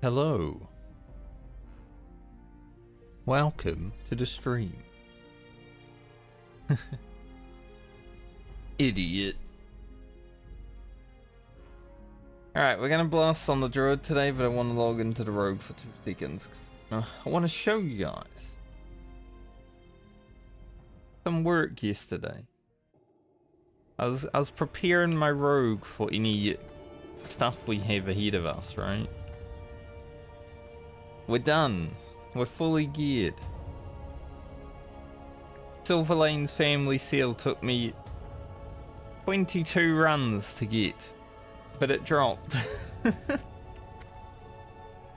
Hello. Welcome to the stream. Idiot. Alright, we're gonna blast on the Druid today, but I want to log into the Rogue for 2 seconds. I want to show you guys some work yesterday. I was preparing my Rogue for any stuff we have ahead of us, right? We're done. We're fully geared. Silver Lane's family seal took me 22 runs to get, but it dropped.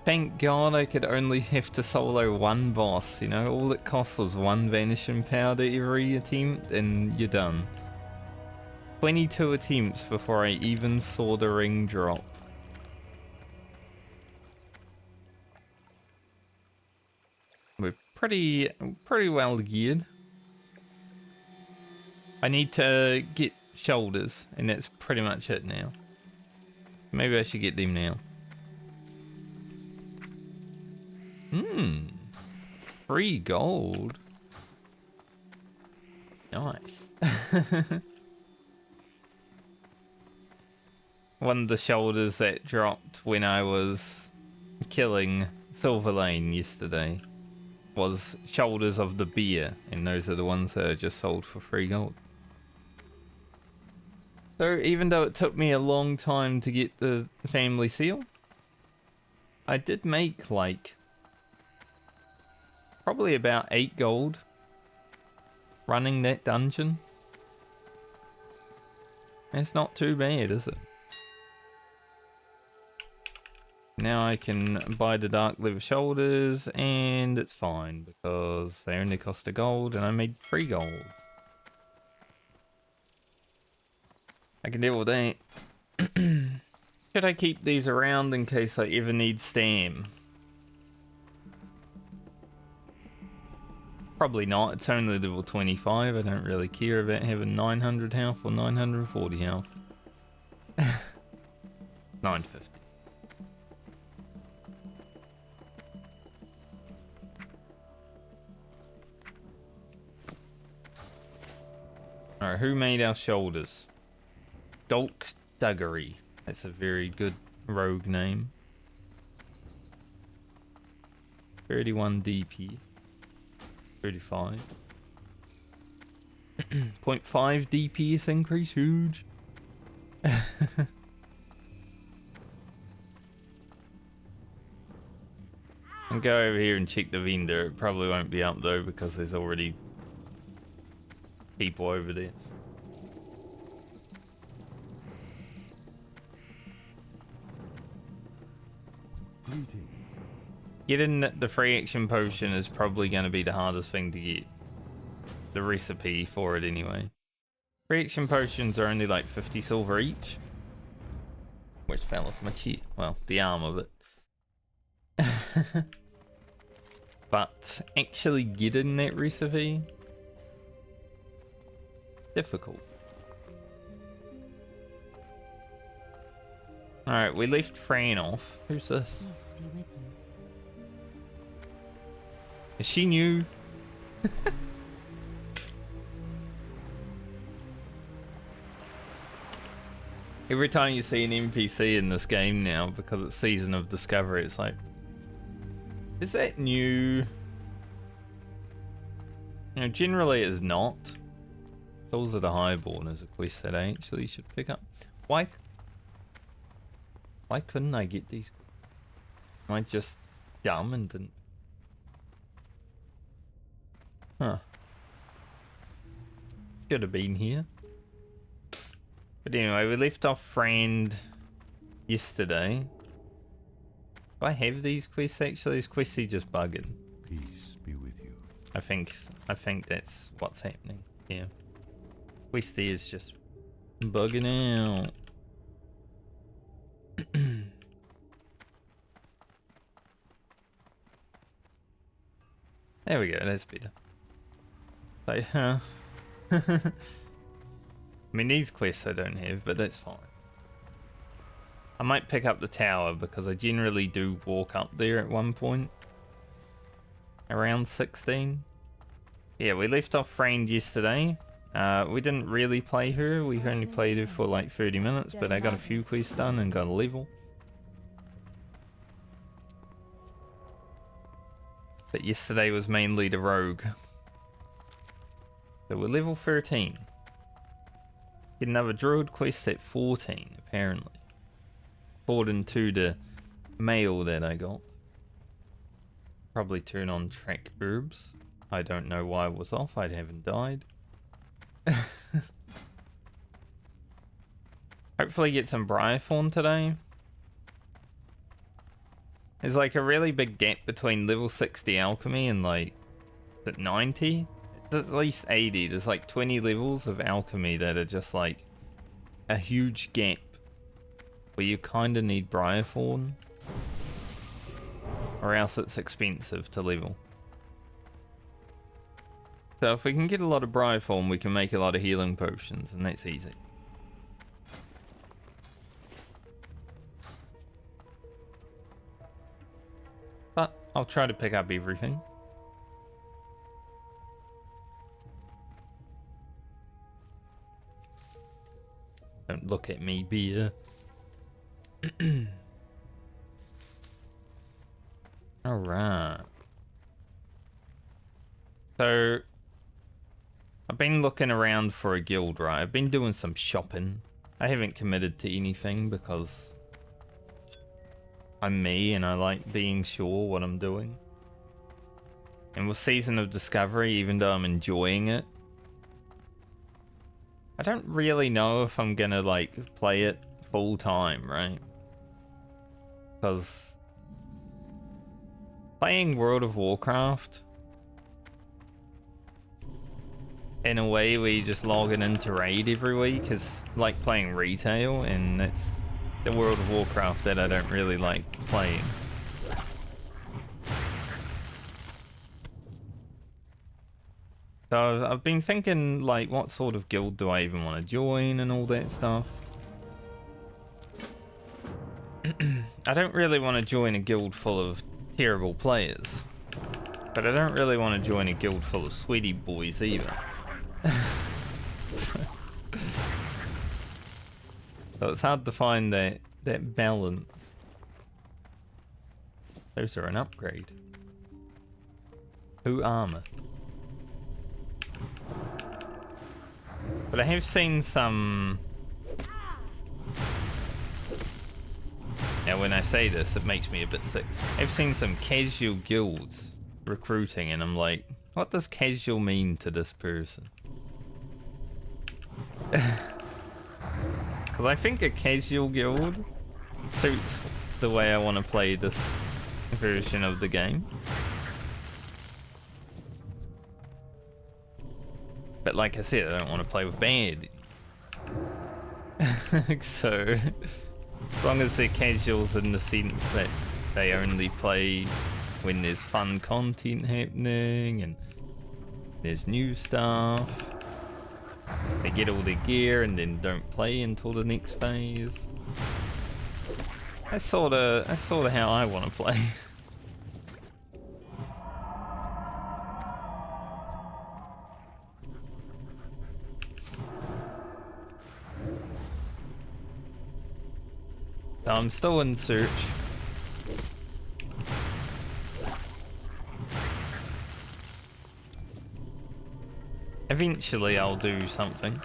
Thank God I could only have to solo one boss, you know? All it cost was one vanishing powder every attempt and you're done. 22 attempts before I even saw the ring drop. We're pretty well geared. I need to get shoulders, and that's pretty much it now. Maybe I should get them now. Free gold. Nice. One of the shoulders that dropped when I was killing Silver Lane yesterday was shoulders of the bear, and those are the ones that are just sold for free gold. So even though it took me a long time to get the family seal, I did make like probably about 8 gold running that dungeon. It's not too bad, is it? Now I can buy the dark liver shoulders and it's fine because they only cost a gold and I made 3 gold. I can deal with that. Should I keep these around in case I ever need stam? Probably not. It's only level 25. I don't really care about having 900 health or 940 health. 950. Alright, who made our shoulders? Dolk Duggery. That's a very good rogue name. 31 DP. 35. 0.5 DPS increase, huge. And go over here and check the vendor. It probably won't be up though because there's already people over there. Getting the free action potion is probably going to be the hardest thing to get. The recipe for it anyway. Free action potions are only like 50 silver each. Which fell off my chair. Well, the arm of it. But actually getting that recipe, difficult. Alright, we left Fran off. Who's this? Is she new? Every time you see an NPC in this game now, because it's Season of Discovery, it's like, is that new? You know, generally it is not. Souls of the Highborn is a quest that I actually should pick up. Why couldn't I get these? Am I just dumb and didn't? Huh. Should have been here. But anyway, we left off friend yesterday. Do I have these quests actually? Is Questy just bugging? Peace be with you. I think that's what's happening. Yeah. Questy is just bugging out. There we go, that's better. Like, huh? I mean, these quests I don't have, but that's fine. I might pick up the tower because I generally do walk up there at one point. Around 16. Yeah, we left off Friend yesterday. We didn't really play her. We only played her for like 30 minutes, but I got a few quests done and got a level. But yesterday was mainly the rogue. So we're level 13. Get another Druid quest at 14, apparently. According to the mail that I got. Probably turn on track herbs. I don't know why it was off. I haven't died. Hopefully get some Briarthorn today. There's like a really big gap between level 60 alchemy and like, is it 90? There's at least 80. There's like 20 levels of alchemy that are just like a huge gap where you kind of need Briarthorn, or else it's expensive to level. So if we can get a lot of Briarthorn, we can make a lot of healing potions, and that's easy. But I'll try to pick up everything. Don't look at me, beer. Alright. So, I've been looking around for a guild, right? I've been doing some shopping. I haven't committed to anything because I'm me and I like being sure what I'm doing. And with Season of Discovery, even though I'm enjoying it, I don't really know if I'm gonna like play it full time, right? Because playing World of Warcraft in a way where you just log in into raid every week is like playing retail, and it's the World of Warcraft that I don't really like playing. So I've been thinking, like, what sort of guild do I even want to join and all that stuff. I don't really want to join a guild full of terrible players, but I don't really want to join a guild full of sweaty boys either. So it's hard to find that balance. Those are an upgrade. Who armor? But I have seen some... Now when I say this, it makes me a bit sick. I've seen some casual guilds recruiting, and I'm like, what does casual mean to this person? Because I think a casual guild suits the way I want to play this version of the game. But like I said, I don't want to play with bad. So, as long as they're casuals in the sense that they only play when there's fun content happening and there's new stuff. They get all their gear and then don't play until the next phase. That's sorta how I want to play. So I'm still in search. Eventually I'll do something.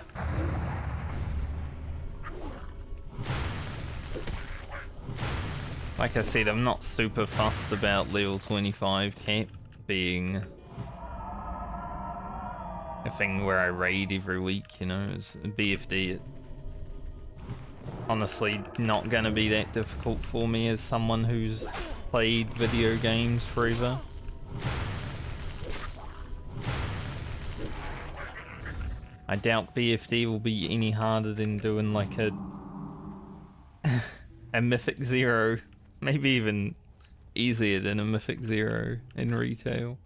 Like I said, I'm not super fussed about level 25 cap being a thing where I raid every week, you know. It's BFD. It honestly not gonna be that difficult for me as someone who's played video games forever. I doubt BFD will be any harder than doing like a a Mythic Zero, maybe even easier than a Mythic Zero in retail.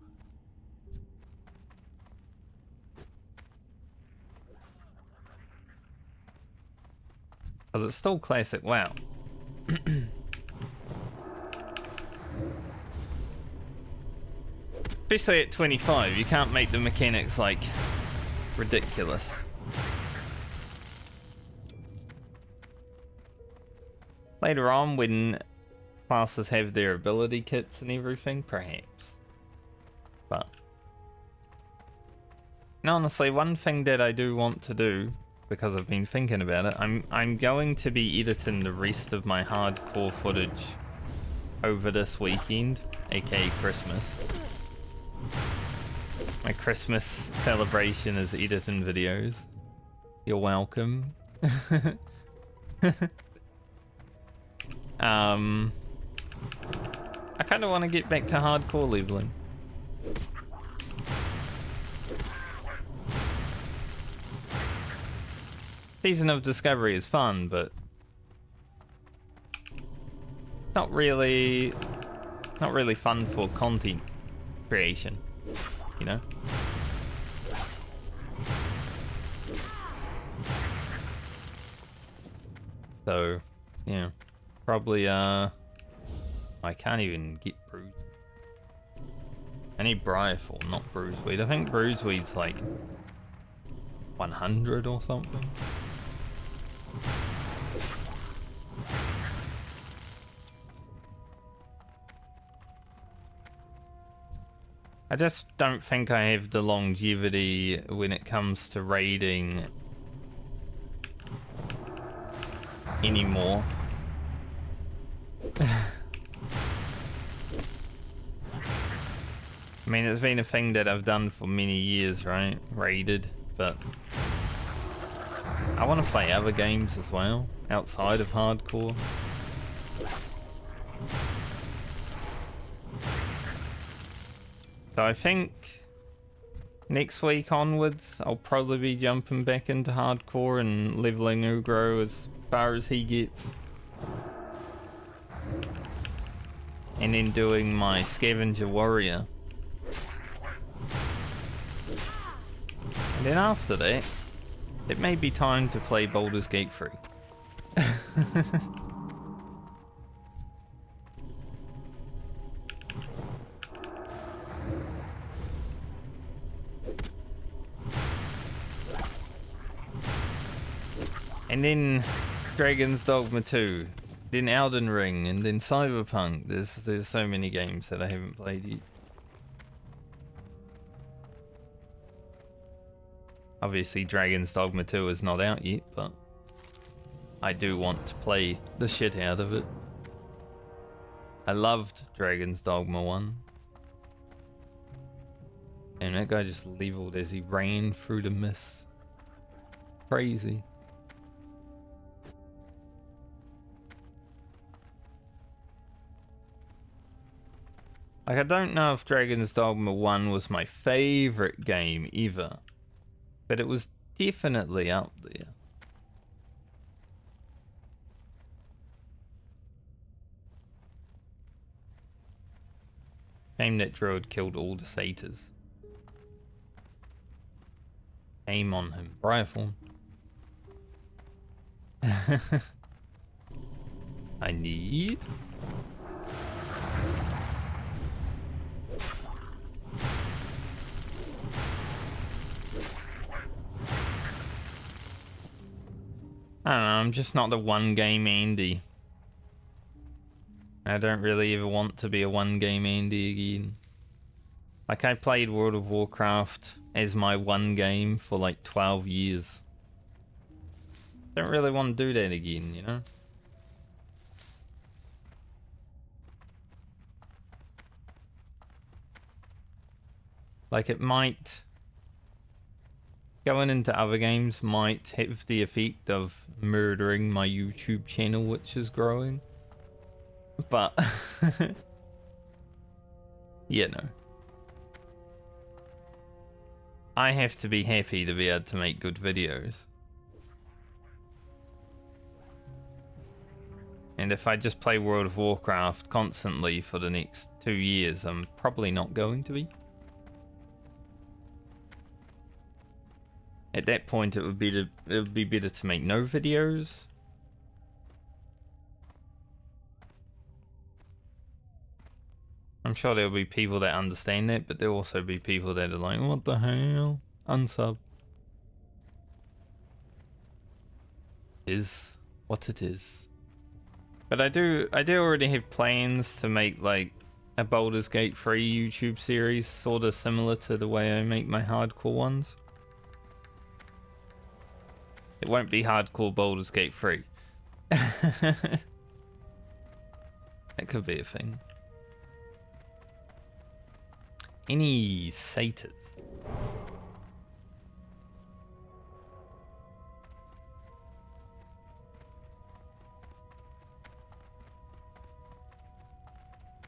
Because it's still classic WoW. Especially at 25, you can't make the mechanics like ridiculous. Later on, when classes have their ability kits and everything, perhaps. But and honestly, one thing that I do want to do, because I've been thinking about it, I'm going to be editing the rest of my hardcore footage over this weekend, aka Christmas. My Christmas celebration is editing videos. You're welcome. I kind of want to get back to hardcore leveling. Season of Discovery is fun, but not really fun for content creation, you know? So, yeah, probably, I can't even get Bruise. I need Briarfall, not Bruiseweed. I think Bruiseweed's like 100 or something. I just don't think I have the longevity when it comes to raiding anymore. I mean, it's been a thing that I've done for many years, right? Raided, but I want to play other games as well, outside of hardcore. So I think next week onwards, I'll probably be jumping back into hardcore and leveling Ugro as far as he gets. And then doing my Scavenger Warrior. And then after that, it may be time to play Baldur's Gate 3. And then Dragon's Dogma 2, then Elden Ring, and then Cyberpunk. There's so many games that I haven't played yet. Obviously Dragon's Dogma 2 is not out yet, but I do want to play the shit out of it. I loved Dragon's Dogma 1. And that guy just leveled as he ran through the mist. Crazy. Like, I don't know if Dragon's Dogma 1 was my favorite game ever, but it was definitely up there. Shame that Druid killed all the satyrs. Aim on him. Briarthorn. I need... I don't know, I'm just not the one game Andy. I don't really ever want to be a one game Andy again. Like, I played World of Warcraft as my one game for like 12 years. Don't really want to do that again, you know? Like, it might... Going into other games might have the effect of murdering my YouTube channel, which is growing. But, you know. I have to be happy to be able to make good videos. And if I just play World of Warcraft constantly for the next 2 years, I'm probably not going to be. At that point, it would be better to make no videos. I'm sure there'll be people that understand that, but there'll also be people that are like, what the hell? Unsub. Is what it is. But I do already have plans to make like a Baldur's Gate 3 YouTube series, sort of similar to the way I make my hardcore ones. It won't be hardcore Baldur's Gate 3. That could be a thing. Any satyrs?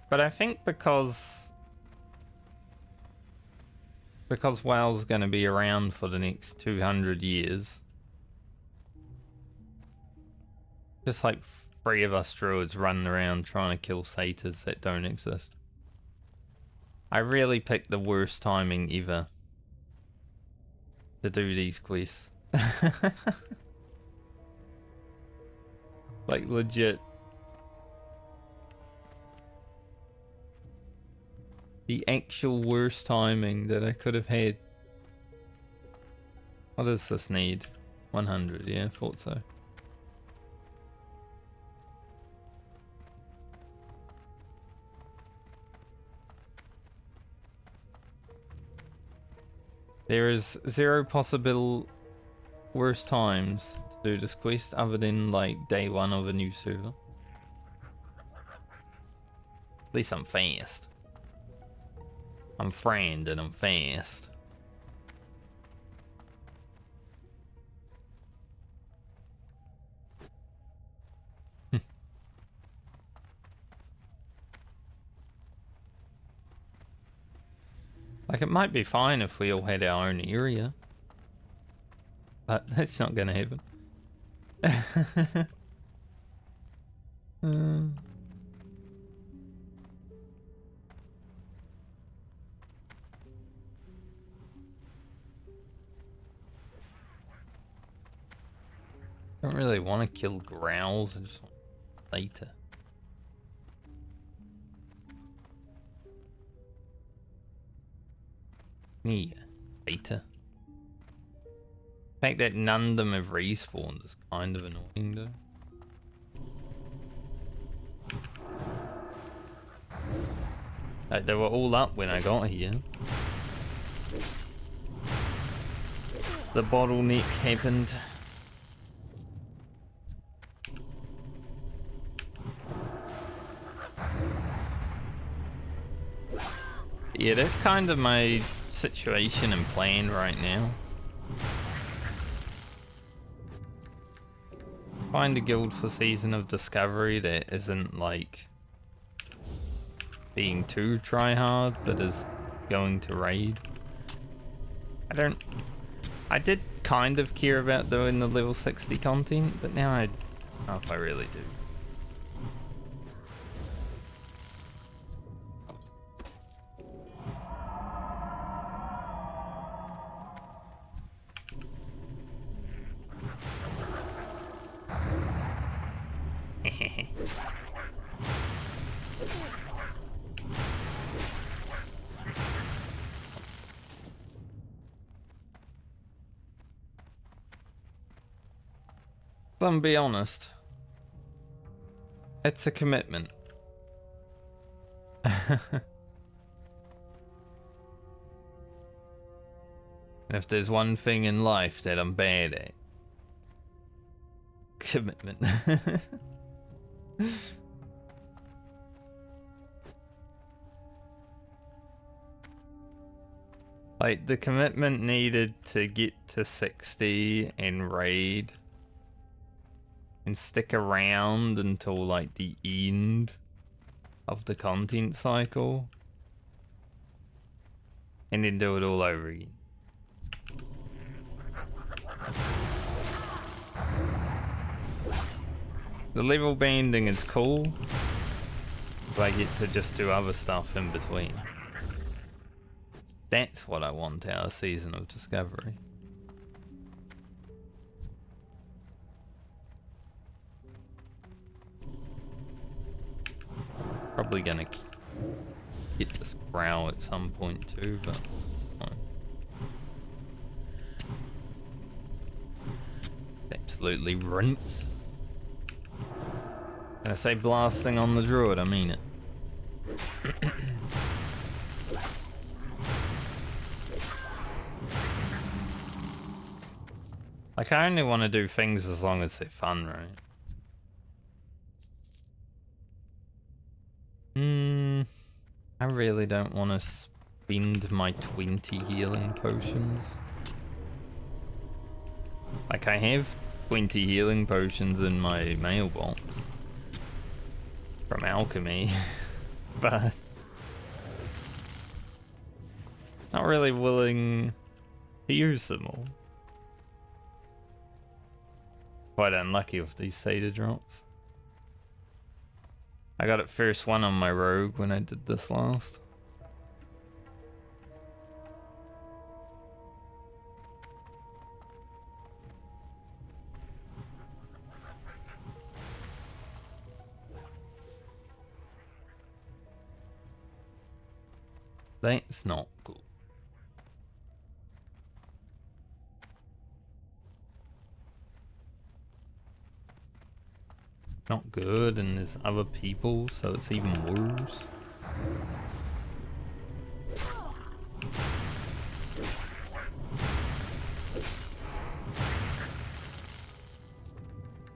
But I think because WoW's going to be around for the next 200 years, just like 3 of us druids running around trying to kill satyrs that don't exist. I really picked the worst timing ever to do these quests. Like legit. The actual worst timing that I could have had. What does this need? 100, yeah, thought so. There is 0 possible worse times to do this quest other than like day 1 of a new server. At least I'm fast. I'm friend and I'm fast. Like, it might be fine if we all had our own area. But that's not gonna happen. I don't really want to kill growls, I just want later. Yeah, later. The fact that none of them have respawned is kind of annoying though. Like, they were all up when I got here. The bottleneck happened. Yeah, that's kind of my situation and plan right now. Find a guild for Season of Discovery that isn't like being too try hard, but is going to raid. I did kind of care about doing the level 60 content, but now I don't know if I really do. I'm be honest, it's a commitment. And if there's one thing in life that I'm bad at, commitment. Like, the commitment needed to get to 60 and raid and stick around until like the end of the content cycle and then do it all over again. The level banding is cool, but I get to just do other stuff in between. That's what I want out of Season of Discovery. Probably gonna get this growl at some point too, but fine. Absolutely rinse. When I say blasting on the druid, I mean it. Like, I only want to do things as long as they're fun, right? I really don't want to spend my 20 healing potions. Like, I have 20 healing potions in my mailbox from alchemy, but not really willing to use them all. Quite unlucky with these Seder drops. I got it first one on my rogue when I did this last. That's not cool. Not good, and there's other people, so it's even worse.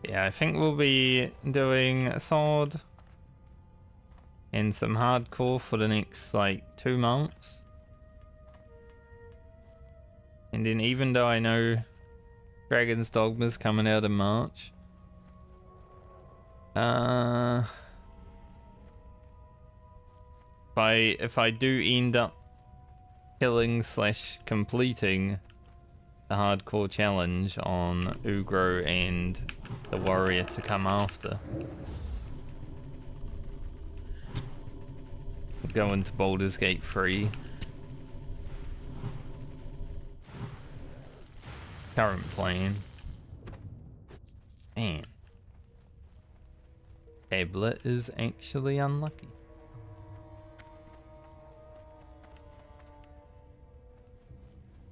Yeah, I think we'll be doing a sword and some hardcore for the next, like, 2 months. And then even though I know Dragon's Dogma's coming out in March, if I do end up killing / completing the hardcore challenge on Ugro and the warrior to come after, go into Baldur's Gate 3. Current plan. Man. Tablet is actually unlucky.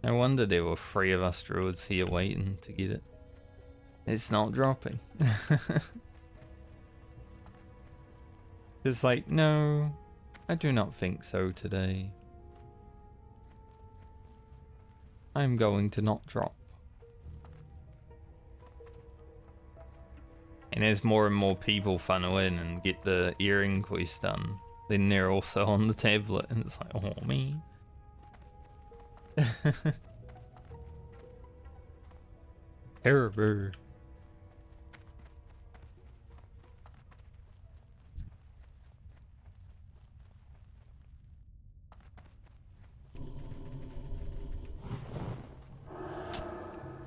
No wonder there were 3 of us druids here waiting to get it. It's not dropping. It's like, no, I do not think so today. I'm going to not drop. And as more and more people funnel in and get the earring quest done, then they're also on the tablet, and it's like, oh man. Terrible.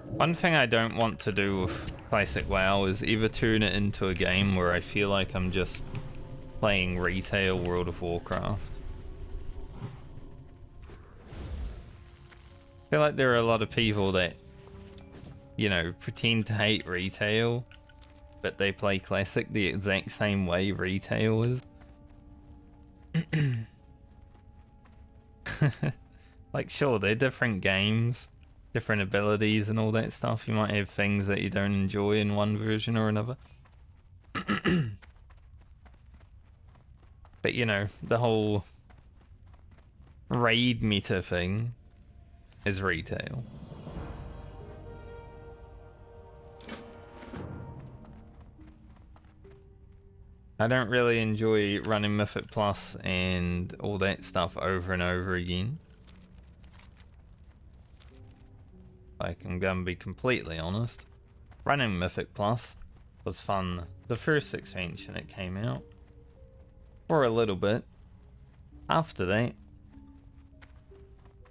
One thing I don't want to do with Classic WoW is ever turn it into a game where I feel like I'm just playing retail World of Warcraft. I feel like there are a lot of people that, you know, pretend to hate retail, but they play Classic the exact same way retail is. Like, sure, they're different games, different abilities and all that stuff. You might have things that you don't enjoy in one version or another. But, you know, the whole raid meta thing is retail. I don't really enjoy running Mythic Plus and all that stuff over and over again. Like, I'm gonna be completely honest. Running Mythic Plus was fun the first expansion it came out. For a little bit. After that,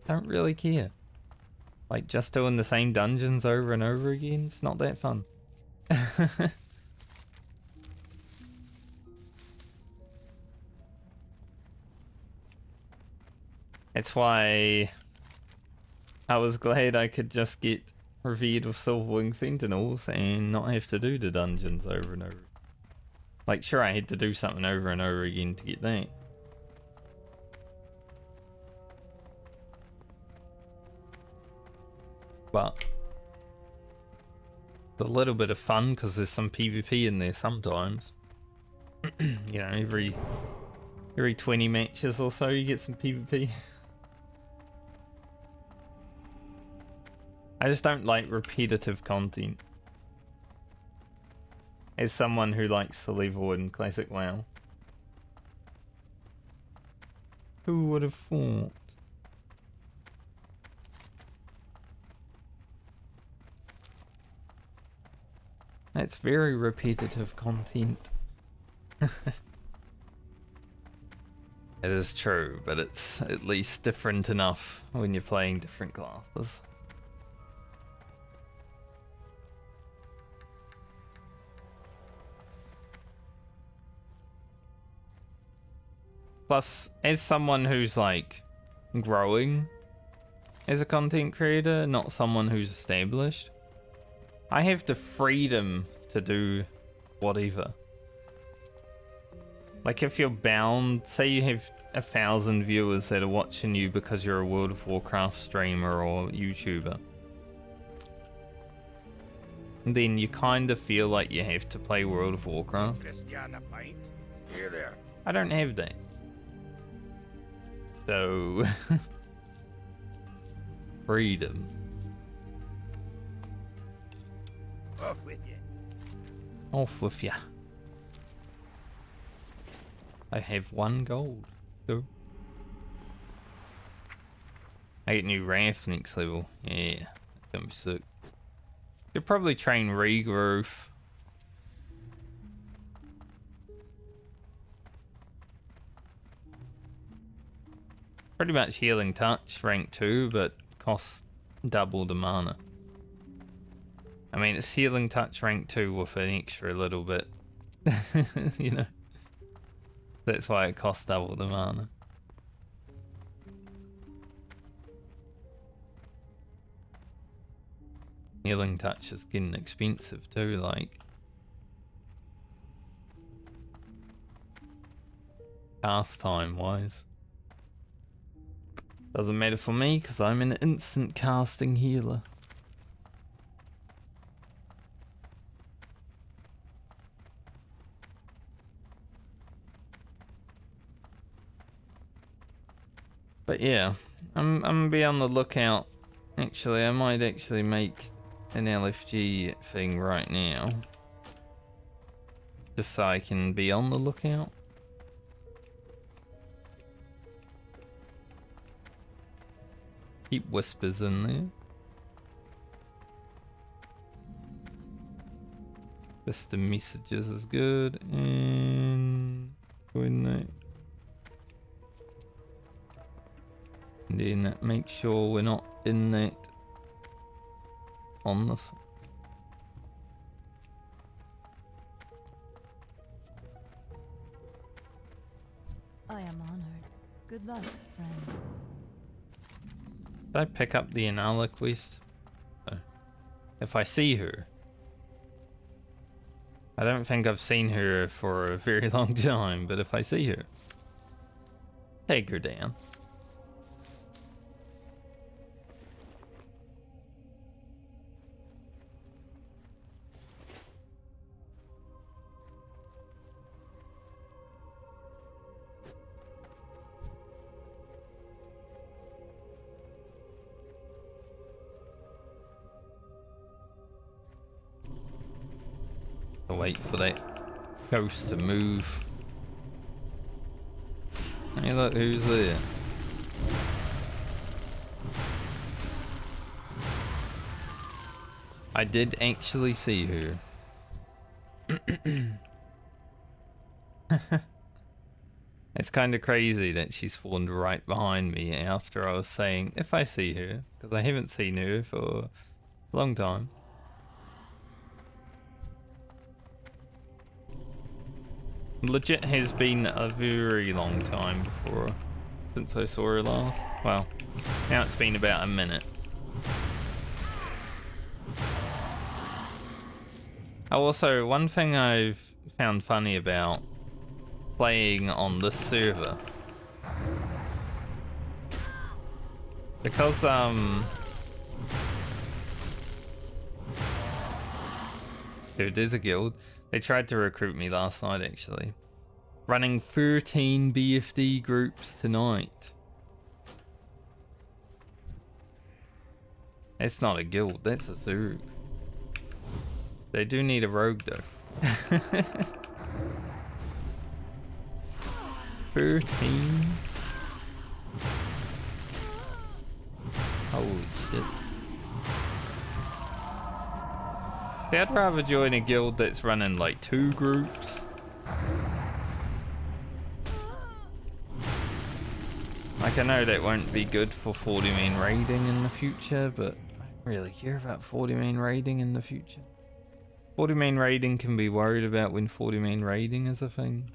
don't really care. Like, just doing the same dungeons over and over again, it's not that fun. It's why I was glad I could just get revered with Silverwing Sentinels and not have to do the dungeons over and over. Like, sure, I had to do something over and over again to get that. but it's a little bit of fun because there's some PvP in there sometimes. You know, every 20 matches or so you get some PvP. I just don't like repetitive content. As someone who likes to level in classic WoW. Who would have thought? That's very repetitive content. It is true, but it's at least different enough when you're playing different classes. Plus, as someone who's like growing as a content creator, not someone who's established, I have the freedom to do whatever. Like if you're bound, say you have 1,000 viewers that are watching you because you're a World of Warcraft streamer or YouTuber, then you kind of feel like you have to play World of Warcraft. I don't have that. So, freedom. Off with you. Off with ya. I have 1 gold. Go. I get new Wrath next level. Yeah, that's gonna be sick. You'll probably train Regrowth. Pretty much Healing Touch, rank 2, but costs double the mana. I mean, it's Healing Touch rank 2 with an extra little bit. You know? That's why it costs double the mana. Healing Touch is getting expensive too, like. Cast time wise. Doesn't matter for me because I'm an instant casting healer. But yeah, I'm gonna be on the lookout. Actually, I might actually make an LFG thing right now. Just so I can be on the lookout. Keep whispers in there. Just the messages is good, and go in there. And then make sure we're not in that on this one. I am honored. Good luck, friend. Did I pick up the Inala quest? Oh. If I see her. I don't think I've seen her for a very long time, but if I see her, take her down. I'll wait for that ghost to move. Hey, look who's there. I did actually see her. It's kind of crazy that she spawned right behind me after I was saying if I see her, because I haven't seen her for a long time. Legit has been a very long time since I saw her last. Well, now it's been about a minute. Also, one thing I've found funny about playing on this server, because Dude, there's a guild. They tried to recruit me last night, actually. Running 13 BFD groups tonight. It's not a guild, that's a Zerg. They do need a rogue, though. 13? Holy shit. See, I'd rather join a guild that's running like 2 groups. Like, I know that won't be good for 40 main raiding in the future, but I don't really care about 40 main raiding in the future. 40 main raiding can be worried about when 40 main raiding is a thing.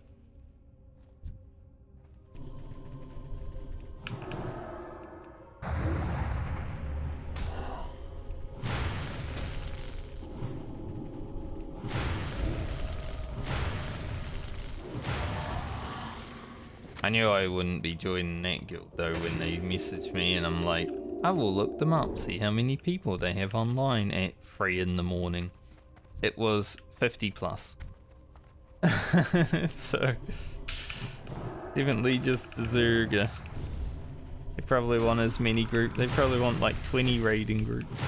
I knew I wouldn't be joining that guild though when they messaged me, and I'm like, I will look them up, see how many people they have online at 3 in the morning. It was 50 plus. So, definitely just the Zerga. They probably want as many groups, they probably want like 20 raiding groups.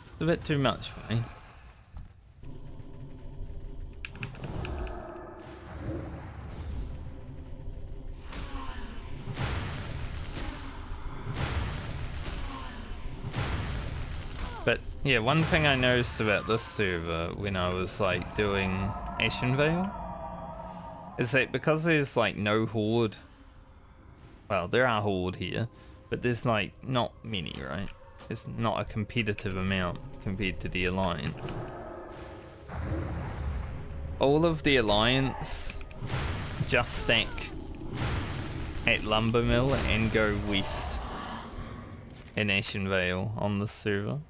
It's a bit too much for me. But yeah, one thing I noticed about this server when I was like doing Ashenvale is that because there's like no horde, well, there are horde here, but there's like not many, right? It's not a competitive amount compared to the Alliance. All of the Alliance just stack at Lumber Mill and go west in Ashenvale on this server.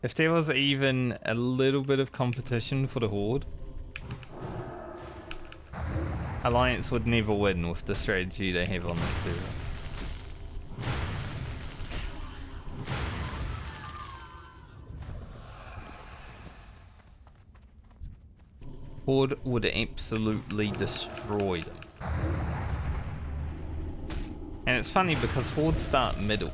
If there was even a little bit of competition for the horde, Alliance would never win with the strategy they have on this server. Horde would absolutely destroy them. And it's funny because Horde start middle.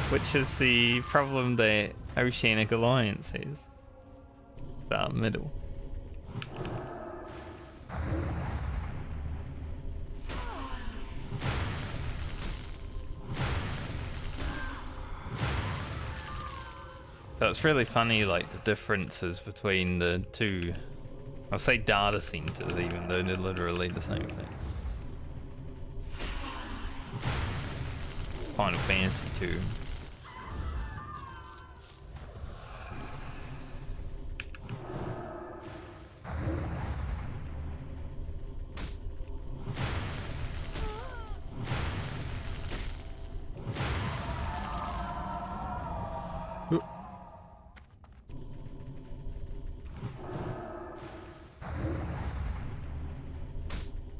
Which is the problem that Oceanic Alliance has. Start middle. So it's really funny, like, the differences between the two, I'll say data centers even though they're literally the same thing. Final Fantasy 2.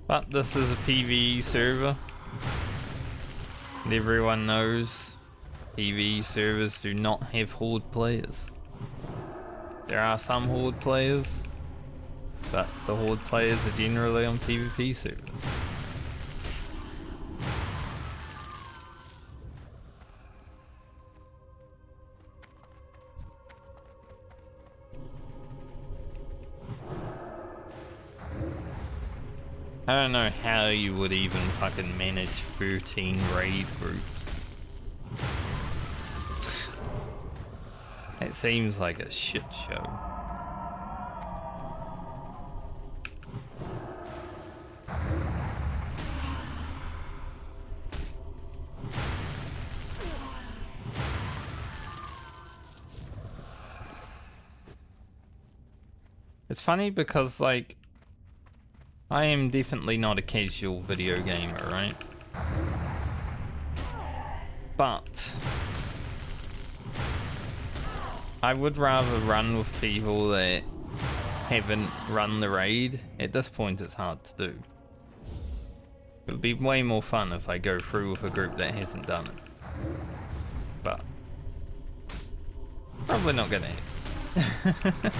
But this is a PvE server, and everyone knows PvE servers do not have horde players. There are some horde players, but the horde players are generally on PvP servers. I don't know how you would even fucking manage 13 raid groups. It seems like a shit show. It's funny because, like, I am definitely not a casual video gamer, right? But I would rather run with people that haven't run the raid. At this point it's hard to do. It would be way more fun if I go through with a group that hasn't done it. But Probably not gonna hit.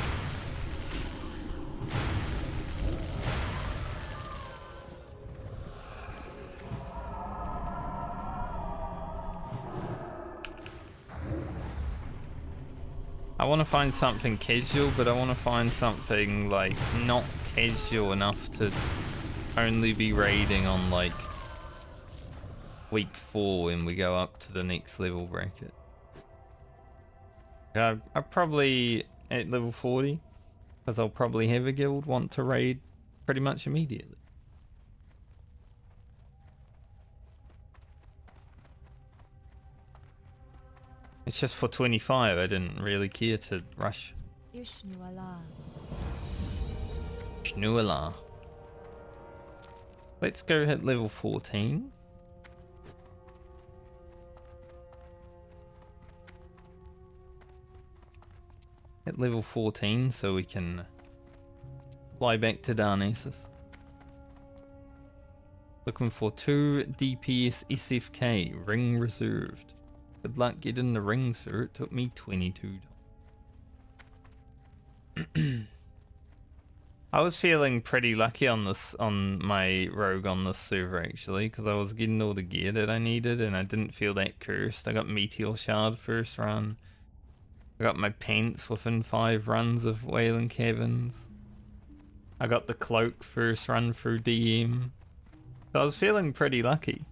I want to find something casual, but I want to find something like not casual enough to only be raiding on like week 4 when we go up to the next level bracket. I'm probably at level 40 because I'll probably have a guild want to raid pretty much immediately. It's just for 25, I didn't really care to rush. Shnuala. Let's go hit level 14. Hit level 14 so we can fly back to Darnassus. Looking for 2 DPS SFK, ring reserved. Good luck getting the ring, sir. It took me 22. I was feeling pretty lucky on my rogue on this server actually, because I was getting all the gear that I needed and I didn't feel that cursed. I got Meteor Shard first run. I got my pants within 5 runs of Wailing Caverns. I got the cloak first run through DM. So I was feeling pretty lucky.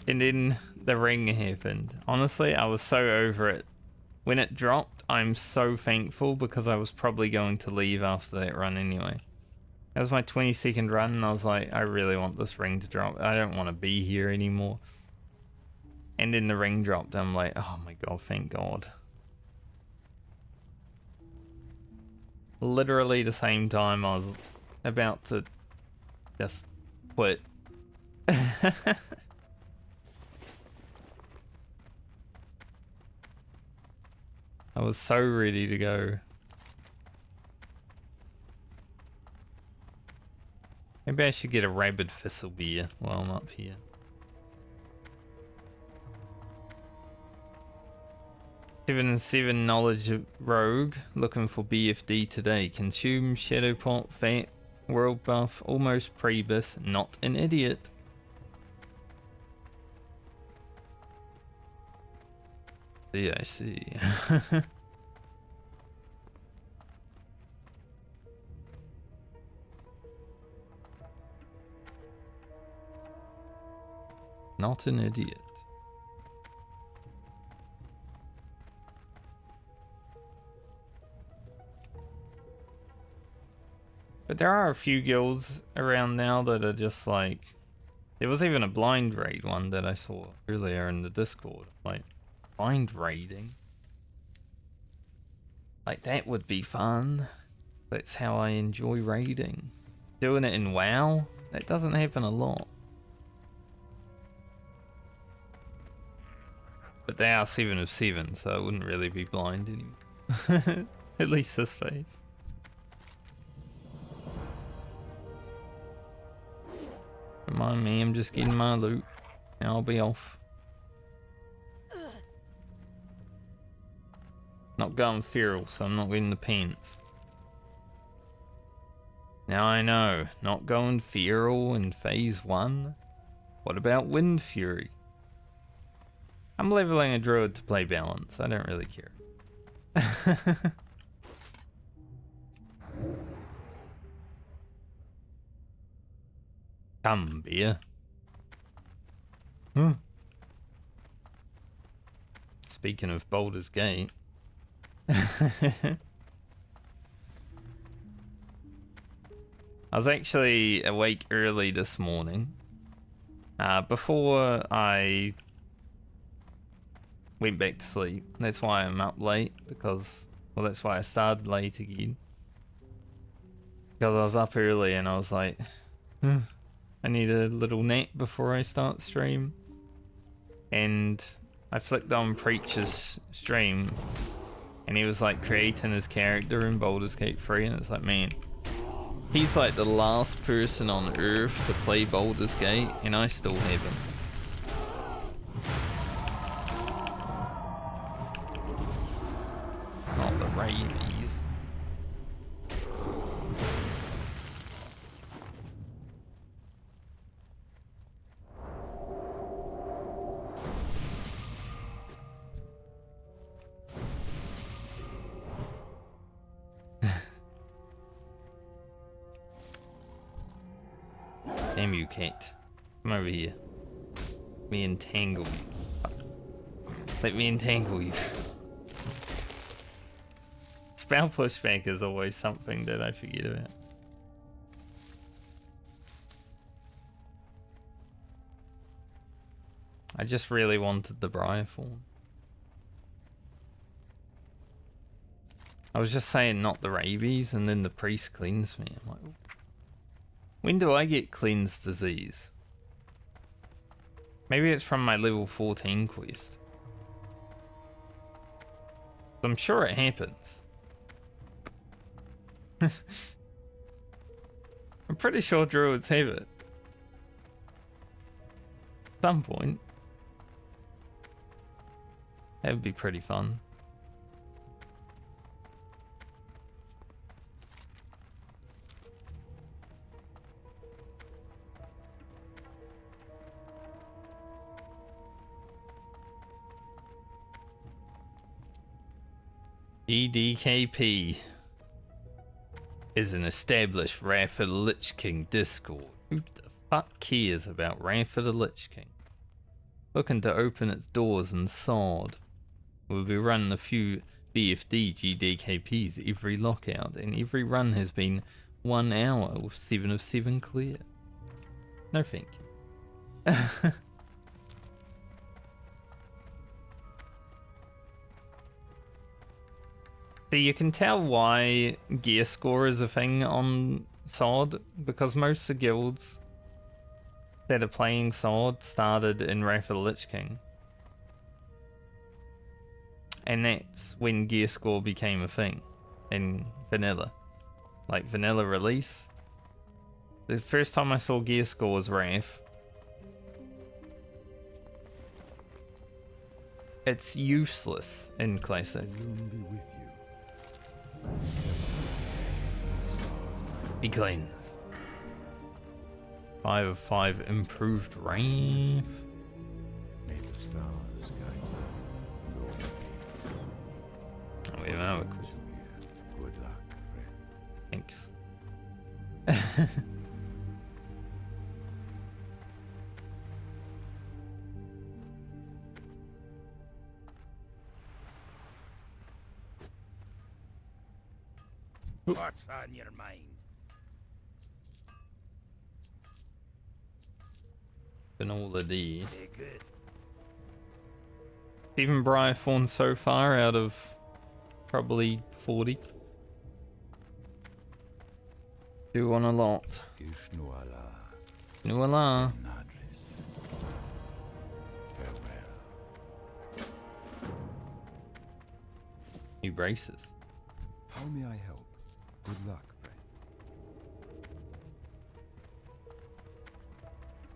And then the ring happened. Honestly, I was so over it. When it dropped, I'm so thankful because I was probably going to leave after that run anyway. That was my 22nd run and I was like, I really want this ring to drop. I don't want to be here anymore. And then the ring dropped. I'm like, oh my god, thank god. Literally the same time I was about to just quit. I was so ready to go. Maybe I should get a rabid thistle beer while I'm up here. Seven and 7 knowledge of rogue. Looking for BFD today. Consume shadow pot, fat, world buff, almost prebus, not an idiot. I see. Not an idiot. But there are a few guilds around now that are just like... There was even a blind raid one that I saw earlier in the Discord. Like, blind raiding? Like, that would be fun. That's how I enjoy raiding. Doing it in WoW? That doesn't happen a lot. But they are 7 of 7, so I wouldn't really be blind anymore. At least this phase. Don't mind me, I'm just getting my loot. And I'll be off. Not going feral, so I'm not getting the pants. Now I know, not going feral in phase 1. What about Wind Fury? I'm leveling a druid to play balance. I don't really care. Come, beer. Huh. Speaking of Baldur's Gate. I was actually awake early this morning. Before I went back to sleep. That's why I'm up late, because, well, that's why I started late again. Because I was up early and I was like, I need a little nap before I start stream. And I flicked on Preacher's stream and he was like creating his character in Baldur's Gate 3, and it's like, man, he's like the last person on earth to play Baldur's Gate and I still have him. Damn you, cat. Come over here. Let me entangle you. Let me entangle you. Spell pushback is always something that I forget about. I just really wanted the Briar Thorn. I was just saying not the rabies, and then the priest cleansed me. I'm like, when do I get cleansed disease? Maybe it's from my level 14 quest. I'm sure it happens. I'm pretty sure druids have it. At some point. That would be pretty fun. GDKP is an established Wrath of the Lich King Discord. Who the fuck cares about Wrath of the Lich King? Looking to open its doors and Sword. We'll be running a few BFD GDKPs every lockout, and every run has been 1 hour with 7 of 7 clear. No thank you. So you can tell why gear score is a thing on Sword, because most of the guilds that are playing Sword started in Wrath of the Lich King. And that's when gear score became a thing in vanilla. Like vanilla release. The first time I saw gear score was Wrath. It's useless in Classic. Rune be with you. Be cleansed. 5 of 5 improved Wrath. May the stars guide you. Lord be. Oh, we have another question. Good luck, friend. Thanks. What's on your mind? And all of these. Very good. 7 Briar Thorns so far out of probably 40. Do want a lot. Gishnuala. Nuala. Nadris. Farewell. New braces. How may I help? Good luck, friend.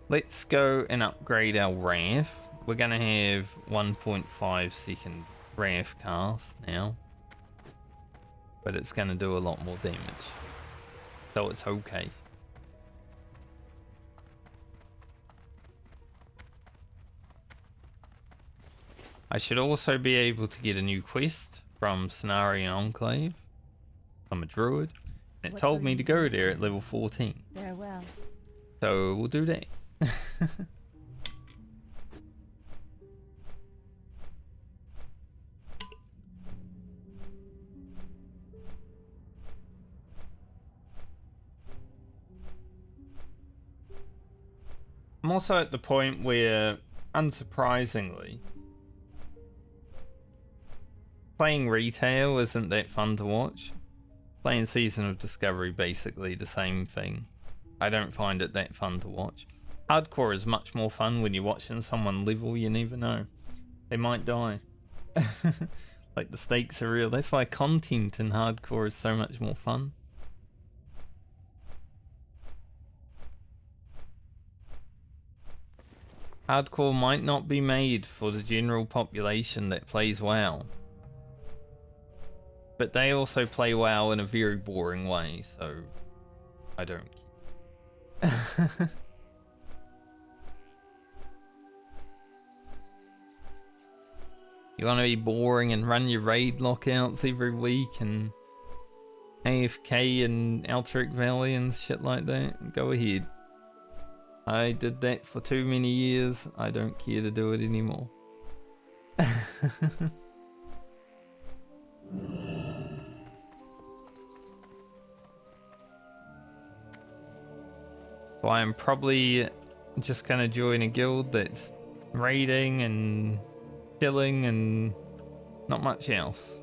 Let's go and upgrade our Wrath. We're gonna have 1.5 second Wrath cast now. But it's gonna do a lot more damage. So it's okay. I should also be able to get a new quest from Cenarian Enclave. I'm a druid. And it What told will me you to go do? there at level 14. Farewell. So we'll do that. I'm also at the point where, unsurprisingly, playing retail isn't that fun to watch. Playing Season of Discovery, basically the same thing. I don't find it that fun to watch. Hardcore is much more fun when you're watching someone level, you never know. They might die. Like the stakes are real. That's why content in hardcore is so much more fun. Hardcore might not be made for the general population that plays WoW. But they also play WoW in a very boring way, so I don't care. You want to be boring and run your raid lockouts every week and AFK in Altric Valley and shit like that? Go ahead. I did that for too many years. I don't care to do it anymore. So I'm probably just gonna join a guild that's raiding and killing and not much else.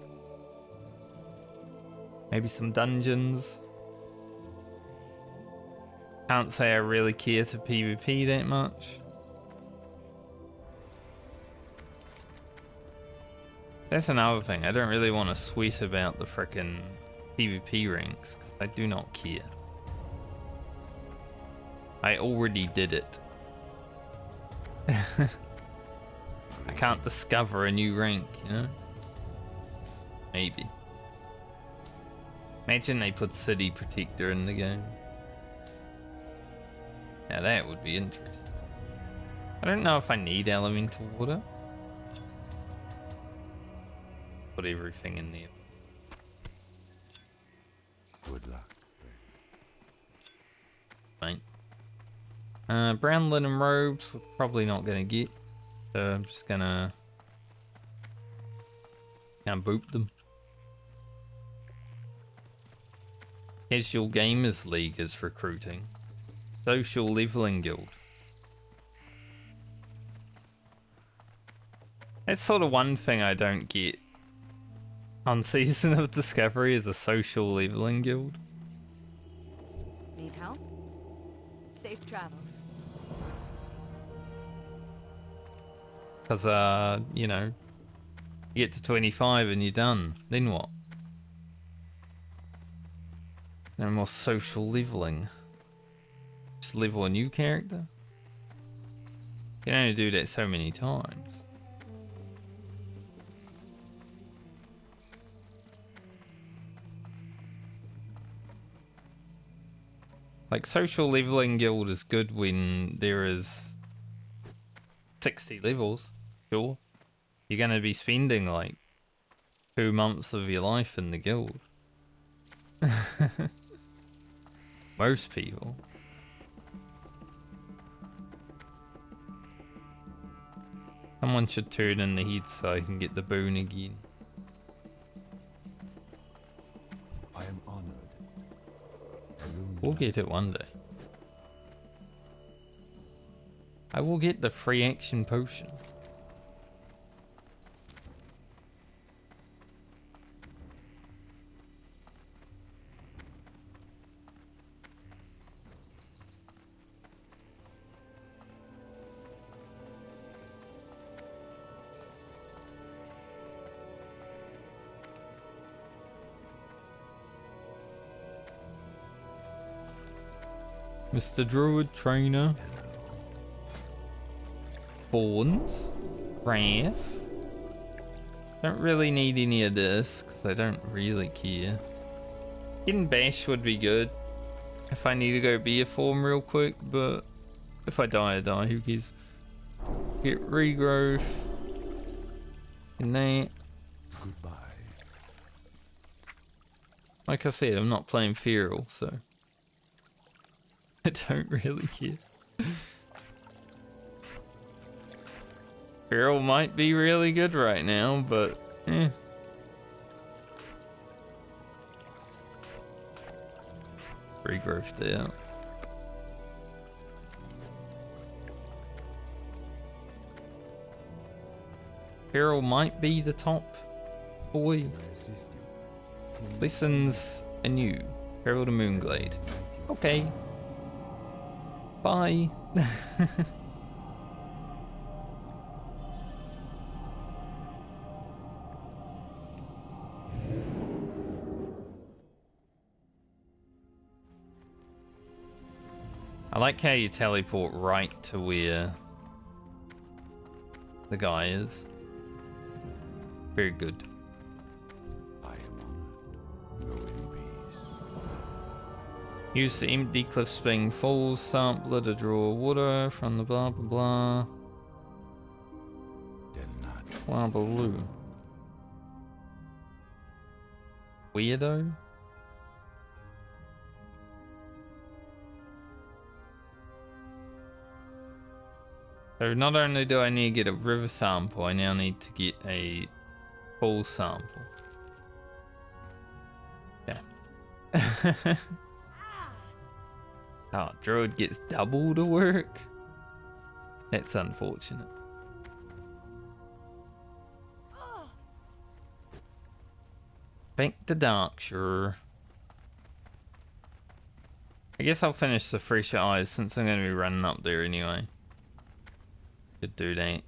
Maybe some dungeons. Can't say I really care to PvP that much. That's another thing. I don't really want to sweat about the frickin' PvP ranks because I do not care. I already did it. I can't discover a new rank, you know? Maybe. Imagine they put City Protector in the game. Now that would be interesting. I don't know if I need elemental water. Put everything in there. Good luck. Right. Brown linen robes we're probably not gonna get. So I'm just gonna boop them. Casual Gamers League is recruiting. Social Leveling Guild. That's sort of one thing I don't get on Season of Discovery is a social leveling guild. Need help? Safe travels. Because, you know, you get to 25 and you're done. Then what? No more social leveling. Just level a new character? You can only do that so many times. Like, social leveling guild is good when there is 60 levels, sure. You're gonna be spending like 2 months of your life in the guild. Most people. Someone should turn in the heat so I can get the boon again. I am honored. We'll get it one day. I will get the free action potion. Mr. Druid Trainer. Horns. Wrath. Don't really need any of this because I don't really care. Getting Bash would be good if I need to go beer form real quick, but if I die, I die. Who cares? Get regrowth. And that. Goodbye. Like I said, I'm not playing Feral, so I don't really care. Feral might be really good right now, but eh. Regrowth there. Feral might be the top boy. Can I assist you? Lessons anew. Feral to Moonglade. Okay. Bye. I like how you teleport right to where the guy is. Very good. I am honored. Go in peace. Use the empty cliff spring falls sampler to draw water from the blah blah blah. Denat. Blah blah blah. Weirdo? So not only do I need to get a river sample, I now need to get a full sample. Yeah. Oh, Druid gets double to work? That's unfortunate. Back to Darkshire. I guess I'll finish the Fresher Eyes since I'm going to be running up there anyway. Could do that.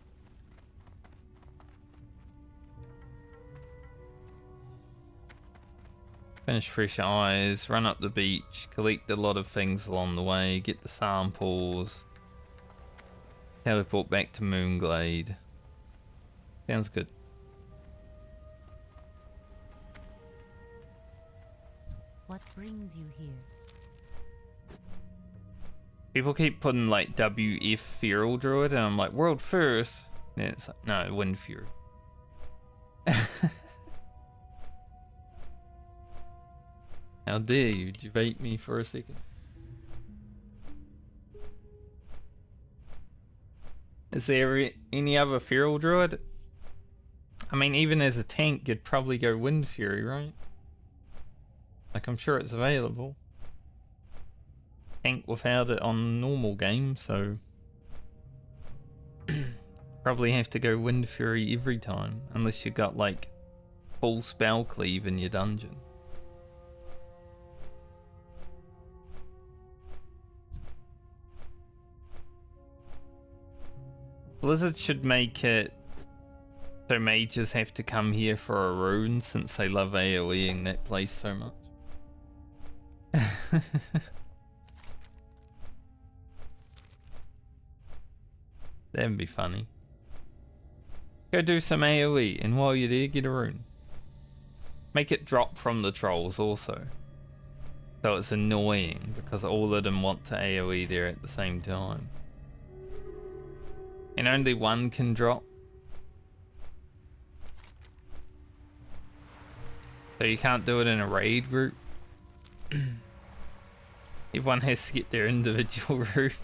Finish Fresher Eyes, run up the beach, collect a lot of things along the way, get the samples, teleport back to Moonglade. Sounds good. What brings you here? People keep putting like WF Feral Druid and I'm like, world first. And it's like, no, Wind Fury. How dare you debate me for a second? Is there any other Feral Druid? I mean, even as a tank, you'd probably go Wind Fury, right? Like, I'm sure it's available. Tank without it on normal game, so... probably have to go Wind Fury every time, unless you got, like, full spell cleave in your dungeon. Blizzard should make it so mages have to come here for a rune since they love AoEing that place so much. That'd be funny. Go do some AoE and while you're there get a rune. Make it drop from the trolls also. So it's annoying because all of them want to AoE there at the same time. And only one can drop. So you can't do it in a raid group. Everyone has to get their individual route.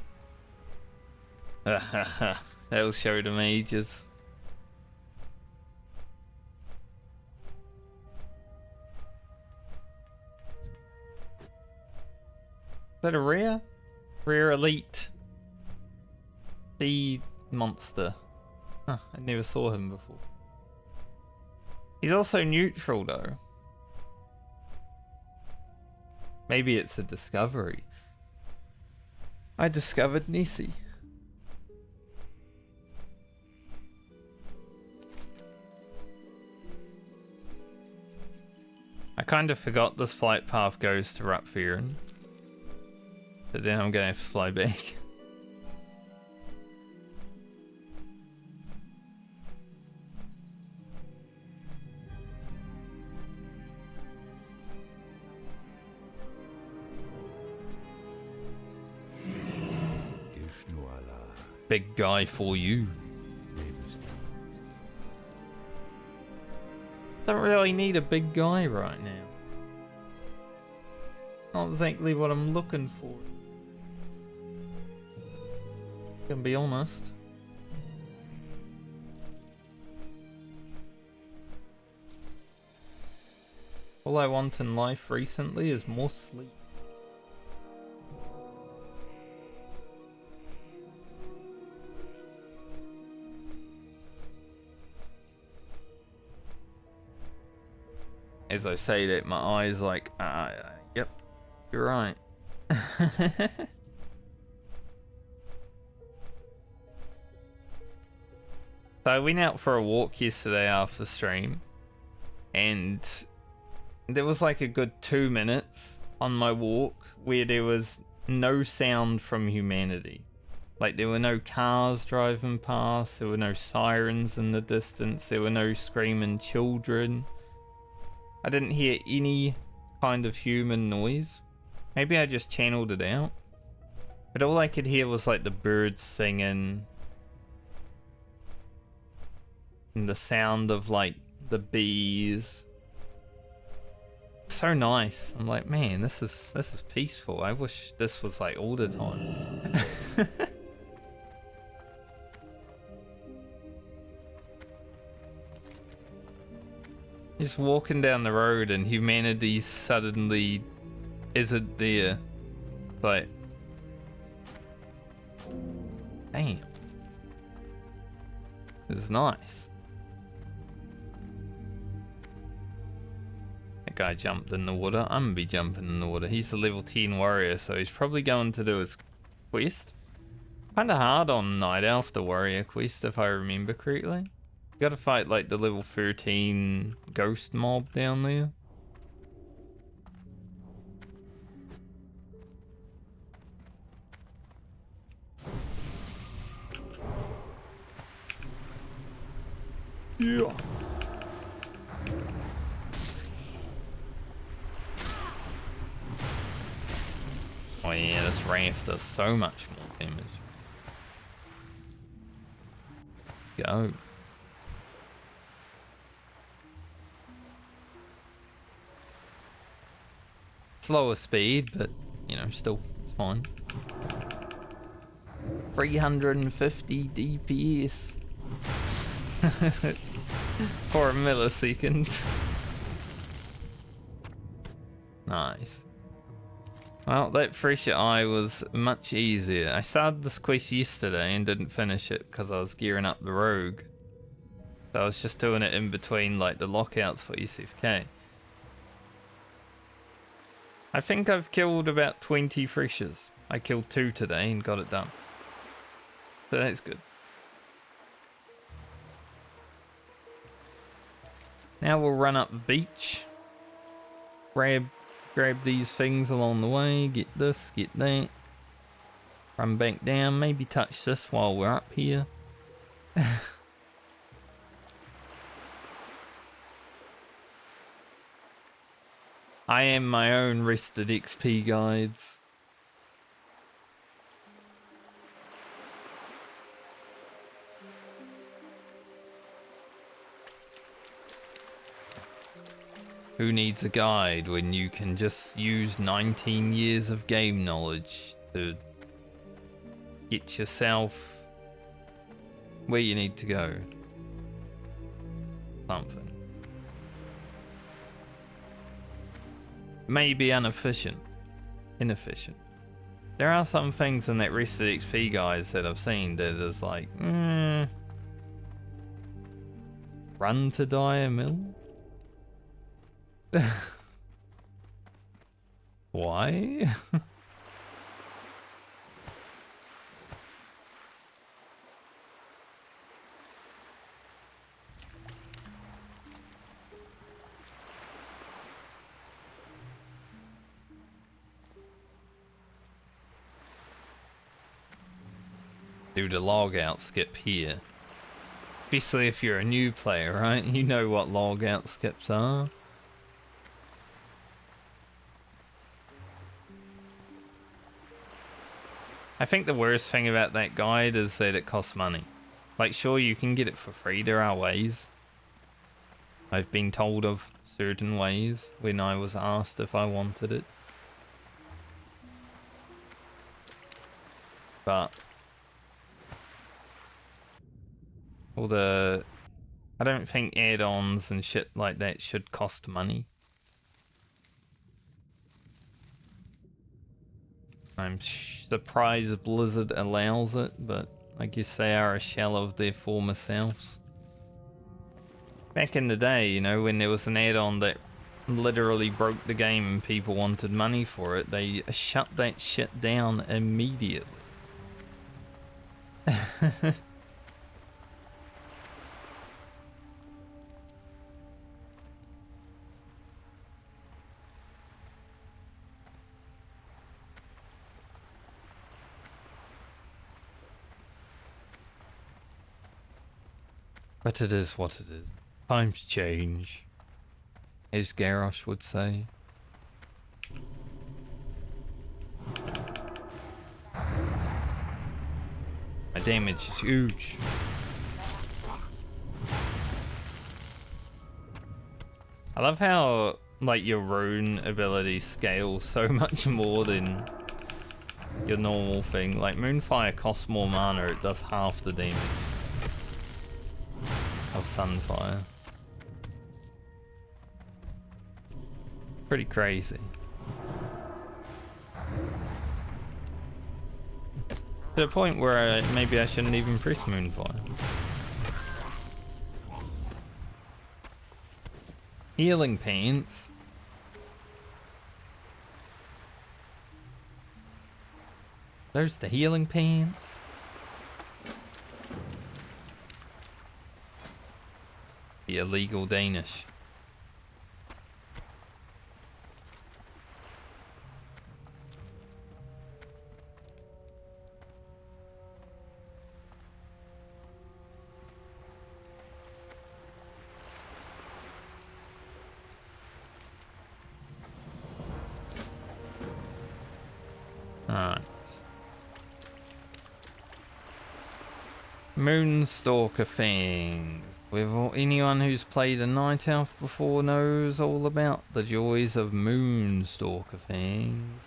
That'll show the mages. Is that a rare? Rare elite. Sea monster. Huh, I never saw him before. He's also neutral though. Maybe it's a discovery. I discovered Nessie. I kind of forgot this flight path goes to Rutferin. But then I'm gonna have to fly back. Big guy for you. Don't really need a big guy right now. Not exactly what I'm looking for. Gonna be honest. All I want in life recently is more sleep. As I say that, my eyes like, yep, you're right. So I went out for a walk yesterday after stream, and there was like a good 2 minutes on my walk where there was no sound from humanity. Like there were no cars driving past, there were no sirens in the distance, there were no screaming children. I didn't hear any kind of human noise. Maybe I just channeled it out. But all I could hear was like the birds singing. And the sound of like the bees. So nice. I'm like, man, this is peaceful. I wish this was like all the time. Just walking down the road and humanity suddenly isn't there. Like, damn. It's nice. That guy jumped in the water. I'm gonna be jumping in the water. He's a level 10 warrior, so he's probably going to do his quest. Kinda hard on Night Elf, the warrior quest, if I remember correctly. You gotta fight like the level 13 ghost mob down there. Yeah. Oh yeah, this raft does so much more damage. Go. Slower speed, but you know, still, it's fine. 350 DPS for a millisecond. Nice. Well, that fresher eye was much easier. I started this quest yesterday and didn't finish it because I was gearing up the rogue. So I was just doing it in between like the lockouts for SFK. I think I've killed about 20 freshers. I killed 2 today and got it done. So that's good. Now we'll run up the beach. Grab these things along the way. Get this, get that. Run back down. Maybe touch this while we're up here. I am my own rested XP guides. Who needs a guide when you can just use 19 years of game knowledge to get yourself where you need to go? Something. Maybe inefficient. There are some things in that rested XP guides that I've seen that is like, run to Dire Mill? Why? Do the log out skip here. Especially if you're a new player, right? You know what log out skips are. I think the worst thing about that guide is that it costs money. Like, sure, you can get it for free. There are ways. I've been told of certain ways when I was asked if I wanted it. But all the... I don't think add-ons and shit like that should cost money. I'm surprised Blizzard allows it, but I guess they are a shell of their former selves. Back in the day, you know, when there was an add-on that literally broke the game and people wanted money for it, they shut that shit down immediately. But it is what it is. Times change, as Garrosh would say. My damage is huge. I love how, like, your rune ability scales so much more than your normal thing. Like, Moonfire costs more mana, it does half the damage. Or Sunfire. Pretty crazy. To the point where maybe I shouldn't even press Moonfire. Healing Pants. There's the Healing Pants. The illegal Danish. Alright. Moonstalker Fangs. Anyone who's played a Night Elf before knows all about the joys of Moonstalker Fangs.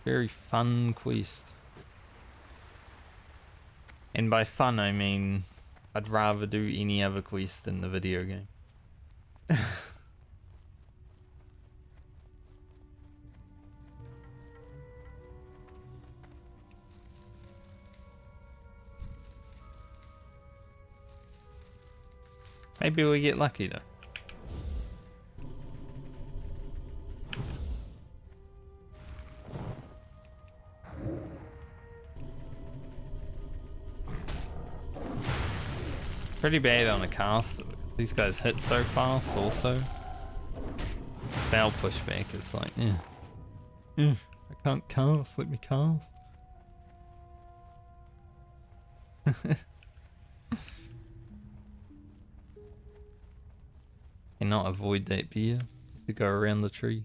Very fun quest. And by fun I mean I'd rather do any other quest in the video game. Maybe we get lucky though. Pretty bad on a cast. These guys hit so fast also. Foul pushback is like, I can't cast, let me cast. Cannot avoid that beer to go around the tree.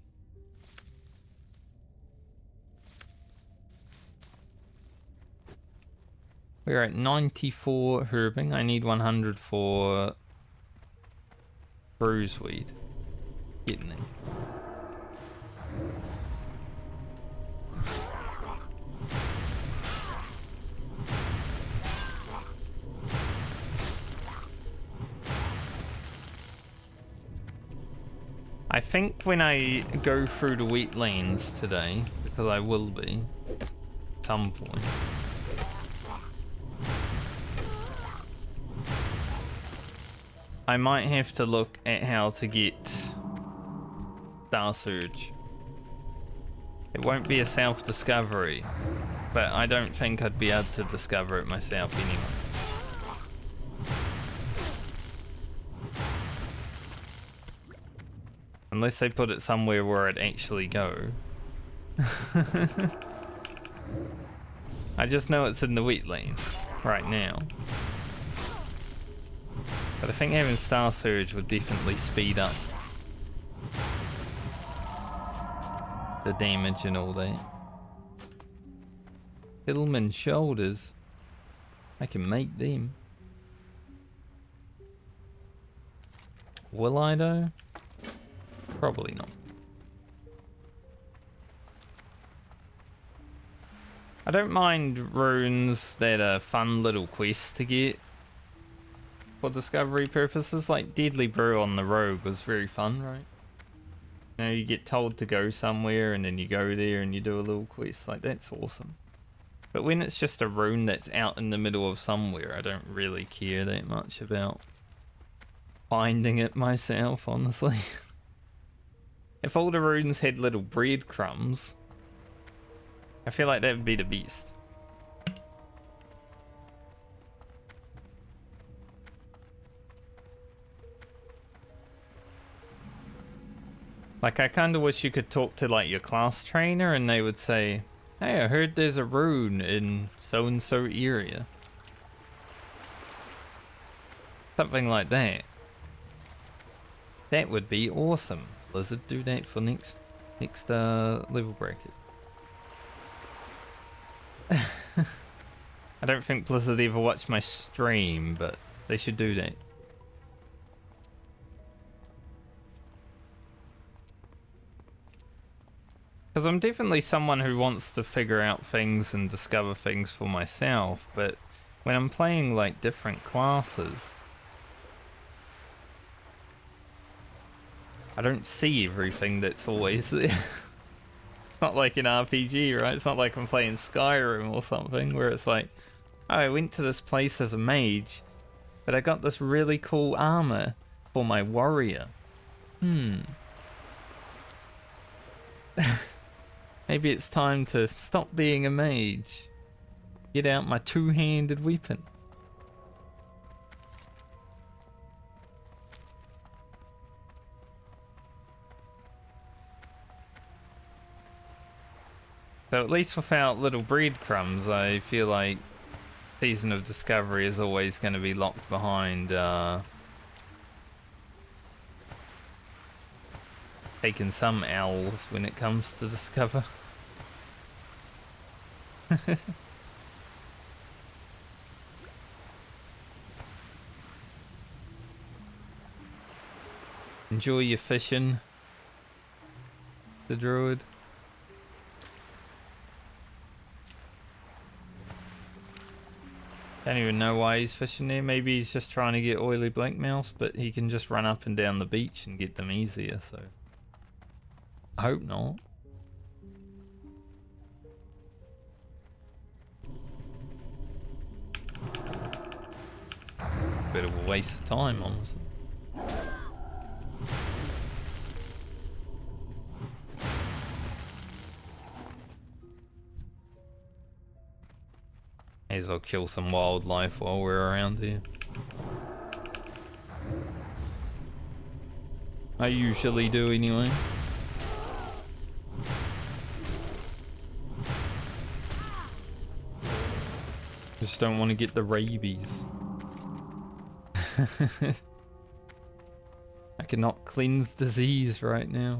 We're at 94 herbing. I need 100 for bruiseweed. Getting it. I think when I go through the wetlands today, because I will be at some point, I might have to look at how to get Starsurge. It won't be a self-discovery, but I don't think I'd be able to discover it myself anyway. Unless they put it somewhere where it'd actually go. I just know it's in the wetlands right now. But I think having Starsurge would definitely speed up the damage and all that. Fiddleman shoulders. I can make them. Will I though? Probably not. I don't mind runes that are fun little quests to get for discovery purposes, like Deadly Brew on the Rogue was very fun, right? You know, you get told to go somewhere and then you go there and you do a little quest, like that's awesome. But when it's just a rune that's out in the middle of somewhere, I don't really care that much about finding it myself, honestly. If all the runes had little breadcrumbs, I feel like that would be the best. Like, I kind of wish you could talk to like your class trainer and they would say, hey, I heard there's a rune in so-and-so area. Something like that. That would be awesome. Blizzard, do that for next level bracket. I don't think Blizzard ever watched my stream, but they should do that. Because I'm definitely someone who wants to figure out things and discover things for myself, but when I'm playing like different classes, I don't see everything that's always there. Not like an RPG, right? It's not like I'm playing Skyrim or something where it's like, oh, I went to this place as a mage, but I got this really cool armor for my warrior. Maybe it's time to stop being a mage. Get out my two-handed weapon. So at least without little breadcrumbs, I feel like Season of Discovery is always going to be locked behind taking some owls when it comes to Discover. Enjoy your fishing, the druid. Don't even know why he's fishing there. Maybe he's just trying to get oily black mouse, but he can just run up and down the beach and get them easier, so I hope not. Bit of a waste of time, honestly. May as well kill some wildlife while we're around here. I usually do anyway. Just don't want to get the rabies. I cannot cleanse disease right now.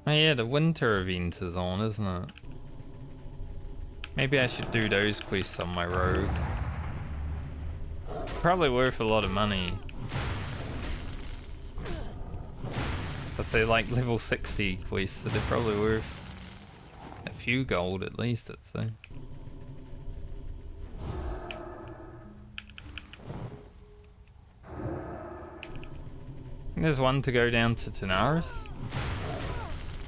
Oh yeah, the winter event is on, isn't it? Maybe I should do those quests on my rogue. Probably worth a lot of money. Because they're like level 60 quests, so they're probably worth a few gold at least, I'd say. I think there's one to go down to Tanaris.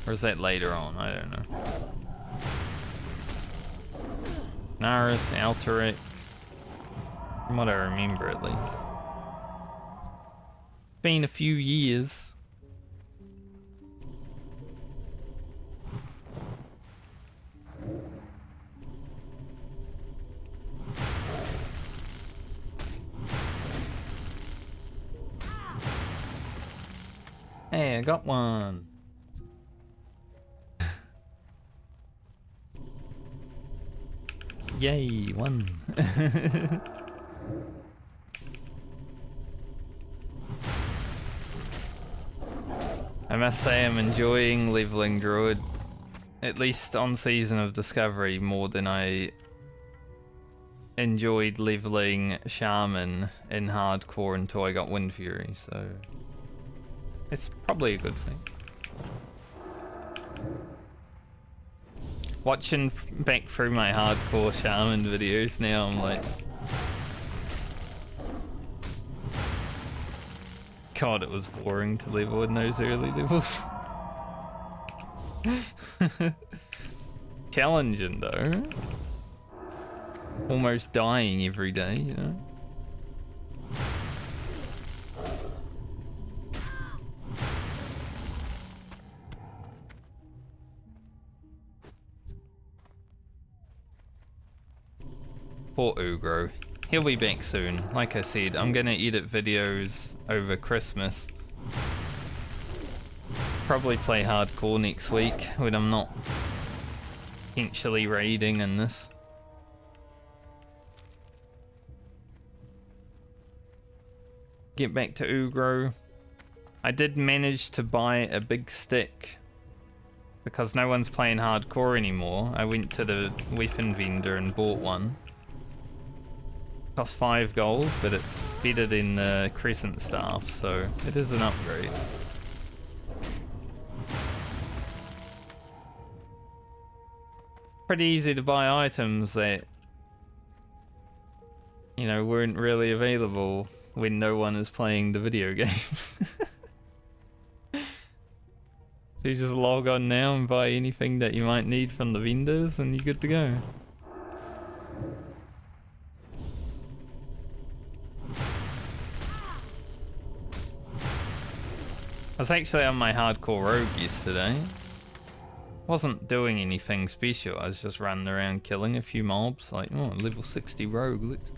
Or is that later on? I don't know. Naris, Altaric. From what I remember at least. Been a few years. Hey, I got one. Yay, one. I must say I'm enjoying leveling Druid, at least on Season of Discovery, more than I enjoyed leveling Shaman in Hardcore until I got Wind Fury, so it's probably a good thing. Watching back through my hardcore shaman videos now, I'm like, God, it was boring to level in those early levels. Challenging though. Almost dying every day, you know? Poor Ugro. He'll be back soon. Like I said, I'm gonna edit videos over Christmas. Probably play hardcore next week when I'm not potentially raiding in this. Get back to Ugro. I did manage to buy a big stick because no one's playing hardcore anymore. I went to the weapon vendor and bought one. Costs 5 gold, but it's better than the Crescent Staff, so it is an upgrade. pretty easy to buy items that, you know, weren't really available when no one is playing the video game. You just log on now and buy anything that you might need from the vendors and you're good to go. I was actually on my hardcore rogue yesterday. Wasn't doing anything special, I was just running around killing a few mobs, like, oh, level 60 rogue, let's...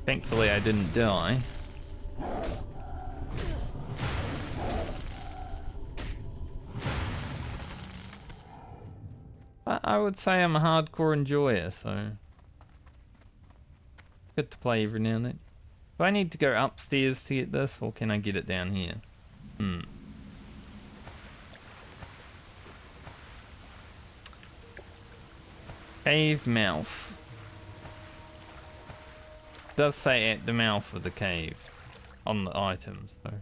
Thankfully I didn't die. But I would say I'm a hardcore enjoyer, so... Good to play every now and then. Do I need to go upstairs to get this, or can I get it down here? Cave mouth. It does say at the mouth of the cave on the items, though.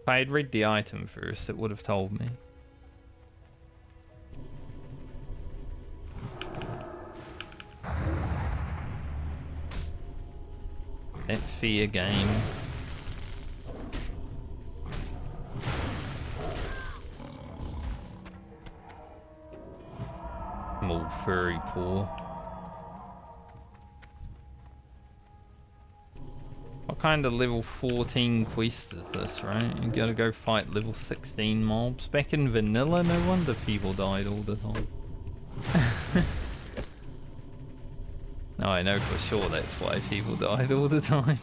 If I had read the item first, it would have told me. That's fair game. Small furry paw. What kind of level 14 quest is this, right? You gotta go fight level 16 mobs. Back in vanilla, no wonder people died all the time. No, I know for sure that's why people died all the time.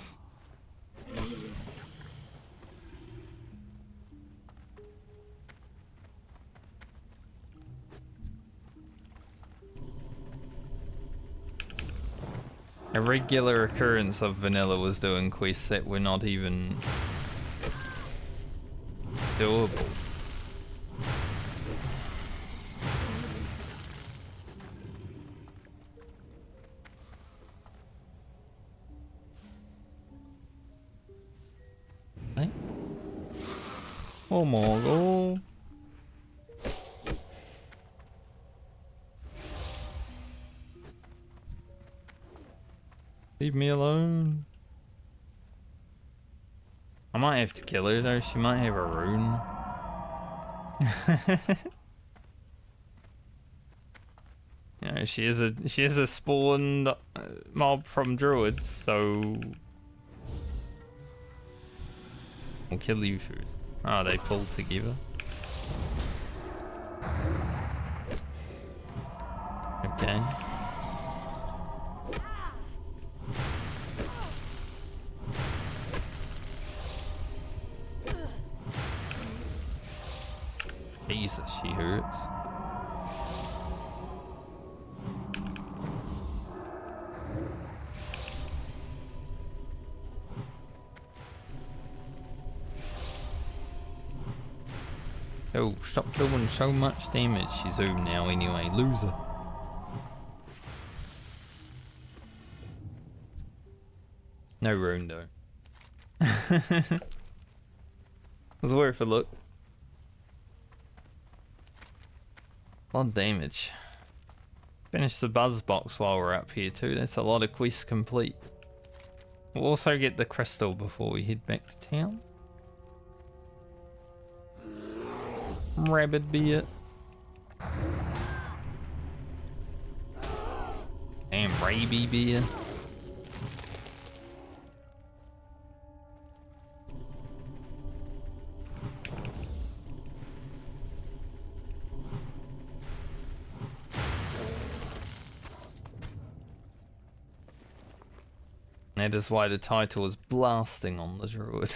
A regular occurrence of vanilla was doing quests that were not even doable. Oh my god. Leave me alone. I might have to kill her though, she might have a rune. You know, she is a spawned mob from druids, so I'll kill you first. Oh, they pull together. Okay. Jesus, she hurts. Oh, stop doing so much damage. She's home now anyway. Loser. No rune though. Was worth a look. A lot of damage. Finish the buzz box while we're up here too. That's a lot of quests complete. We'll also get the crystal before we head back to town. Rabbit be it. Damn raby be it. That is why the title is Blasting on the Druid.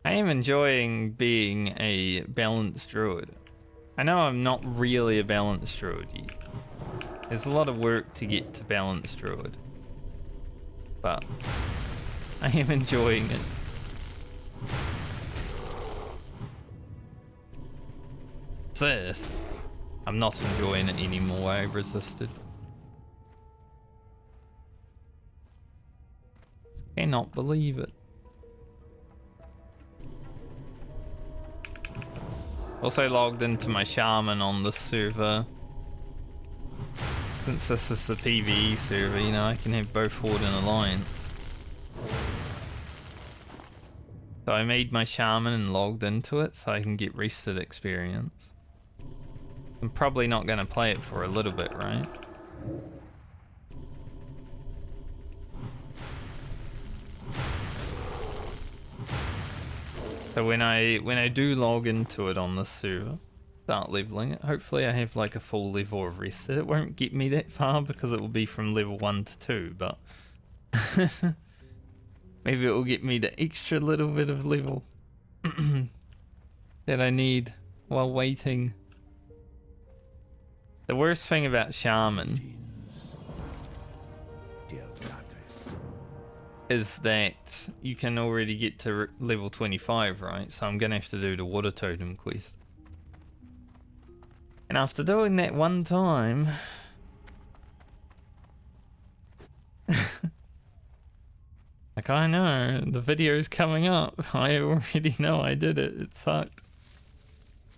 I am enjoying being a balanced druid. I know I'm not really a balanced druid yet. There's a lot of work to get to balanced druid. But I am enjoying it. Resist. I'm not enjoying it anymore, I resisted. Cannot believe it. Also logged into my shaman on this server. Since this is the PvE server, you know, I can have both Horde and Alliance. So I made my shaman and logged into it so I can get rested experience. I'm probably not going to play it for a little bit, right? So when I do log into it on this server, start leveling it, hopefully I have like a full level of reset. It won't get me that far because it will be from level 1 to 2, but maybe it will get me the extra little bit of level that I need while waiting. The worst thing about Shaman is that you can already get to level 25, right? So I'm gonna have to do the water totem quest. And after doing that one time, like, I know, the video's coming up. I already know I did it. It sucked.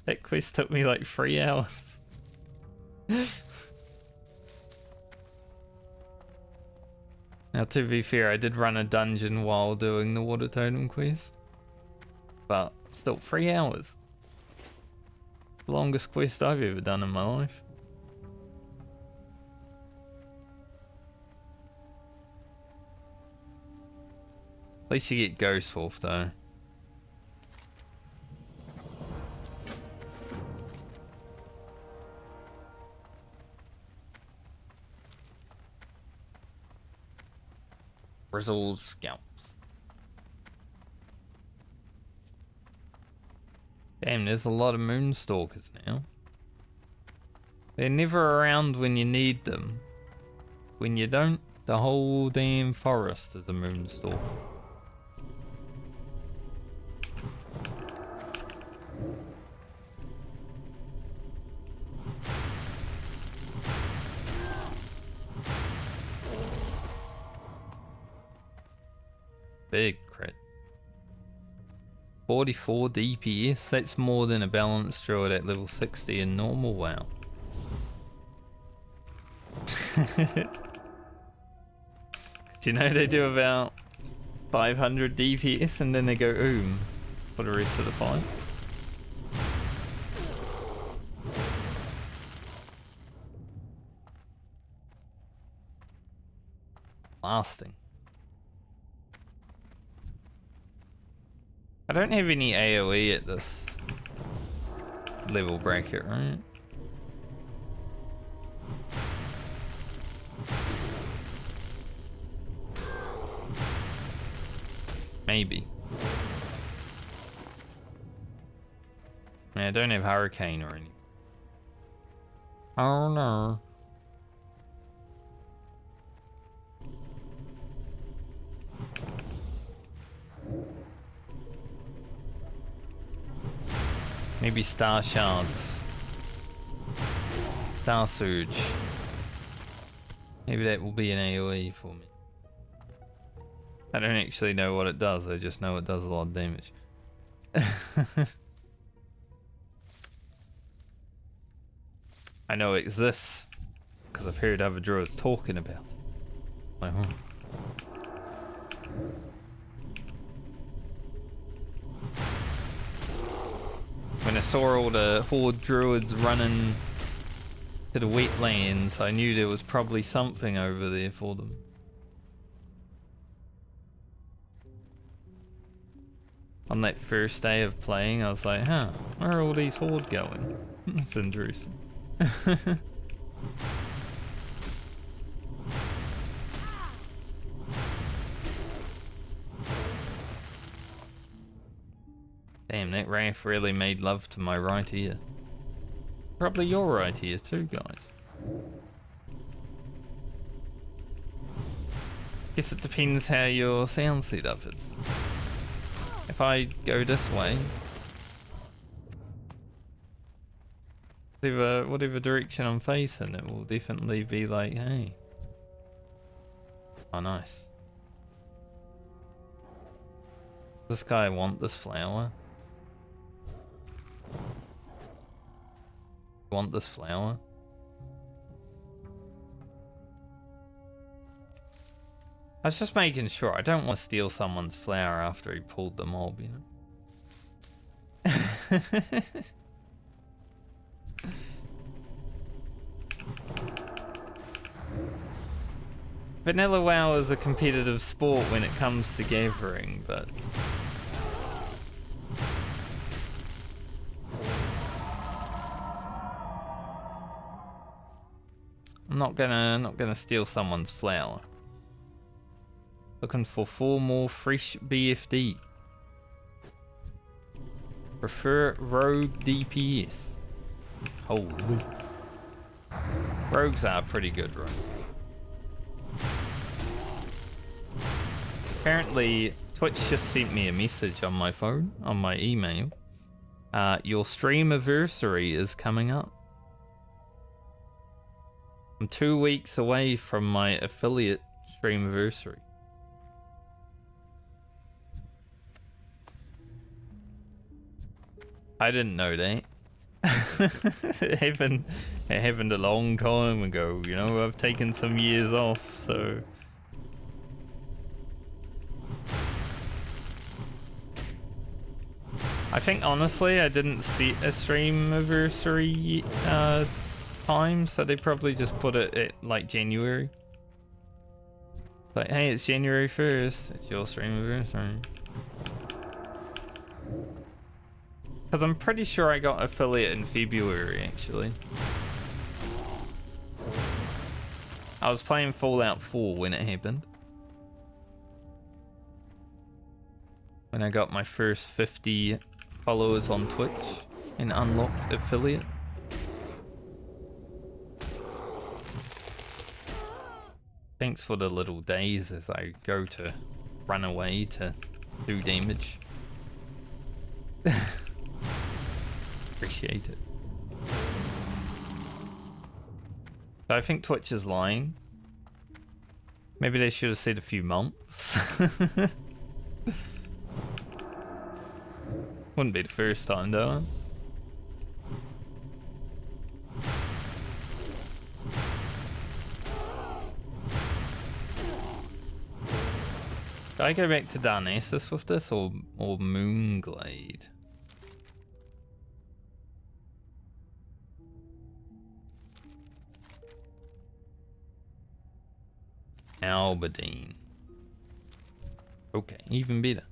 That quest took me like 3 hours. Now, to be fair, I did run a dungeon while doing the water totem quest. But still, 3 hours. The longest quest I've ever done in my life. At least you get Ghost Wolf though. Grizzled scalps. Damn, there's a lot of Moonstalkers now. They're never around when you need them. When you don't, the whole damn forest is a Moonstalker. Big crit. 44 DPS, that's more than a balanced druid at level 60 in normal WoW. Do you know they do about 500 DPS and then they go for the rest of the fight? Lasting. I don't have any AoE at this level bracket, right? Maybe. I don't have Hurricane or anything. Oh no. Maybe Star Shards. Starsurge. Maybe that will be an AoE for me. I don't actually know what it does, I just know it does a lot of damage. I know it exists, because I've heard other druids talking about it. Like, huh. When I saw all the horde druids running to the wetlands, I knew there was probably something over there for them. On that first day of playing, I was like, huh, where are all these horde going? That's interesting. Damn, that Wrath really made love to my right ear. Probably your right ear too, guys. Guess it depends how your sound setup is. If I go this way, whatever direction I'm facing, it will definitely be like, hey. Oh, nice. Does this guy want this flower? Want this flower? I was just making sure. I don't want to steal someone's flower after he pulled the mob, you know? Vanilla WoW is a competitive sport when it comes to gathering, but I'm not gonna steal someone's flower. Looking for 4 more fresh BFD. Prefer rogue DPS. Holy. Rogues are pretty good, right? Apparently, Twitch just sent me a message on my phone, on my email. Your stream anniversary is coming up. I'm 2 weeks away from my affiliate stream anniversary. I didn't know that. It happened a long time ago, you know. I've taken some years off, so I think honestly I didn't set a stream anniversary time, so they probably just put it at like January. Like, hey, it's January 1st, it's your stream anniversary. Because I'm pretty sure I got affiliate in February, actually. I was playing Fallout 4 when it happened. When I got my first 50 followers on Twitch and unlocked affiliate. Thanks for the little days as I go to run away to do damage. Appreciate it. So I think Twitch is lying. Maybe they should have said a few months. Wouldn't be the first time though. Do I go back to Darnassus with this or Moonglade? Albadine. Okay, even better.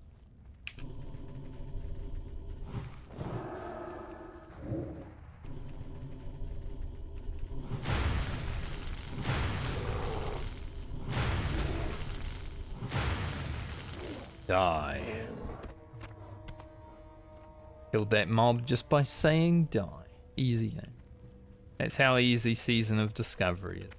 Die. Killed that mob just by saying die. Easy game. That's how easy Season of Discovery is.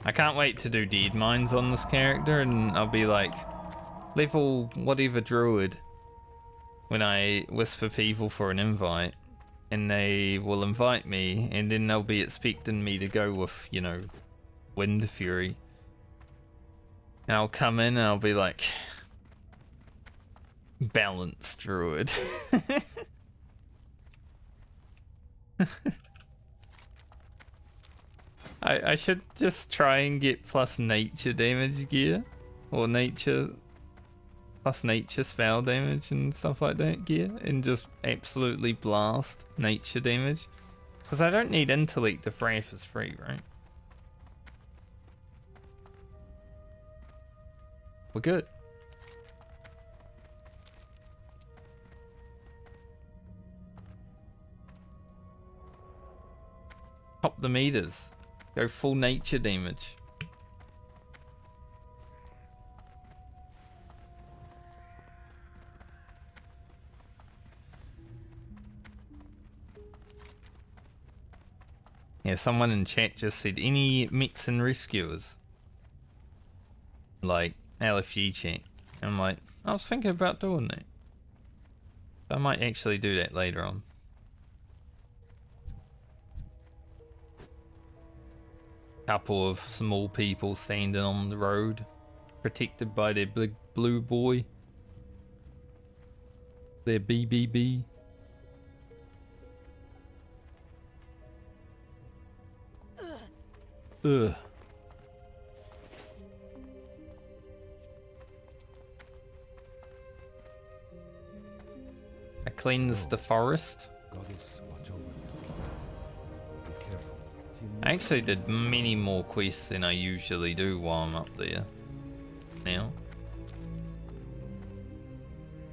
I can't wait to do deed mines on this character, and I'll be like level whatever druid when I whisper people for an invite, and they will invite me, and then they'll be expecting me to go with, you know, Wind Fury, and I'll come in and I'll be like, balanced druid. I should just try and get plus nature damage gear, or nature plus nature spell damage and stuff like that gear, and just absolutely blast nature damage. Because I don't need intellect if Wrath is free, right? We're good. Top the meters. Go full nature damage. Yeah, someone in chat just said, any mechs and rescuers? Like, LFG chat. I'm like, I was thinking about doing that. I might actually do that later on. Couple of small people standing on the road, protected by their big blue boy. Their BBB. Ugh. I cleansed the forest. Goddess, watch over you. Be careful. I actually did many more quests than I usually do while I'm up there now.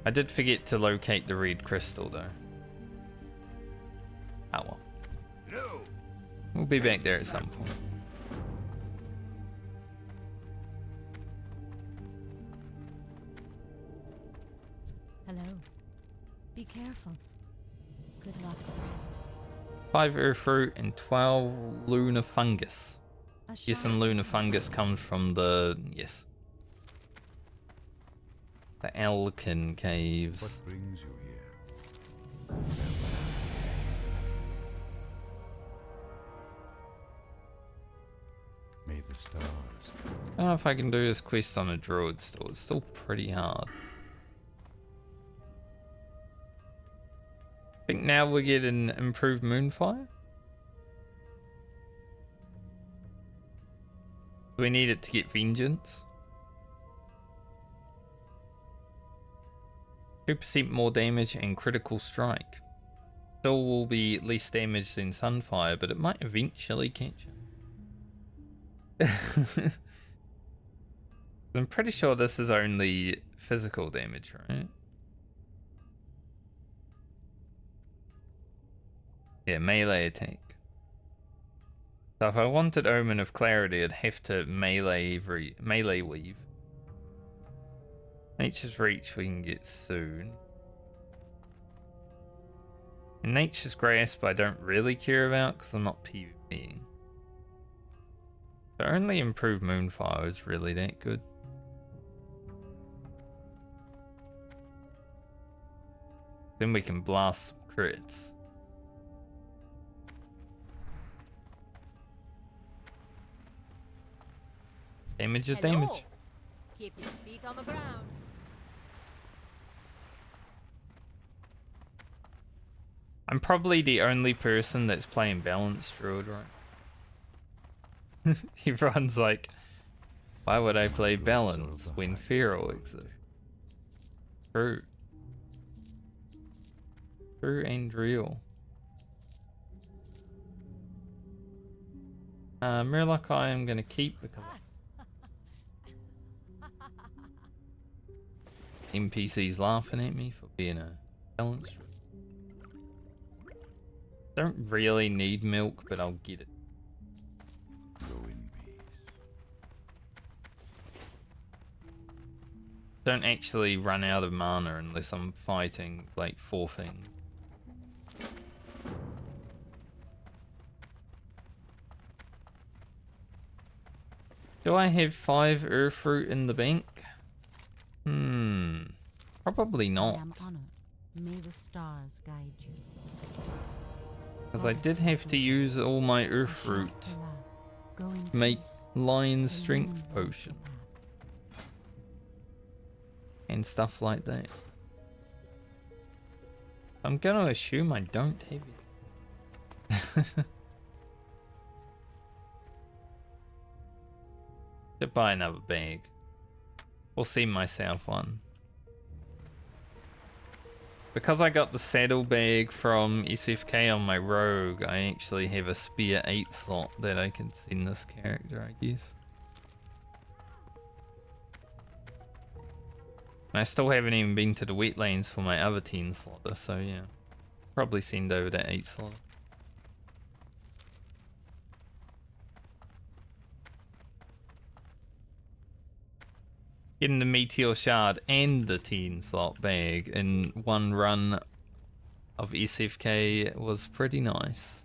I did forget to locate the red crystal though. Oh well. No. We'll be back there at some point. Hello. Be careful. Good luck, friend. 5 earth fruit and 12 lunar fungus. A Yes, sharp and lunar fungus comes from the the Elkin caves. What brings you here? May the stars guide you. I don't know if I can do this quest on a druid still. It's still pretty hard. I think now we get an improved moonfire. We need it to get vengeance. 2% more damage and critical strike. Still will be less damage than Sunfire, but it might eventually catch it. I'm pretty sure this is only physical damage, right? Yeah, melee attack. So if I wanted Omen of Clarity, I'd have to melee weave. Nature's Reach we can get soon. And Nature's Grasp I don't really care about because I'm not PvPing. The only improved Moonfire is really that good. Then we can blast some crits. Damage is damage. Hello. Keep your feet on the ground. I'm probably the only person that's playing balanced druid, right? Everyone's like, why would I play balance when feral exists? True. True and real. Murloc I am gonna keep because NPC's laughing at me for being a balanced druid. Don't really need milk, but I'll get it. Go in peace. Don't actually run out of mana unless I'm fighting like 4 things. Do I have 5 earth fruit in the bank? Probably I not. am honored. May the stars guide you. Because I did have to use all my earth fruit Go in to make peace. Lion's The strength moon lights potion your path. and stuff like that. I'm gonna assume I don't have it. Should buy another bag. Or see myself one. Because I got the saddle bag from SFK on my rogue, I actually have a spare 8 slot that I can send this character, I guess. And I still haven't even been to the wetlands for my other 10 slotter, so yeah. Probably send over that 8 slot. Getting the Meteor Shard and the 10 slot bag in one run of SFK was pretty nice.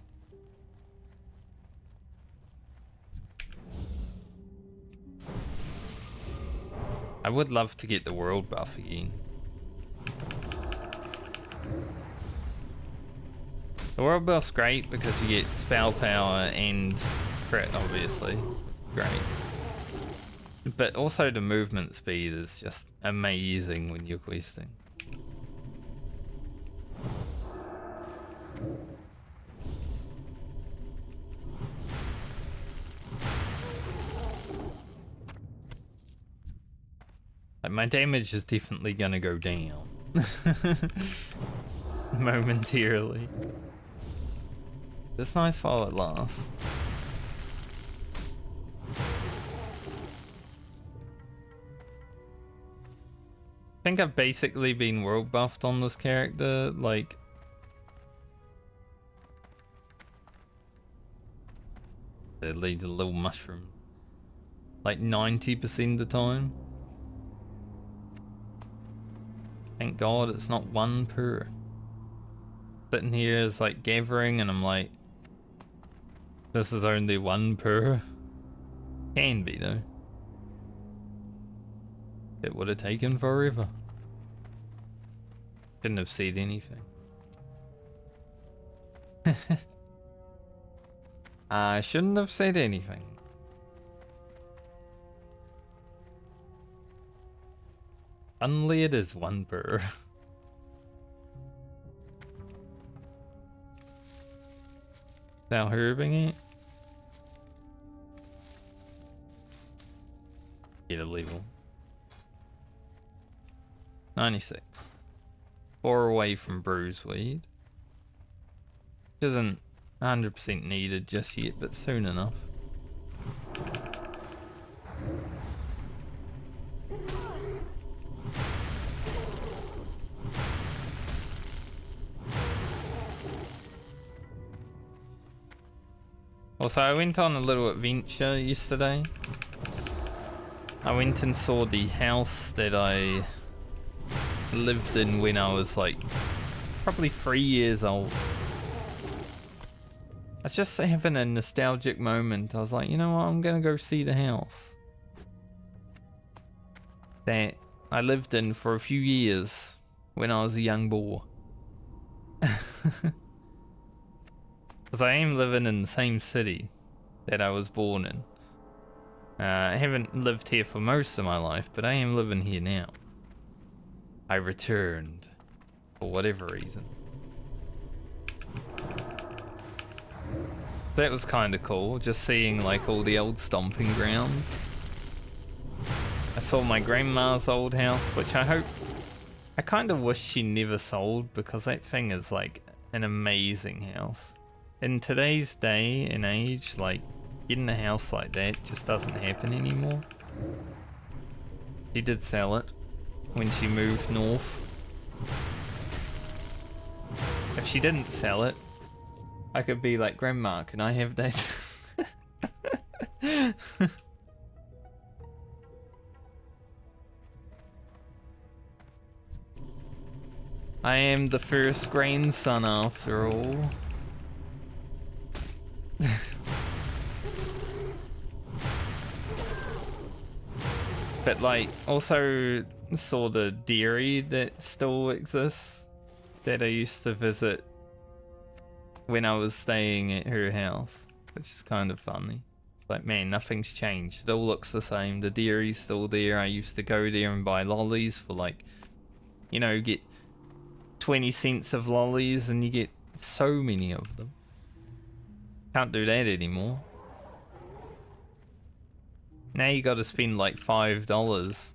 I would love to get the world buff again. The world buff's great because you get spell power and crit, obviously. Great. But also the movement speed is just amazing when you're questing. Like, my damage is definitely gonna go down. Momentarily. It's nice while it lasts. I think I've basically been world buffed on this character, like... It leads a little mushroom. Like 90% of the time. Thank God it's not one per. Sitting here is like gathering and I'm like... This is only one per. Can be though. It would have taken forever. Shouldn't have said anything. I shouldn't have said anything. Only it is one per. Now herbing it. Get a level. 96. 4 away from bruiseweed. Which isn't 100% needed just yet, but soon enough. Also, I went on a little adventure yesterday. I went and saw the house that I lived in when I was like probably 3 years old. I was just having a nostalgic moment. I was like, you know what, I'm gonna go see the house that I lived in for a few years when I was a young boy. Because I am living in the same city that I was born in. I haven't lived here for most of my life, but I am living here now. I returned for whatever reason. That was kind of cool, just seeing like all the old stomping grounds. I saw my grandma's old house, which I kind of wish she never sold, because that thing is like an amazing house. In today's day and age, like, getting a house like that just doesn't happen anymore. She did sell it when she moved north. If she didn't sell it, I could be like, Grandma, can I have that? I am the first grandson after all. But like, also saw the dairy that still exists that I used to visit when I was staying at her house, which is kind of funny. Like, man, nothing's changed. It all looks the same. The dairy's still there. I used to go there and buy lollies for like, you know, get 20 cents of lollies and you get so many of them. Can't do that anymore. Now you gotta spend like $5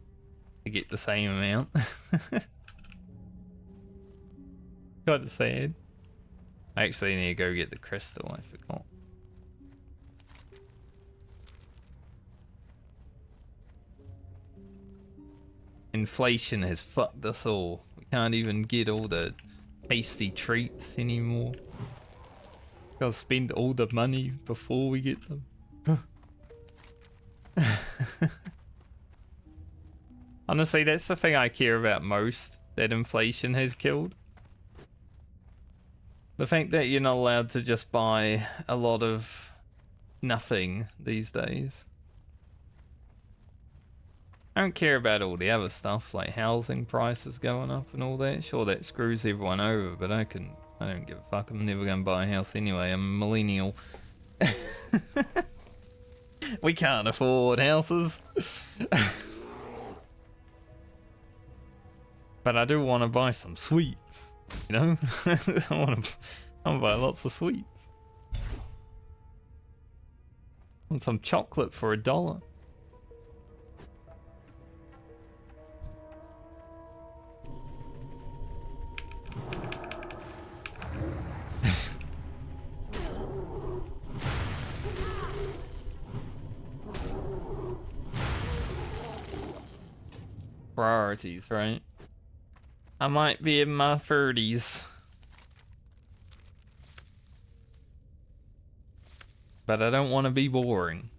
to get the same amount. Kinda sad. I actually need to go get the crystal, I forgot. Inflation has fucked us all. We can't even get all the tasty treats anymore. Gotta spend all the money before we get them. Honestly, that's the thing I care about most that inflation has killed. The fact that you're not allowed to just buy a lot of nothing these days. I don't care about all the other stuff like housing prices going up and all that. Sure, that screws everyone over, but I don't give a fuck. I'm never gonna buy a house anyway. I'm a millennial. We can't afford houses. But I do want to buy some sweets, you know? I want to buy lots of sweets. I want some chocolate for $1. Priorities, right? I might be in my 30s. But I don't want to be boring.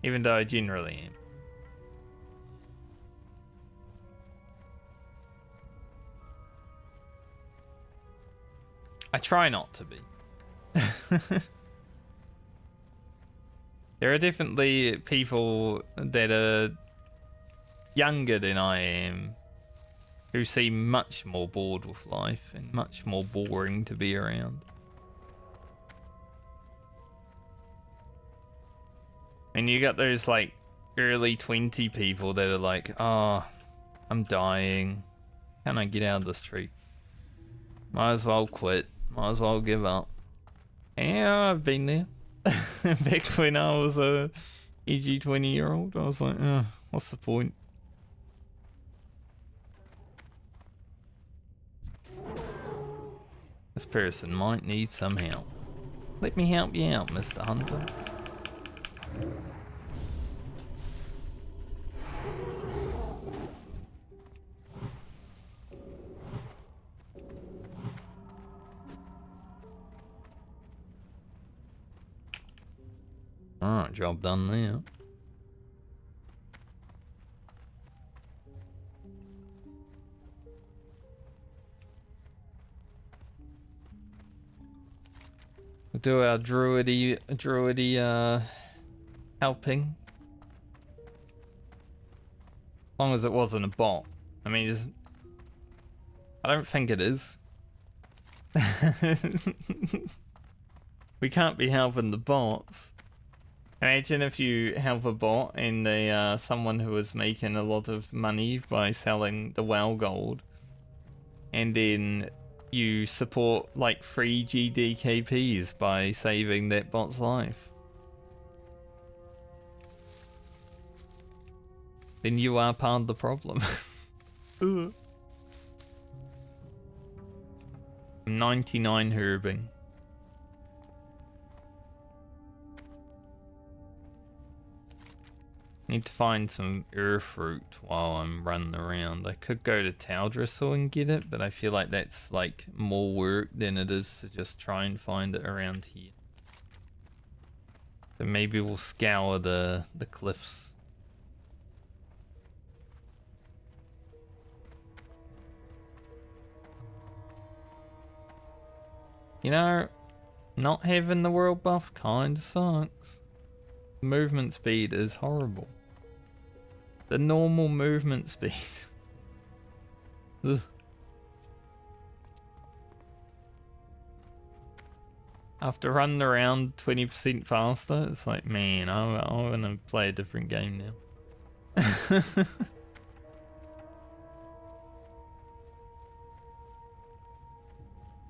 Even though I generally am. I try not to be. There are definitely people that are younger than I am who seem much more bored with life and much more boring to be around. And you got those like early 20 people that are like, oh, I'm dying. Can I get out of this tree? Might as well quit. Might as well give up. Yeah, I've been there. Back when I was a edgy 20-year-old, I was like, what's the point? This person might need some help. Let me help you out, Mr. Hunter. Alright, job done there. We'll do our druidy helping. As long as it wasn't a bot. I mean, I don't think it is. We can't be helping the bots. Imagine if you help a bot and they are someone who is making a lot of money by selling the WoW gold, and then you support like 3 GDKPs by saving that bot's life. Then you are part of the problem. 99 herbing. Need to find some earth fruit while I'm running around. I could go to Taldristle and get it, but I feel like that's like more work than it is to just try and find it around here. So maybe we'll scour the cliffs. You know, not having the world buff kinda sucks. Movement speed is horrible. The normal movement speed. Ugh. After running around 20% faster, it's like, man, I want to play a different game now.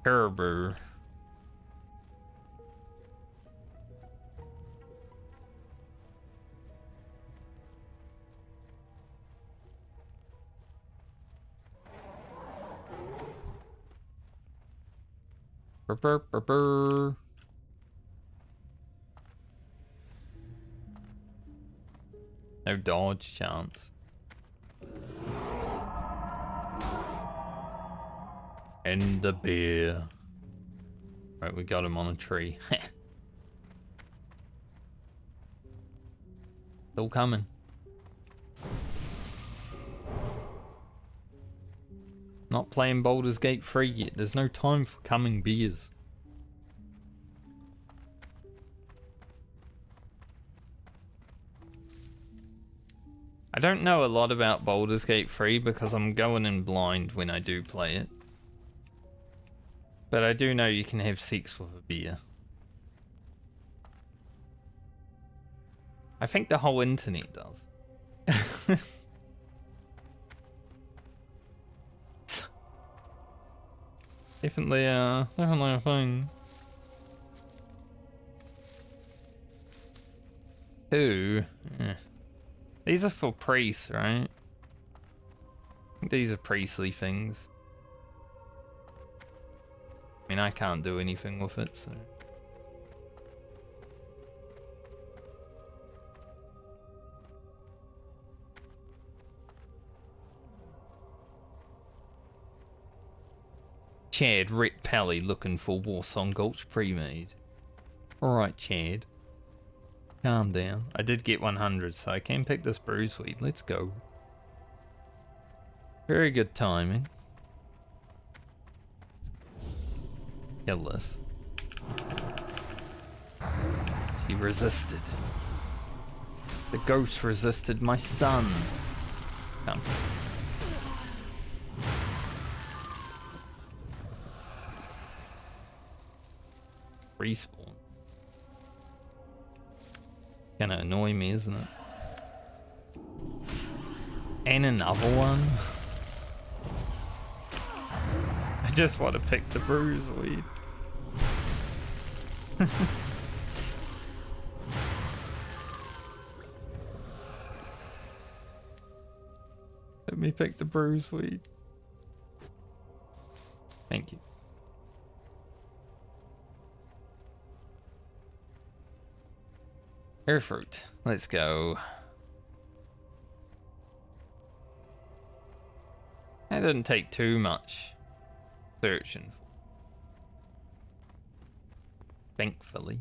Kerber. Burr, burr, burr. No dodge chance. And the beer. Right, we got him on a tree. Still coming. Not playing Baldur's Gate 3 yet. There's no time for coming beers. I don't know a lot about Baldur's Gate 3 because I'm going in blind when I do play it. But I do know you can have sex with a beer. I think the whole internet does. Definitely a thing. Ooh. Yeah. These are for priests, right? I think these are priestly things. I mean, I can't do anything with it, so... Chad, Rit Pally looking for Warsong Gulch pre-made. Alright, Chad. Calm down. I did get 100, so I can pick this bruiseweed. Let's go. Very good timing. Kill this. She resisted. The ghost resisted my son. Come. Respawn. Kinda annoy me, isn't it? And another one. I just want to pick the bruiseweed. Let me pick the bruiseweed. Thank you. Air fruit. Let's go. That didn't take too much searching. Thankfully.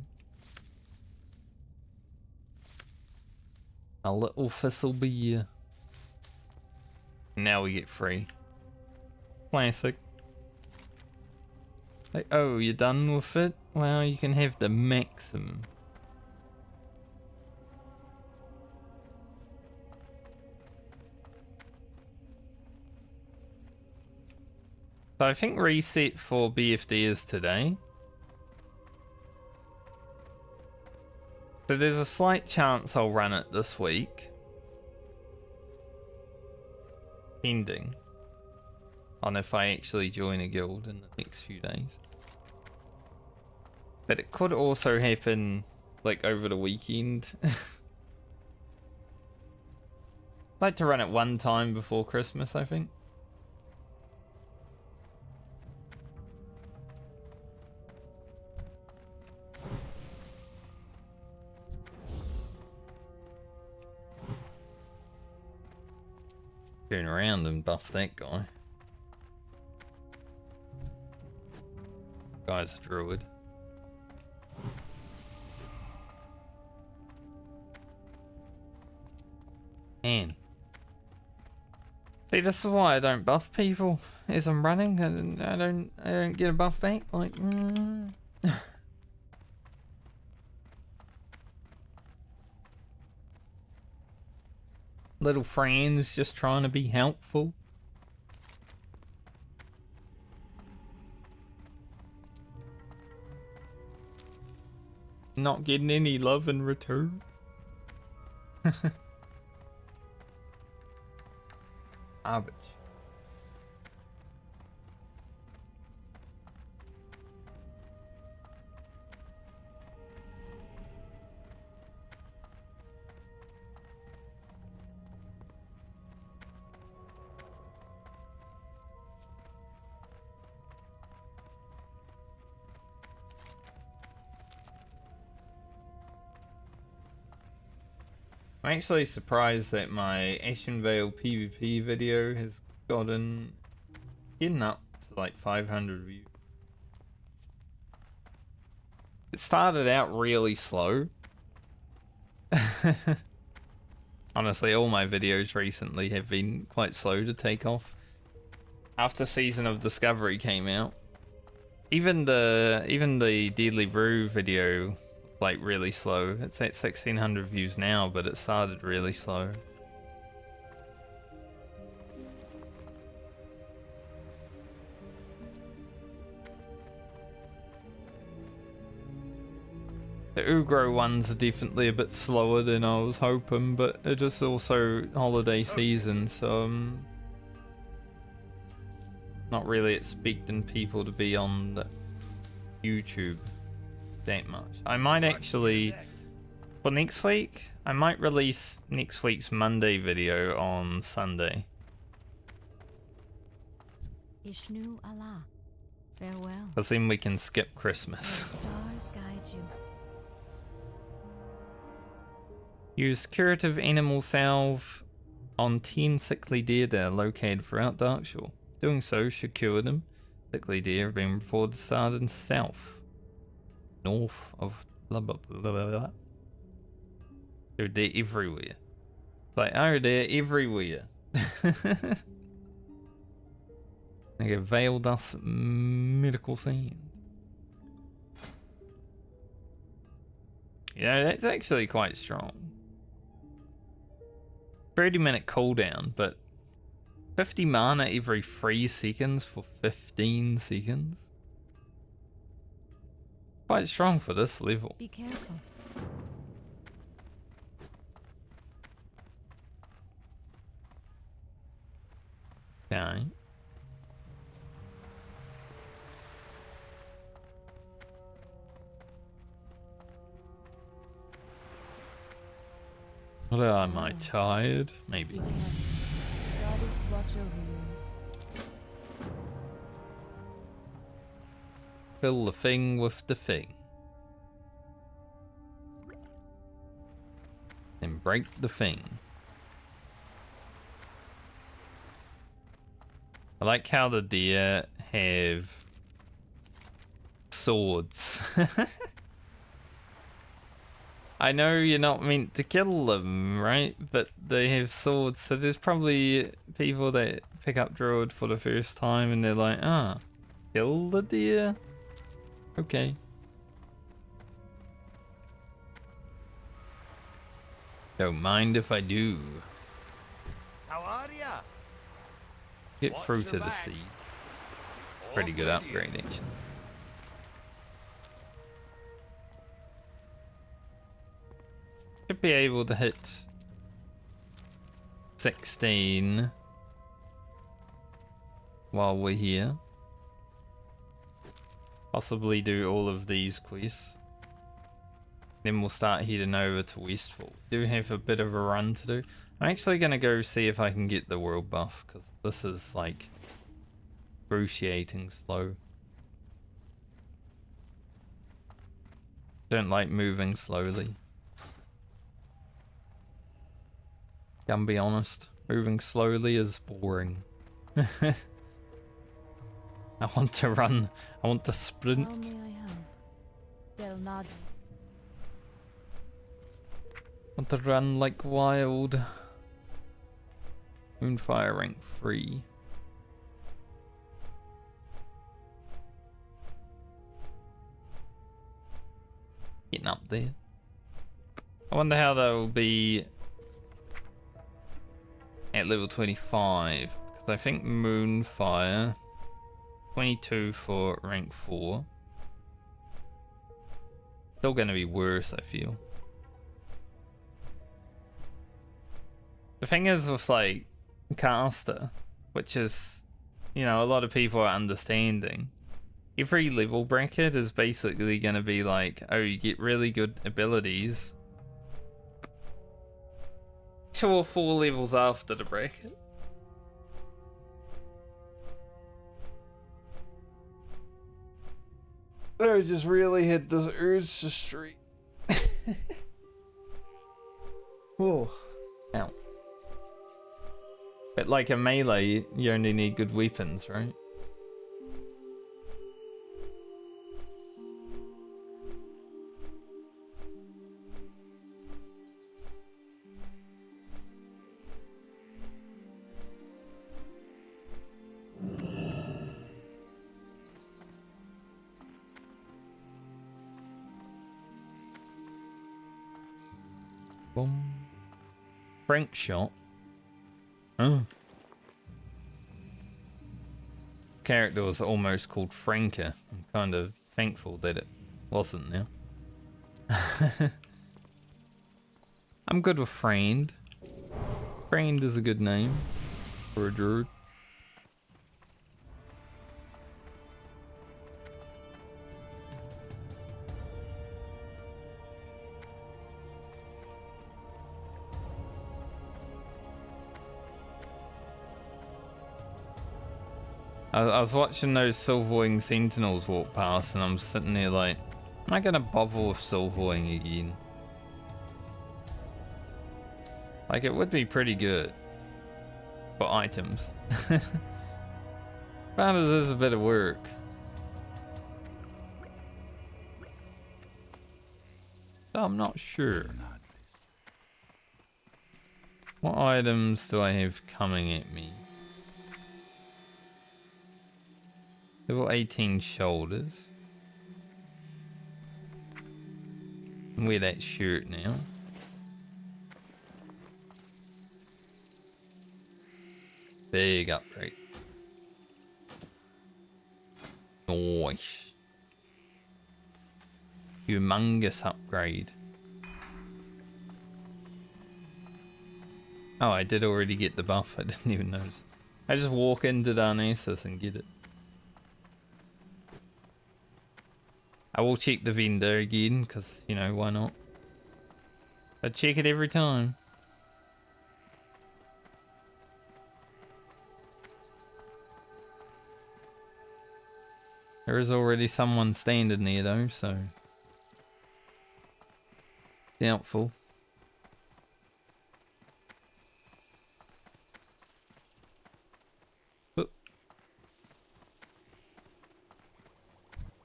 A little thistle beer. Now we get free. Classic. Like, oh, you're done with it? Well, you can have the maximum. So I think reset for BFD is today. So there's a slight chance I'll run it this week. Pending. On if I actually join a guild in the next few days. But it could also happen like over the weekend. I'd like to run it one time before Christmas, I think. Turn around and buff that guy. Guy's a druid. Man. See, this is why I don't buff people as I'm running. I don't get a buff back. Like, little friends just trying to be helpful. Not getting any love in return. Garbage. I'm actually surprised that my Ashenvale PvP video has getting up to like 500 views. It started out really slow. Honestly, all my videos recently have been quite slow to take off. After Season of Discovery came out, even the Deadly Brew video, like, really slow. It's at 1600 views now, but it started really slow. The Ugro ones are definitely a bit slower than I was hoping, but it is also holiday season, so not really expecting people to be on the YouTube that much. I might actually, for next week, I might release next week's Monday video on Sunday. Ishnu Allah. Farewell. Because then we can skip May Christmas. the stars guide you. Use curative animal salve on 10 sickly deer that are located throughout Darkshore. Doing so should cure them. Sickly deer have been reported to start in south. North of blah blah blah blah blah. Dude, they're everywhere. Like, oh, they're everywhere. They get veil dust medical sand. Yeah, that's actually quite strong. 30-minute cooldown, but 50 mana every 3 seconds for 15 seconds. Quite strong for this level. Be careful. Okay. Well, am I tired? Maybe. Be careful. Goddess watch over you. Fill the thing with the thing. Then break the thing. I like how the deer have swords. I know you're not meant to kill them, right? But they have swords, so there's probably people that pick up Druid for the first time and they're like, ah, kill the deer? Okay. Don't mind if I do. How are ya? Get Watch through your to the back. sea. Pretty good upgrade, actually. Should be able to hit 16 while we're here. Possibly do all of these quests. Then we'll start heading over to Westfall. Do have a bit of a run to do. I'm actually going to go see if I can get the world buff, because this is like excruciating slow. Don't like moving slowly. Can be honest, moving slowly is boring. I want to run, I want to How sprint. may I help? Del Nod. I want to run like wild. Moonfire rank 3. Getting up there. I wonder how that will be at level 25, because I think Moonfire 22 for rank 4. Still going to be worse, I feel. The thing is with like caster, which is, you know, a lot of people are understanding, every level bracket is basically going to be like, oh, you get really good abilities 2 or 4 levels after the bracket. I just really had this urge to streak. Whoa. Ow. But like a melee, you only need good weapons, right? Boom. Frank shot. Oh. Character was almost called Franker. I'm kind of thankful that it wasn't now. I'm good with Friend. Friend is a good name for a druid. I was watching those Silverwing Sentinels walk past and I'm sitting there like, am I gonna bother with Silverwing again? Like, it would be pretty good for items. But it is a bit of work. So I'm not sure. What items do I have coming at me? Level 18 shoulders. Wear that shirt now. Big upgrade. Nice. Humongous upgrade. Oh, I did already get the buff. I didn't even notice. I just walk into Darnassus and get it. I will check the vendor again, because, you know, why not? I check it every time. There is already someone standing there though, so... doubtful. Oop.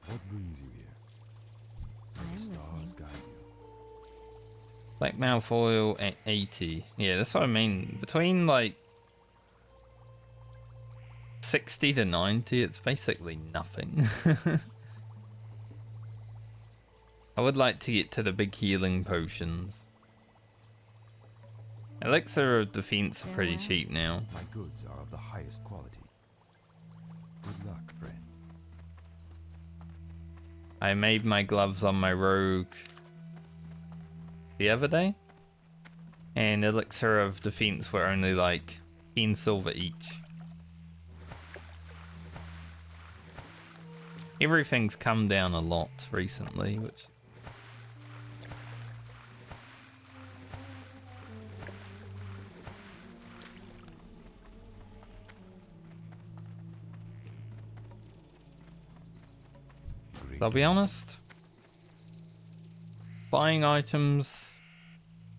What brings you here? I am The stars listening. guide you. Black Malfoil at 80. Yeah, that's what I mean. Between like 60 to 90, it's basically nothing. I would like to get to the big healing potions. Elixir of defense are pretty Farewell. cheap now. My goods are of the highest quality. Good luck, friend. I made my gloves on my rogue the other day, and elixir of defense were only like 10 silver each. Everything's come down a lot recently, which... Great. I'll be honest, buying items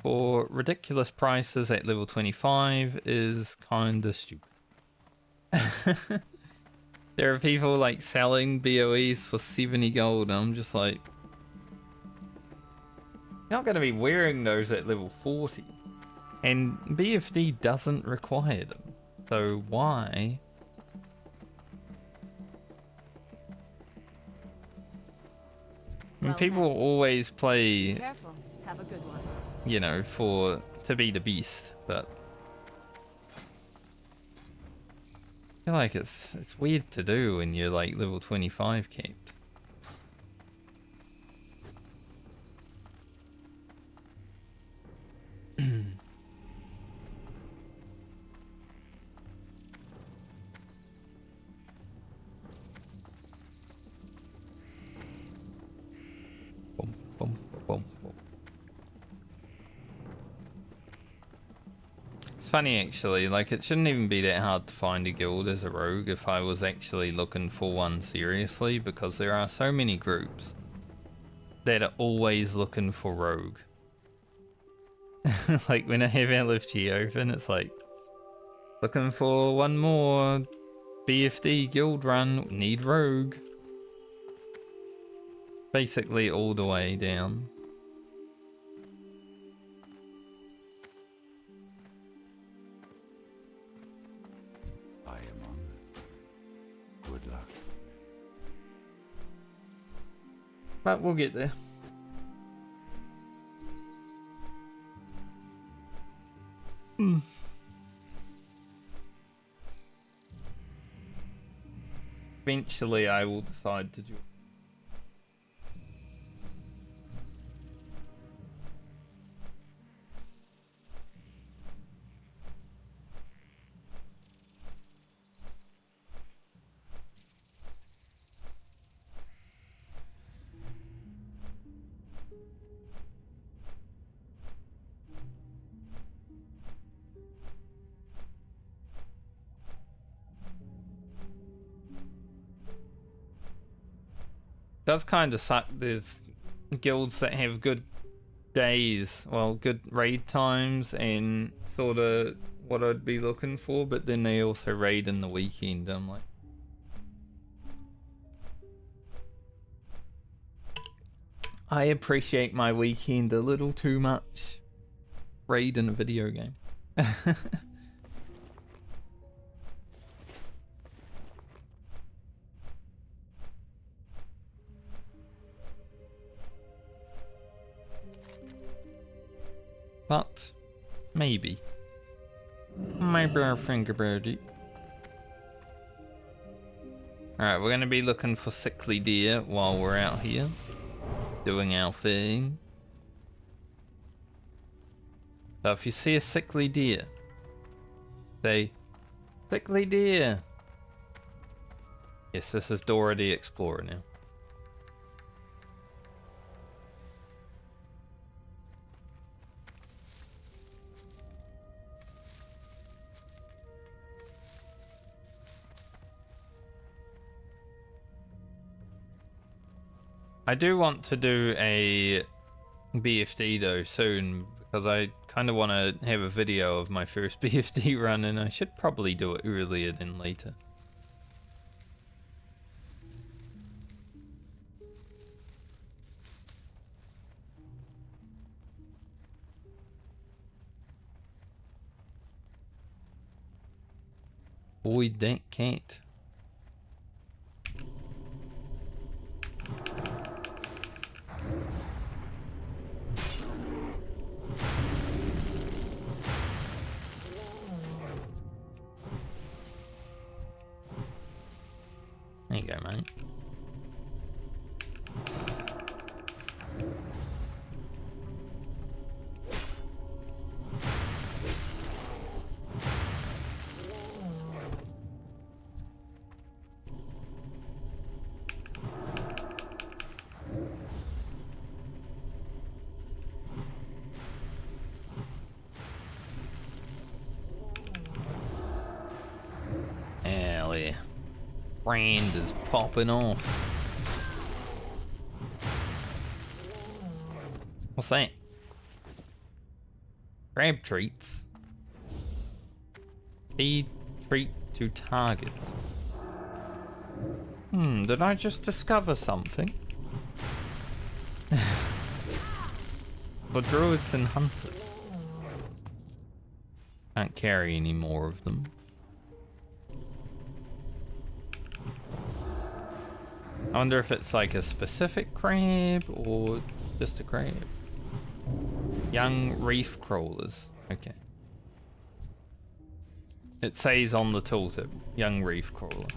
for ridiculous prices at level 25 is kinda stupid. There are people like selling BOEs for 70 gold and I'm just like, you're not going to be wearing those at level 40. And BFD doesn't require them. So why? I mean, Well people met. always play, Careful. Have a good one. you know, to be the beast, but I feel like it's weird to do when you're like level 25 capped. Boom, boom, boom, boom. It's funny actually, like it shouldn't even be that hard to find a guild as a rogue if I was actually looking for one seriously, because there are so many groups that are always looking for rogue. Like when I have LFG open, it's like looking for one more BFD guild run, need rogue. Basically all the way down. I am honored. Good luck. But we'll get there. Eventually I will decide to do. Does kind of suck. There's guilds that have good days, well, good raid times and sort of what I'd be looking for, but then they also raid in the weekend. I'm like, I appreciate my weekend a little too much. Raid in a video game. But maybe I'll think about it. Alright, we're gonna be looking for sickly deer while we're out here doing our thing. So if you see a sickly deer, say, sickly deer. Yes, this is Dora the Explorer now. I do want to do a BFD though soon, because I kind of want to have a video of my first BFD run, and I should probably do it earlier than later. Boy, that cat. There you go, mate. Hell yeah. Brand is popping off. What's that? Crab treats. Feed treat to target. Did I just discover something? For druids and hunters. Can't carry any more of them. I wonder if it's like a specific crab or just a crab. Young reef crawlers. Okay. It says on the tooltip, young reef crawler.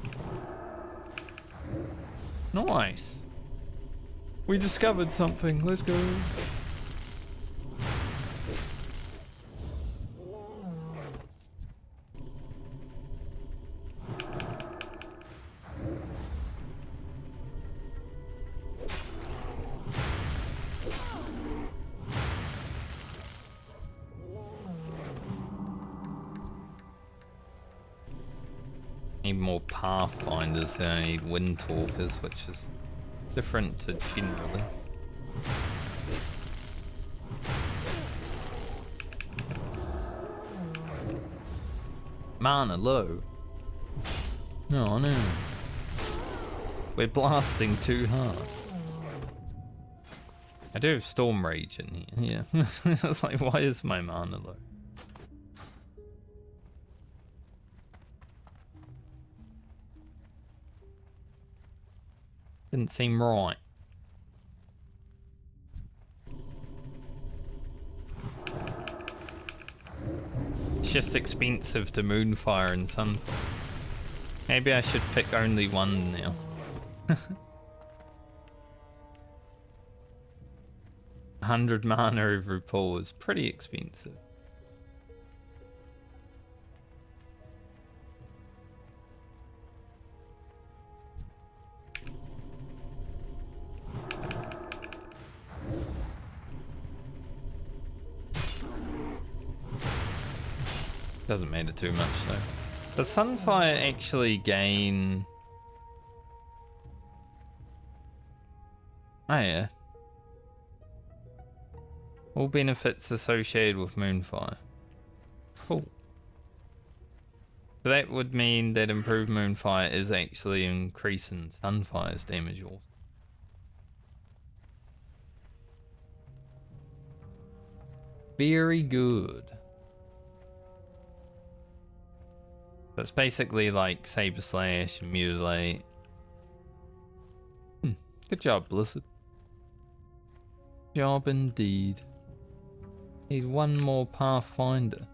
Nice. We discovered something. Let's go. Need more pathfinders than I need windtalkers, which is different to generally. Mana low. Oh no. We're blasting too hard. I do have Storm Rage in here. Yeah. It's like, why is my mana low? Didn't seem right. It's just expensive to Moonfire and Sunfire. Maybe I should pick only one now. 100 mana every pull is pretty expensive. Doesn't matter too much though. Does Sunfire actually gain Oh yeah. All benefits associated with Moonfire. Cool. So that would mean that improved Moonfire is actually increasing Sunfire's damage also. Very good. So it's basically like Saber Slash and Mutilate. Good job, Blizzard. Job indeed. Need one more Pathfinder.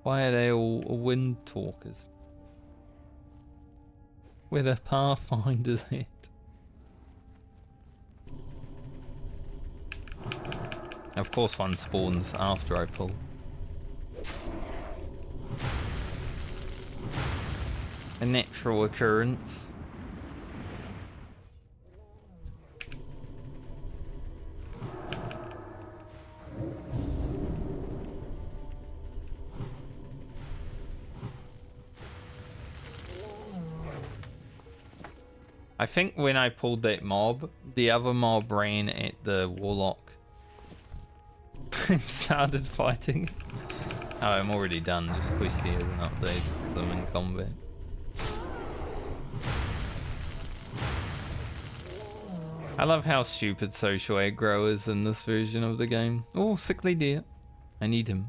Why are they all wind talkers? Where the Pathfinders at? Of course one spawns after I pull. A natural occurrence. I think when I pulled that mob, the other mob ran at the warlock and started fighting. Oh, I'm already done. Just Questy as an update because I'm in combat. I love how stupid social aggro is in this version of the game. Oh, sickly deer. I need him.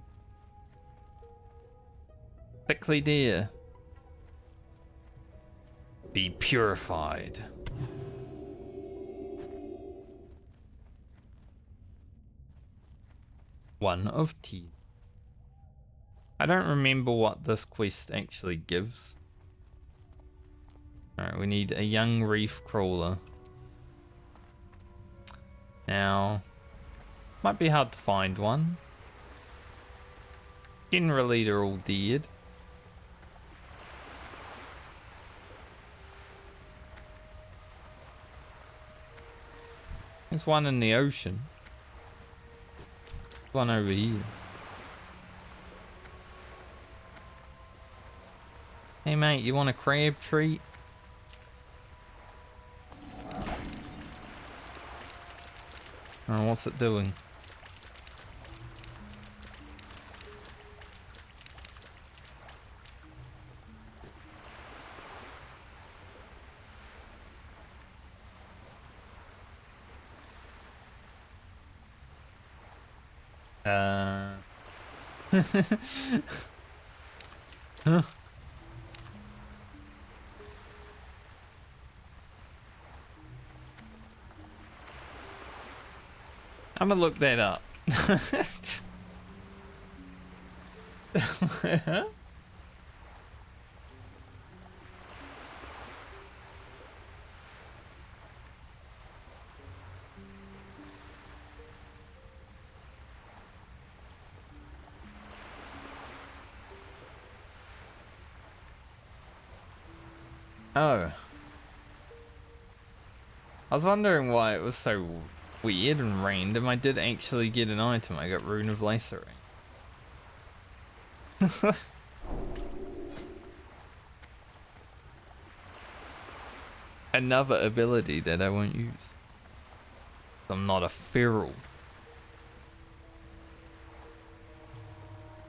Sickly deer. Be purified. One of tea. I don't remember what this quest actually gives. Alright, we need a young reef crawler. Now, might be hard to find one. Generally, they're all dead. There's one in the ocean. There's one over here. Hey mate, you want a crab treat? Oh, what's it doing? Huh? I'm gonna look that up. Oh. I was wondering why it was so weird and random. I did actually get an item. I got Rune of Lacerate. Another ability that I won't use. I'm not a feral.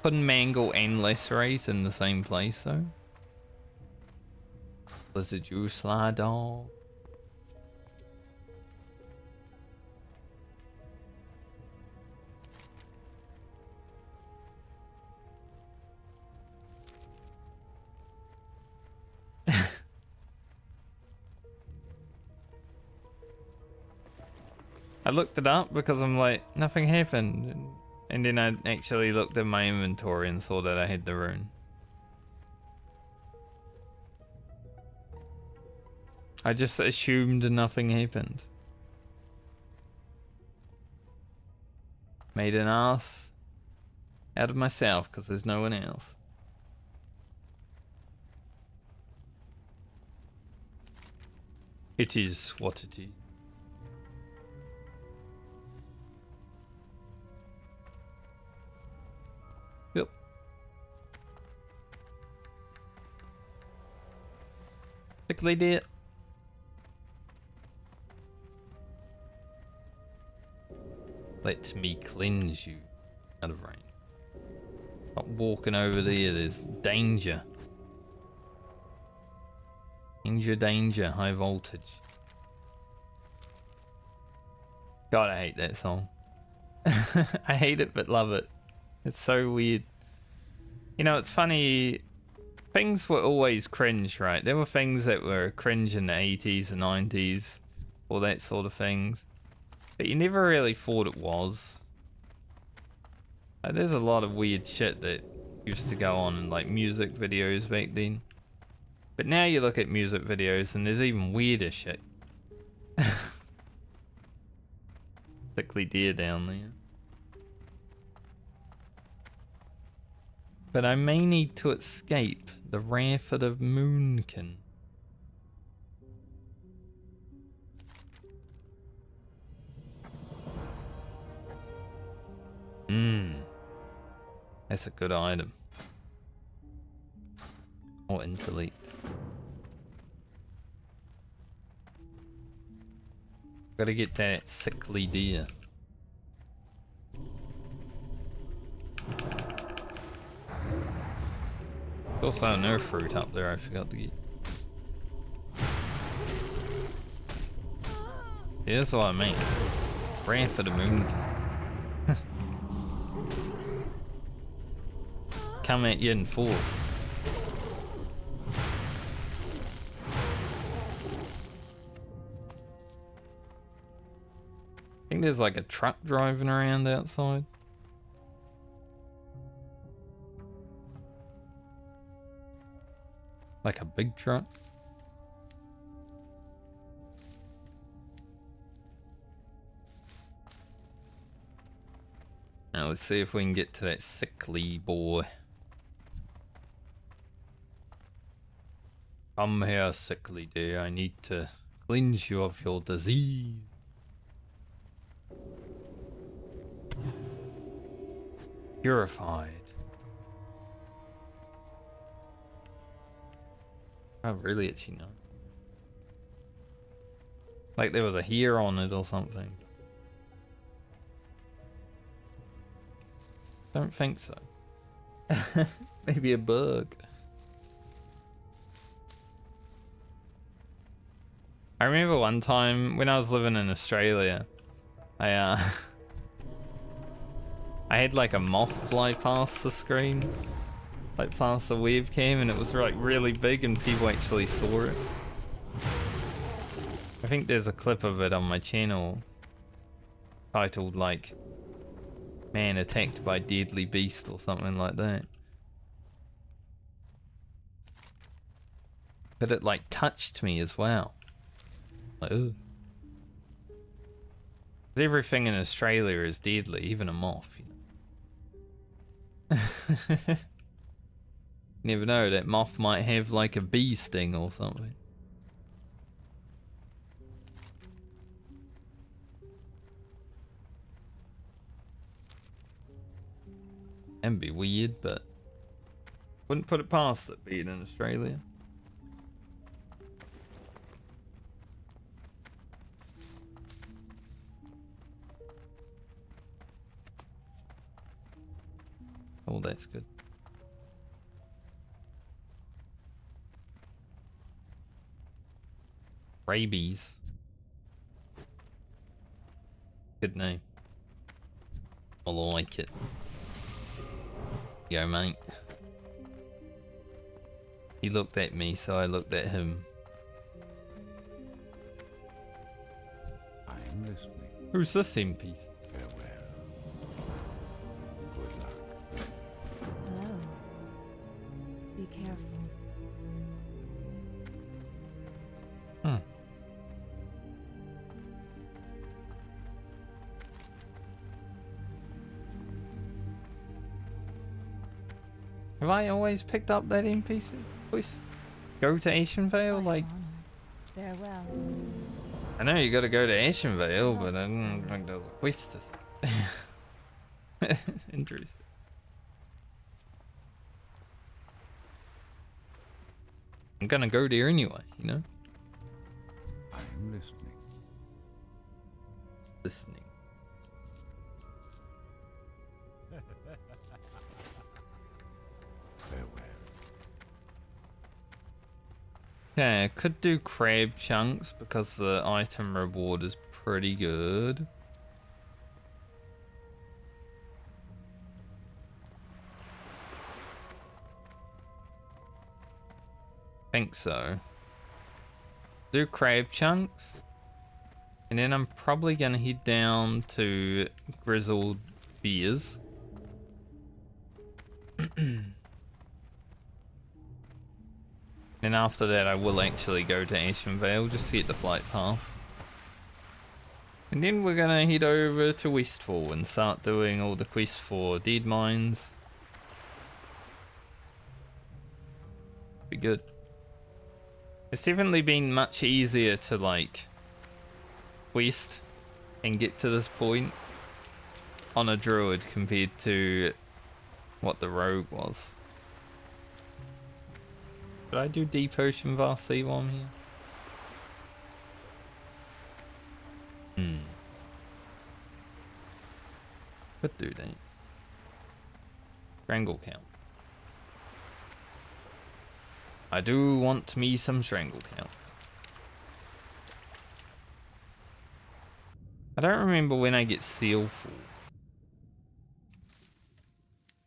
Couldn't Mangle and Lacerate in the same place though. Blizzard, you sly dog. I looked it up because I'm like, nothing happened. And then I actually looked at my inventory and saw that I had the rune. I just assumed nothing happened. Made an ass out of myself because there's no one else. It is what it is. Yep. Sickly deer. Let me cleanse you out of rain. Not walking over there, there's danger. Danger, danger, high voltage. God, I hate that song. I hate it but love it. It's so weird. You know, it's funny. Things were always cringe, right? There were things that were cringe in the 80s and 90s, all that sort of things. But you never really thought it was. Like, there's a lot of weird shit that used to go on in like music videos back then. But now you look at music videos and there's even weirder shit. Sickly deer down there. But I may need to escape the wrath of Moonkin. That's a good item. Or intellect. Gotta get that sickly deer. There's also an earth fruit up there I forgot to get. Yeah, that's what I mean. Ran for the moon. Come at you in force. I think there's like a truck driving around outside. Like a big truck. Now let's see if we can get to that sickly boy. Come here, sickly dear. I need to cleanse you of your disease. Purified. Oh, really itchy now. Like there was a hair on it or something. Don't think so. Maybe a bug. I remember one time when I was living in Australia, I had like a moth fly past the screen, like past the webcam, and it was like really big and people actually saw it. I think there's a clip of it on my channel titled like "Man attacked by deadly beast" or something like that. But it like touched me as well. Like, ooh. Everything in Australia is deadly, even a moth. You know? Never know, that moth might have like a bee sting or something. That'd be weird, but wouldn't put it past it being in Australia. Oh, that's good. Rabies. Good name. I like it. Yo, mate. He looked at me, so I looked at him. I am listening. Who's this NPC? Farewell. Good luck. Hello. Be careful. Have I always picked up that NPC voice? Go to Ashenvale? Like, Farewell. I know you gotta go to Ashenvale, but I didn't think there was a quest or something. Interesting. I'm gonna go there anyway, you know? I am listening. Listening. Okay, I could do crab chunks because the item reward is pretty good. Think so. Do crab chunks. And then I'm probably gonna head down to Grizzled Beers. And after that I will actually go to Ashen Vale just to get the flight path. And then we're gonna head over to Westfall and start doing all the quests for Dead Mines. Be good. It's definitely been much easier to like quest and get to this point on a druid compared to what the rogue was. Did I do Deep Ocean Vast Sea while I'm here? Could do that. Strangle count. I do want me some strangle count. I don't remember when I get seal full.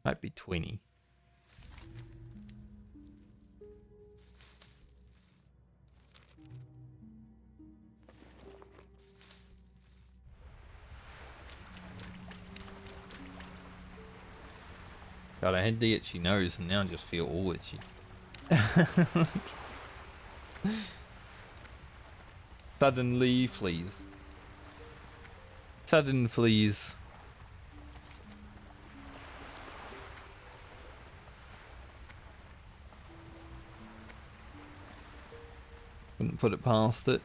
Might be 20. God, I had the itchy nose and now I just feel all itchy. Suddenly fleas. Sudden fleas. Wouldn't put it past it.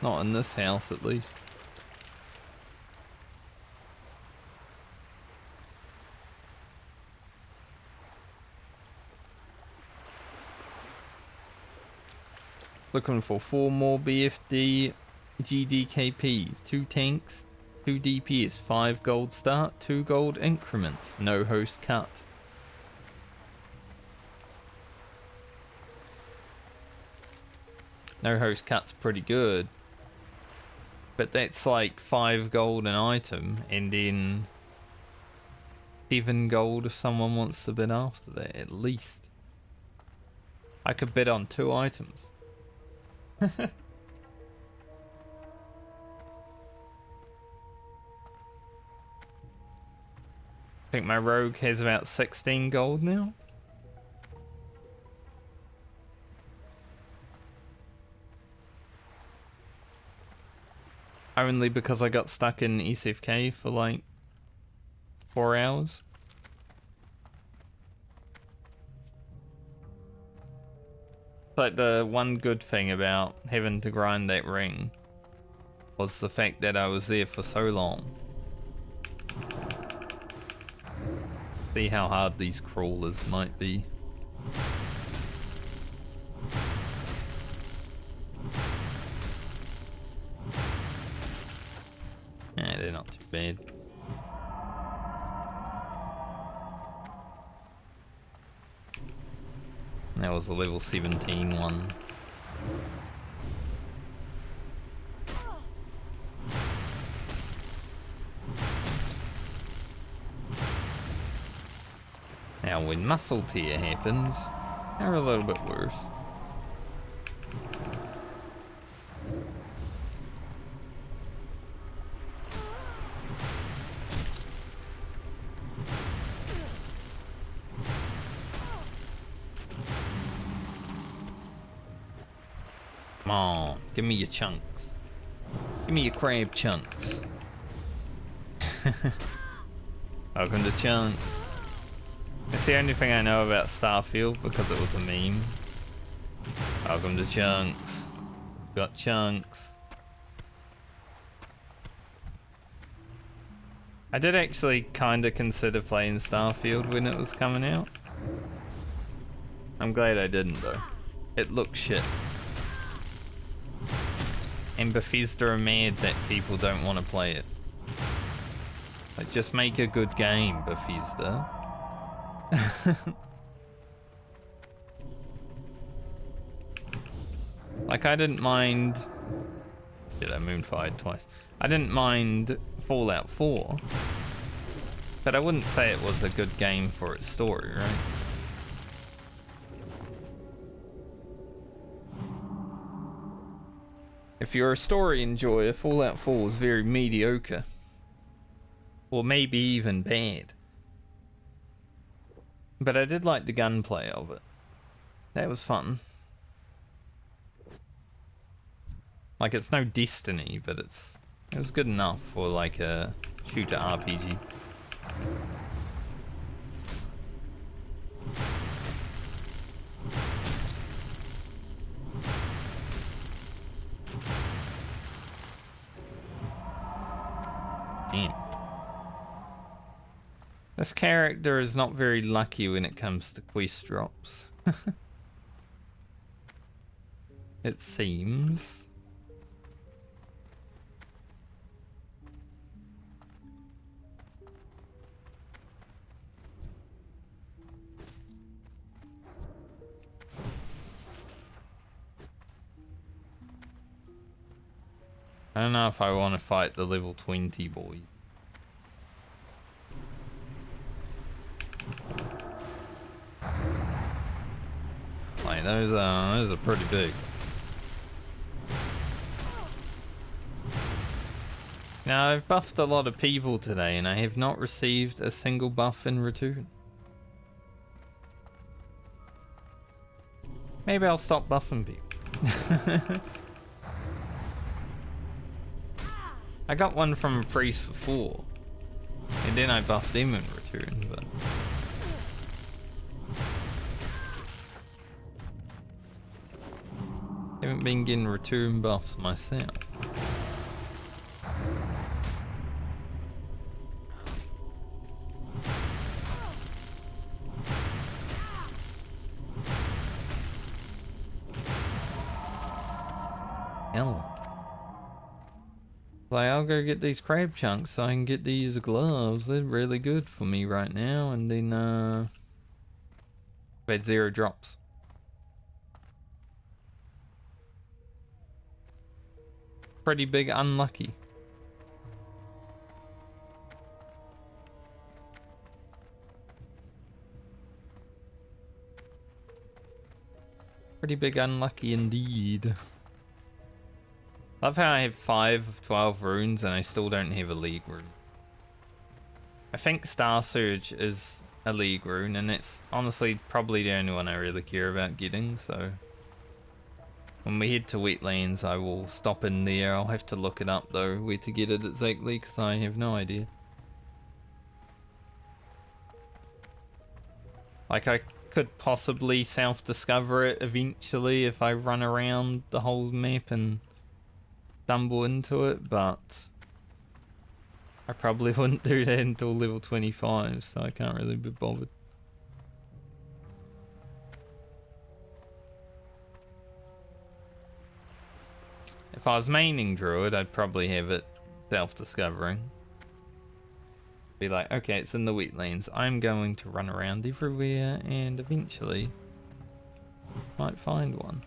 Not in this house, at least. Looking for 4 more BFD GDKP, 2 tanks, 2 DPS, 5 gold start, 2 gold increments, no host cut. No host cut's pretty good. But that's like 5 gold an item, and then 7 gold if someone wants to bid after that, at least. I could bid on 2 items. I think my rogue has about 16 gold now. Only because I got stuck in SFK for like 4 hours. Like the one good thing about having to grind that ring was the fact that I was there for so long. See how hard these crawlers might be. Yeah, they're not too bad. That was the level 17 one. Now when muscle tear happens, they're a little bit worse. Come on, give me your chunks. Give me your crab chunks. Welcome to Chunks. It's the only thing I know about Starfield because it was a meme. Welcome to Chunks. Got chunks. I did actually kind of consider playing Starfield when it was coming out. I'm glad I didn't though. It looks shit. And Bethesda are mad that people don't want to play it. Like, just make a good game, Bethesda. Like, I didn't mind... Did I moonfired twice? I didn't mind Fallout 4. But I wouldn't say it was a good game for its story, right? If you're a story enjoyer, Fallout 4 is very mediocre. Or maybe even bad. But I did like the gunplay of it. That was fun. Like, it's no Destiny, but it was good enough for like a shooter RPG. Damn. This character is not very lucky when it comes to quest drops. It seems. I don't know if I want to fight the level 20 boy. Like, those are pretty big. Now, I've buffed a lot of people today, and I have not received a single buff in return. Maybe I'll stop buffing people. I got one from a priest for 4, and then I buffed them in return, but... haven't been getting return buffs myself. Hell. Like, I'll go get these crab chunks so I can get these gloves. They're really good for me right now. And then, we had 0 drops. Pretty big unlucky. Pretty big unlucky indeed. Love how I have 5 of 12 runes and I still don't have a league rune. I think Starsurge is a league rune, and it's honestly probably the only one I really care about getting, so... when we head to wetlands, I will stop in there. I'll have to look it up though, where to get it exactly, because I have no idea. Like, I could possibly self-discover it eventually if I run around the whole map and stumble into it, but I probably wouldn't do that until level 25, so I can't really be bothered. If I was maining Druid, I'd probably have it self-discovering. Be like, okay, it's in the wetlands. I'm going to run around everywhere and eventually might find one.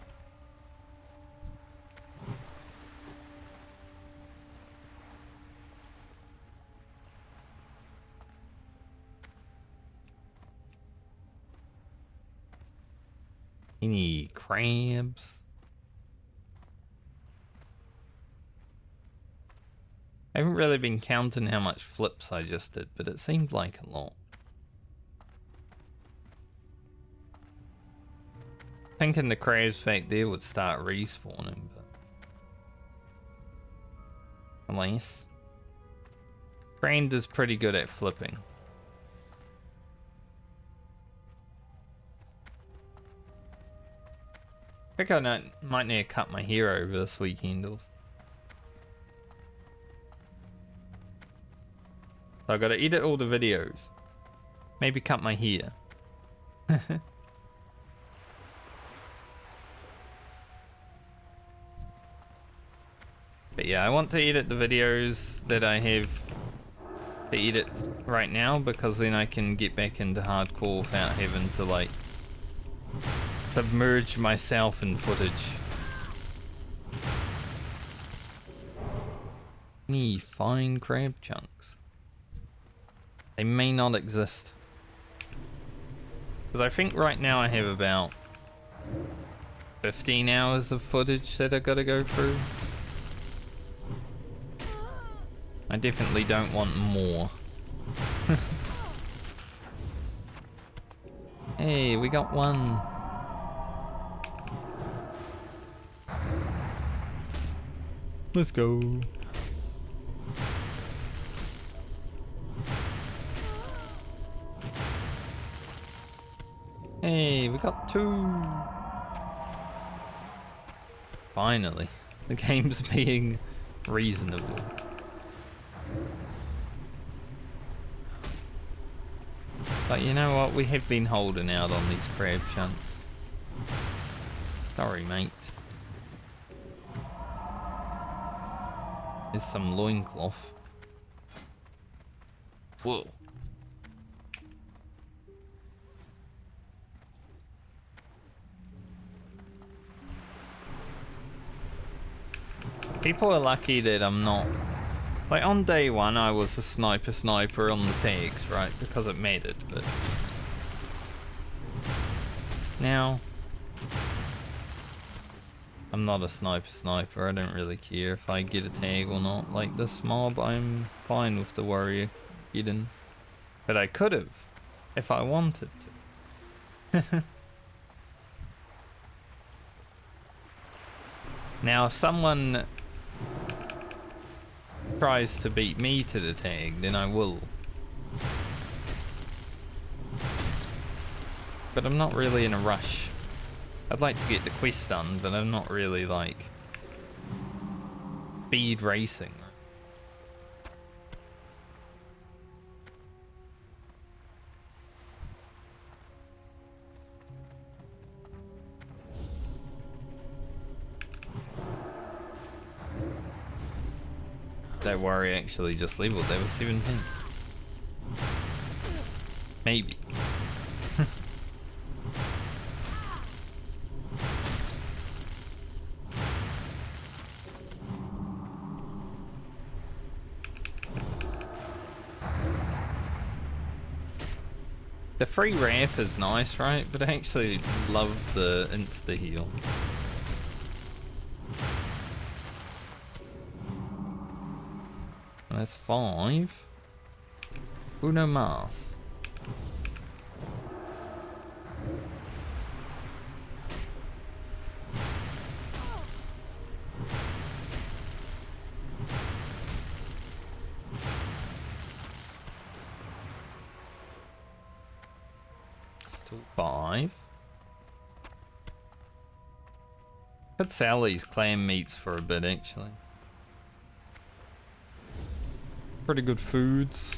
Any crabs? I haven't really been counting how much flips I just did, but it seemed like a lot. Thinking the crabs back there would start respawning, but... alas. Brand is pretty good at flipping. I think I might need to cut my hair over this weekend. So I gotta edit all the videos. Maybe cut my hair. But yeah, I want to edit the videos that I have to edit right now, because then I can get back into hardcore without having to like submerge myself in footage. Any fine crab chunks? They may not exist. Because I think right now I have about 15 hours of footage that I gotta go through. I definitely don't want more. Hey, we got one. Let's go. Hey, we got 2. Finally, the game's being reasonable. But you know what? We have been holding out on these crab chunks. Sorry, mate. Here's some loincloth. Whoa. People are lucky that I'm not... Like, on day 1, I was a sniper on the tags, right? Because it mattered, but... Now... I'm not a sniper. I don't really care if I get a tag or not. Like, this mob, I'm fine with the warrior getting. But I could have, if I wanted to. Now, if someone tries to beat me to the tag, then I will. But I'm not really in a rush. I'd like to get the quest done, but I'm not really like speed racing. That warrior actually just leveled. They were 17. Maybe. The free ramp is nice, right? But I actually love the insta heal. That's 5. Uno mas. Still 5. Could sell these clam meats for a bit, actually. Pretty good foods.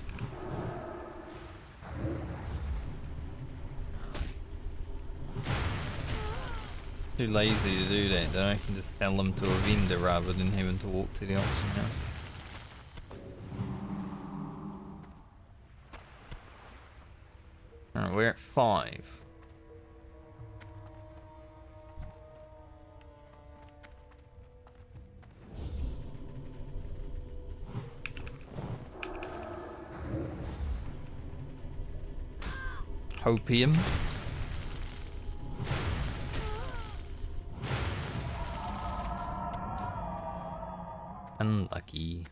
Too lazy to do that though. I can just sell them to a vendor rather than having to walk to the auction house. Alright, we're at 5. Hopium. Unlucky.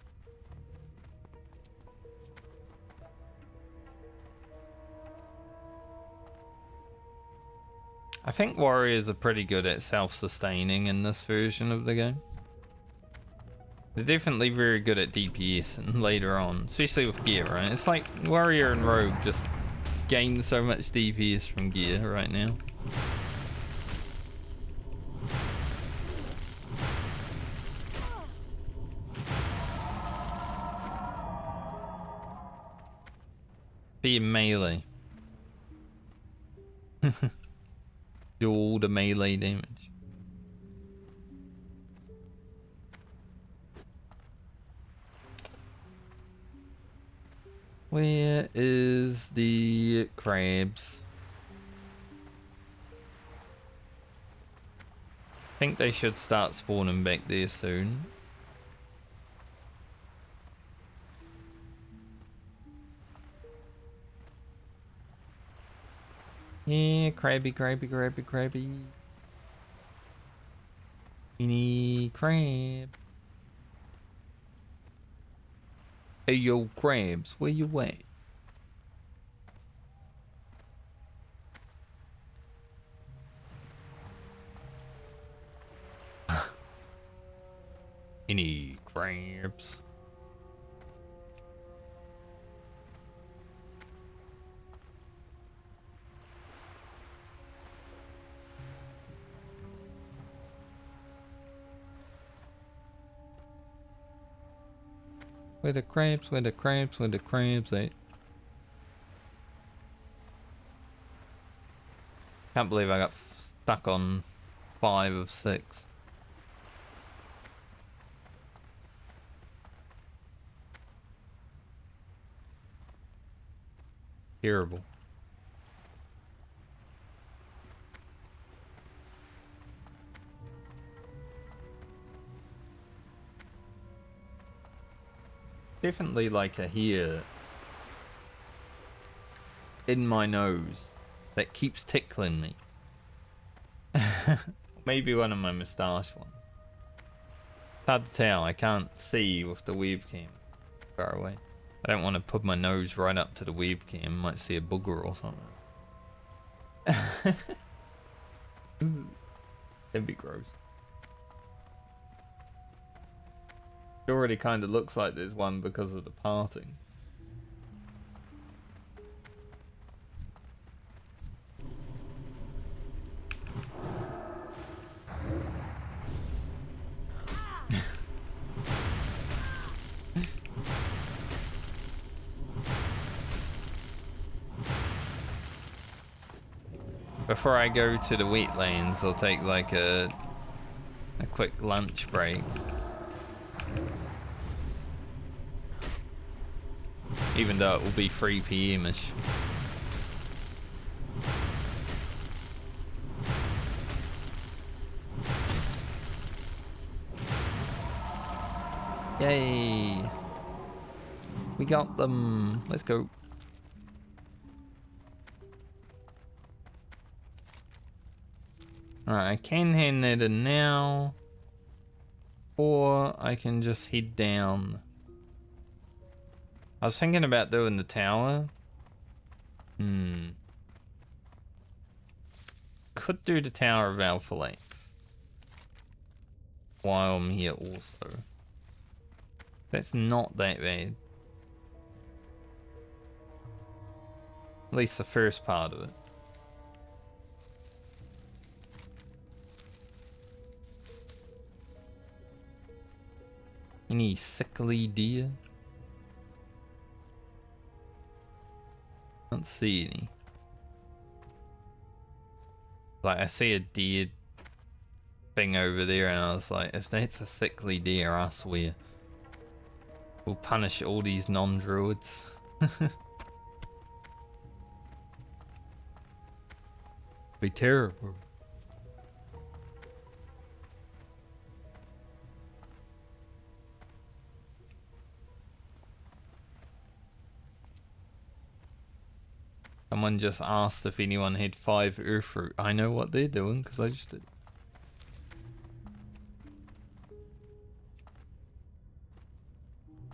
I think warriors are pretty good at self-sustaining in this version of the game. They're definitely very good at DPS and later on, especially with gear, right? It's like warrior and rogue just gain so much DPS from gear right now. Be melee. Do all the melee damage. Where is the crabs? I think they should start spawning back there soon. Yeah, crabby, crabby, crabby, crabby. Any crab? Hey yo, crabs, where you at? Any crabs? Where the crabs, where the crabs, where the crabs at? Can't believe I got stuck on 5 of 6. Terrible. Definitely like a hair in my nose that keeps tickling me. Maybe one of my moustache ones. Hard to tell, I can't see with the webcam far away. I don't want to put my nose right up to the webcam, might see a booger or something. That'd be gross. It already kind of looks like there's one because of the parting. Before I go to the wetlands, I'll take like a quick lunch break. Even though it will be 3 PM-ish. Yay! We got them. Let's go. Alright, I can hand that in now. Or I can just head down. I was thinking about doing the tower. Could do the Tower of Alpha while I'm here also. That's not that bad. At least the first part of it. Any sickly deer? Can't see any. Like, I see a deer thing over there and I was like, if that's a sickly deer, I swear we'll punish all these non-druids. Be terrible. Someone just asked if anyone had 5 earth root. I know what they're doing because I just did.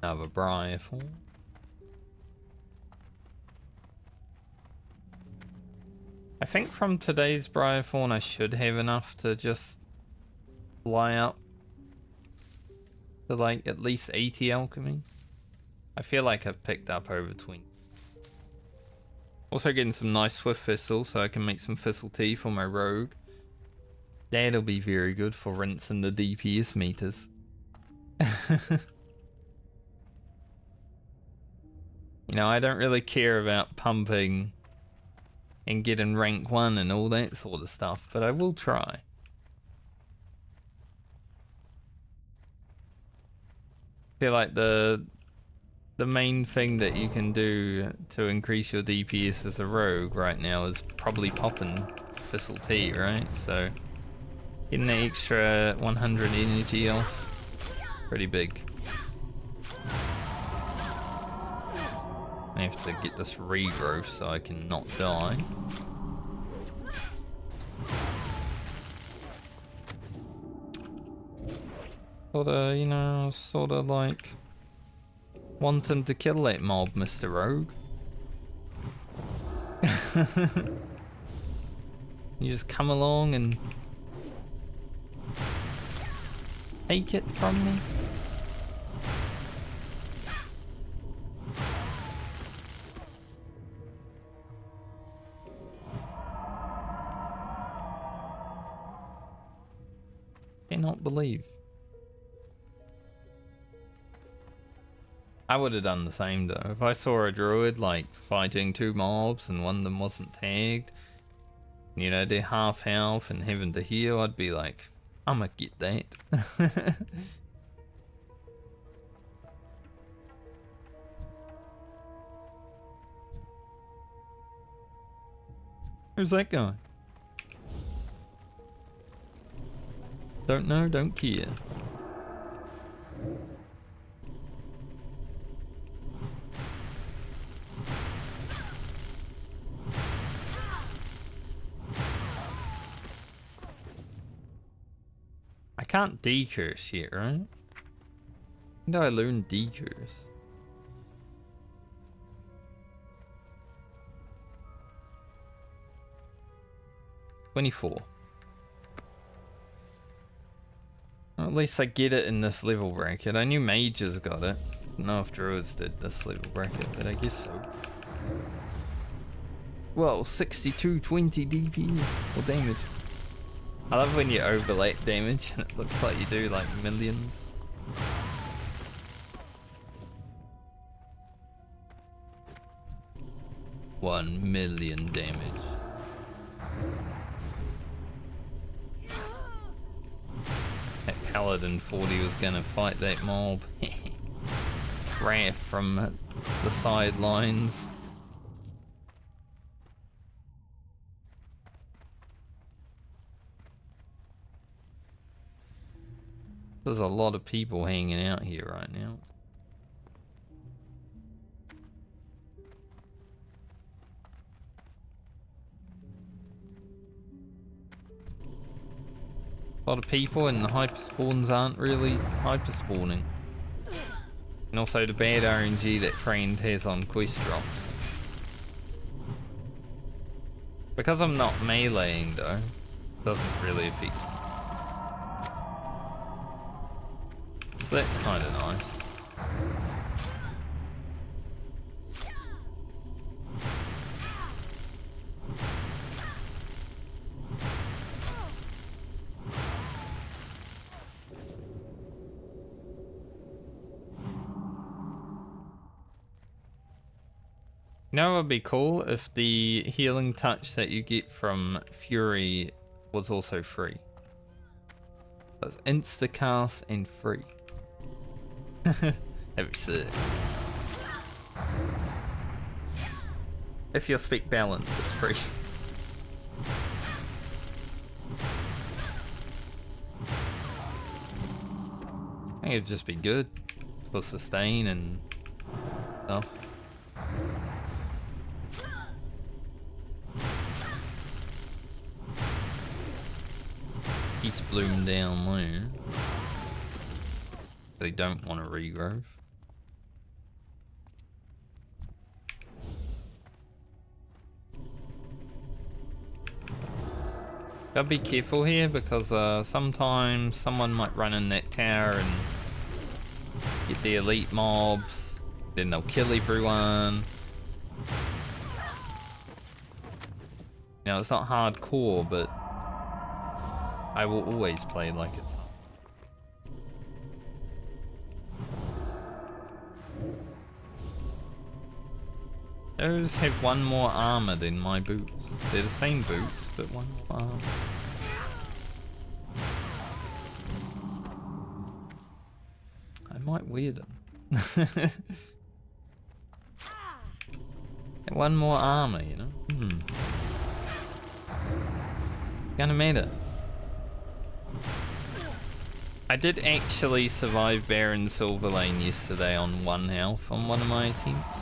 Another briar thorn. I think from today's briar thorn I should have enough to just fly up to like at least 80 alchemy. I feel like I've picked up over 20. Also getting some nice swift thistle so I can make some thistle tea for my rogue. That'll be very good for rinsing the DPS meters. You know, I don't really care about pumping and getting rank 1 and all that sort of stuff, but I will try. I feel like the main thing that you can do to increase your DPS as a rogue right now is probably popping thistle tea, right? So getting the extra 100 energy off, pretty big. I have to get this regrowth so I can not die. Sorta, you know, sorta like wanting to kill that mob, Mr. Rogue. You just come along and take it from me. Cannot believe. I would have done the same though. If I saw a druid like fighting two mobs and one of them wasn't tagged, you know, they're half health and having to heal, I'd be like, I'ma get that. Who's that guy? Don't know, don't care. I can't decurse yet, right? When do I learn decurse? $24. Well, at least I get it in this level bracket. I knew mages got it. Don't know if druids did this level bracket, but I guess so. Well, 6220 DP or damage. I love when you overlap damage and it looks like you do like millions. $1 million damage. That paladin 40 was gonna fight that mob. Wrath from the sidelines. There's a lot of people hanging out here right now. A lot of people and the hyper spawns aren't really hyper spawning. And also the bad RNG that friend has on quest drops. Because I'm not meleeing though, doesn't really affect me. So that's kind of nice. You know what would be cool if the healing touch that you get from Fury was also free. That's insta-cast and free. That'd be sick. If your spec balance, it's free. I think it'd just be good for sustain and stuff. He's bloom down there. They don't want to regrowth. Gotta be careful here because sometimes someone might run in that tower and get the elite mobs, then they'll kill everyone. Now it's not hardcore, but I will always play like it's hard. Those have one more armor than my boots. They're the same boots, but one more armor. I might wear them. One more armor, you know? Gonna matter. I did actually survive Baron Silverlane yesterday on 1 health on one of my attempts.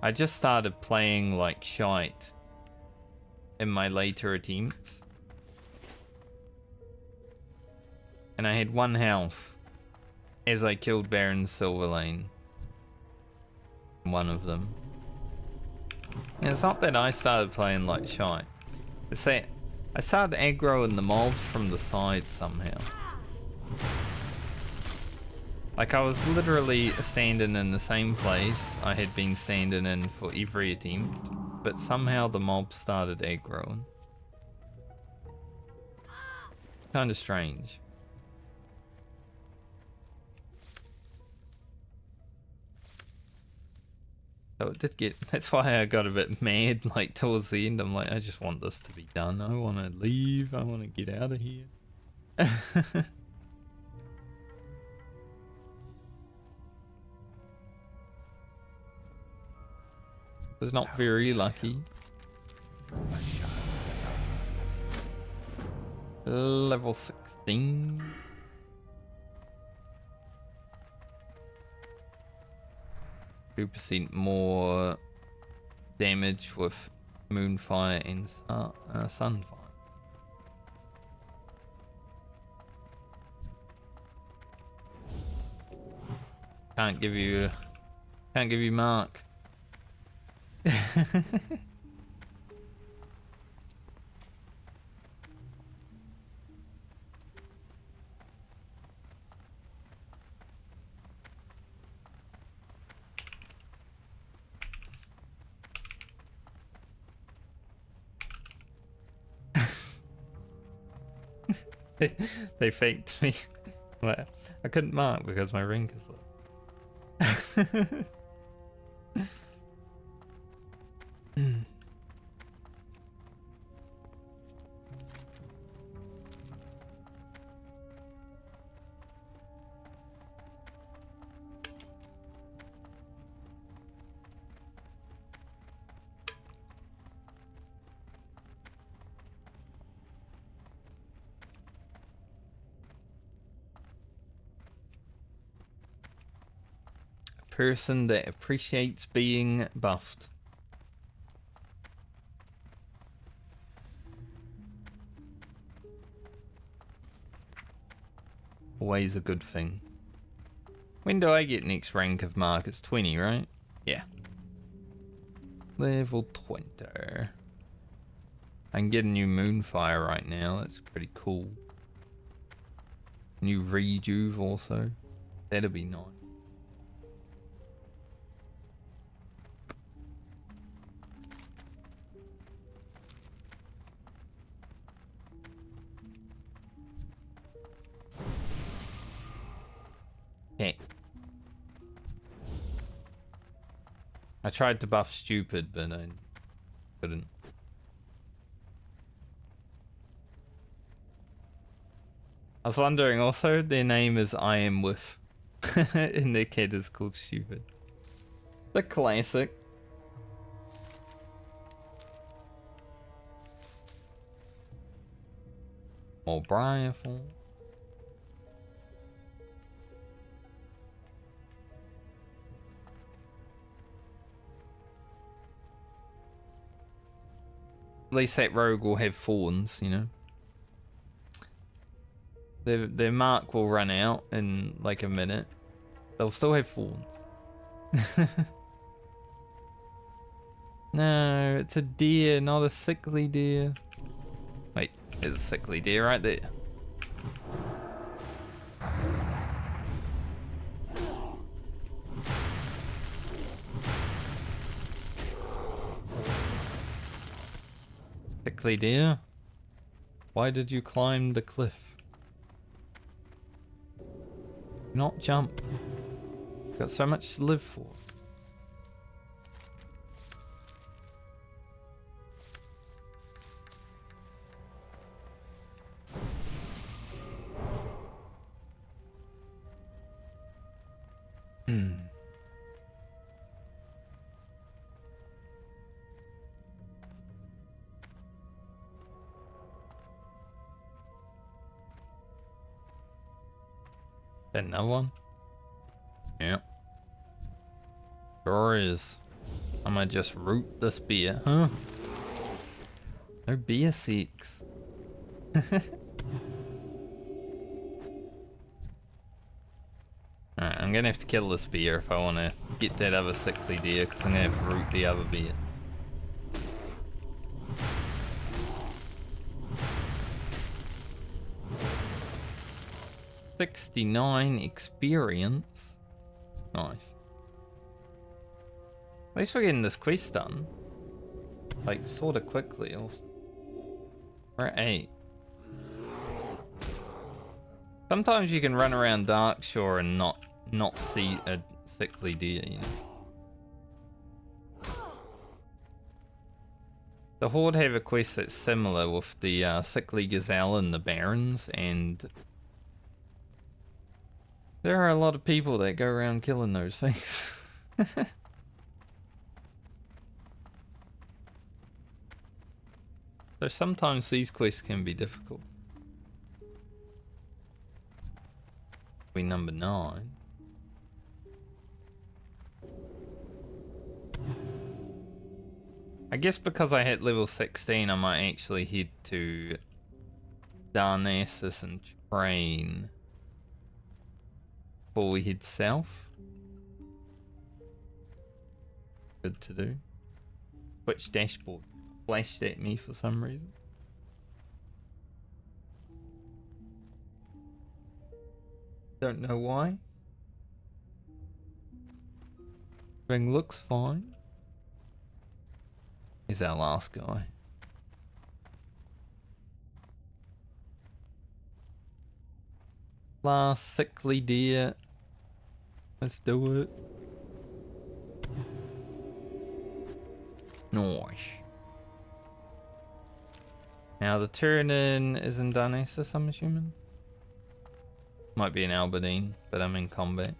I just started playing like shite in my later attempts. and I had 1 health as I killed Baron Silverlane. One of them. And it's not that I started playing like shy. It's that I started aggroing the mobs from the side somehow. Like, I was literally standing in the same place I had been standing in for every attempt, but somehow the mobs started aggroing. Kinda strange. So it did get, that's why I got a bit mad, like, towards the end. I'm like, I just want this to be done. I want to leave. I want to get out of here. Was not very lucky. Level 16. %2 more damage with Moonfire and Sunfire. Can't give you mark. They faked me. Well, I couldn't mark because my rank is low. Person that appreciates being buffed. Always a good thing. When do I get next rank of mark? It's 20, right? Yeah. Level 20. I can get a new Moonfire right now. That's pretty cool. New Rejuve also. That'll be nice. Okay. I tried to buff stupid, but I couldn't. I was wondering also, their name is I Am With. And their kid is called Stupid. The classic. More Briarful. At least that rogue will have thorns, you know. Their mark will run out in like a minute. They'll still have thorns. No, it's a deer, not a sickly deer. Wait, there's a sickly deer right there. Sickly deer? Why did you climb the cliff? Not jump. Got so much to live for. Another one? Yeah. Sure is. I might just root this beer, huh? No beer seeks. I'm gonna have to kill this bear if I want to get that other sickly deer, because I'm gonna have to root the other bear. $69 experience. Nice. At least we're getting this quest done. Like, sort of quickly. Also. We're at 8. Sometimes you can run around Darkshore and not see a sickly deer, you know. The Horde have a quest that's similar with the sickly gazelle and the barons, and there are a lot of people that go around killing those things. So sometimes these quests can be difficult. We number 9. I guess because I hit level 16, I might actually head to Darnassus and train before we head south. Good to do. Twitch dashboard flashed at me for some reason. Don't know why. Everything looks fine. He's our last guy. Last sickly deer. Let's do it. Nice. Now the Tyranid is in Darnassus, I'm assuming. Might be an Albadine, but I'm in combat.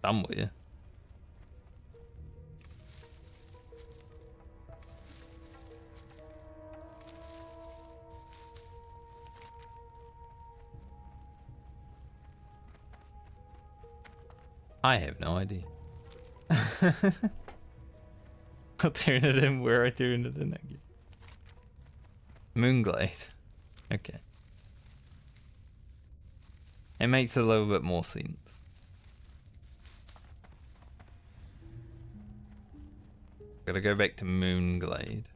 Somewhere. I have no idea. I'll turn it in where I turn it in, I guess. Moonglade. Okay. It makes a little bit more sense. Gotta go back to Moonglade.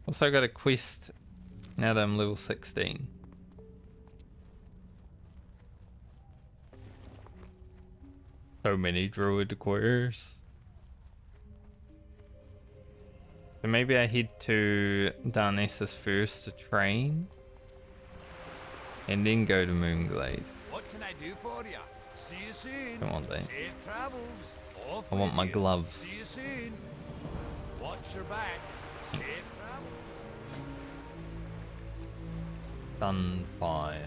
Also got a quest now that I'm level 16. So many Druid quests. So maybe I head to Darnassus first to train, and then go to Moonglade. What can I do for you? See you soon. Come on, then. Safe travels. Off I want with my you. gloves. See you soon. Watch your back. Safe travels. Sunfire.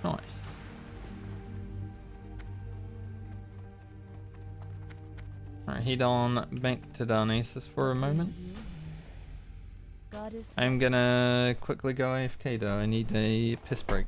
Nice. Alright, head on back to Darnassus for a moment. Goddess I'm gonna quickly go AFK though, I need a piss break.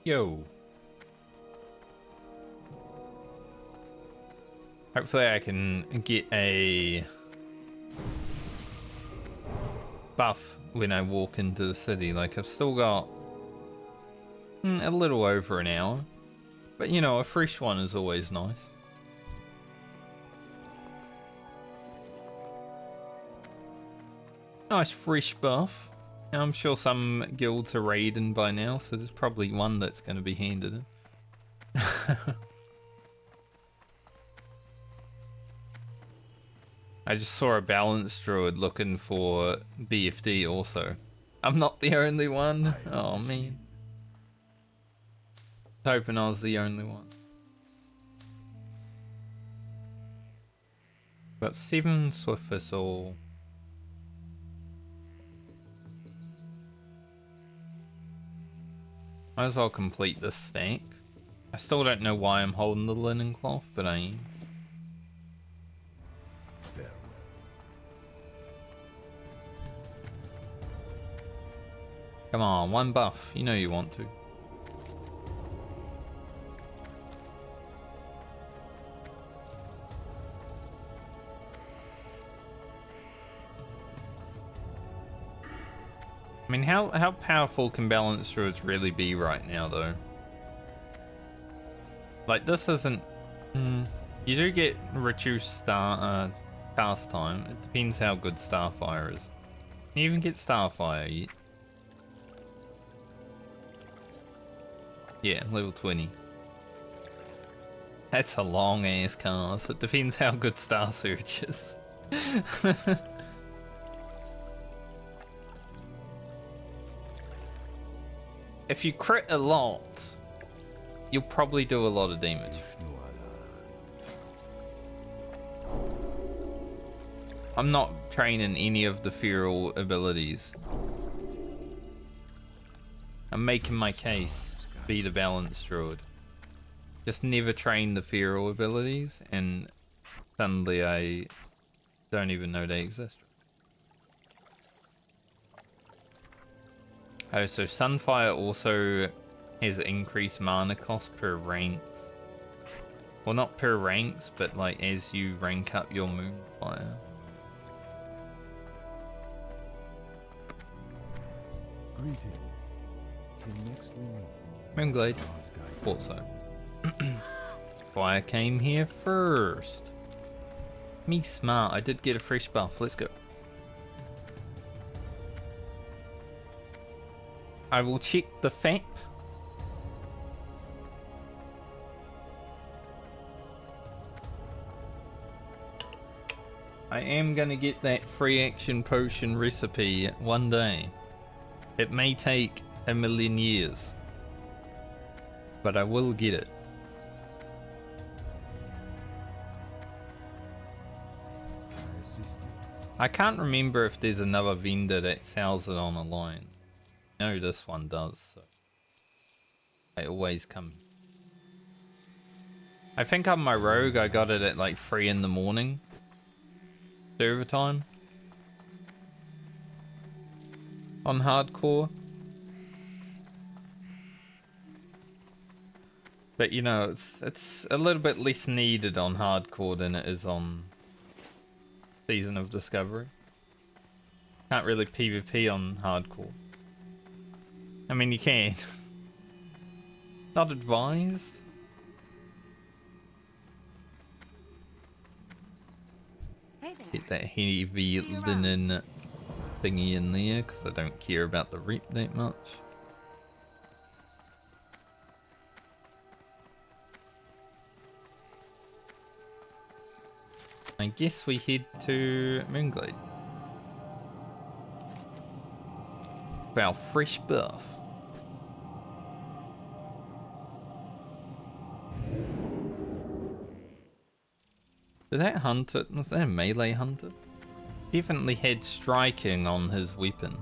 Yo. Hopefully I can get a buff when I walk into the city. Like, I've still got a little over an hour. But, you know, a fresh one is always nice. Nice fresh buff. Now, I'm sure some guilds are raiding by now, so there's probably one that's going to be handed in. I just saw a balance druid looking for BFD also. I'm not the only one. Oh man. Hoping I was the only one. Got 7 swift thistle. Might as well complete this stack. I still don't know why I'm holding the linen cloth, but I am. Come on, one buff. You know you want to. I mean, how powerful can balance druids really be right now, though? Like, this isn't... you do get reduced cast time. It depends how good Starfire is. Can you even get Starfire yet? Yeah, level 20. That's a long ass cast. It depends how good Starsurge is. If you crit a lot, you'll probably do a lot of damage. I'm not training any of the feral abilities. I'm making my case. Be the balanced druid. Just never train the feral abilities, and suddenly I don't even know they exist. Oh, so Sunfire also has increased mana cost per ranks. Well, not per ranks, but like as you rank up your Moonfire. Greetings. Till next we meet. Moonglade. Thought so. Why I came here first. Me smart. I did get a fresh buff. Let's go. I will check the FAP. I am gonna get that free action potion recipe one day. It may take a million years, but I will get it. I can't remember if there's another vendor that sells it on a line. No, this one does, so I always come. I think on my rogue I got it at like 3 in the morning. Server time. On hardcore. But you know, it's a little bit less needed on hardcore than it is on Season of Discovery. Can't really PvP on hardcore. I mean, you can. Not advised. Hey there. Get that heavy linen thingy in there because I don't care about the rep that much. I guess we head to Moonglade. Wow, fresh buff. Did that hunter, was that a melee hunter? Definitely had striking on his weapon.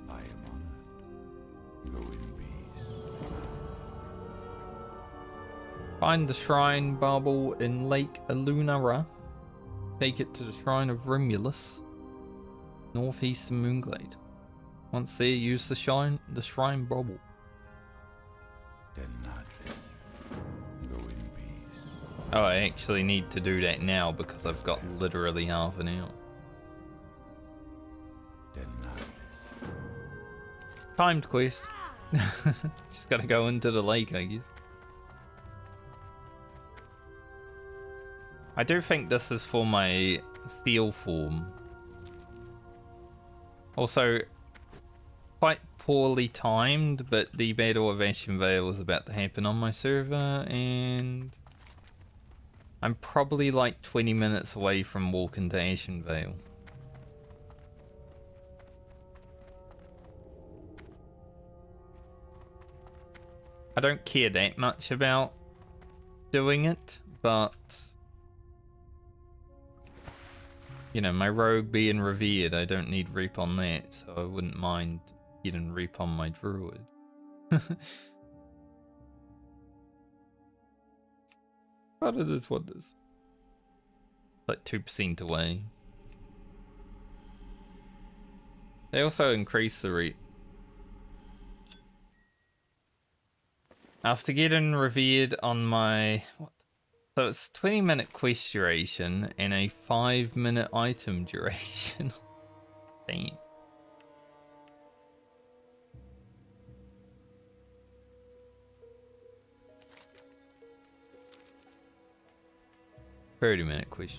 I am honored. Go in peace. Find the shrine bauble in Lake Ilunara. Take it to the shrine of Romulus, northeast of Moonglade. Once there, use the shrine bubble. Del Madre. Go in peace. Oh, I actually need to do that now because I've got literally half an hour. Del Madre. Timed quest. Just gotta go into the lake, I guess. I do think this is for my steel form. Also, quite poorly timed, but the Battle of Ashen Vale was about to happen on my server, and I'm probably like 20 minutes away from walking to Ashen Vale. I don't care that much about doing it, but you know, my rogue being revered, I don't need reap on that, so I wouldn't mind getting reap on my druid. But it is what it is. Like 2% away. They also increase the reap. After getting revered on my... What? So it's 20-minute quest duration and a 5-minute item duration. Damn. $30-minute quest.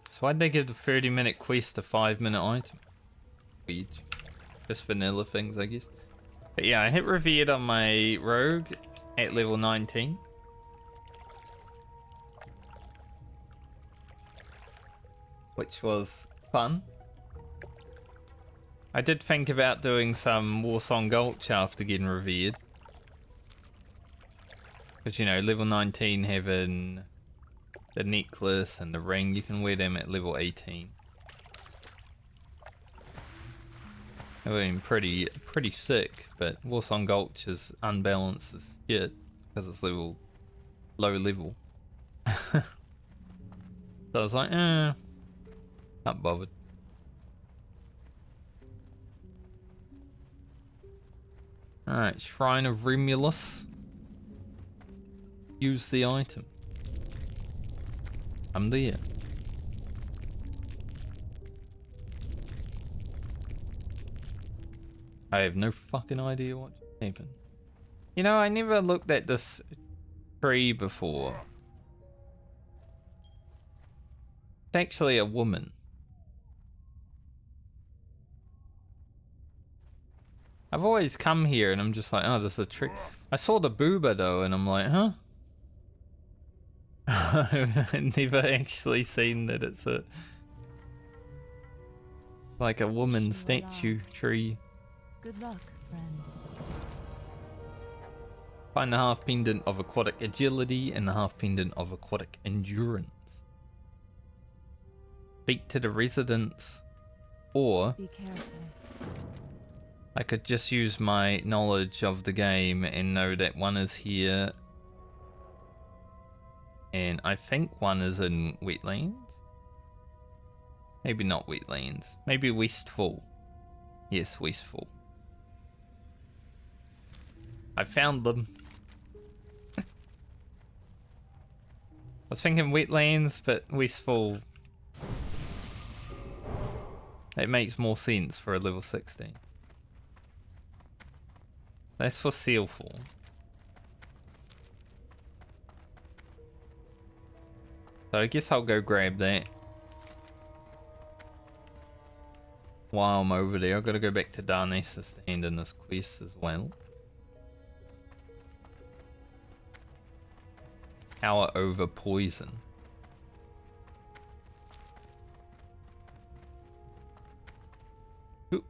So why'd they give the 30-minute quest a 5-minute item? Weird. Just vanilla things, I guess. But yeah, I hit revered on my rogue at level 19. Which was fun. I did think about doing some Warsong Gulch after getting revered. Because, you know, level 19 having the necklace and the ring, you can wear them at level 18. I mean, pretty sick, but Warsong Gulch is unbalanced as shit because it's low level. So I was like, not bothered. Alright, Shrine of Remulus. Use the item. I'm there. I have no fucking idea what happened. You know, I never looked at this tree before. It's actually a woman. I've always come here and I'm just like, oh, there's a tree. I saw the booba though and I'm like, huh? I've never actually seen that it's a... like a woman statue tree. Good luck, friend. Find the half pendant of aquatic agility and the half pendant of aquatic endurance. Speak to the residents, or Be careful. I could just use my knowledge of the game and know that one is here, and I think one is in wetlands. Maybe not wetlands. Maybe Westfall. Yes, Westfall. I found them. I was thinking wetlands, but Westfall. It makes more sense for a level 16. That's for Sealfall. So I guess I'll go grab that. While I'm over there, I've got to go back to Darnase to stand in this quest as well. Power over poison. Ooh.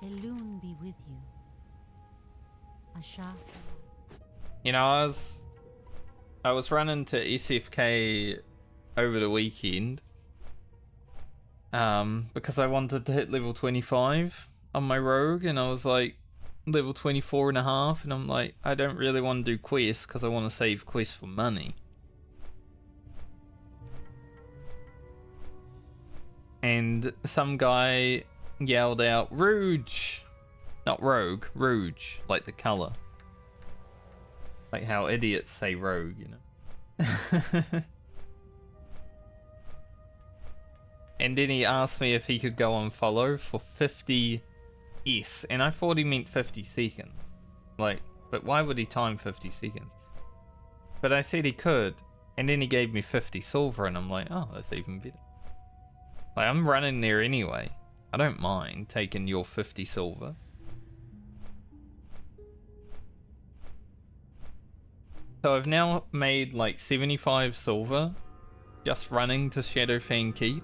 Elune be with you. Asha. You know, I was running to SFK over the weekend. Because I wanted to hit level 25 on my rogue, and I was like level 24 and a half, and I'm like, I don't really want to do quests because I want to save quests for money. And some guy yelled out, Rouge! Not rogue, Rouge, like the color. Like how idiots say rogue, you know. And then he asked me if he could go on follow for 50 S, and I thought he meant 50 seconds. Like, but why would he time 50 seconds? But I said he could, and then he gave me 50 silver, and I'm like, oh, that's even better. Like, I'm running there anyway. I don't mind taking your 50 silver. So I've now made like 75 silver just running to Shadowfang Keep.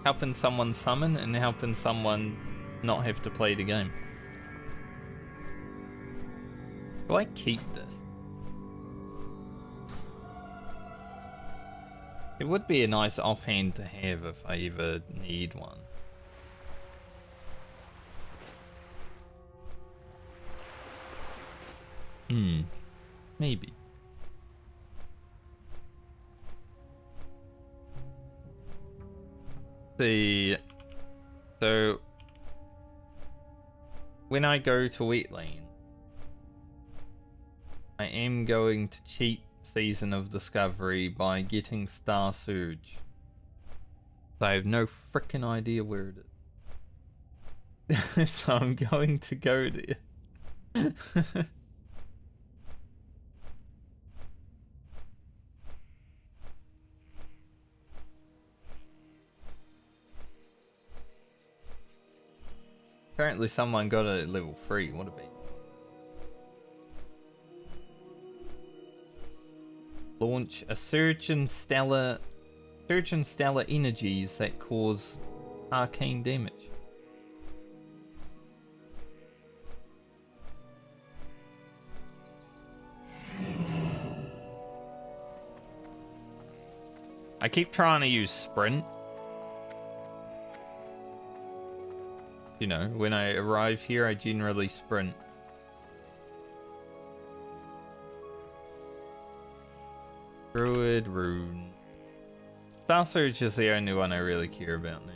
Helping someone summon and helping someone not have to play the game. Do I keep this? It would be a nice offhand to have if I ever need one. Maybe. See, so when I go to Wetland, I am going to cheat Season of Discovery by getting Starsurge. So I have no frickin' idea where it is. So I'm going to go there. Apparently someone got it at level 3, what a beat. Launch a surge in stellar energies that cause arcane damage. I keep trying to use sprint. You know, when I arrive here, I generally sprint. Druid, Rune. Starsurge is the only one I really care about now.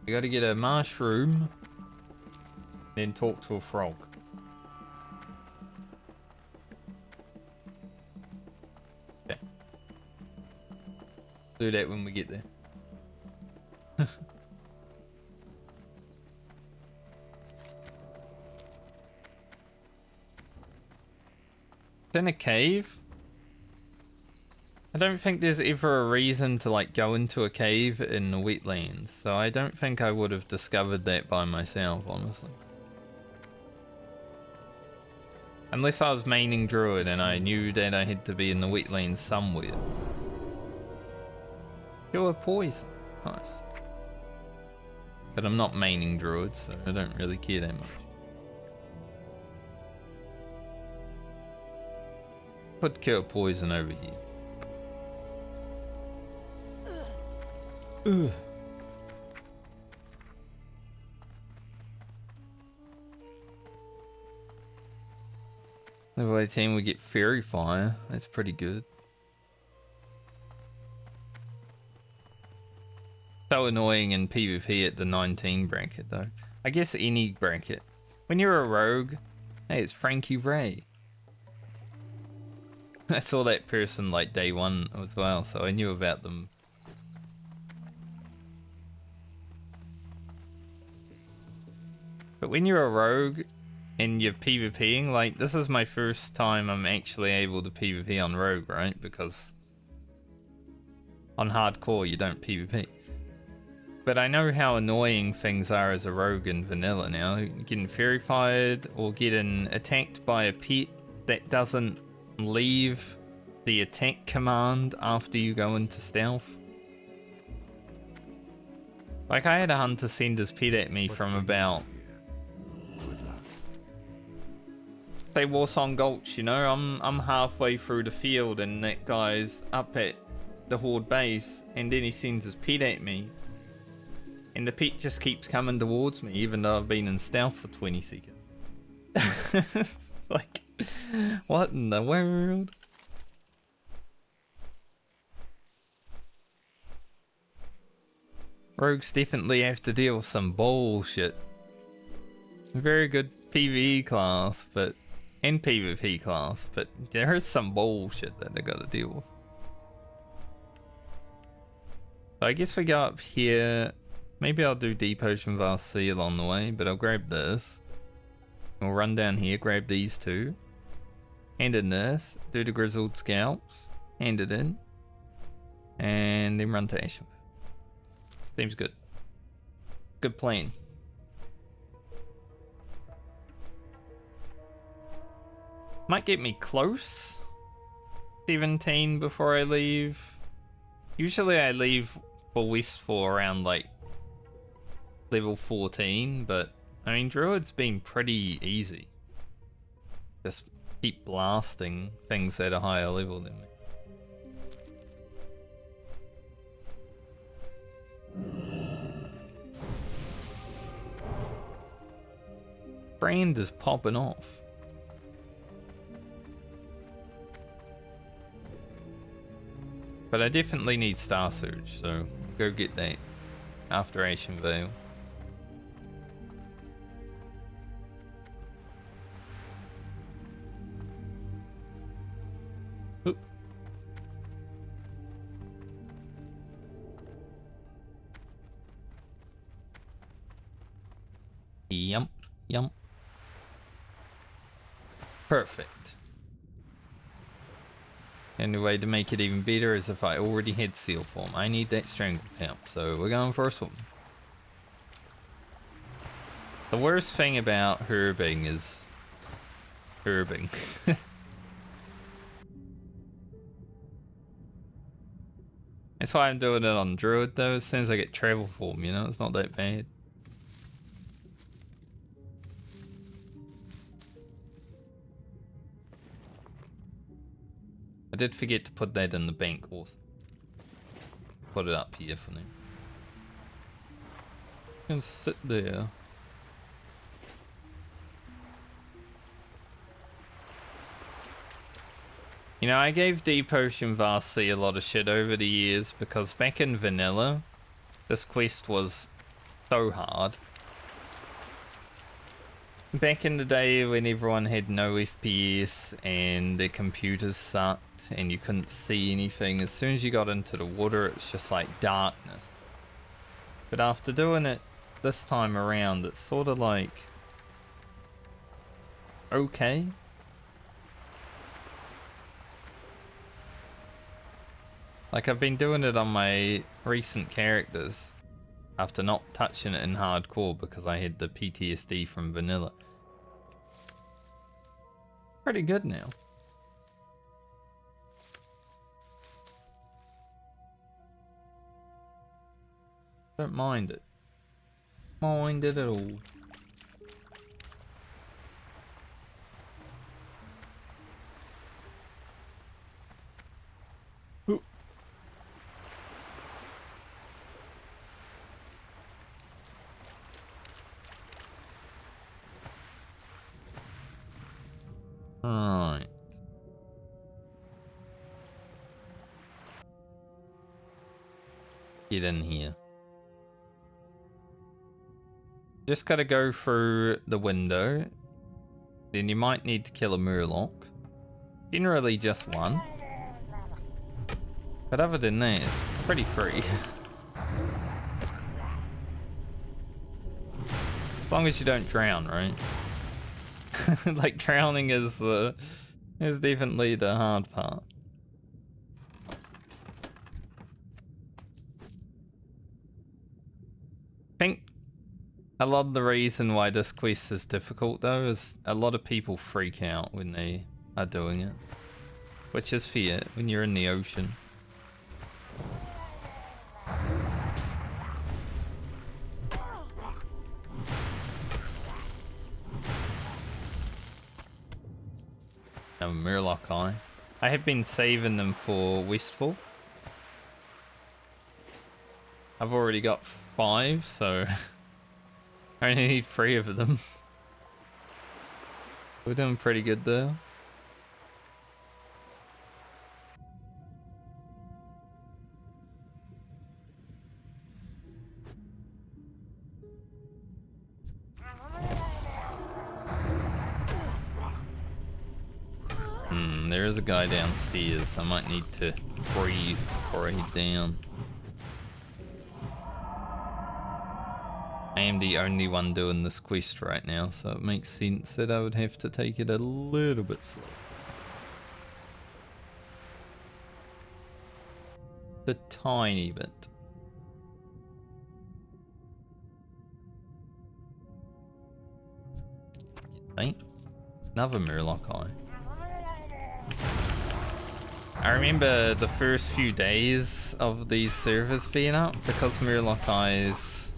We gotta get a mushroom, then talk to a frog. Okay. Do that when we get there. It's in a cave. I don't think there's ever a reason to like go into a cave in the wetlands, so I don't think I would have discovered that by myself, honestly. Unless I was maining Druid and I knew that I had to be in the wetlands somewhere. Cure poison. Nice. But I'm not maining Druid, so I don't really care that much. Put cure poison over here. Ugh. Level 18 we get Fairy Fire. That's pretty good. So annoying in PvP at the 19 bracket though. I guess any bracket. When you're a rogue, hey, it's Frankie Ray. I saw that person like day one as well, so I knew about them. But when you're a rogue and you're PvPing, like this is my first time I'm actually able to PvP on rogue, right? Because on hardcore you don't PvP. But I know how annoying things are as a rogue in vanilla now. Getting fairy fired or getting attacked by a pet that doesn't leave the attack command after you go into stealth. Like I had a hunter send his pet at me from about say Warsong Gulch, you know, I'm halfway through the field and that guy's up at the Horde base, and then he sends his pet at me. And the pet just keeps coming towards me, even though I've been in stealth for 20 seconds. It's like, what in the world? Rogues definitely have to deal with some bullshit. Very good PvE class, but and PvP class, but there is some bullshit that they gotta deal with. So I guess we go up here. Maybe I'll do Deep Ocean Vast Sea along the way, but I'll grab this. We'll run down here, grab these two. Hand in this, do the Grizzled Scalps, hand it in, and then run to Ashen. Seems good. Good plan. Might get me close. 17 before I leave. Usually I leave for West for around like level 14, but I mean Druid's been pretty easy. Just keep blasting things at a higher level than me. Brand is popping off. But I definitely need Starsurge, so go get that after Ashen Veil. Oop. Yum, yum. Perfect. And the way to make it even better is if I already had seal form. I need that Stranglepelt, so we're going for a swim. The worst thing about herbing is herbing. That's why I'm doing it on Druid though. As soon as I get travel form, you know, it's not that bad. I did forget to put that in the bank also. Put it up here for now. Gonna sit there. You know, I gave Deep Ocean Vast Sea a lot of shit over the years because back in vanilla, this quest was so hard. Back in the day when everyone had no FPS and their computers sucked and you couldn't see anything, as soon as you got into the water it's just like darkness. But after doing it this time around, it's sort of like okay. Like I've been doing it on my recent characters after not touching it in hardcore because I had the PTSD from vanilla. Pretty good now. Don't mind it. Mind it at all. Alright. Get in here. Just gotta go through the window. Then you might need to kill a Murloc. Generally just one. But other than that, it's pretty free. As long as you don't drown, right? Like drowning is definitely the hard part. I think a lot of the reason why this quest is difficult though is a lot of people freak out when they are doing it, which is fair when you're in the ocean. No, Murloc Eye. I have been saving them for Westfall. I've already got 5, so I only need 3 of them. We're doing pretty good there. There is a guy downstairs. I might need to breathe before I head down. I am the only one doing this quest right now, so it makes sense that I would have to take it a little bit slow. A tiny bit. Right? Another Murloc Eye. I remember the first few days of these servers being up, because Murloc Eyes...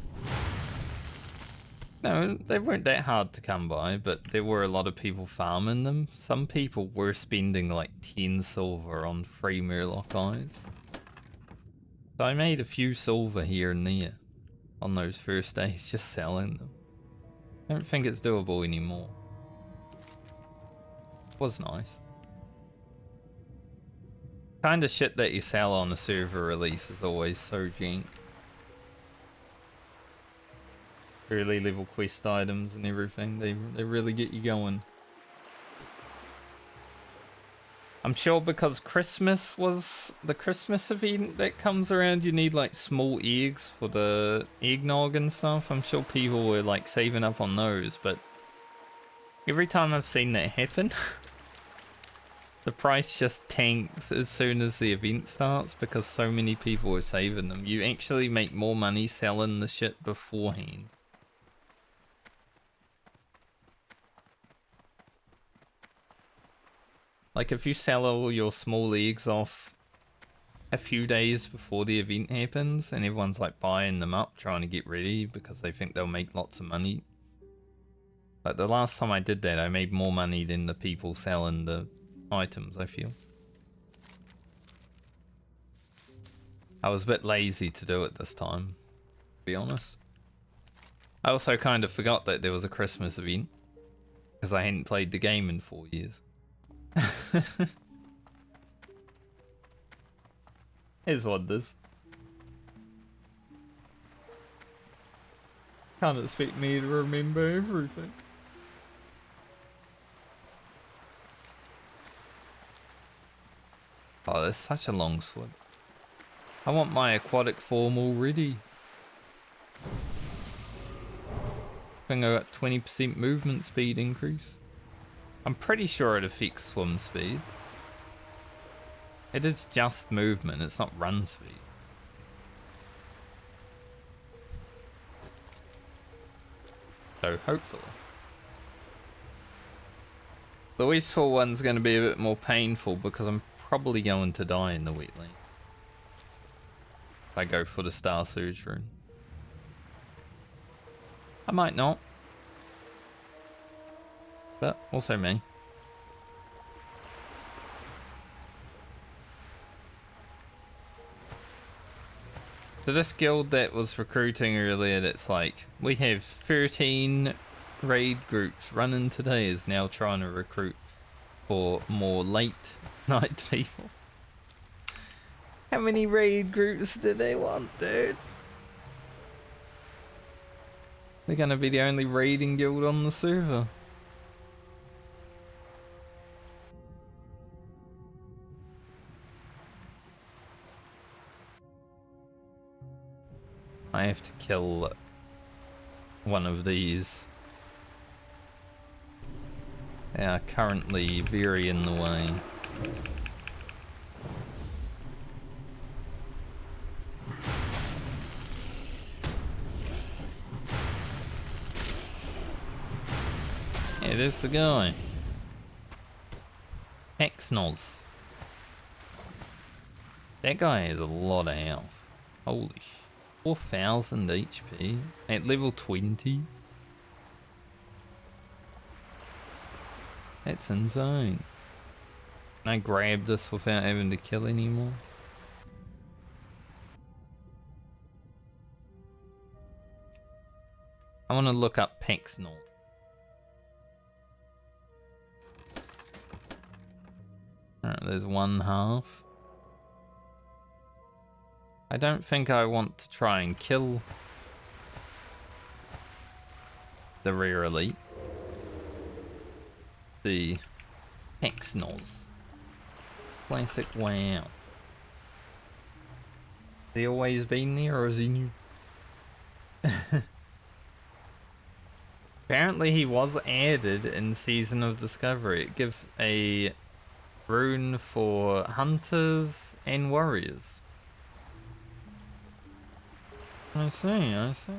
No, they weren't that hard to come by, but there were a lot of people farming them. Some people were spending like 10 silver on free Murloc Eyes. So I made a few silver here and there on those first days just selling them. I don't think it's doable anymore. It was nice. Kind of shit that you sell on a server release is always so jank. Early level quest items and everything, they really get you going. I'm sure because Christmas was the Christmas event that comes around, you need like small eggs for the eggnog and stuff. I'm sure people were like saving up on those, but every time I've seen that happen, the price just tanks as soon as the event starts because so many people are saving them. You actually make more money selling the shit beforehand. Like if you sell all your small eggs off a few days before the event happens and everyone's like buying them up trying to get ready because they think they'll make lots of money. Like the last time I did that I made more money than the people selling the items, I feel. I was a bit lazy to do it this time, to be honest. I also kind of forgot that there was a Christmas event because I hadn't played the game in 4 years. Here's what this. Can't expect me to remember everything. Oh, that's such a long swim. I want my aquatic form already. I think I got 20% movement speed increase. I'm pretty sure it affects swim speed. It is just movement, it's not run speed. So hopefully. The wasteful one's going to be a bit more painful because I'm probably going to die in the wet lane. If I go for the Starsurge rune. I might not. But also me. So this guild that was recruiting earlier that's like, we have 13 raid groups running today is now trying to recruit for more late night people. How many raid groups do they want, dude? They're gonna be the only raiding guild on the server. I have to kill one of these. They are currently very in the way. Yeah, there's the guy. Hexnoz. That guy has a lot of health. Holy shit. 4,000 HP at level 20. That's insane. Can I grab this without having to kill anymore? I want to look up Paxnort. Alright, there's one half. I don't think I want to try and kill the rare elite. The Paxnols. Classic WoW. Has he always been there or is he new? Apparently he was added in Season of Discovery. It gives a rune for hunters and warriors. I see, I see.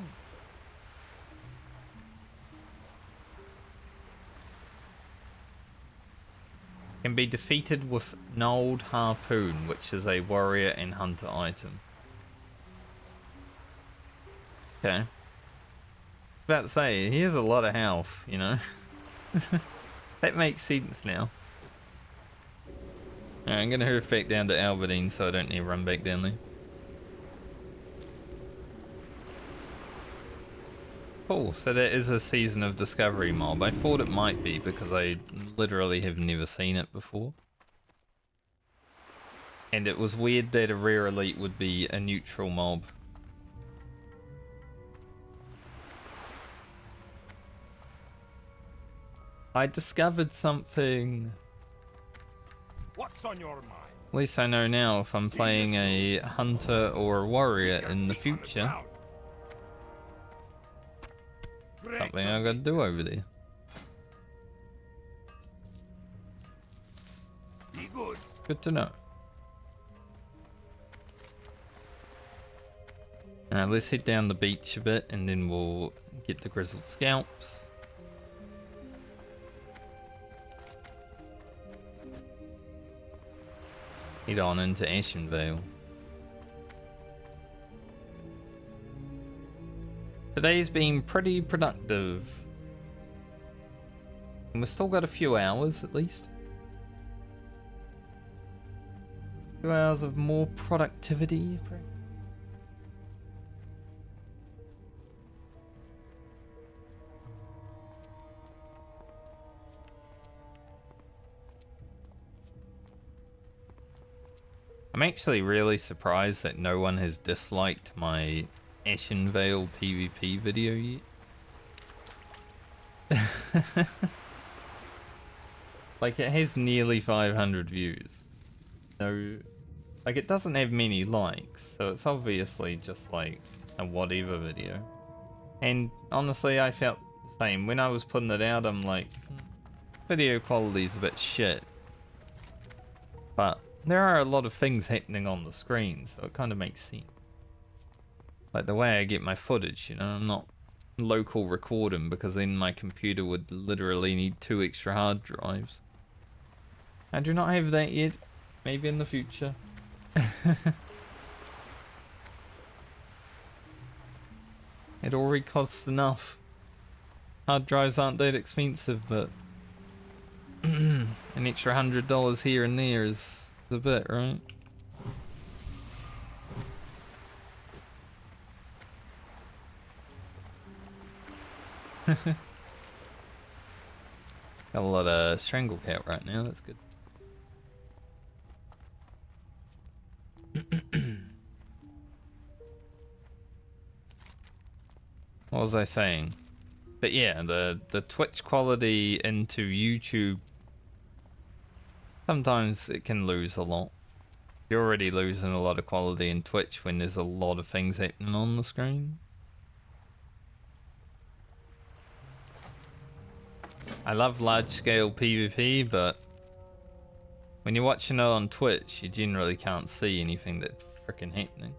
Can be defeated with Gnawed Harpoon, which is a warrior and hunter item. Okay. About to say, he has a lot of health, you know? That makes sense now. Alright, I'm gonna hoof back down to Alberdine so I don't need to run back down there. Cool, so that is a Season of Discovery mob. I thought it might be because I literally have never seen it before. And it was weird that a rare elite would be a neutral mob. I discovered something. What's on your mind? At least I know now if I'm playing a hunter or a warrior in the future. Something I gotta do over there. Be good. Good to know. Alright, let's head down the beach a bit and then we'll get the grizzled scalps. Head on into Ashenvale. Today's been pretty productive. And we've still got a few hours at least. 2 hours of more productivity. I'm actually really surprised that no one has disliked my Ashenvale PvP video yet. Like, it has nearly 500 views. No, like, it doesn't have many likes, so it's obviously just like a whatever video. And honestly, I felt the same. When I was putting it out, I'm like, video quality's a bit shit. But there are a lot of things happening on the screen, so it kind of makes sense. Like the way I get my footage, you know, I'm not local recording because then my computer would literally need 2 extra hard drives. I do not have that yet. Maybe in the future. It already costs enough. Hard drives aren't that expensive, but an extra $100 here and there is a bit, right? Got a lot of Stranglecat right now, that's good. What was I saying? But yeah, the Twitch quality into YouTube, sometimes it can lose a lot. You're already losing a lot of quality in Twitch when there's a lot of things happening on the screen. I love large-scale PvP, but when you're watching it on Twitch, you generally can't see anything that's freaking happening.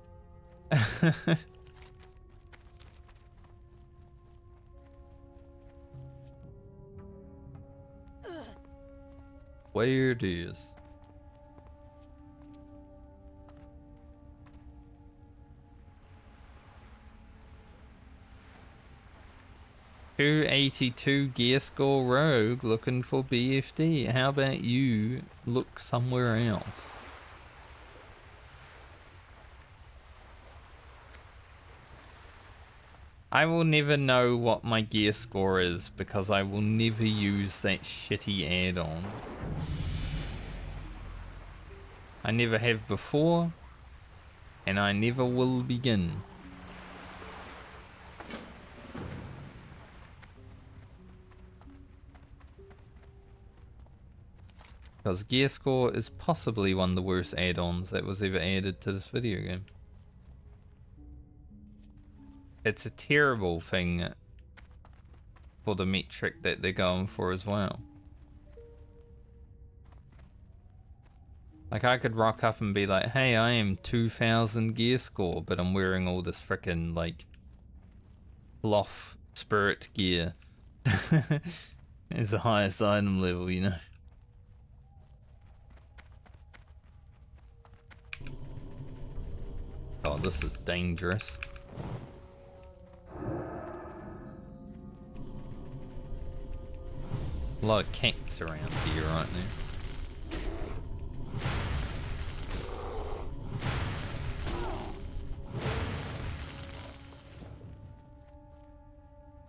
Where it is. 282 gear score rogue looking for BFD. How about you look somewhere else? I will never know what my gear score is because I will never use that shitty add-on. I never have before, and I never will begin. Because gear score is possibly one of the worst add-ons that was ever added to this video game. It's a terrible thing for the metric that they're going for as well. Like, I could rock up and be like, hey, I am 2000 gear score, but I'm wearing all this frickin' like Sloth Spirit gear. It's the highest item level, you know. Oh, this is dangerous. A lot of cats around here right now.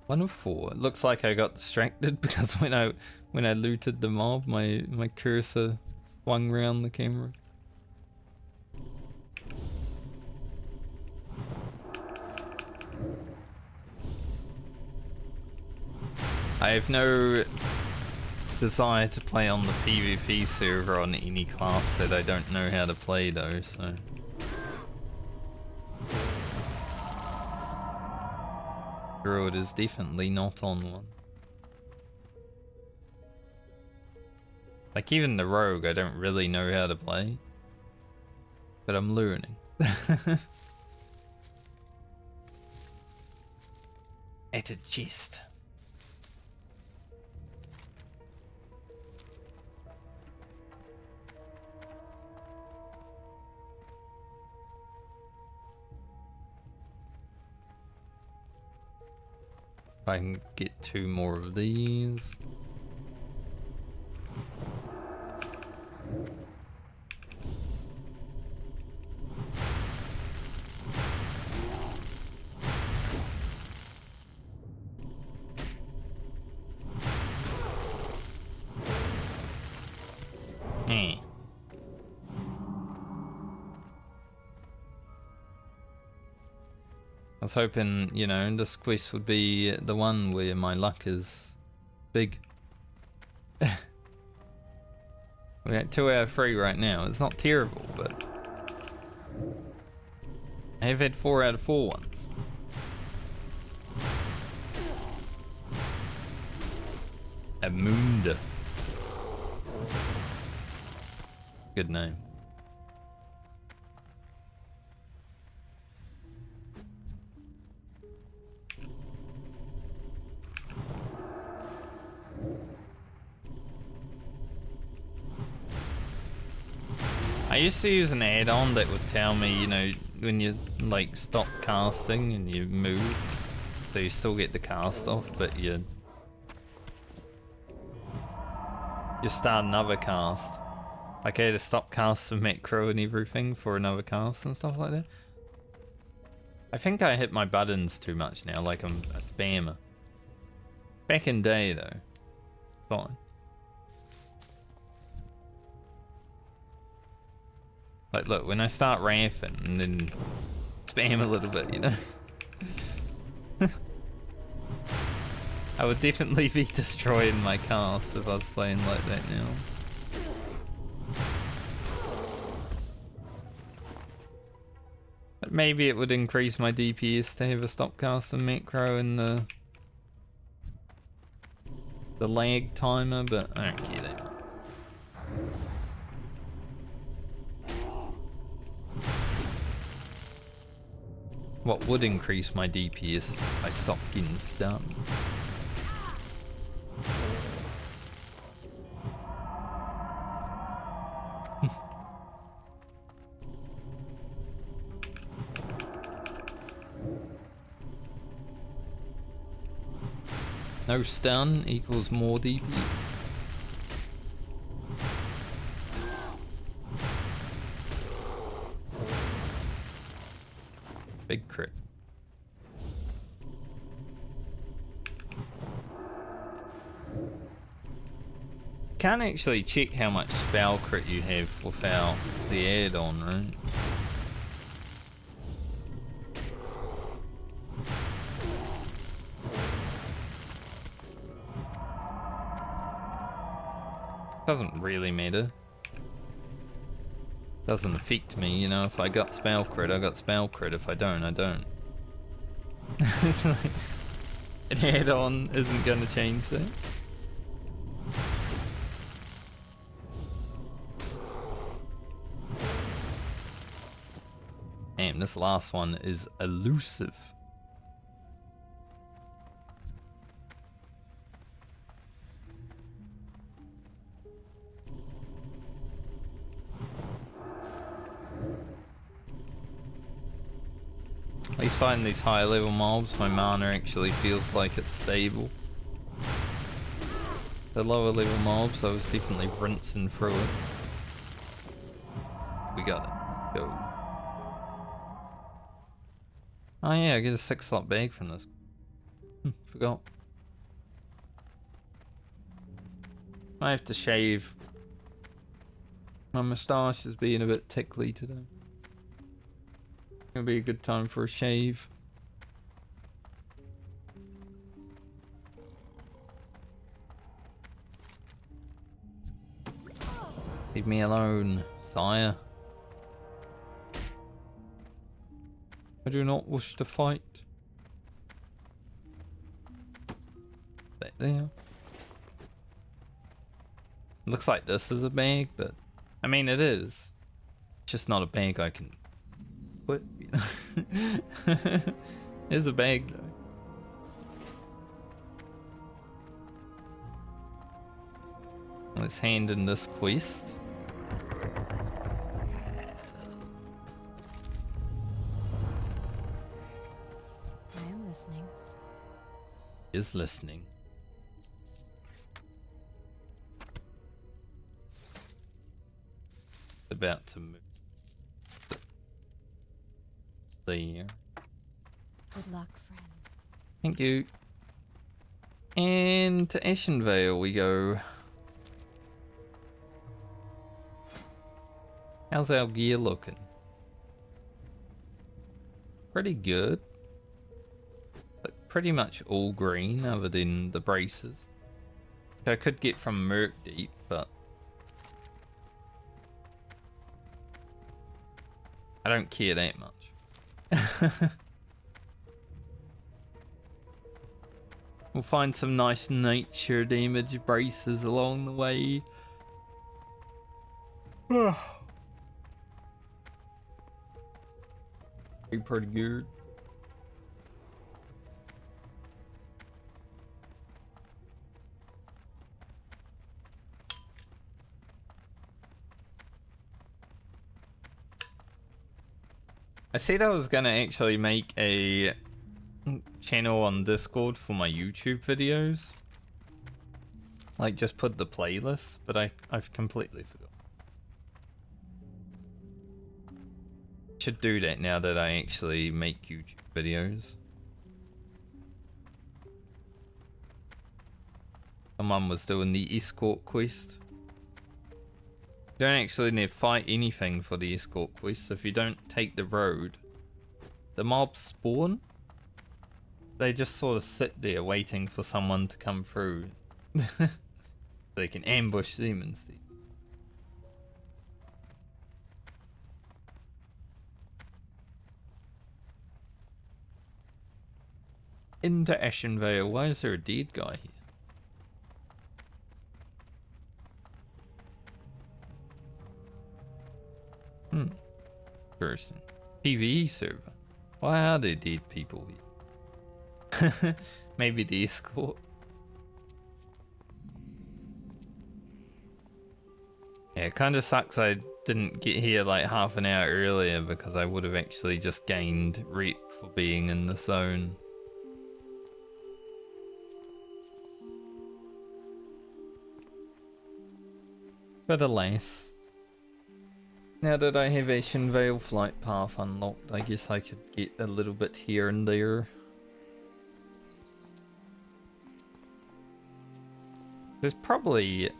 One of four. It looks like I got distracted because when I looted the mob, my cursor swung around the camera. I have no desire to play on the PvP server on any class that I don't know how to play though, so. Druid is definitely not on one. Like even the rogue I don't really know how to play, but I'm learning. At a chest. If I can get 2 more of these. I was hoping, you know, this quest would be the one where my luck is big. We're at 2 out of 3 right now. It's not terrible, but I have had 4 out of 4 once. Amunda. Good name. I used to use an add-on that would tell me, you know, when you like stop casting and you move, so you still get the cast off, but you start another cast. Like I had to stop cast the macro and everything for another cast and stuff like that. I think I hit my buttons too much now, like I'm a spammer. Back in day though, fine. Like look, when I start ramping and then spam a little bit, you know. I would definitely be destroying my cast if I was playing like that now. But maybe it would increase my DPS to have a stop cast and macro and the lag timer, but I don't care that much. What would increase my DPS if I stopped getting stunned? No stun equals more DP. Big crit. Can't actually check how much spell crit you have without the add-on, right? Doesn't really matter. Doesn't affect me, you know. If I got spell crit, I got spell crit. If I don't, I don't. It's like an add-on isn't going to change that. Damn, this last one is elusive. At least fighting these higher level mobs, my mana actually feels like it's stable. The lower level mobs, I was definitely rinsing through it. We got it. Go. Oh yeah, I get a 6-slot bag from this. Forgot. I have to shave. My moustache is being a bit tickly today. Gonna be a good time for a shave. Leave me alone, sire. I do not wish to fight. That there. Looks like this is a bag, but I mean it is. It's just not a bag I can put. Here's a bag though. Let's hand in this quest. I am listening. Is listening. About to move. There. Good luck, friend. Thank you. And to Ashenvale we go. How's our gear looking? Pretty good. Like pretty much all green other than the braces. Which I could get from Merc Deep, but I don't care that much. We'll find some nice nature damage braces along the way. Pretty good. I said I was gonna actually make a channel on Discord for my YouTube videos. Like just put the playlist, but I've completely forgot. Should do that now that I actually make YouTube videos. Someone was doing the escort quest. You don't actually need to fight anything for the escort quest. If you don't take the road, the mobs spawn. They just sort of sit there waiting for someone to come through. So they can ambush them instead. Into Ashenvale. Why is there a dead guy here? Interesting. PvE server. Why are there dead people here? Maybe the escort. Yeah, it kind of sucks I didn't get here like half an hour earlier because I would have actually just gained rep for being in the zone. But alas. Now that I have Ashen Veil Flight Path unlocked, I guess I could get a little bit here and there. There's probably...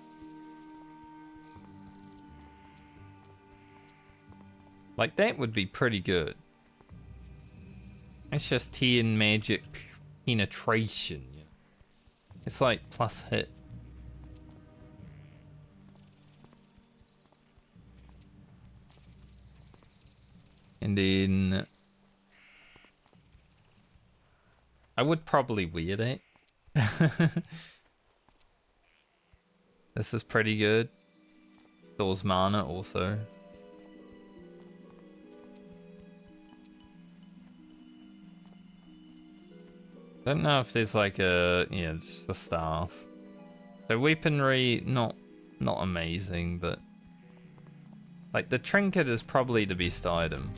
like, that would be pretty good. It's just 10 magic penetration. You know? It's like plus hit. And then... I would probably wear that. This is pretty good. Stores mana also. Don't know if there's like a... yeah, just a staff. So weaponry, not amazing, but... like the trinket is probably the best item.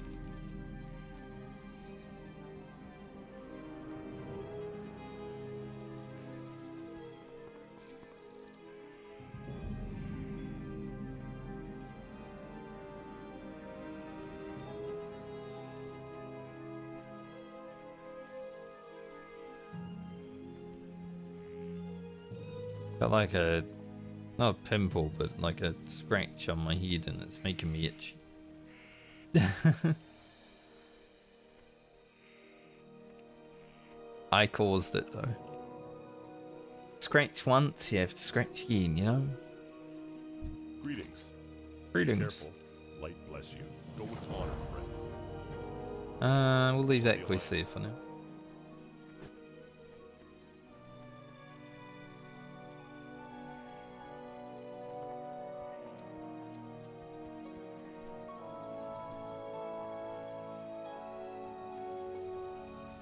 Got like a, not a pimple, but like a scratch on my head and it's making me itchy. I caused it though. Scratch once, you have to scratch again, you know? Greetings. Greetings. Careful. Light bless you. Go with honor, friend. We'll leave that quest there for now.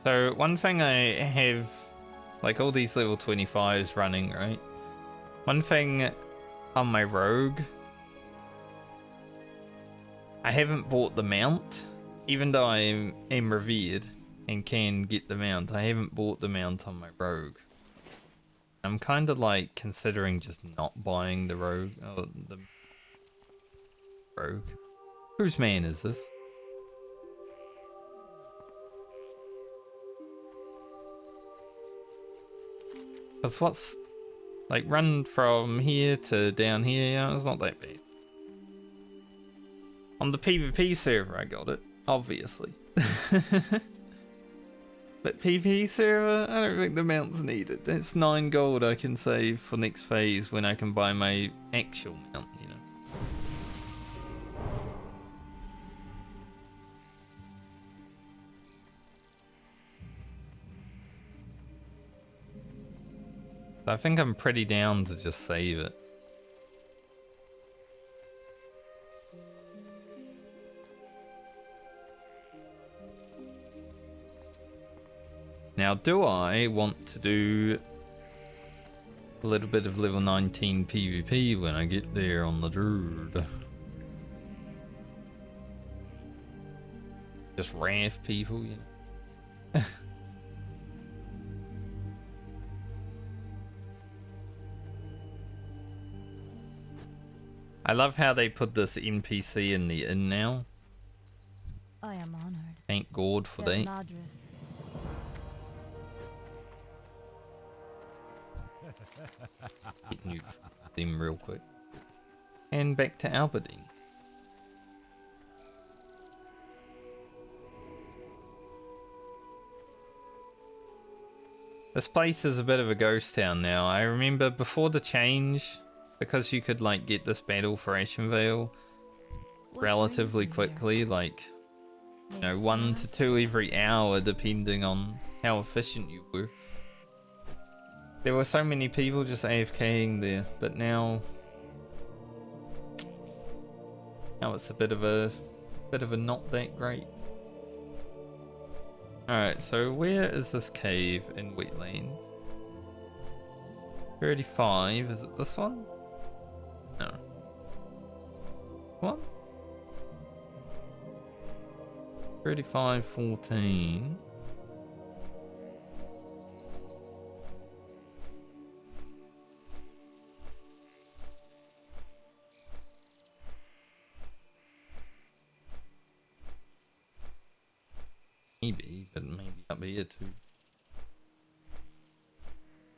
So one thing I have, like all these level 25s running, right? One thing on my rogue, I haven't bought the mount, even though I am revered and can get the mount. I haven't bought the mount on my rogue. I'm kind of like considering just not buying the rogue. Oh, the rogue. Whose man is this? Because what's... like, run from here to down here, you know, it's not that bad. On the PvP server I got it, obviously. But PvP server, I don't think the mount's needed. That's 9 gold I can save for next phase when I can buy my actual mount, you know. I think I'm pretty down to just save it. Now, do I want to do a little bit of level 19 PvP when I get there on the Druid? Just wrath people, you know? I love how they put this NPC in the inn now. I am honored. Thank God for that. Get new them real quick. And back to Alberdine. This place is a bit of a ghost town now. I remember before the change, because you could like get this battle for Ashen Veil relatively quickly, like, you know, 1 to 2 every hour depending on how efficient you were. There were so many people just AFKing there, but now it's a bit of a not that great. Alright, so where is this cave in wetlands? 35, is it this one? No. What? 3514. Maybe, but maybe up here too.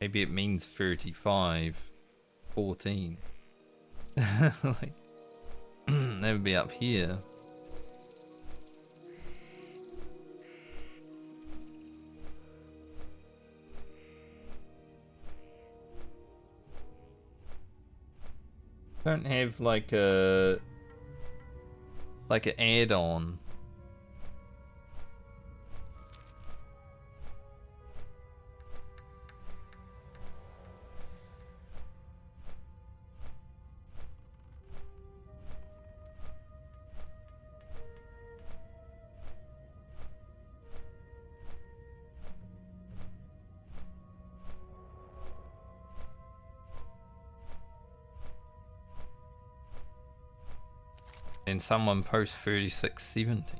Maybe it means 35, 14. Like, that would be up here. Don't have like an add-on. And someone post 3670.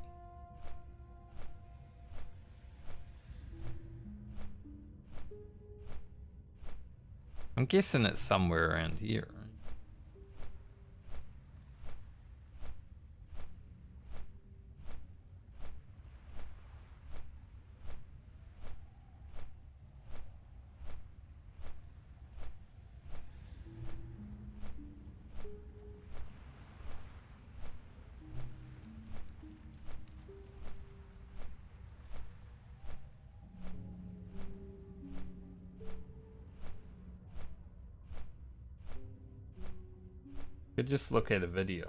I'm guessing it's somewhere around here, right? Could just look at a video.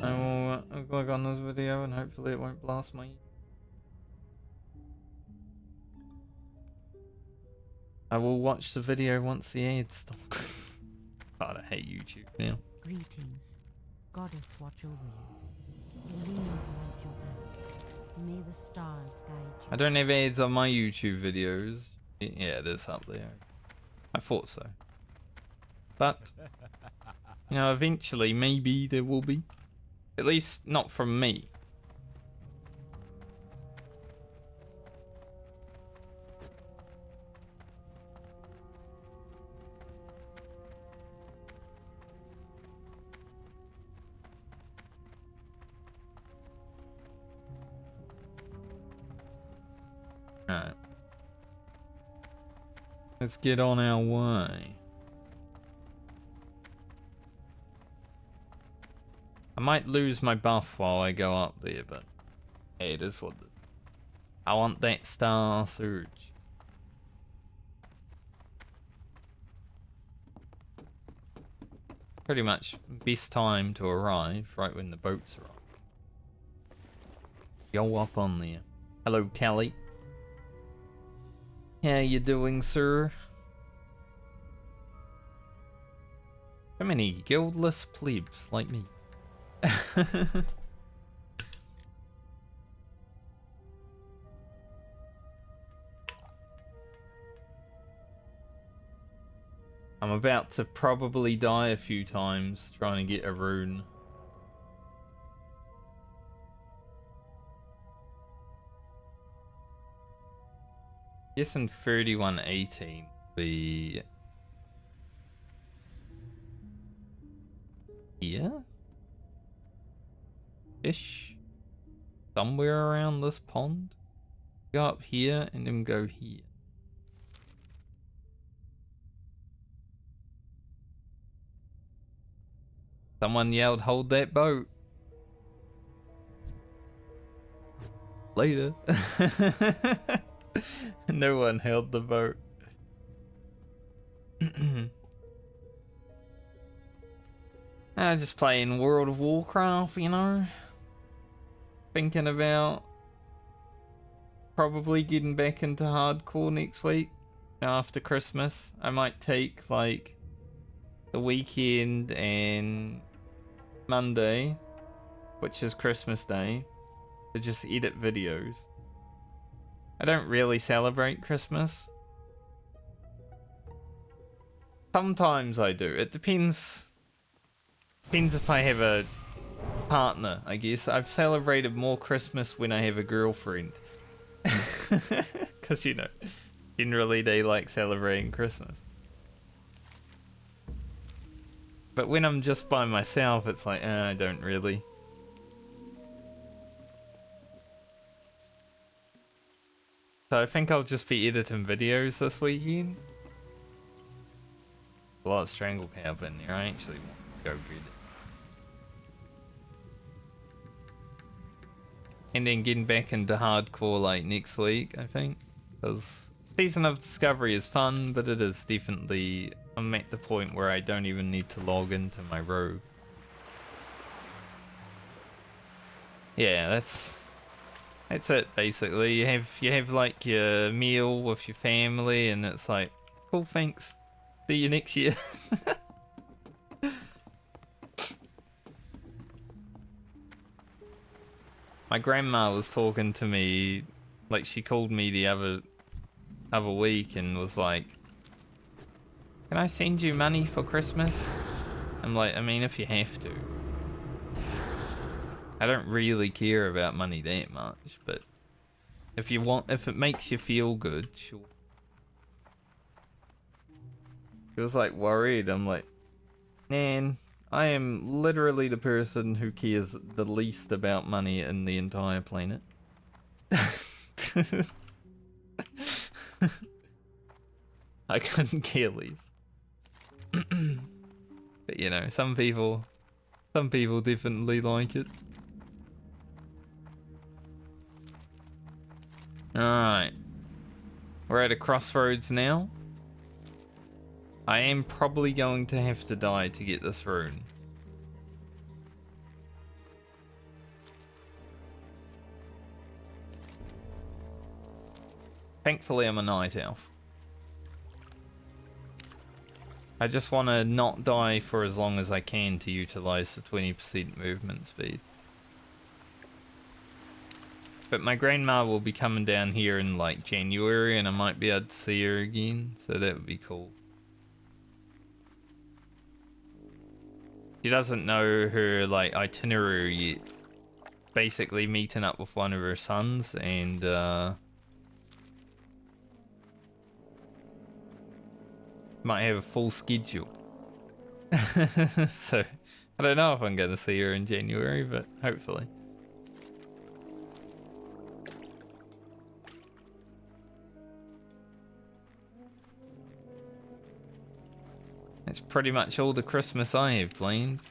I will click on this video and hopefully it won't blast my. I will watch the video once the ads stop. God, I hate YouTube now. Greetings. Goddess watch over you. Elena hold your hand. May the stars guide you. I don't have ads on my YouTube videos. Yeah, it is up there. I thought so. But, you know, eventually maybe there will be. At least not from me. Alright. Let's get on our way. I might lose my buff while I go up there, but hey, it is what it is. I want that Starsurge. Pretty much best time to arrive, right when the boats arrive. Go up on there. Hello, Kelly. How you doing, sir? How many guildless plebs like me? I'm about to probably die a few times trying to get a rune. Guessing 3118 be here? Ish. Somewhere around this pond. Go up here and then go here. Someone yelled, "Hold that boat." Later. No one held the boat. Just playing World of Warcraft, you know. Thinking about probably getting back into hardcore next week after Christmas. I might take like the weekend and Monday, which is Christmas Day, to just edit videos. I don't really celebrate Christmas. Sometimes I do. It depends. Depends if I have a partner, I guess. I've celebrated more Christmas when I have a girlfriend. Because, you know, generally they like celebrating Christmas. But when I'm just by myself, it's like, I don't really. So I think I'll just be editing videos this weekend. A lot of Strangle Cow in there. I actually want to go get it. And then getting back into hardcore like next week, I think. Because Season of Discovery is fun, but it is definitely... I'm at the point where I don't even need to log into my rogue. Yeah, that's it basically. You have like your meal with your family and it's like, cool, thanks. See you next year. My grandma was talking to me, like she called me the other week and was like, "Can I send you money for Christmas?" I'm like, I mean, if you have to. I don't really care about money that much, but if it makes you feel good, sure. She was like worried. I'm like, man, I am literally the person who cares the least about money in the entire planet. I couldn't care less. But you know, some people definitely like it. Alright. We're at a crossroads now. I am probably going to have to die to get this rune. Thankfully I'm a night elf. I just want to not die for as long as I can to utilize the 20% movement speed. But my grandma will be coming down here in like January and I might be able to see her again, so that would be cool. She doesn't know her like itinerary yet. Basically meeting up with one of her sons and might have a full schedule. So I don't know if I'm going to see her in January, but hopefully. That's pretty much all the Christmas I have planned.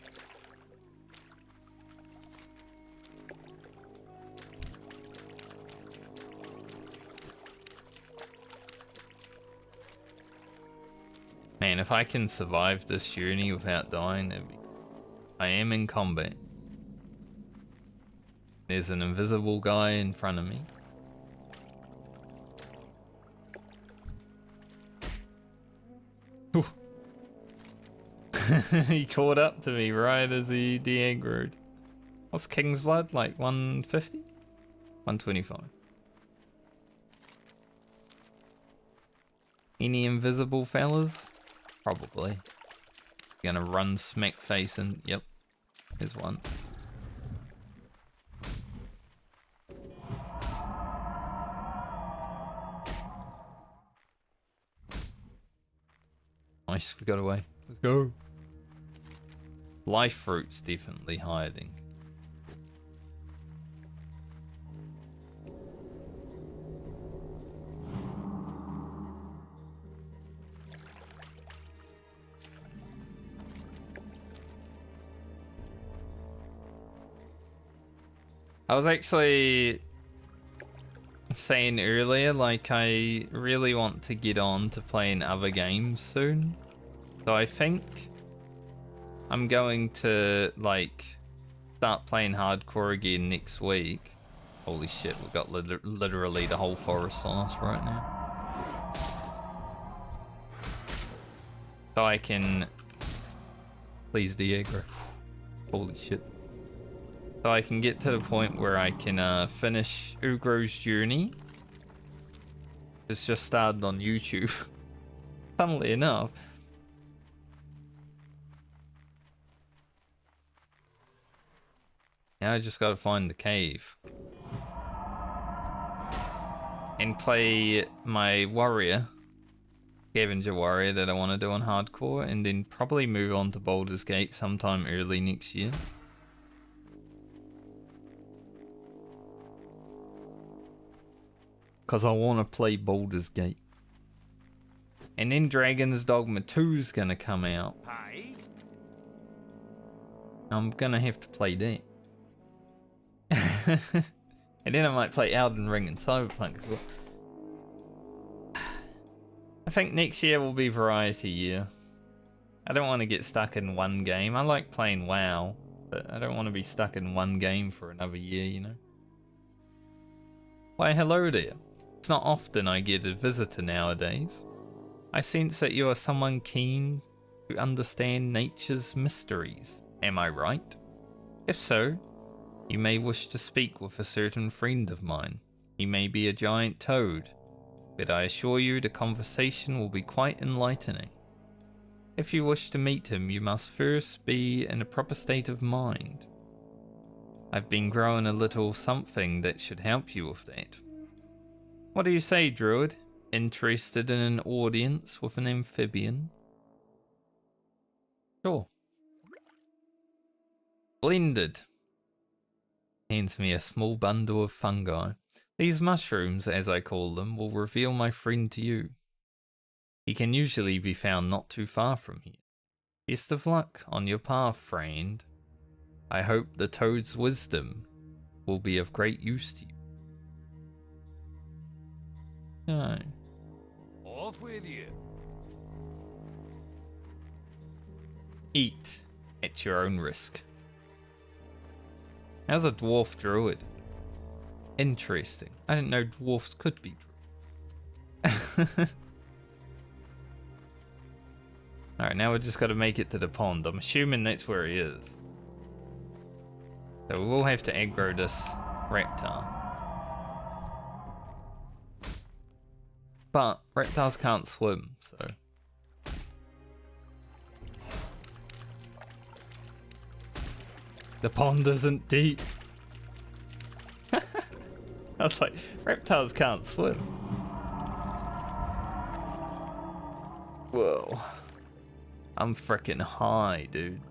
Man, if I can survive this journey without dying, that'd be... I am in combat. There's an invisible guy in front of me. He caught up to me right as he de-aggroed. What's King's Blood? Like 150? 125. Any invisible fellas? Probably. Gonna run smack face and... Yep. Here's one. Nice, we got away. Let's go. Life fruit's definitely hiding. I was actually saying earlier, like, I really want to get on to playing other games soon. So I think I'm going to, like, start playing hardcore again next week. Holy shit, we've got literally the whole forest on us right now. So I can... Please, Diego. Holy shit. So I can get to the point where I can finish Ugro's journey. It's just started on YouTube. Funnily enough. Now I just gotta find the cave. And play my warrior. Scavenger warrior that I want to do on hardcore. And then probably move on to Baldur's Gate sometime early next year. Because I want to play Baldur's Gate. And then Dragon's Dogma 2's going to come out. Hey? I'm going to have to play that. And then I might play Elden Ring and Cyberpunk as well. I think next year will be variety year. I don't want to get stuck in one game. I like playing WoW, but I don't want to be stuck in one game for another year, you know? Why, hello there. It's not often I get a visitor nowadays. I sense that you are someone keen to understand nature's mysteries. Am I right? If so, you may wish to speak with a certain friend of mine. He may be a giant toad, but I assure you the conversation will be quite enlightening. If you wish to meet him, you must first be in a proper state of mind. I've been growing a little something that should help you with that. What do you say, Druid? Interested in an audience with an amphibian? Sure. Blended. Hands me a small bundle of fungi. These mushrooms, as I call them, will reveal my friend to you. He can usually be found not too far from here. Best of luck on your path, friend. I hope the toad's wisdom will be of great use to you. No. Off with you. Eat at your own risk. How's a dwarf druid? Interesting. I didn't know dwarfs could be druids. Alright, now we just got to make it to the pond. I'm assuming that's where he is. So we will have to aggro this reptile. But reptiles can't swim, so... The pond isn't deep. I was like, reptiles can't swim. Whoa. I'm freaking high, dude.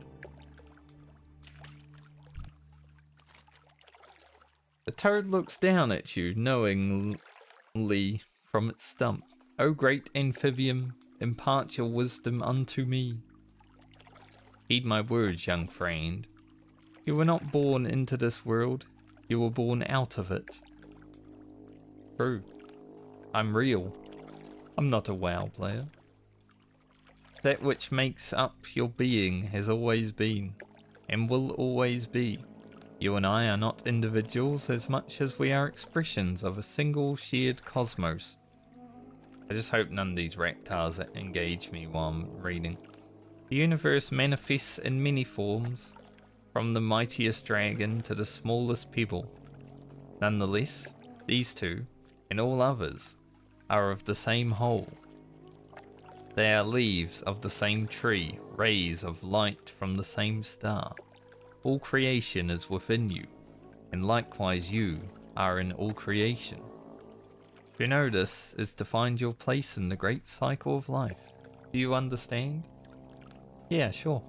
The toad looks down at you knowingly from its stump. O great amphibian, impart your wisdom unto me. Heed my words, young friend. You were not born into this world, you were born out of it. True. I'm real. I'm not a WoW player. That which makes up your being has always been, and will always be. You and I are not individuals as much as we are expressions of a single shared cosmos. I just hope none of these reptiles engage me while I'm reading. The universe manifests in many forms, from the mightiest dragon to the smallest pebble. Nonetheless, these two, and all others, are of the same whole. They are leaves of the same tree, rays of light from the same star. All creation is within you, and likewise you are in all creation. To know this is to find your place in the great cycle of life. Do you understand? Yeah, sure.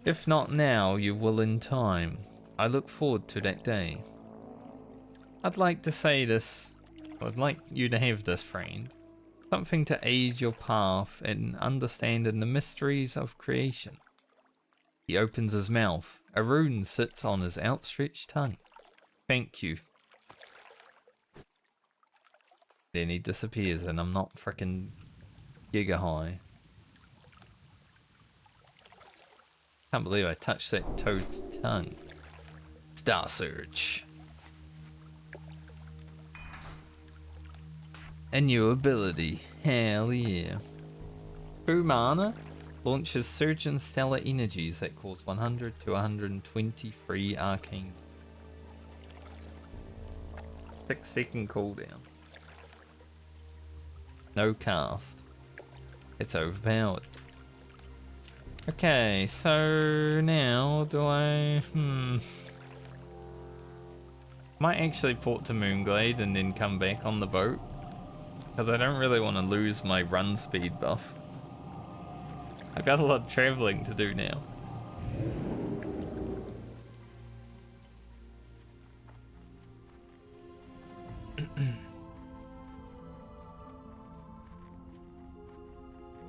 If not now, you will in time. I look forward to that day. I'd like to say this. I'd like you to have this, friend. Something to aid your path in understanding the mysteries of creation. He opens his mouth. A rune sits on his outstretched tongue. Thank you. Then he disappears and I'm not freaking giga high. Can't believe I touched that toad's tongue. Starsurge. A new ability. Hell yeah. True Mana launches Surge and Stellar Energies that cause 100 to 123 arcane. 6-second cooldown. No cast. It's overpowered. Okay, so now do I... Might actually port to Moonglade and then come back on the boat. Because I don't really want to lose my run speed buff. I've got a lot of traveling to do now.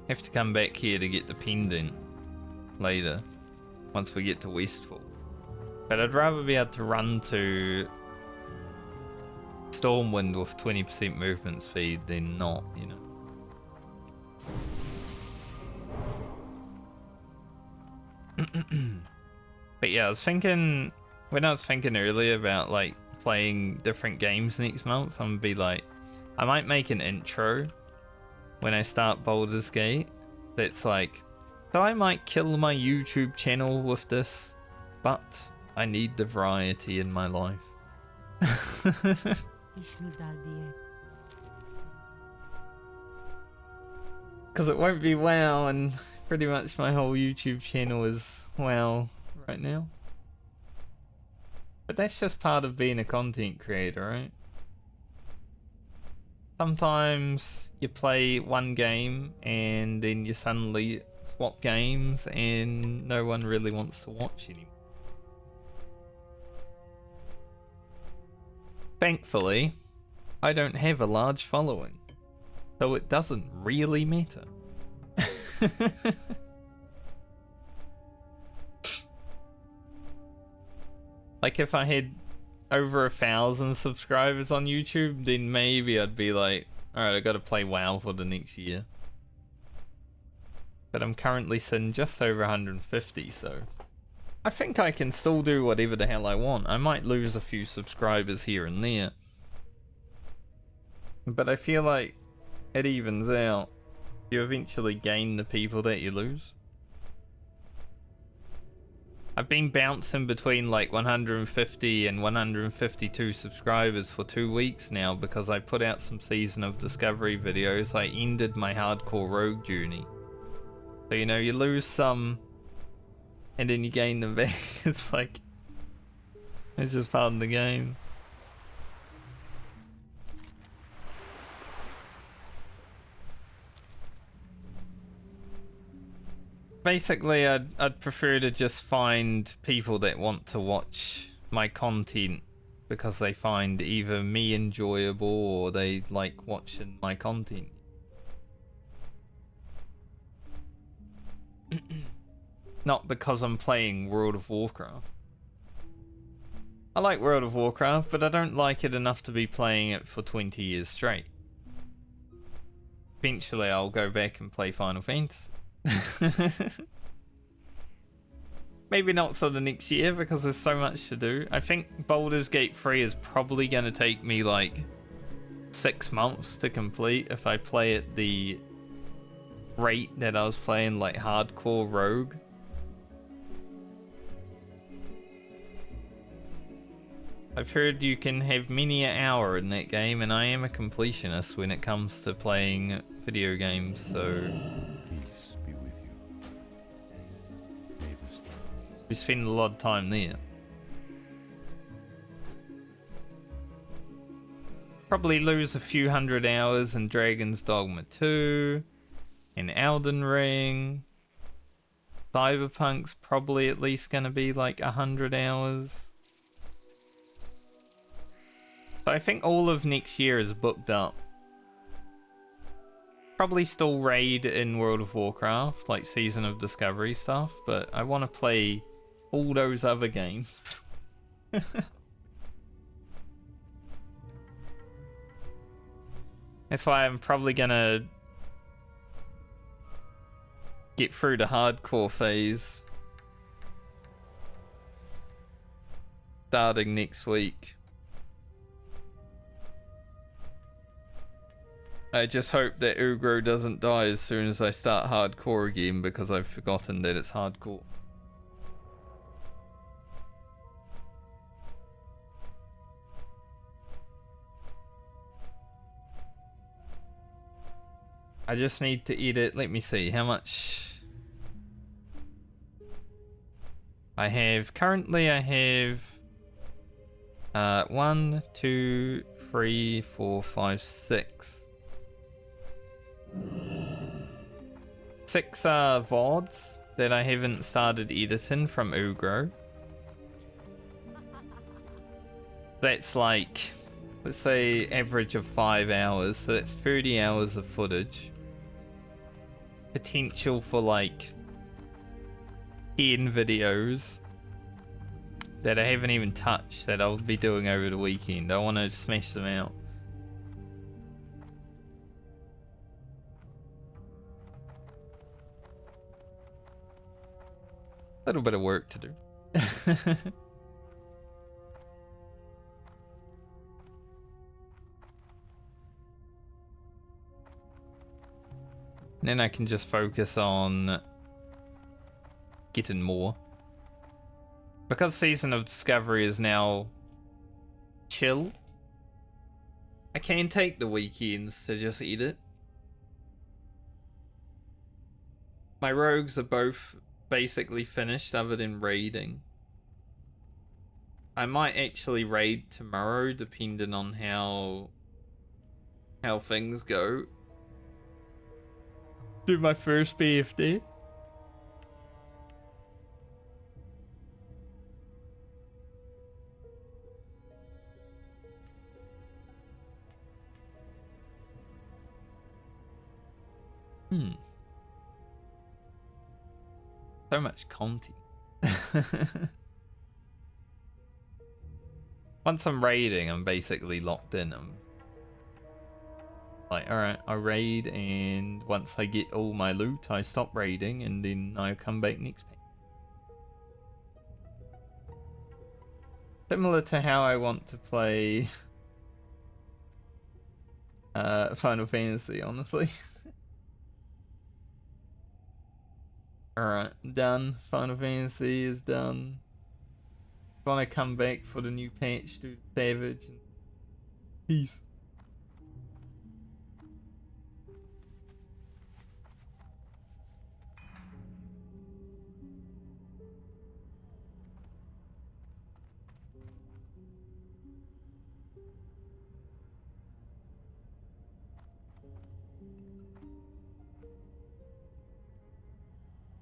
Have to come back here to get the pendant later, once we get to Westfall. But I'd rather be able to run to Stormwind with 20% movement speed than not, you know. But yeah, when I was thinking earlier about like playing different games next month, I'm gonna be like, I might make an intro when I start Baldur's Gate that's like, so I might kill my YouTube channel with this, but I need the variety in my life. Because it won't be WoW, and pretty much my whole YouTube channel is WoW right now. But that's just part of being a content creator, right? Sometimes you play one game and then you suddenly swap games and no one really wants to watch anymore. Thankfully, I don't have a large following, so it doesn't really matter. Like if I had over 1,000 subscribers on YouTube, then maybe I'd be like, alright, I gotta play WoW for the next year. But I'm currently sitting just over 150, so I think I can still do whatever the hell I want. I might lose a few subscribers here and there, but I feel like it evens out. You eventually gain the people that you lose. I've been bouncing between like 150 and 152 subscribers for 2 weeks now because I put out some Season of Discovery videos. I ended my hardcore rogue journey. So, you know, you lose some and then you gain them back. It's like, it's just part of the game. Basically, I'd prefer to just find people that want to watch my content because they find either me enjoyable or they like watching my content. Not because I'm playing World of Warcraft. I like World of Warcraft, but I don't like it enough to be playing it for 20 years straight. Eventually I'll go back and play Final Fantasy. Maybe not for the next year because there's so much to do. I think Baldur's Gate 3 is probably going to take me like 6 months to complete if I play at the rate that I was playing like hardcore rogue. I've heard you can have many an hour in that game, and I am a completionist when it comes to playing video games, so Peace be with you. May the stars. we spend a lot of time there. Probably lose a few hundred hours in Dragon's Dogma 2, in Elden Ring. Cyberpunk's probably at least gonna be like 100 hours. So I think all of next year is booked up. Probably still raid in World of Warcraft, like Season of Discovery stuff, but I want to play all those other games. That's why I'm probably gonna get through the hardcore phase starting next week. I just hope that Ugro doesn't die as soon as I start hardcore again because I've forgotten that it's hardcore. I just need to edit. Let me see how much I have. Currently I have 1, 2, 3, 4, 5, 6. 6 VODs that I haven't started editing from Ugro. That's like, let's say average of 5 hours, so that's 30 hours of footage. potential for like 10 videos that I haven't even touched that I'll be doing over the weekend. I want to smash them out. A little bit of work to do. Then I can just focus on getting more. Because Season of Discovery is now chill, I can take the weekends to just eat it. My rogues are both basically finished other than raiding. I might actually raid tomorrow depending on how things go. Do my first BFD. So much content. Once I'm raiding, I'm basically locked in. I'm like, alright, I raid, and once I get all my loot, I stop raiding, and then I come back next patch. Similar to how I want to play Final Fantasy, honestly. Alright, done. Final Fantasy is done. When I come back for the new patch, do Savage and peace.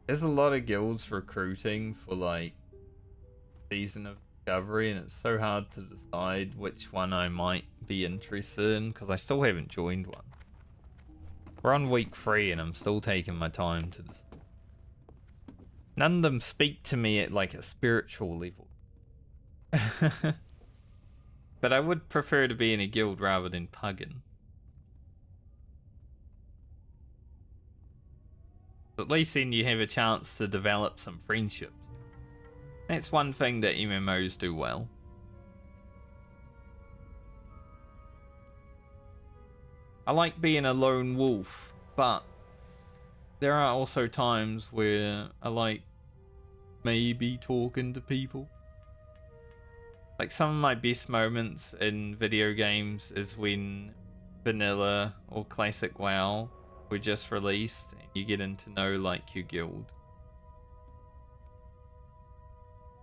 There's a lot of guilds recruiting for like Season of Discovery, and it's so hard to decide which one I might be interested in because I still haven't joined one. We're on week 3 and I'm still taking my time to decide. None of them speak to me at like a spiritual level. But I would prefer to be in a guild rather than pugging. At least then you have a chance to develop some friendships. That's one thing that MMOs do well. I like being a lone wolf, but there are also times where I like maybe talking to people. Like some of my best moments in video games is when vanilla or classic WoW were just released and you get to know like your guild.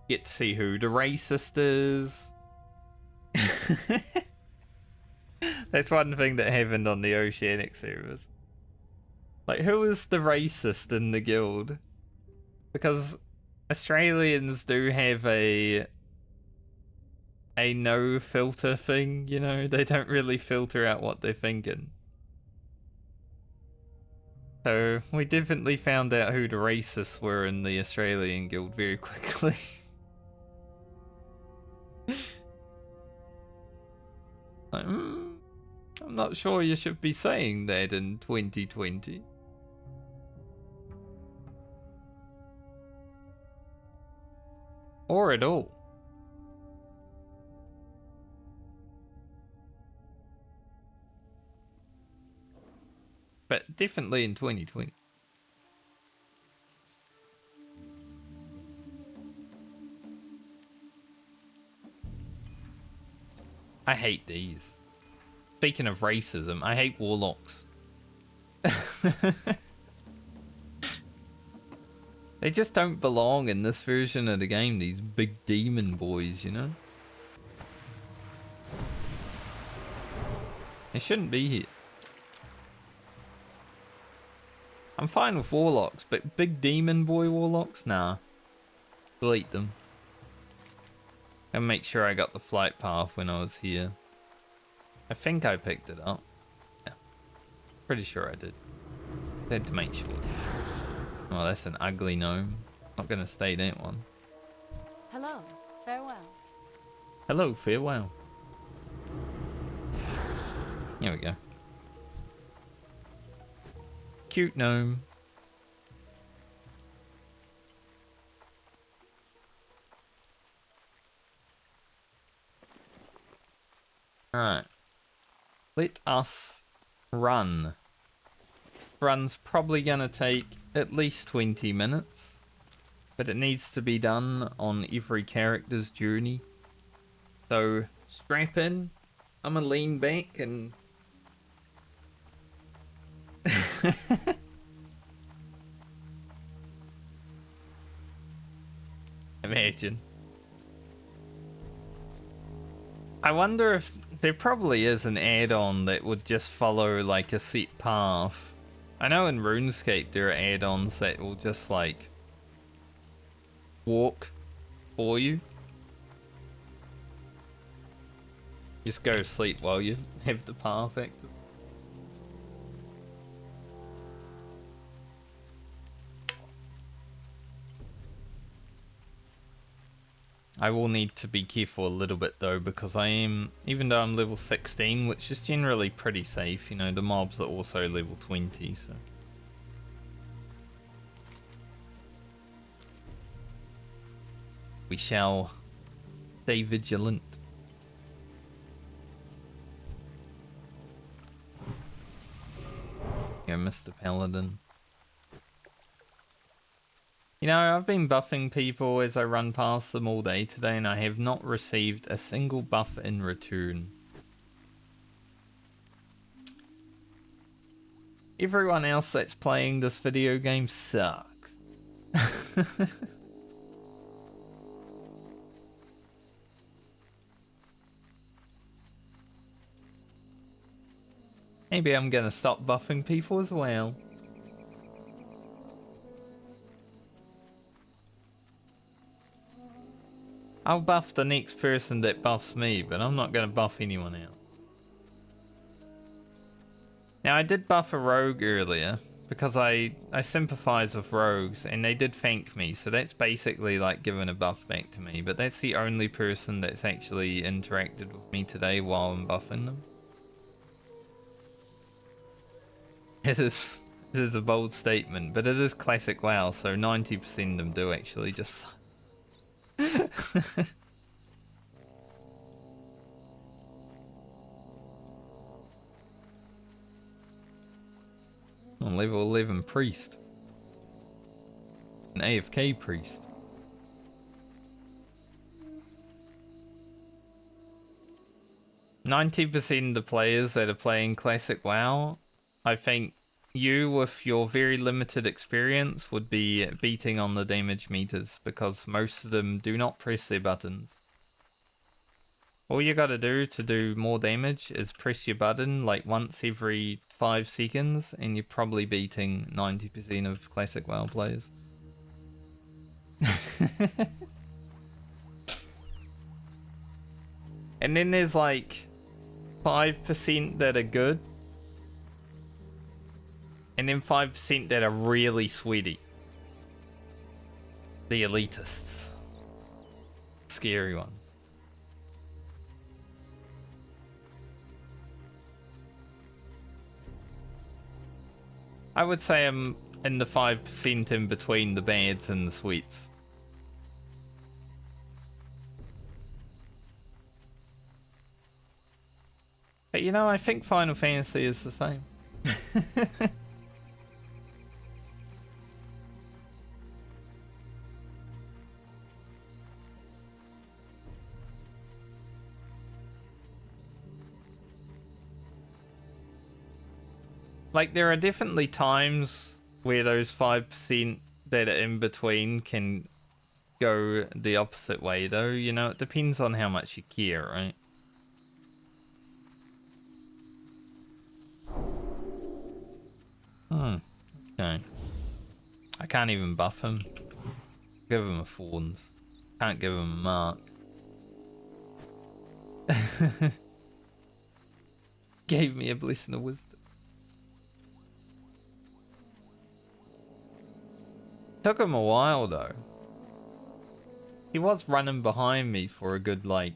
Get to see who the racist is. That's one thing that happened on the Oceanic servers. Like, who is the racist in the guild? Because Australians do have a no filter thing, you know? They don't really filter out what they're thinking. So we definitely found out who the racists were in the Australian guild very quickly. Like, I'm not sure you should be saying that in 2020. Or at all. But definitely in 2020. I hate these. Speaking of racism, I hate warlocks. They just don't belong in this version of the game, these big demon boys, you know? They shouldn't be here. I'm fine with warlocks, but big demon boy warlocks? Nah. Delete them. And make sure I got the flight path when I was here. I think I picked it up. Yeah. Pretty sure I did. Had to make sure. Oh, that's an ugly gnome. Not gonna stay that one. Hello. Farewell. Hello, farewell. Here we go. Cute gnome. Alright. Let us run. Run's probably gonna take at least 20 minutes. But it needs to be done on every character's journey. So strap in. I'm gonna lean back and imagine. I wonder if there probably is an add-on that would just follow like a set path. I know in RuneScape there are add-ons that will just like walk for you. Just go to sleep while you have the path active. I will need to be careful a little bit though, because I am, even though I'm level 16, which is generally pretty safe, you know, the mobs are also level 20, so. We shall stay vigilant. Here, Mr. Paladin. You know, I've been buffing people as I run past them all day today, and I have not received a single buff in return. Everyone else that's playing this video game sucks. Maybe I'm gonna stop buffing people as well. I'll buff the next person that buffs me, but I'm not going to buff anyone else. Now, I did buff a rogue earlier, because I sympathize with rogues, and they did thank me, so that's basically like giving a buff back to me, but that's the only person that's actually interacted with me today while I'm buffing them. It is a bold statement, but it is classic WoW, so 90% of them do actually just... On level 11 priest. An AFK priest. %90 of the players that are playing classic WoW, I think you with your very limited experience would be beating on the damage meters, because most of them do not press their buttons. All you gotta do to do more damage is press your button like once every 5 seconds, and you're probably beating 90% of classic WoW players. And then there's like 5% that are good, and then 5% that are really sweaty. The elitists. Scary ones. I would say I'm in the 5% in between the bads and the sweets. But you know, I think Final Fantasy is the same. Like, there are definitely times where those 5% that are in between can go the opposite way, though. You know, it depends on how much you care, right? Okay. I can't even buff him. Give him a Thorns. Can't give him a Mark. Gave me a Blessing of Wisdom. Took him a while though. He was running behind me for a good like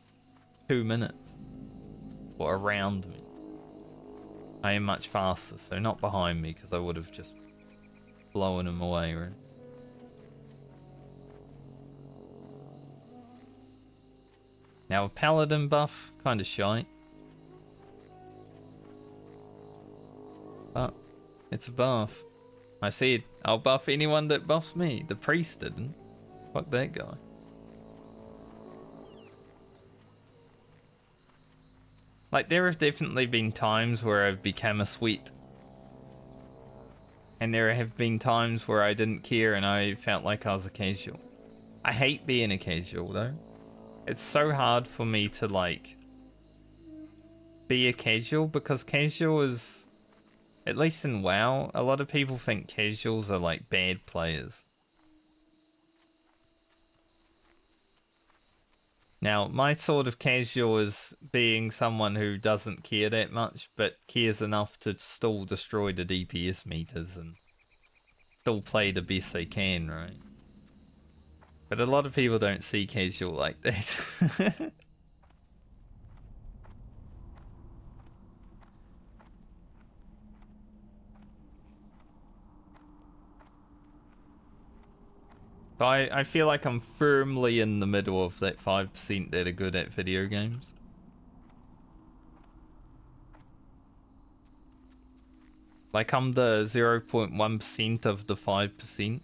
2 minutes. Or around me. I am much faster, so not behind me because I would have just blown him away, right? Now a paladin buff, kind of shite. But it's a buff. I said, I'll buff anyone that buffs me. The priest didn't. Fuck that guy. Like, there have definitely been times where I've become a sweat. And there have been times where I didn't care and I felt like I was a casual. I hate being a casual, though. It's so hard for me to, like, be a casual, because casual is, at least in WoW, a lot of people think casuals are, like, bad players. Now, my sort of casual is being someone who doesn't care that much, but cares enough to still destroy the DPS meters and still play the best they can, right? But a lot of people don't see casual like that. So I feel like I'm firmly in the middle of that 5% that are good at video games. Like I'm the 0.1% of the 5%.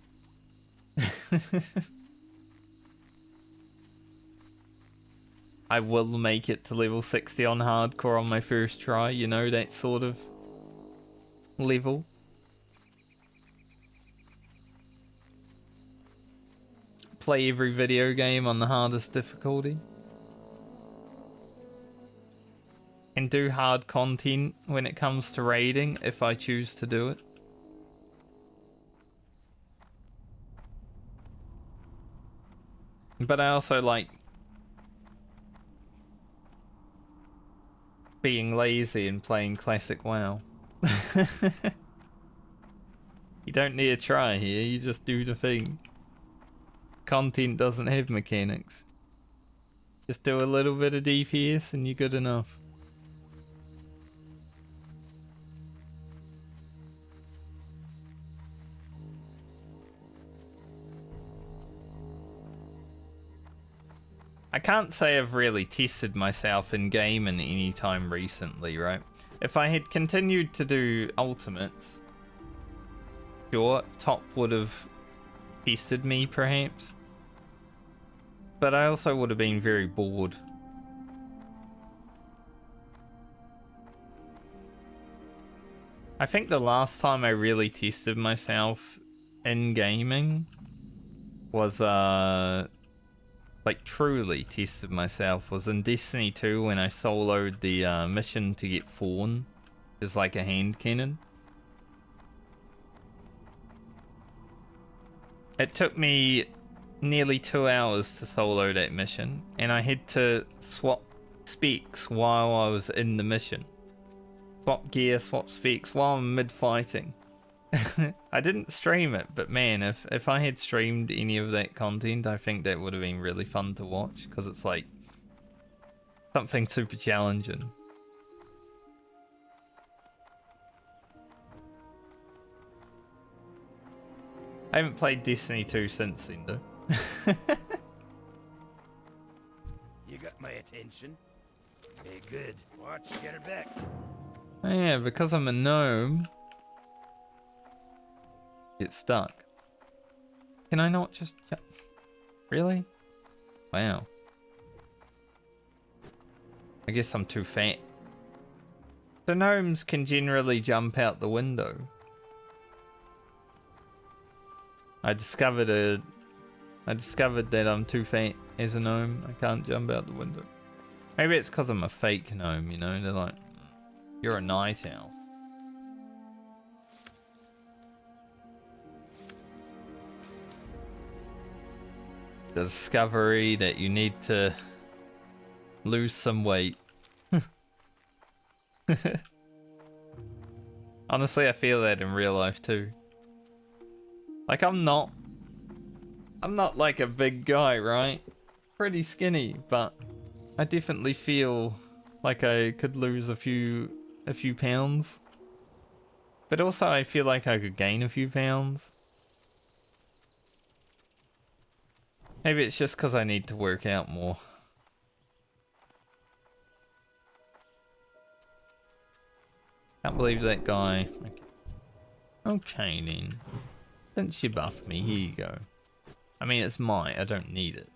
I will make it to level 60 on hardcore on my first try, you know, that sort of level. Play every video game on the hardest difficulty. And do hard content when it comes to raiding, if I choose to do it. But I also like being lazy and playing classic WoW. You don't need to try here, you just do the thing. Content doesn't have mechanics. Just do a little bit of DPS and you're good enough. I can't say I've really tested myself in game in any time recently, right? If I had continued to do ultimates, sure, top would have tested me perhaps. But I also would have been very bored. I think the last time I really tested myself in gaming was like truly tested myself was in Destiny 2 when I soloed the mission to get Fawn, just like a hand cannon. It took me nearly 2 hours to solo that mission, and I had to swap specs while I was in the mission. Swap gear, swap specs while I'm mid-fighting. I didn't stream it, but man, if I had streamed any of that content, I think that would have been really fun to watch, because it's like something super challenging. I haven't played Destiny 2 since then, though. You got my attention. Hey, good. Watch, get her back. Oh yeah, because I'm a gnome, get stuck. Can I not just... Really? Wow. I guess I'm too fat. The gnomes can generally jump out the window. I discovered that I'm too fat as a gnome. I can't jump out the window. Maybe it's because I'm a fake gnome, you know? They're like, you're a night owl. The discovery that you need to lose some weight. Honestly, I feel that in real life too. Like, I'm not I'm not like a big guy, right? Pretty skinny, but I definitely feel like I could lose a few pounds. But also I feel like I could gain a few pounds. Maybe it's just because I need to work out more. Can't believe that guy. Okay then. Since you buffed me, here you go. I mean, it's mine, I don't need it.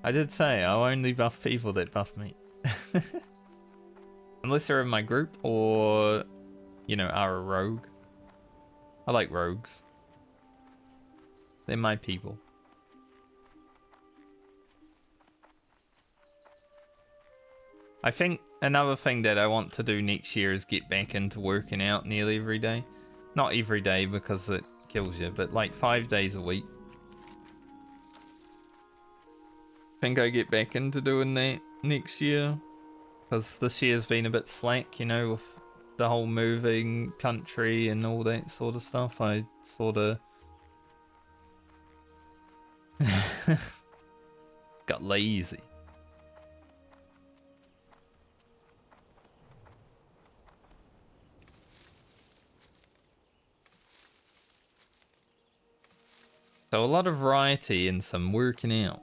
I did say I'll only buff people that buff me. Unless they're in my group or, you know, are a rogue. I like rogues. They're my people. I think another thing that I want to do next year is get back into working out nearly every day. Not every day because it kills you, but like 5 days a week. I think I get back into doing that next year. Because this year's been a bit slack, you know, with the whole moving country and all that sort of stuff. I sort of got lazy. So a lot of variety and some working out.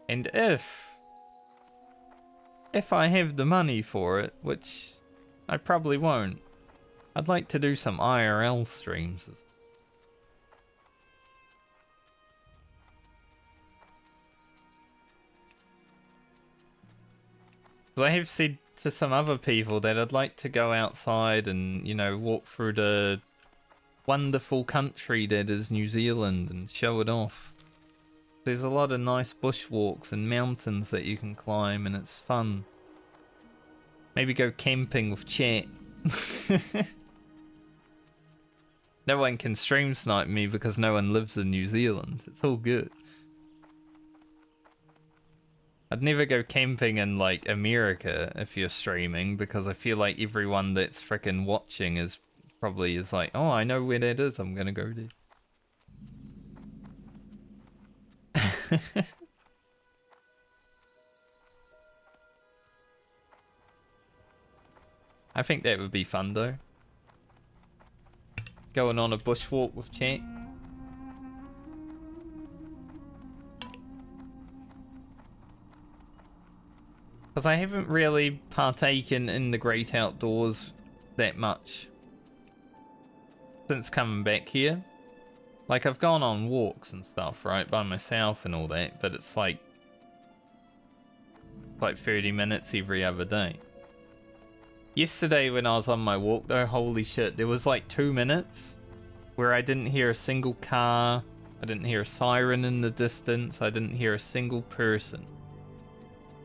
And if I have the money for it, which I probably won't, I'd like to do some IRL streams. I have said to some other people that I'd like to go outside and, you know, walk through the wonderful country that is New Zealand and show it off. There's a lot of nice bushwalks and mountains that you can climb and it's fun. Maybe go camping with chat. No one can stream snipe me because no one lives in New Zealand. It's all good. I'd never go camping in like America if you're streaming because I feel like everyone that's freaking watching is probably like, oh, I know where that is, I'm gonna go there. I think that would be fun though. Going on a bushwalk with chat. Because I haven't really partaken in the great outdoors that much since coming back here. Like, I've gone on walks and stuff, right, by myself and all that, but it's like 30 minutes every other day. Yesterday when I was on my walk though, holy shit, there was like 2 minutes where I didn't hear a single car, I didn't hear a siren in the distance, I didn't hear a single person.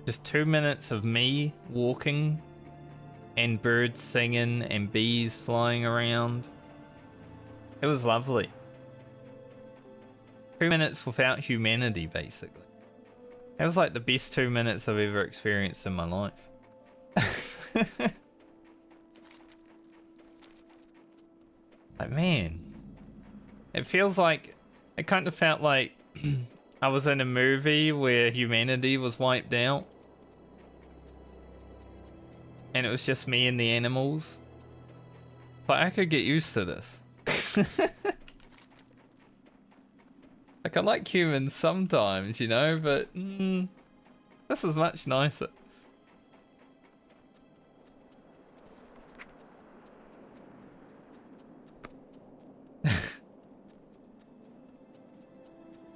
Just 2 minutes of me walking and birds singing and bees flying around. It was lovely. 2 minutes without humanity, basically. That was like the best 2 minutes I've ever experienced in my life. Like, man, it feels like, it kind of felt like I was in a movie where humanity was wiped out. And it was just me and the animals. But I could get used to this. Like, I like humans sometimes, you know, but this is much nicer.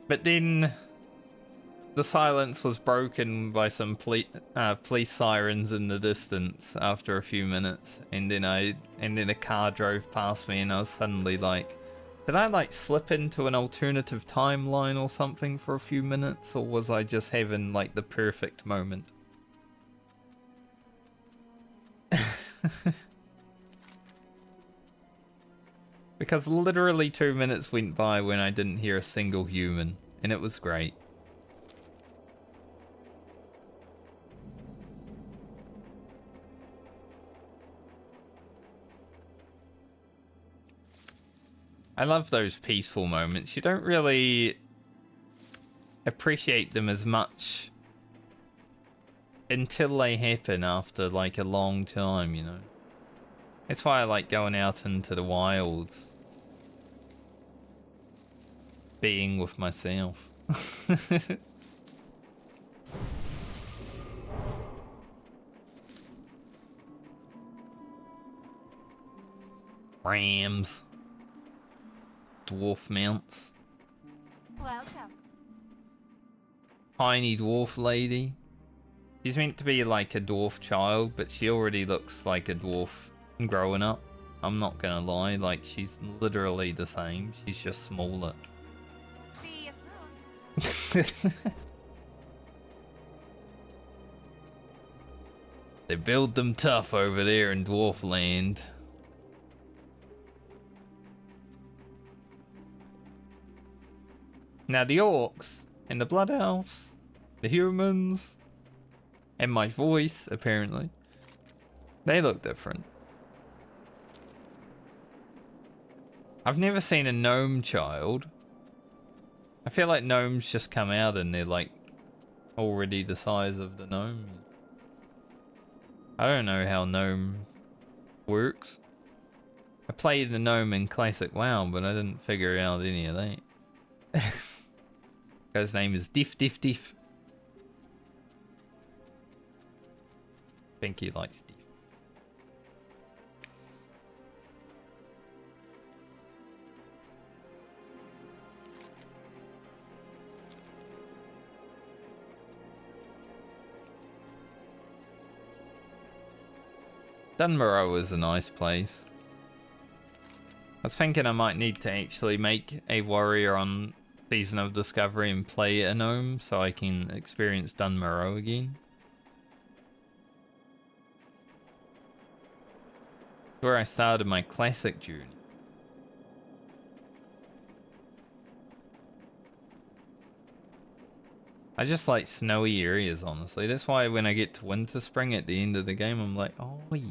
But then the silence was broken by some police sirens in the distance after a few minutes, and then a car drove past me, and I was suddenly like, did I like slip into an alternative timeline or something for a few minutes, or was I just having like the perfect moment? Because literally 2 minutes went by when I didn't hear a single human, and it was great. I love those peaceful moments. You don't really appreciate them as much until they happen after like a long time, you know. That's why I like going out into the wilds, being with myself. Rams, dwarf mounts, Welcome. tiny dwarf lady. She's meant to be like a dwarf child, but she already looks like a dwarf growing up. I'm not gonna lie, like she's literally the same. She's just smaller. See you soon. They build them tough over there in dwarf land. Now the orcs and the blood elves, the humans, and my voice, apparently, they look different. I've never seen a gnome child. I feel like gnomes just come out and they're like already the size of the gnome. I don't know how gnome works. I played the gnome in classic WoW, but I didn't figure out any of that. Guy's name is Diff Diff Diff. Think he likes Diff. Dunbarrow is a nice place. I was thinking I might need to actually make a warrior on Season of Discovery and play a gnome so I can experience Dunbarrow again. Where I started my classic journey. I just like snowy areas, honestly. That's why when I get to Winter Spring at the end of the game, I'm like, oh yeah,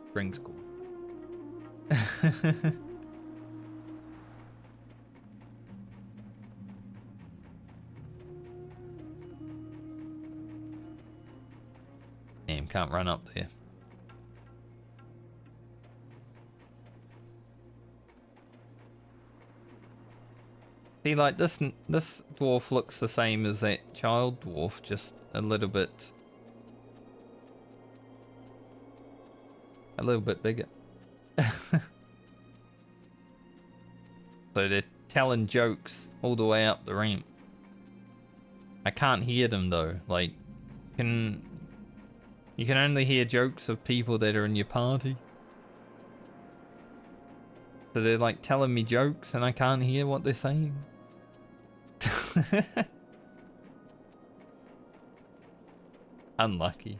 spring's cool. Damn, can't run up there. See, like this dwarf looks the same as that child dwarf, just a little bit bigger. So they're telling jokes all the way up the ramp. I can't hear them though. Like, you can only hear jokes of people that are in your party. So they're like telling me jokes and I can't hear what they're saying. Unlucky.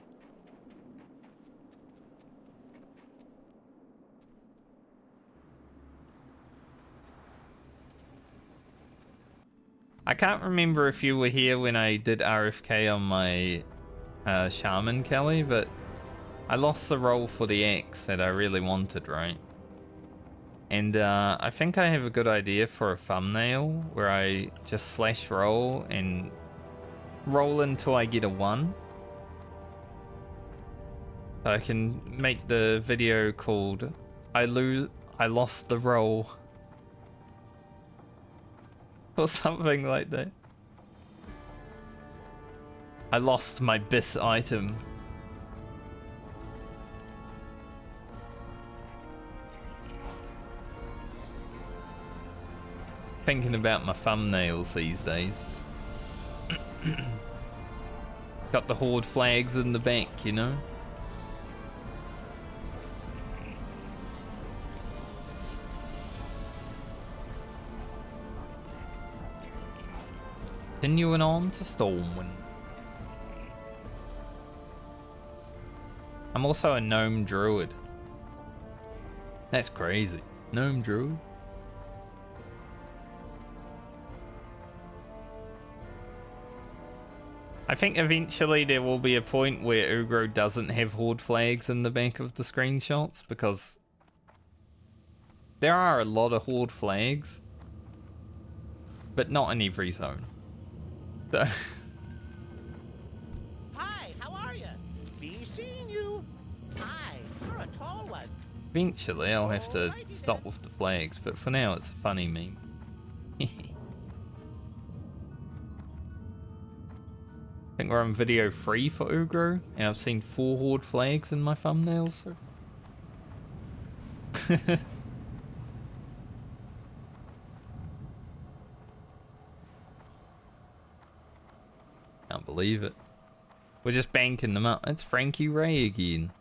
I can't remember if you were here when I did RFK on my Shaman Kelly, but I lost the roll for the X that I really wanted, right? And I think I have a good idea for a thumbnail where I just slash roll and roll until I get a 1. So I can make the video called I lost the roll. Or something like that. I lost my bis item. Thinking about my thumbnails these days. Got the horde flags in the back, you know? Continuing on to Stormwind. I'm also a gnome druid. That's crazy. Gnome druid? I think eventually there will be a point where Ugro doesn't have horde flags in the back of the screenshots because There are a lot of horde flags, but not in every zone. So Hi, how are you? Be seeing you. Hi, you're a tall one. eventually I'll have to stop with the flags, but for now it's a funny meme. I think we're on video 3 for Ugro, and I've seen 4 horde flags in my thumbnails. So. Can't believe it. We're just banking them up. It's Frankie Ray again.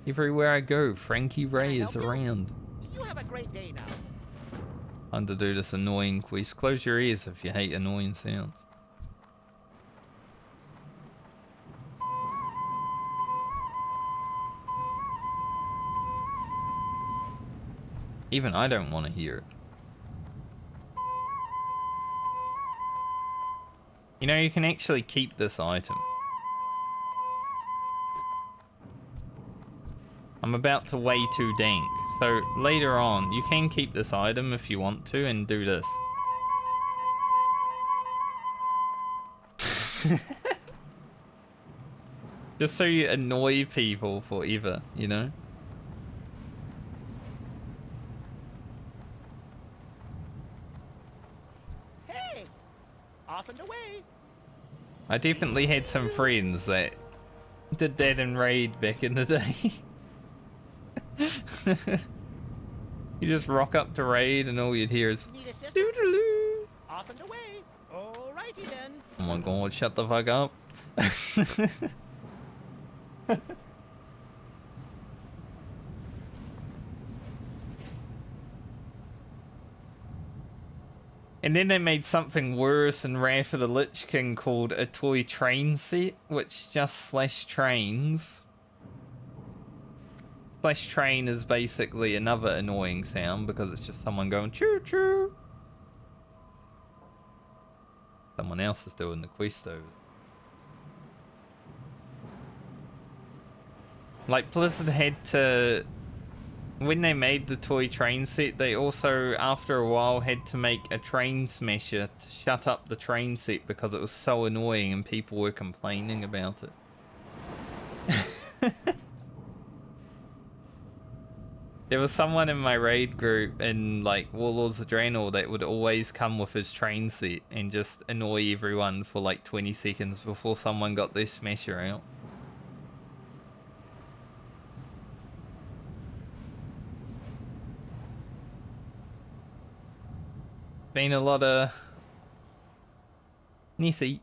Everywhere I go, Frankie Ray is around. You have a great day now. Time to do this annoying quest. Close your ears if you hate annoying sounds. Even I don't want to hear it. You know, you can actually keep this item. I'm about to way too dank. So later on, you can keep this item if you want to and do this. Just so you annoy people forever, you know? Hey, off and away. I definitely had some friends that did that in Raid back in the day. You just rock up to Raid and all you'd hear is Need assistance? doo-doo-doo. Off and away. Alrighty then. Oh my god, shut the fuck up. And then they made something worse in Wrath of the Lich King called a toy train set, which just slash trains. Slash train is basically another annoying sound because it's just someone going choo choo. Someone else is doing the quest over. Like Blizzard had to, when they made the toy train set, they also after a while had to make a train smasher to shut up the train set because it was so annoying and people were complaining about it. There was someone in my raid group in like Warlords of Draenor that would always come with his train set and just annoy everyone for like 20 seconds before someone got their smasher out. Been a lot of Nessie.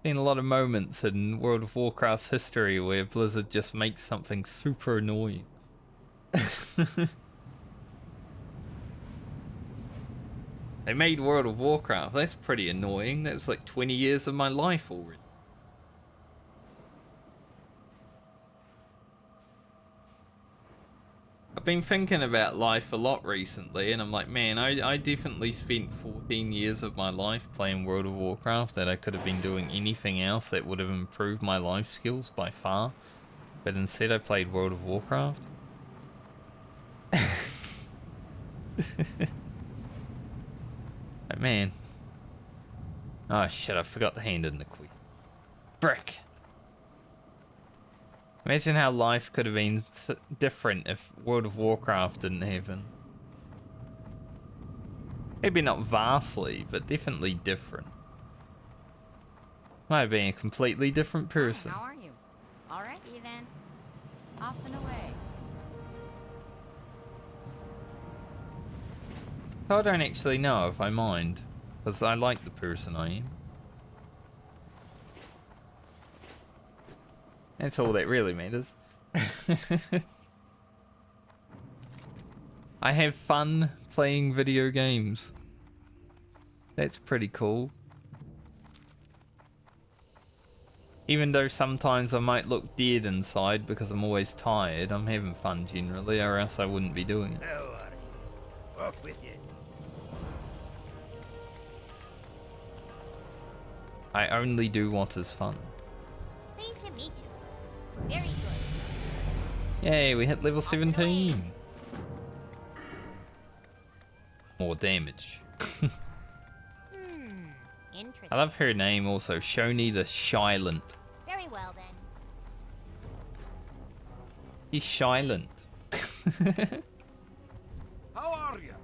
Been a lot of moments in World of Warcraft's history where Blizzard just makes something super annoying. They made World of Warcraft. That's pretty annoying. That was like 20 years of my life already. I've been thinking about life a lot recently, and I'm like, man, I definitely spent 14 years of my life playing World of Warcraft that I could have been doing anything else that would have improved my life skills by far. But instead I played World of Warcraft. But man. Oh shit, I forgot to hand in the quiz. Brick! Imagine how life could have been different if World of Warcraft didn't happen. Maybe not vastly, but definitely different. Might have been a completely different person. How are you? Alrighty then. Off and away. I don't actually know if I mind, because I like the person I am. That's all that really matters. I have fun playing video games. That's pretty cool. Even though sometimes I might look dead inside because I'm always tired, I'm having fun generally, or else I wouldn't be doing it. How are you? Off with you. I only do what is fun. Pleased to meet you. Very good. Yay, we hit level 17. more damage. Interesting. I love her name also, Shoni the Shylent. Very well then. He's Shylent. How are you?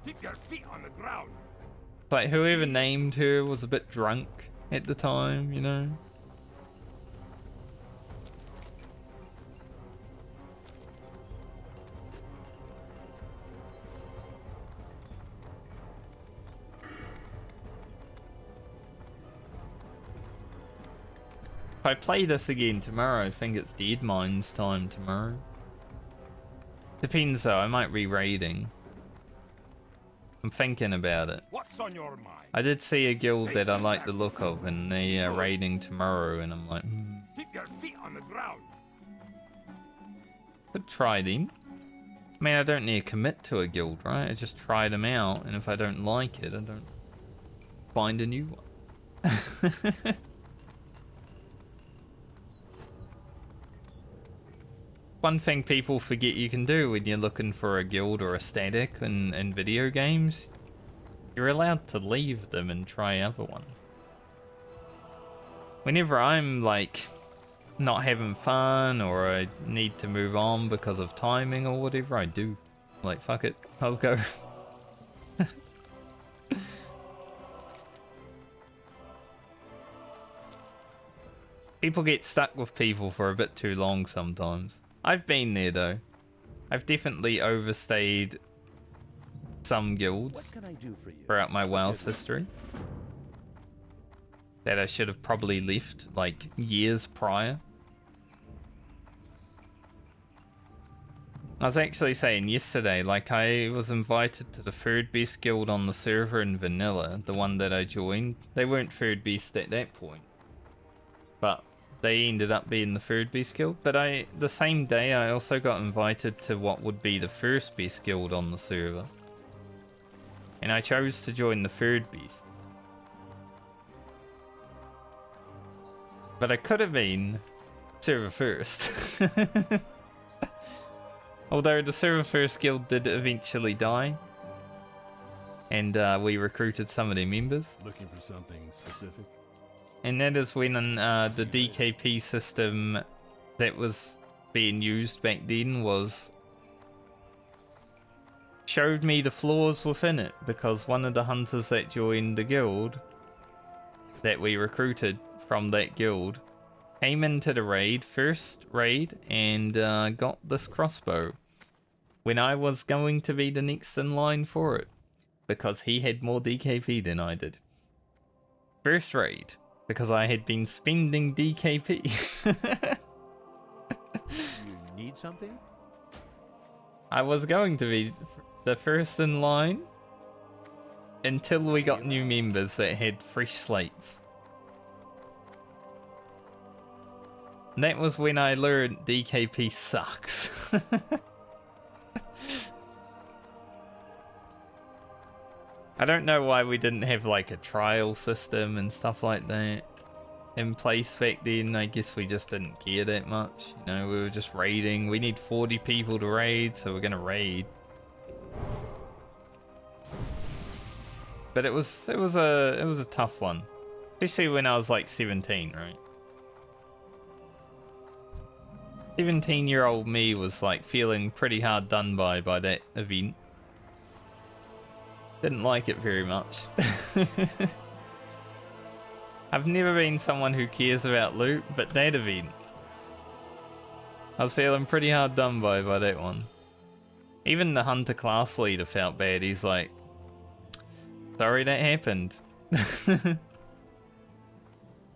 Keep your feet on the ground. Like whoever named her was a bit drunk at the time, you know? If I play this again tomorrow, I think it's Dead Mines time tomorrow. Depends though, I might re-raiding. I'm thinking about it. What's on your mind? I did see a guild that I like the look of and they are raiding tomorrow and I'm like, Keep your feet on the ground. could try them. I mean, I don't need to commit to a guild, right? I just try them out and if I don't like it, I don't find a new one. One thing people forget you can do when you're looking for a guild or a static in video games, you're allowed to leave them and try other ones. Whenever I'm like not having fun or I need to move on because of timing or whatever, I do. Like, fuck it, I'll go. People get stuck with people for a bit too long sometimes. I've been there though. I've definitely overstayed some guilds What can I do for you? throughout my WoW's history that I should have probably left like years prior. I was actually saying yesterday, like I was invited to the third best guild on the server in vanilla, the one that I joined. They weren't third best at that point, but they ended up being the third best guild. But the same day I also got invited to what would be the first best guild on the server. And I chose to join the third best. But I could have been server first. Although the server first guild did eventually die. And we recruited some of their members. Looking for something specific? And that is when the DKP system that was being used back then showed me the flaws within it, because one of the hunters that joined the guild that we recruited from that guild came into the first raid, and got this crossbow when I was going to be the next in line for it, because he had more DKP than I did. First raid. Because I had been spending DKP. You need something? I was going to be the first in line until we got new members that had fresh slates. And that was when I learned DKP sucks. I don't know why we didn't have like a trial system and stuff like that in place back then. I guess we just didn't care that much. You know, we were just raiding. We need 40 people to raid, so we're gonna raid. But it was a tough one. Especially when I was like 17, right? 17-year-old me was like feeling pretty hard done by that event. Didn't like it very much. I've never been someone who cares about loot, but that event, I was feeling pretty hard done by that one. Even the hunter class leader felt bad. He's like, sorry that happened.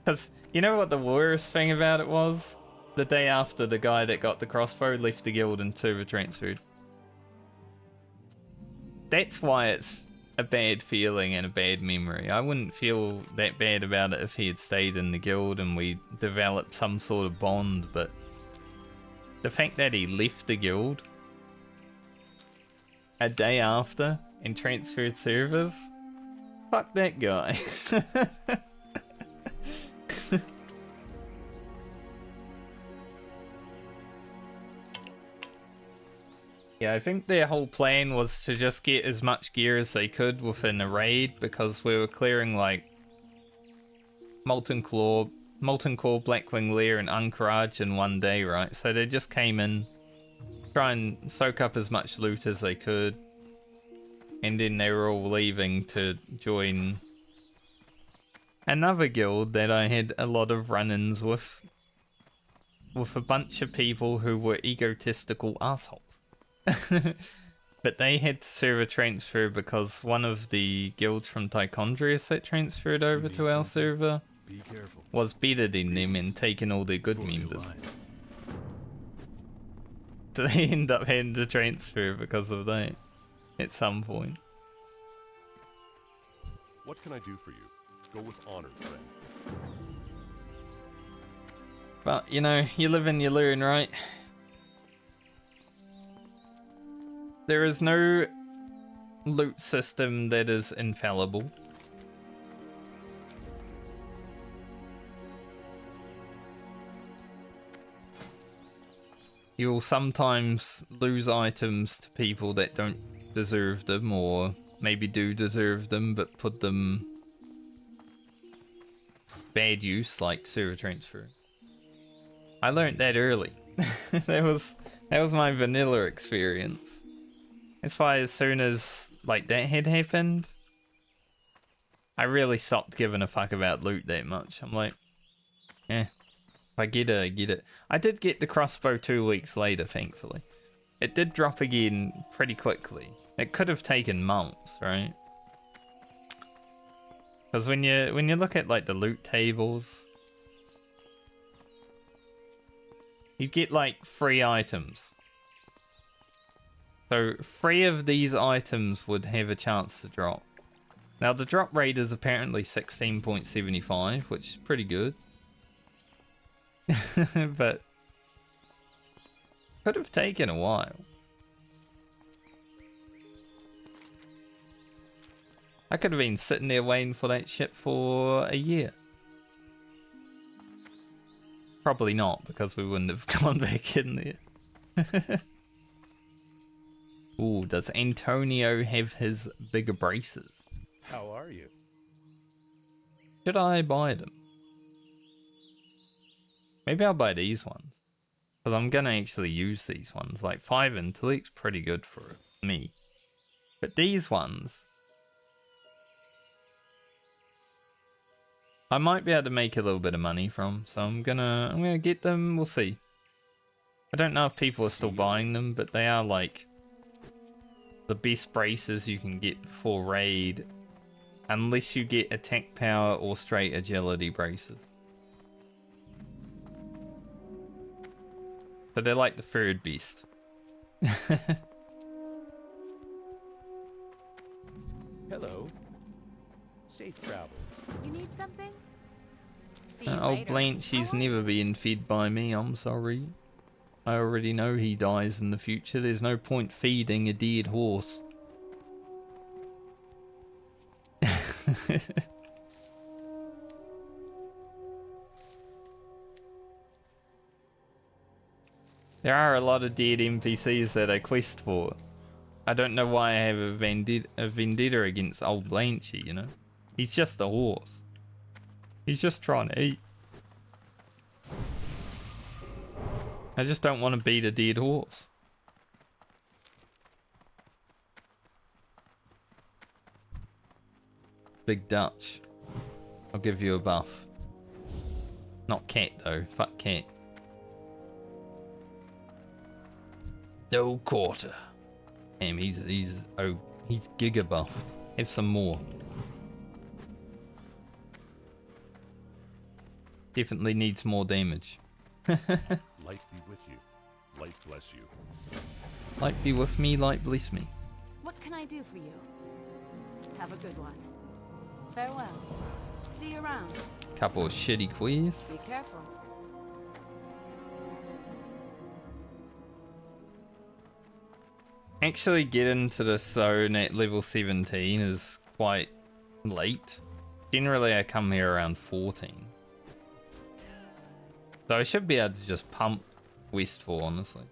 Because you know what the worst thing about it was? The day after, the guy that got the crossbow left the guild and server transferred. That's why it's a bad feeling and a bad memory. I wouldn't feel that bad about it if he had stayed in the guild and we developed some sort of bond, but the fact that he left the guild a day after and transferred servers, fuck that guy. Yeah, I think their whole plan was to just get as much gear as they could within a raid, because we were clearing like Molten Core, Blackwing Lair, and Anchorage in one day, right? So they just came in, try and soak up as much loot as they could, and then they were all leaving to join another guild that I had a lot of run-ins with a bunch of people who were egotistical assholes. But they had to server transfer because one of the guilds from Tichondrius that transferred over to our server Be careful. was better than them and taken all their good For the members. Alliance. So they end up having to transfer because of that at some point. What can I do for you? Go with honor, friend. But, you know, you live and you learn, right? There is no loot system that is infallible. You will sometimes lose items to people that don't deserve them, or maybe do deserve them but put them bad use, like server transfer. I learned that early. that was my vanilla experience. That's why as soon as like that had happened, I really stopped giving a fuck about loot that much. I'm like, if I get it, I get it. I did get the crossbow 2 weeks later, thankfully. It did drop again pretty quickly. It could have taken months, right? Because when you look at like the loot tables, you get like 3 items. So 3 of these items would have a chance to drop. Now the drop rate is apparently 16.75, which is pretty good. But could have taken a while. I could have been sitting there waiting for that shit for a year. Probably not, because we wouldn't have gone back in there. Ooh, does Antonio have his bigger braces? How are you? Should I buy them? Maybe I'll buy these ones. Because I'm going to actually use these ones. Like 5 intellect's pretty good for me. But these ones, I might be able to make a little bit of money from. So I'm gonna get them. We'll see. I don't know if people are still buying them, but they are like the best braces you can get before raid, unless you get attack power or straight agility braces. So they're like the third best. Hello. Safe travels. You need something? See you Old later. Blanchy's never being fed by me, I'm sorry. I already know he dies in the future. There's no point feeding a dead horse. There are a lot of dead NPCs that I quest for. I don't know why I have a vendetta against old Blanchy, you know? He's just a horse. He's just trying to eat. I just don't want to beat a dead horse. Big Dutch. I'll give you a buff. Not cat though. Fuck cat. No quarter. Damn, he's giga buffed. Have some more. Definitely needs more damage. Light be with you. Light bless you. Light be with me, light bless me. What can I do for you? Have a good one. Farewell. See you around. Couple of shitty quests. Be careful. Actually getting to the zone at level 17 is quite late. Generally I come here around 14. So I should be able to just pump Westfall, honestly.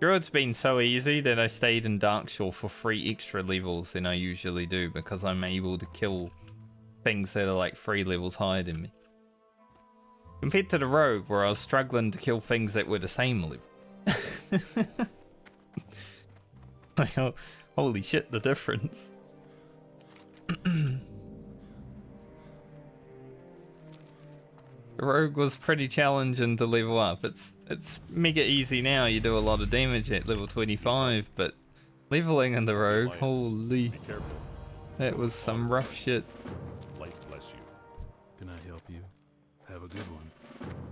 Druid's been so easy that I stayed in Darkshore for 3 extra levels than I usually do because I'm able to kill things that are like 3 levels higher than me. Compared to the Rogue, where I was struggling to kill things that were the same level. Like, oh, holy shit, the difference. Rogue was pretty challenging to level up. It's mega easy now. You do a lot of damage at level 25, but leveling in the Rogue, holy, Be careful. that was some rough shit. Light bless you. Can I help you? Have a good one.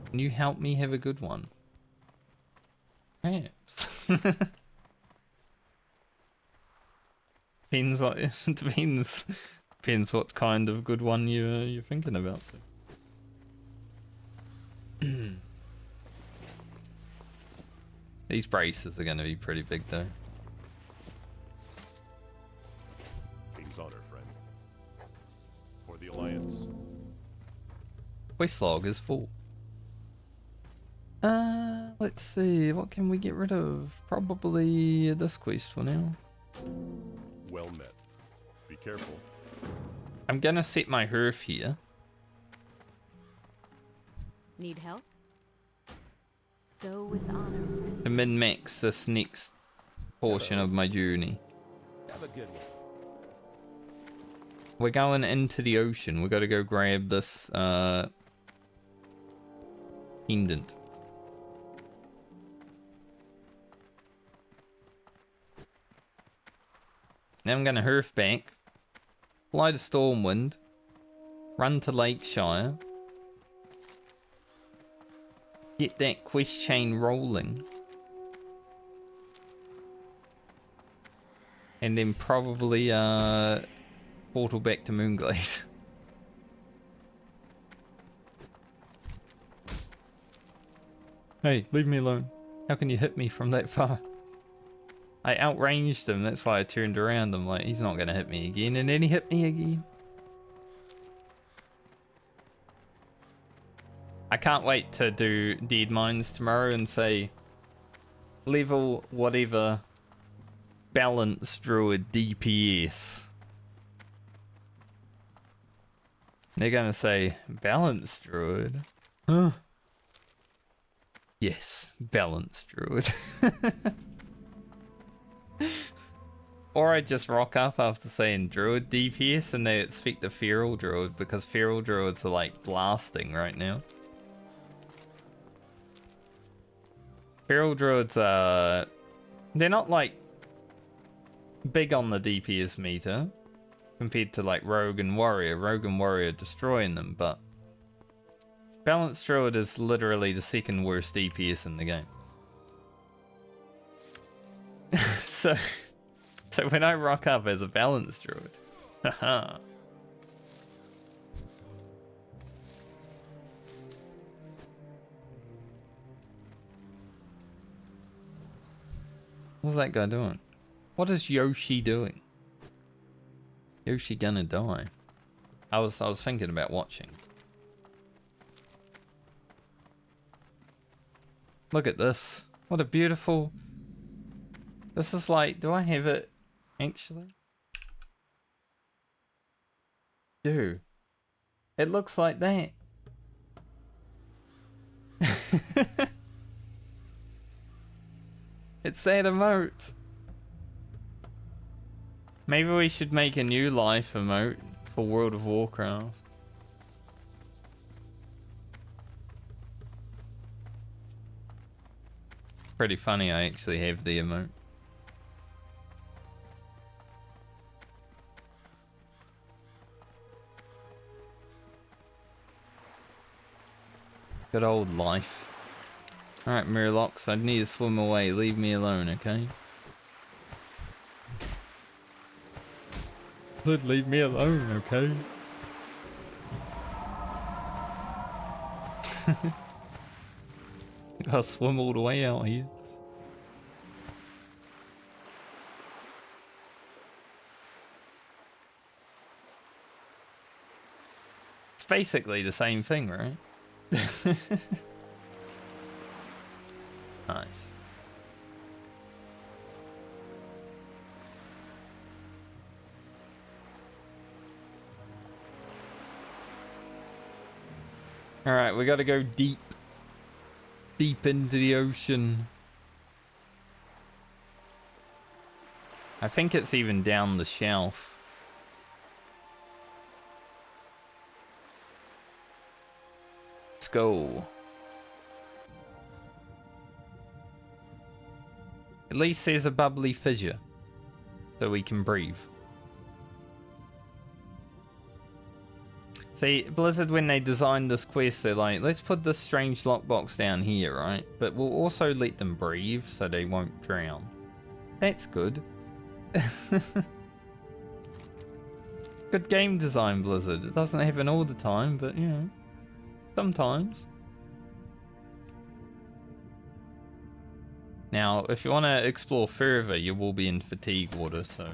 Can you help me have a good one? Perhaps. Depends what depends what kind of good one you're thinking about. So. These braces are going to be pretty big though. King's honor, friend. For the Alliance. Quest log is full. Let's see, what can we get rid of? Probably this quest for now. Well met. Be careful. I'm gonna set my hearth here. Need help? Go with honor, friend. To min-max this next portion of my journey. Have a good one. We're going into the ocean. We gotta go grab this pendant. Now I'm gonna hearth back, fly to Stormwind, run to Lakeshire, get that quest chain rolling, and then probably portal back to Moonglade. Hey, leave me alone. How can you hit me from that far? I outranged him, that's why I turned around. I'm like, he's not gonna hit me again, and then he hit me again. I can't wait to do Dead Mines tomorrow and say level whatever balanced druid DPS. They're gonna say balanced druid. Huh? Yes, balanced druid. Or I just rock up after saying druid DPS and they expect the feral druid because feral druids are like blasting right now. Feral druids are... they're not like big on the DPS meter compared to like rogue and warrior. Rogue and warrior destroying them, but balanced druid is literally the second worst DPS in the game. So when I rock up as a balanced druid, haha. What's that guy doing? What is Yoshi doing? Yoshi gonna die? I was thinking about watching. Look at this. What a beautiful... This is like... do I have it actually? Do. It looks like that. It's that emote. Maybe we should make a new life emote for World of Warcraft. Pretty funny, I actually have the emote. Good old life. Alright, Murlocs, I need to swim away. Leave me alone, okay? Leave me alone, okay? Gotta swim all the way out here. It's basically the same thing, right? Nice. Alright, we gotta go deep. Deep into the ocean. I think it's even down the shelf. Let's go. At least there's a bubbly fissure, so we can breathe. See, Blizzard, when they designed this quest, they're like, let's put this strange lockbox down here, right? But we'll also let them breathe so they won't drown. That's good. Good game design, Blizzard. It doesn't happen all the time, but, you know, sometimes. Now, if you want to explore further, you will be in fatigue water, so...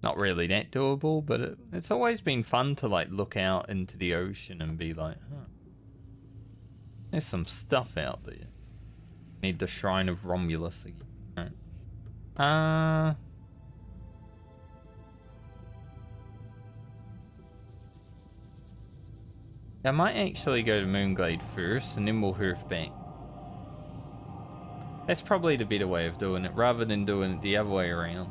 Not really that doable, but it's always been fun to, like, look out into the ocean and be like, huh. There's some stuff out there. Need the Shrine of Romulus again. Right. I might actually go to Moonglade first, and then we'll hurf back. That's probably the better way of doing it, rather than doing it the other way around.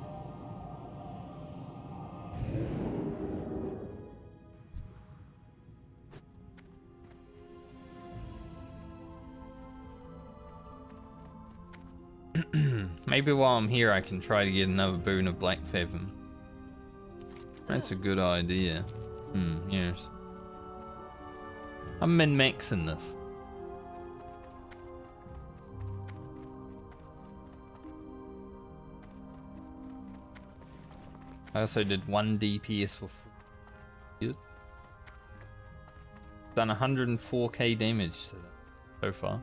Maybe while I'm here I can try to get another boon of Black Fathom. That's a good idea. Yes. I'm min-maxing this. I also did 1 DPS for good. Done 104k damage to that so far.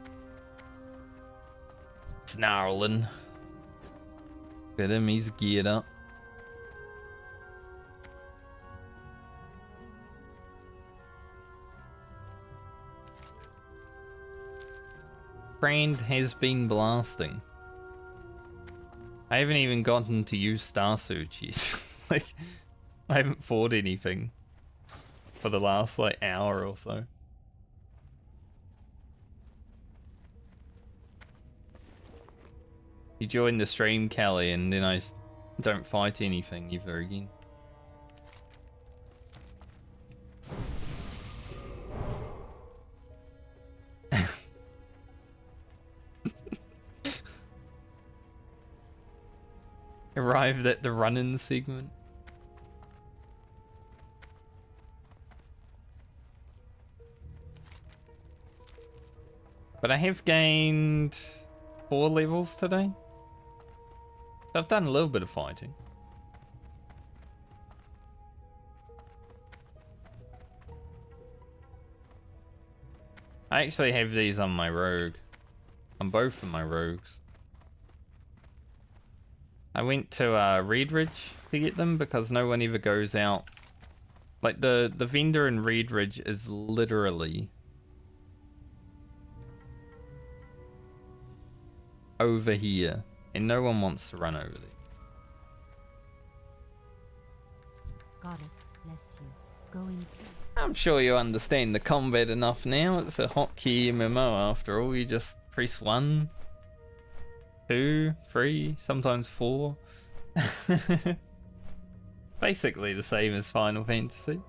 Snarling. Look at him, he's geared up. Brand has been blasting. I haven't even gotten to use Starsurge yet. Like, I haven't fought anything for the last, like, hour or so. You joined the stream, Kelly, and then I don't fight anything ever again. Arrived at the run-in segment. But I have gained 4 levels today. I've done a little bit of fighting. I actually have these on my rogue. On both of my rogues. I went to Redridge to get them because no one ever goes out. Like the vendor in Redridge is literally over here, and no one wants to run over there. Goddess bless you. Go in peace. I'm sure you understand the combat enough now. It's a hotkey MMO after all. You just press 1, 2, 3, sometimes 4. Basically the same as Final Fantasy.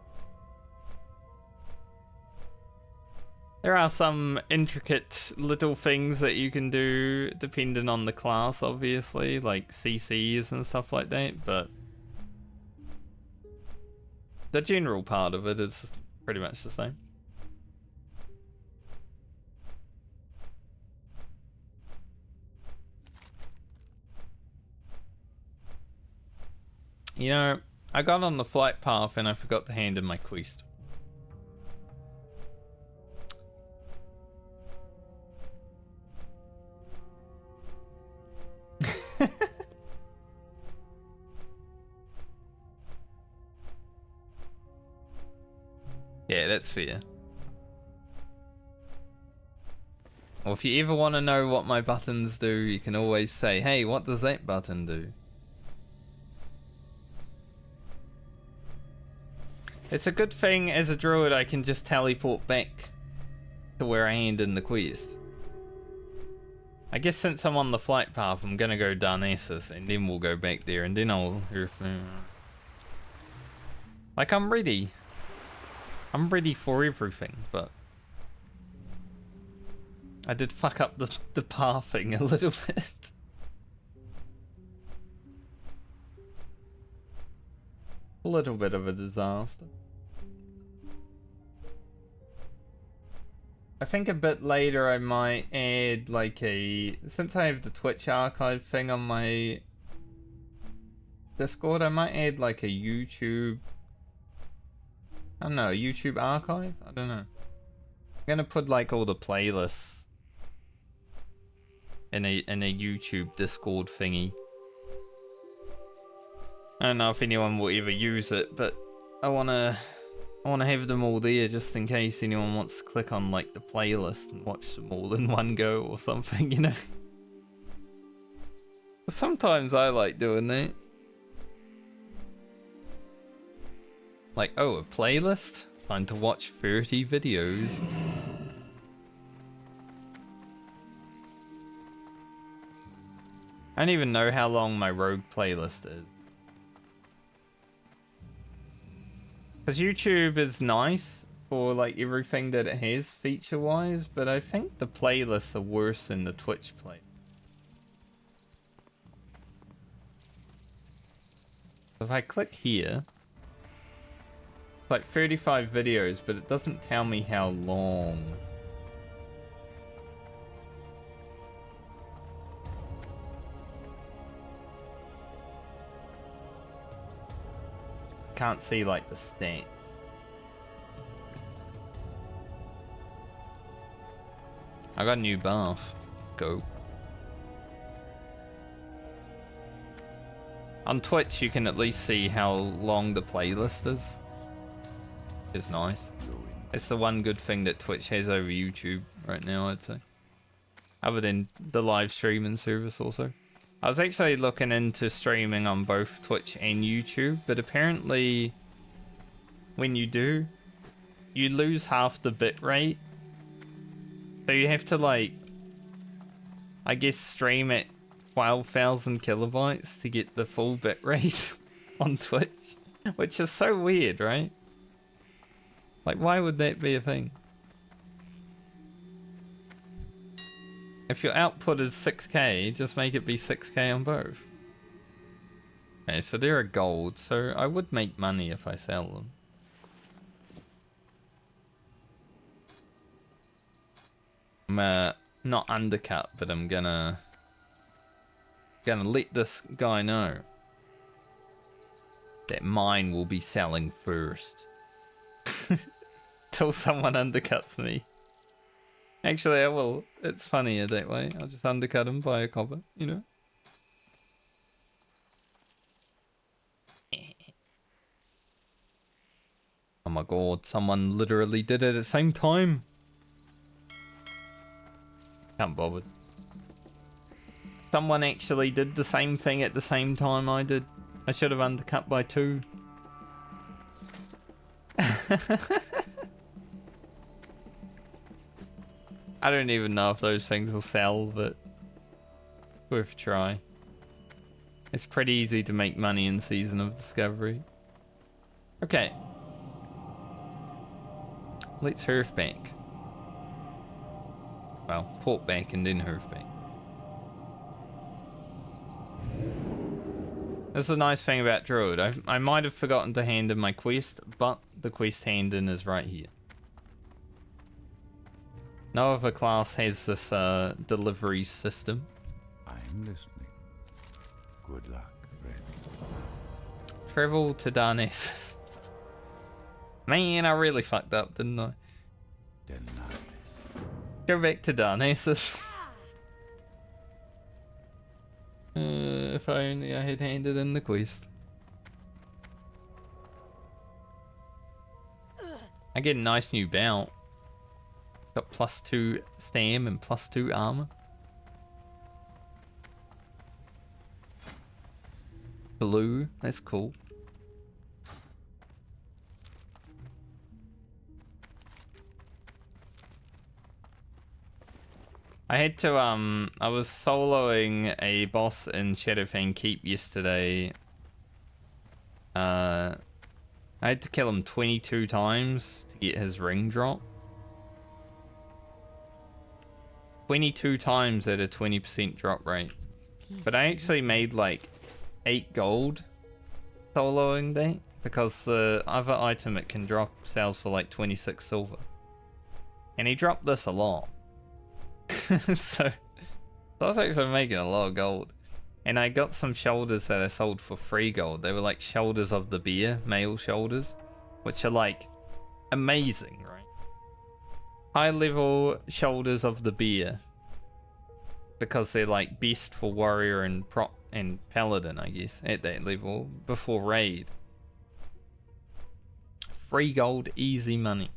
There are some intricate little things that you can do depending on the class, obviously, like CCs and stuff like that, but the general part of it is pretty much the same. You know, I got on the flight path and I forgot to hand in my quest. Yeah, that's fair. Well, if you ever want to know what my buttons do, you can always say, hey, what does that button do? It's a good thing as a druid I can just teleport back to where I end in the quest. I guess since I'm on the flight path, I'm gonna go Darnassus and then we'll go back there and then I'll... Like, I'm ready. I'm ready for everything, but... I did fuck up the pathing a little bit. A little bit of a disaster. I think a bit later I might add like a... Since I have the Twitch archive thing on my Discord, I might add like a YouTube... I don't know, a YouTube archive? I don't know. I'm gonna put like all the playlists in a YouTube Discord thingy. I don't know if anyone will ever use it, but I wanna have them all there just in case anyone wants to click on like the playlist and watch them all in one go or something, you know. Sometimes I like doing that. Like, oh, a playlist? Time to watch 30 videos. I don't even know how long my rogue playlist is. Because YouTube is nice for like everything that it has feature wise, but I think the playlists are worse than the Twitch play. If I click here, it's like 35 videos, but it doesn't tell me how long. Can't see like the stats. I got a new buff. Go. On Twitch you can at least see how long the playlist is. It's nice. It's the one good thing that Twitch has over YouTube right now, I'd say. Other than the live streaming service also. I was actually looking into streaming on both Twitch and YouTube, but apparently when you do, you lose half the bitrate. So you have to like, I guess stream at 12,000 kilobytes to get the full bitrate on Twitch, which is so weird, right? Like, why would that be a thing? If your output is 6K, just make it be 6K on both. Okay, so they're a gold, so I would make money if I sell them. I'm not undercut, but I'm gonna let this guy know that mine will be selling first. Till someone undercuts me. Actually, I will. It's funnier that way. I'll just undercut him by a copper, you know? Oh my god, someone literally did it at the same time. Can't bother. Someone actually did the same thing at the same time I did. I should have undercut by 2. I don't even know if those things will sell, but worth a try. It's pretty easy to make money in Season of Discovery. Okay. Let's hurf back. Well, port back and then hurf back. This is a nice thing about Druid. I might have forgotten to hand in my quest, but the quest hand in is right here. No other class has this delivery system. I'm listening. Good luck, friend. Travel to Darnassus. Man, I really fucked up, didn't I? Denied. Go back to Darnassus. If only I had handed in the quest. I get a nice new belt. Got +2 stam and +2 armor. Blue, that's cool. I had to, I was soloing a boss in Shadowfang Keep yesterday. I had to kill him 22 times to get his ring drop. 22 times at a 20% drop rate. But I actually made like 8 gold soloing that, because the other item it can drop sells for like 26 silver. And he dropped this a lot. So I was actually making a lot of gold. And I got some shoulders that I sold for 3 gold. They were like shoulders of the bear, male shoulders, which are like amazing, right? High level shoulders of the bear, because they're like best for warrior and paladin, I guess, at that level before raid. 3 gold, easy money.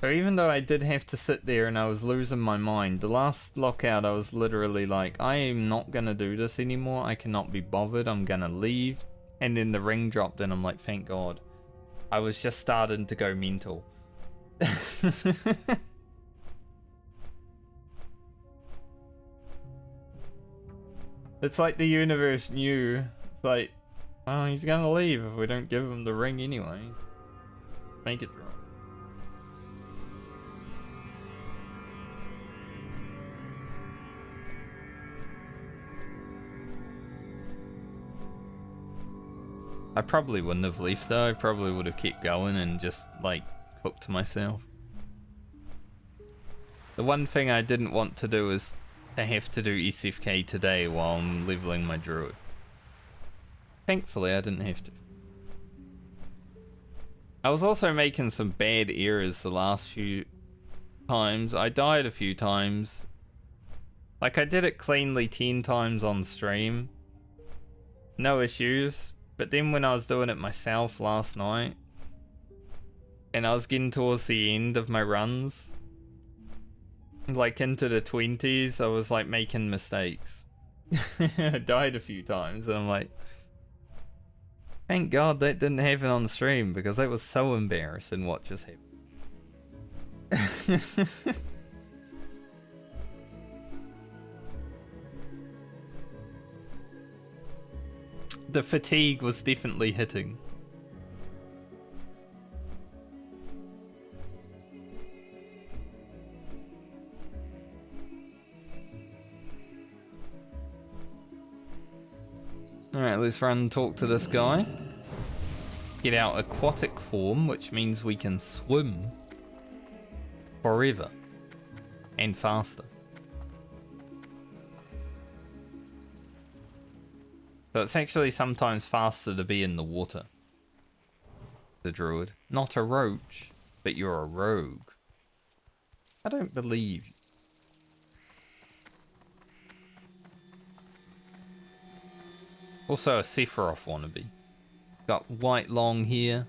So even though I did have to sit there and I was losing my mind, the last lockout I was literally like, I am not gonna do this anymore, I cannot be bothered, I'm gonna leave. And then the ring dropped and I'm like, thank God. I was just starting to go mental. It's like the universe knew. It's like, oh, he's gonna leave if we don't give him the ring anyways. Make it drop. I probably wouldn't have left though. I probably would have kept going and just like cooked myself. The one thing I didn't want to do is to have to do SFK today while I'm leveling my druid. Thankfully I didn't have to. I was also making some bad errors the last few times. I died a few times. Like I did it cleanly 10 times on stream. No issues. But then when I was doing it myself last night, and I was getting towards the end of my runs, like into the 20s, I was like making mistakes. I died a few times and I'm like, thank God that didn't happen on the stream, because that was so embarrassing what just happened. The fatigue was definitely hitting. Alright, let's run and talk to this guy. Get our aquatic form, which means we can swim forever and faster. So it's actually sometimes faster to be in the water. The druid. Not a roach, but you're a rogue. I don't believe you. Also a Sephiroth wannabe. Got white long hair.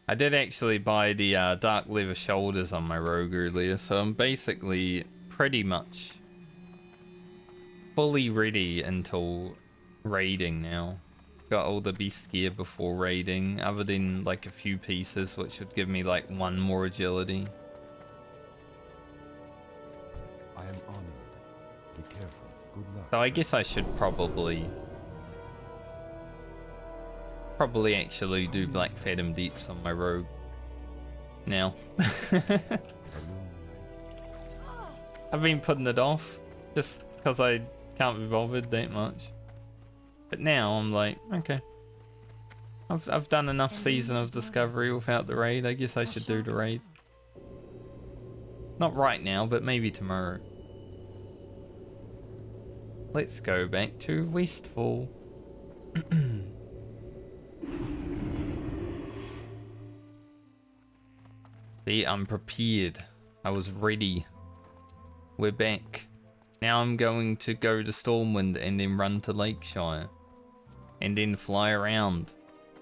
I did actually buy the dark leather shoulders on my rogue earlier, so I'm basically pretty much fully ready until raiding now. Got all the beast gear before raiding, other than like a few pieces which would give me like 1 more agility. I am honored. Be careful. Good luck. So I guess I should probably actually do Black Fathom Deeps on my rogue now. I've been putting it off just because I can't be bothered that much. But now I'm like, okay. I've done enough Season of Discovery without the raid. I guess I should do the raid. Not right now, but maybe tomorrow. Let's go back to Westfall. See, I'm prepared. I was ready. We're back. Now I'm going to go to Stormwind and then run to Lakeshire. And then fly around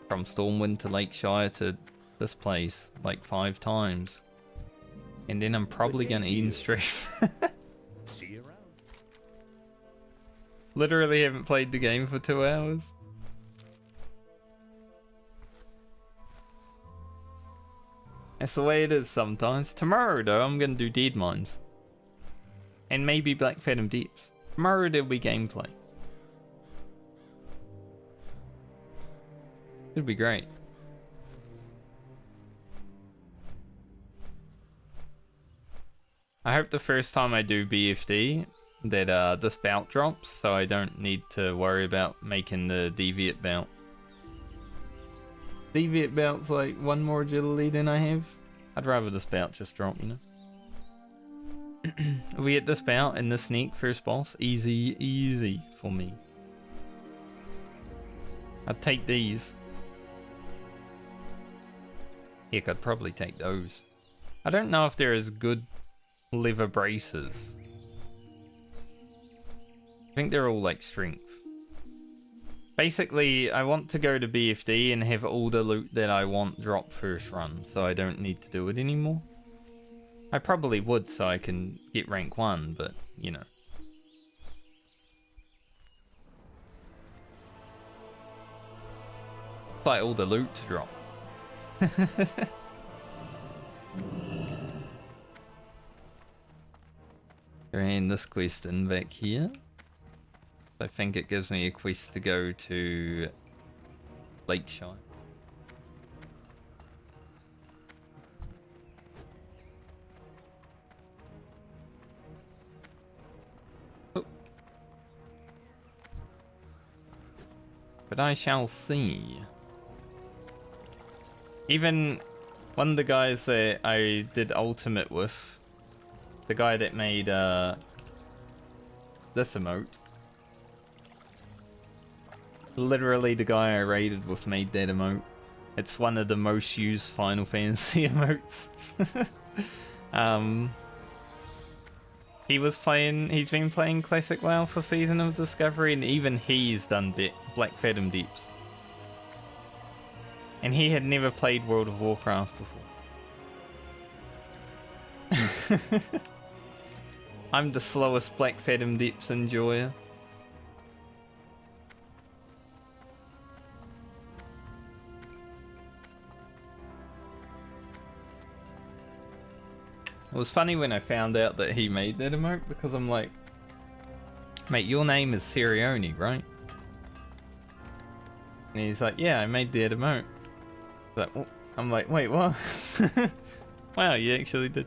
from Stormwind to Lakeshire to this place like 5 times. And then I'm probably gonna eat and stream. See you around. Literally haven't played the game for 2 hours. That's the way it is sometimes. Tomorrow though, I'm gonna do Dead Mines. And maybe Black Phantom Deeps. Tomorrow there'll be gameplay. It'll be great. I hope the first time I do BFD that this bout drops, so I don't need to worry about making the deviate bout. Deviate bout's like 1 more agility than I have. I'd rather this bout just drop, you know. We get this bout and this sneak first boss. Easy for me. I'd take these. Heck, I'd probably take those. I don't know if they're as good leather braces. I think they're all like strength. Basically, I want to go to BFD and have all the loot that I want drop first run, so I don't need to do it anymore. I probably would so I can get rank 1, but you know. Like all the loot to drop. And this quest in back here. I think it gives me a quest to go to Lakeshire. Oh. But I shall see. Even one of the guys that I did Ultimate with, the guy that made this emote, literally the guy I raided with made that emote. It's one of the most used Final Fantasy emotes. He's been playing Classic WoW for Season of Discovery, and even he's done Black Phantom Deeps. And he had never played World of Warcraft before. I'm the slowest Black Phantom Deeps enjoyer. It was funny when I found out that he made that emote, because I'm like, mate, your name is Sirioni, right? And he's like, yeah, I made that emote. Like, oh. I'm like, wait, what? Wow, you actually did.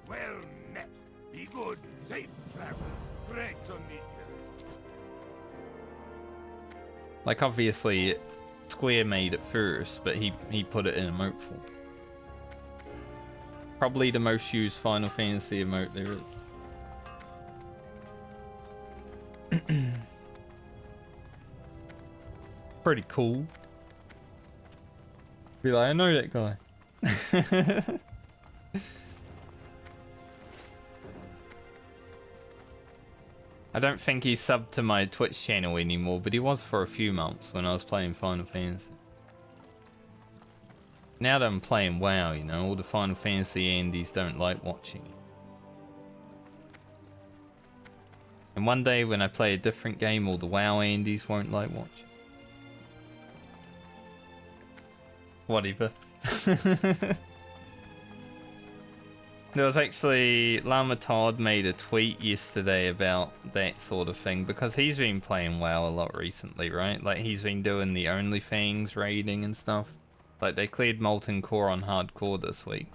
Well met. Be good. Safe travel. Great to meet you. Like, obviously, Square made it first, but he put it in emote form. Probably the most used Final Fantasy emote there is. Pretty cool. Be like, I know that guy. I don't think he's subbed to my Twitch channel anymore, but he was for a few months when I was playing Final Fantasy. Now that I'm playing WoW, you know, all the Final Fantasy Andies don't like watching it. And one day when I play a different game, all the WoW Andies won't like watching. Whatever. There was actually, Llama Todd made a tweet yesterday about that sort of thing, because he's been playing WoW a lot recently, right? Like, he's been doing the OnlyFans raiding and stuff. Like, they cleared Molten Core on hardcore this week.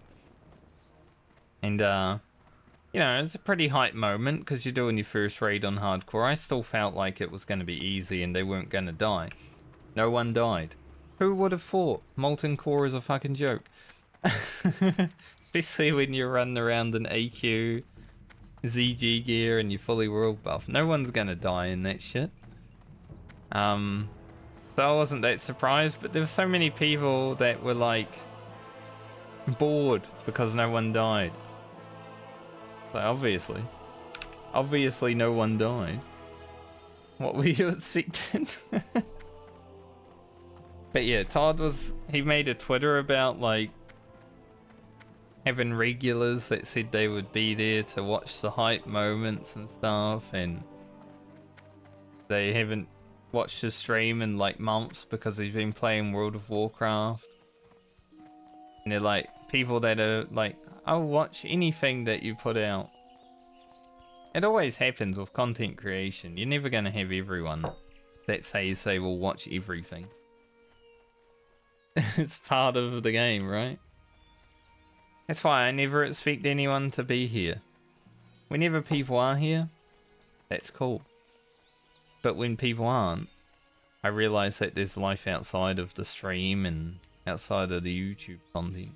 And, you know, it's a pretty hype moment, because you're doing your first raid on hardcore. I still felt like it was going to be easy and they weren't going to die. No one died. Who would have thought? Molten Core is a fucking joke. Especially when you're running around in AQ, ZG gear, and you're fully world buff. No one's gonna die in that shit. So I wasn't that surprised, but there were so many people that were like bored because no one died. Like, obviously no one died. What were you expecting? But yeah, Todd he made a Twitter about like having regulars that said they would be there to watch the hype moments and stuff, and they haven't watched his stream in like months because he's been playing World of Warcraft. And they're like people that are like, I'll watch anything that you put out. It always happens with content creation. You're never going to have everyone that says they will watch everything. It's part of the game, right? That's why I never expect anyone to be here. Whenever people are here, that's cool. But when people aren't, I realize that there's life outside of the stream and outside of the YouTube content.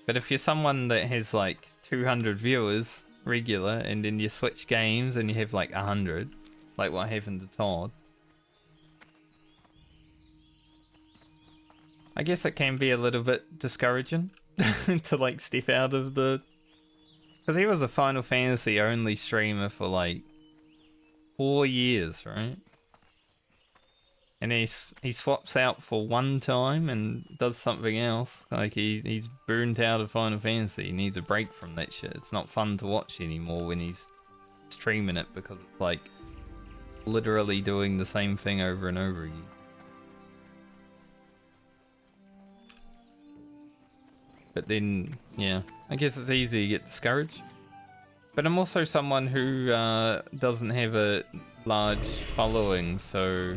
But if you're someone that has like 200 viewers regular, and then you switch games and you have like 100, like what happened to Todd, I guess it can be a little bit discouraging to like step out of the... Because he was a Final Fantasy only streamer for like 4 years, right? And he swaps out for one time and does something else. Like he's burnt out of Final Fantasy. He needs a break from that shit. It's not fun to watch anymore when he's streaming it, because it's like literally doing the same thing over and over again. But then, yeah, I guess it's easy to get discouraged. But I'm also someone who doesn't have a large following, so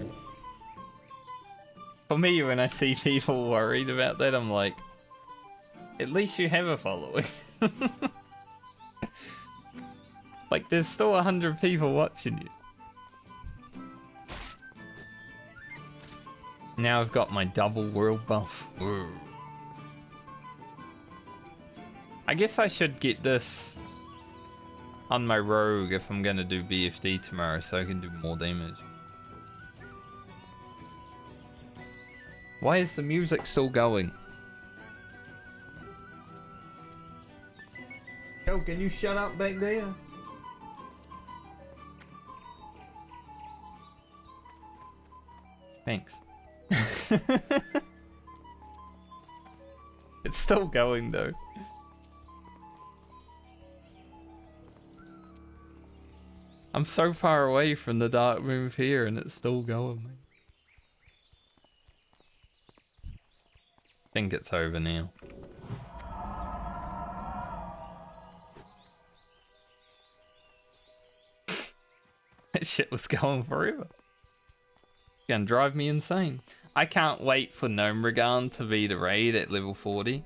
for me, when I see people worried about that, I'm like, at least you have a following. Like, there's still 100 people watching you. Now I've got my double world buff. Whoa. I guess I should get this on my rogue if I'm gonna do BFD tomorrow, so I can do more damage. Why is the music still going? Yo, can you shut up back there? Thanks. It's still going though. I'm so far away from the dark move here and it's still going. I think it's over now. That shit was going forever. It's gonna drive me insane. I can't wait for Gnome Regan to be the raid at level 40.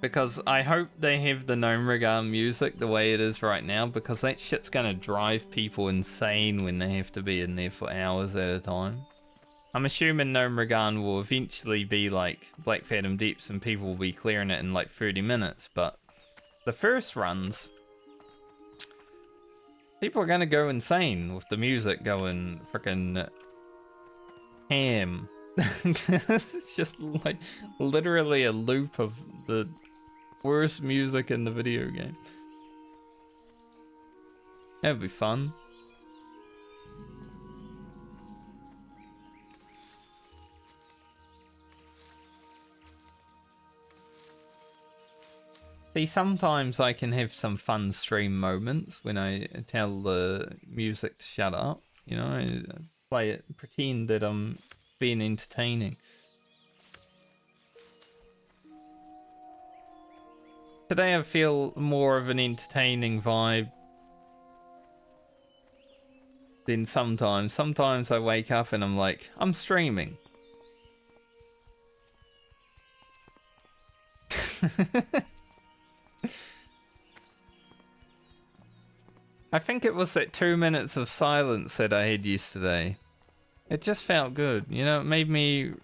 Because I hope they have the Gnome Regan music the way it is right now, because that shit's gonna drive people insane when they have to be in there for hours at a time. I'm assuming Gnome Regan will eventually be like Black Phantom Deeps and people will be clearing it in like 30 minutes, but the first runs, people are gonna go insane with the music going frickin' ham. It's just like literally a loop of the worst music in the video game. That'd be fun. See, sometimes I can have some fun stream moments when I tell the music to shut up. You know, I play it, pretend that I'm being entertaining. Today I feel more of an entertaining vibe than sometimes. Sometimes I wake up and I'm like, I'm streaming. I think it was that 2 minutes of silence that I had yesterday. It just felt good, you know, it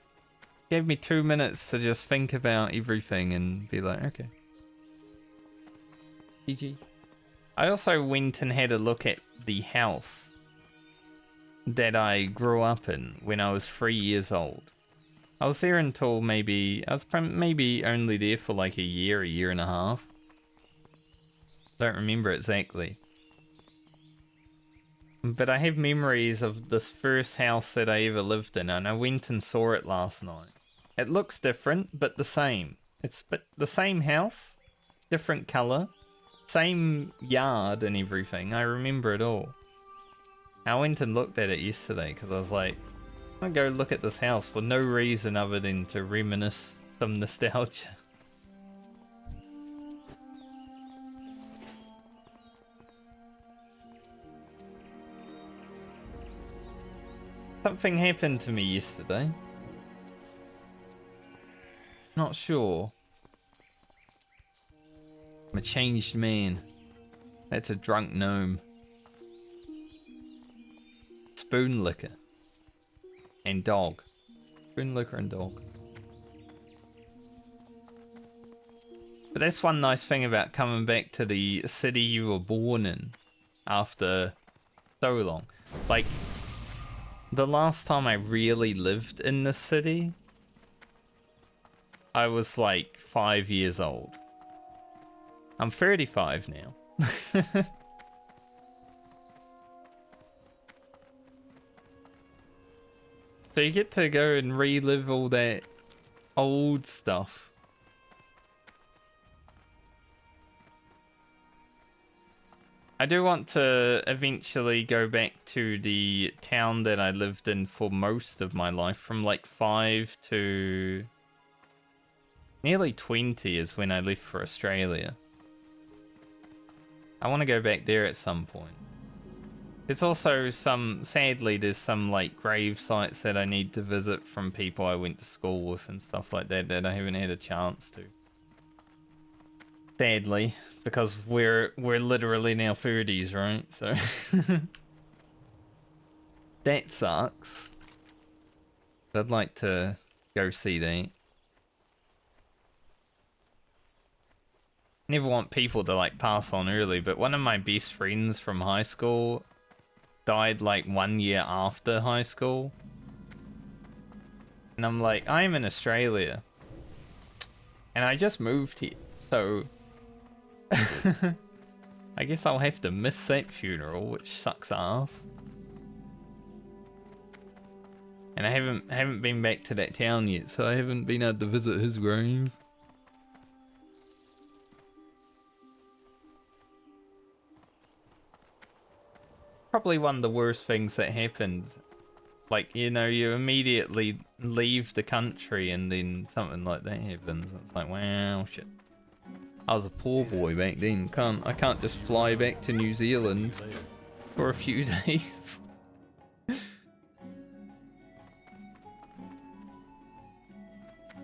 gave me 2 minutes to just think about everything and be like, okay. GG. I also went and had a look at the house that I grew up in when I was 3 years old. I was there until maybe only there for like a year and a half. Don't remember exactly. But I have memories of this first house that I ever lived in, and I went and saw it last night. It looks different, but the same. It's but the same house, different color, same yard and everything. I remember it all. I went and looked at it yesterday because I was like, I'm gonna go look at this house for no reason other than to reminisce some nostalgia. Something happened to me yesterday. Not sure. I'm a changed man. That's a drunk gnome. Spoon liquor. And dog. Spoon liquor and dog. But that's one nice thing about coming back to the city you were born in after so long. Like, the last time I really lived in this city, I was like 5 years old. I'm 35 now. So you get to go and relive all that old stuff. I do want to eventually go back to the town that I lived in for most of my life, from like 5 to nearly 20 is when I left for Australia. I want to go back there at some point. There's also sadly there's some like grave sites that I need to visit from people I went to school with and stuff like that that I haven't had a chance to. Sadly, because we're literally in our 30s, right? So that sucks. I'd like to go see that. Never want people to like pass on early, but one of my best friends from high school died like 1 year after high school. And I'm like, I'm in Australia. And I just moved here, so I guess I'll have to miss that funeral, which sucks ass. And I haven't been back to that town yet, so I haven't been able to visit his grave. Probably one of the worst things that happened. Like, you know, you immediately leave the country and then something like that happens. It's like, wow, shit. I was a poor boy back then. I can't just fly back to New Zealand for a few days.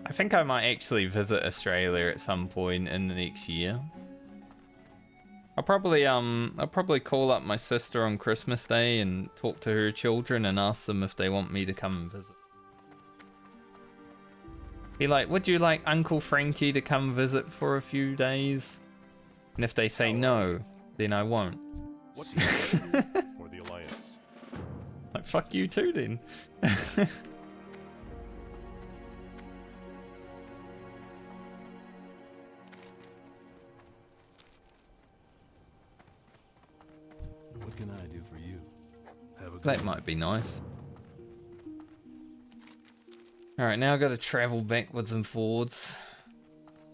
I think I might actually visit Australia at some point in the next year. I'll probably call up my sister on Christmas Day and talk to her children and ask them if they want me to come and visit. Be like, would you like Uncle Frankie to come visit for a few days? And if they say no, then I won't. What's the or the Alliance? Like, fuck you too then. What can I do for you? Have a good That might be nice. Alright, now I've got to travel backwards and forwards.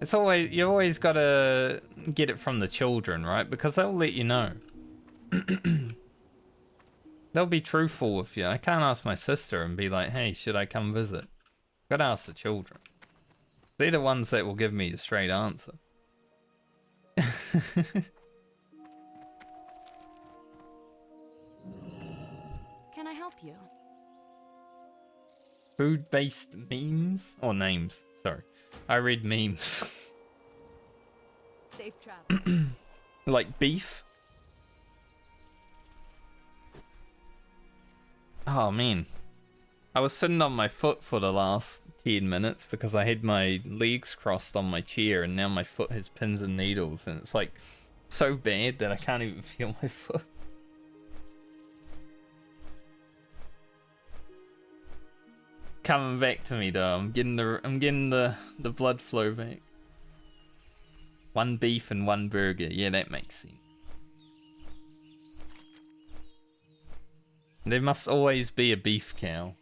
It's always, you always got to get it from the children, right? Because they'll let you know. They'll be truthful with you. I can't ask my sister and be like, hey, should I come visit? Got to ask the children. They're the ones that will give me a straight answer. Can I help you? Food-based memes? Or names, sorry. I read memes. Safe travel. Like beef? Oh man. I was sitting on my foot for the last 10 minutes because I had my legs crossed on my chair and now my foot has pins and needles and it's like so bad that I can't even feel my foot. Coming back to me though. I'm getting the blood flow back. One beef and one burger. Yeah, that makes sense. There must always be a beef cow.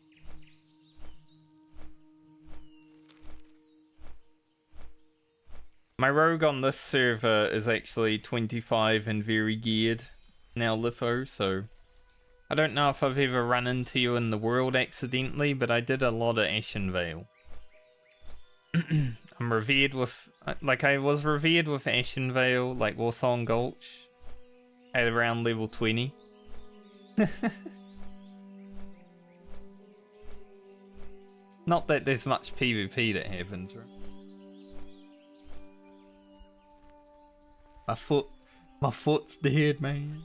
My rogue on this server is actually 25 and very geared now, Litho, so I don't know if I've ever run into you in the world accidentally, but I did a lot of Ashen Vale. I'm revered with, like, I was revered with Ashen Vale, like Warsong Gulch, at around level 20. Not that there's much PvP that happens, right? My foot's dead, man.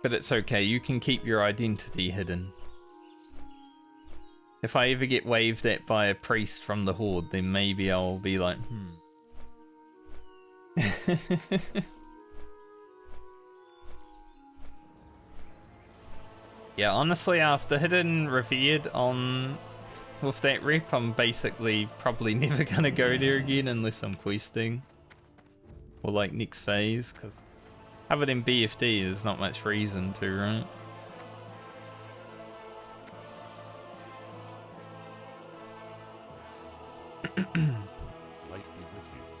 But it's okay, you can keep your identity hidden. If I ever get waved at by a priest from the Horde, then maybe I'll be like, Yeah, honestly, after hitting Revered on with that rep, I'm basically probably never gonna go there again unless I'm questing. Or like next phase, because other than BFD, there's not much reason to, right?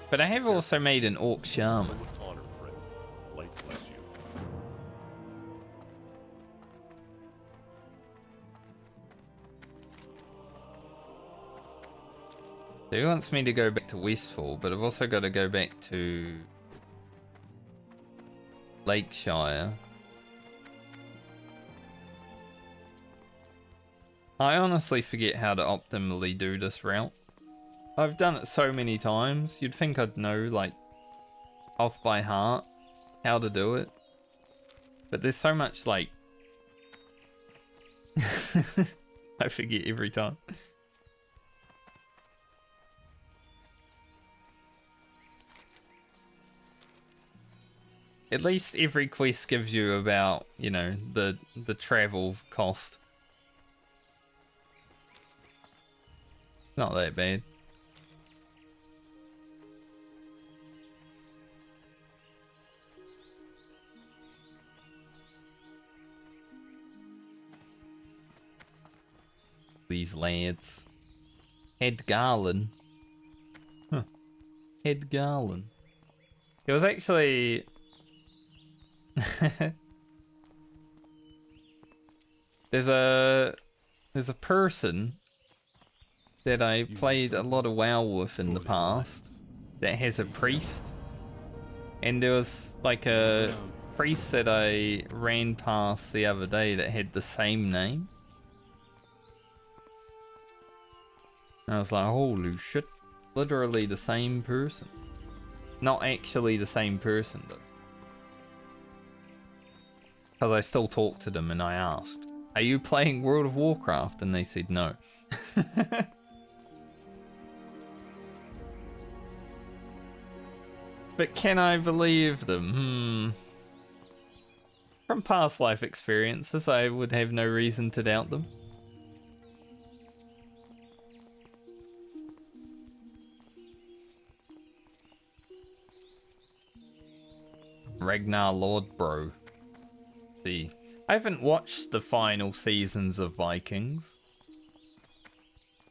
But I have also made an Orc Shaman. So he wants me to go back to Westfall, but I've also got to go back to Lakeshire. I honestly forget how to optimally do this route. I've done it so many times, you'd think I'd know, like, off by heart how to do it. But there's so much, like... I forget every time. At least every quest gives you about, you know, the travel cost. Not that bad. These lads. Head Garland. Huh. Head Garland. It was actually... There's a person that I played a lot of WoW with in the past that has a priest, and there was like a priest that I ran past the other day that had the same name. And I was like, holy shit, literally the same person. Not actually the same person though. Because I still talked to them and I asked, are you playing World of Warcraft? And they said no. But can I believe them? From past life experiences, I would have no reason to doubt them. Ragnar Lord, See, I haven't watched the final seasons of Vikings.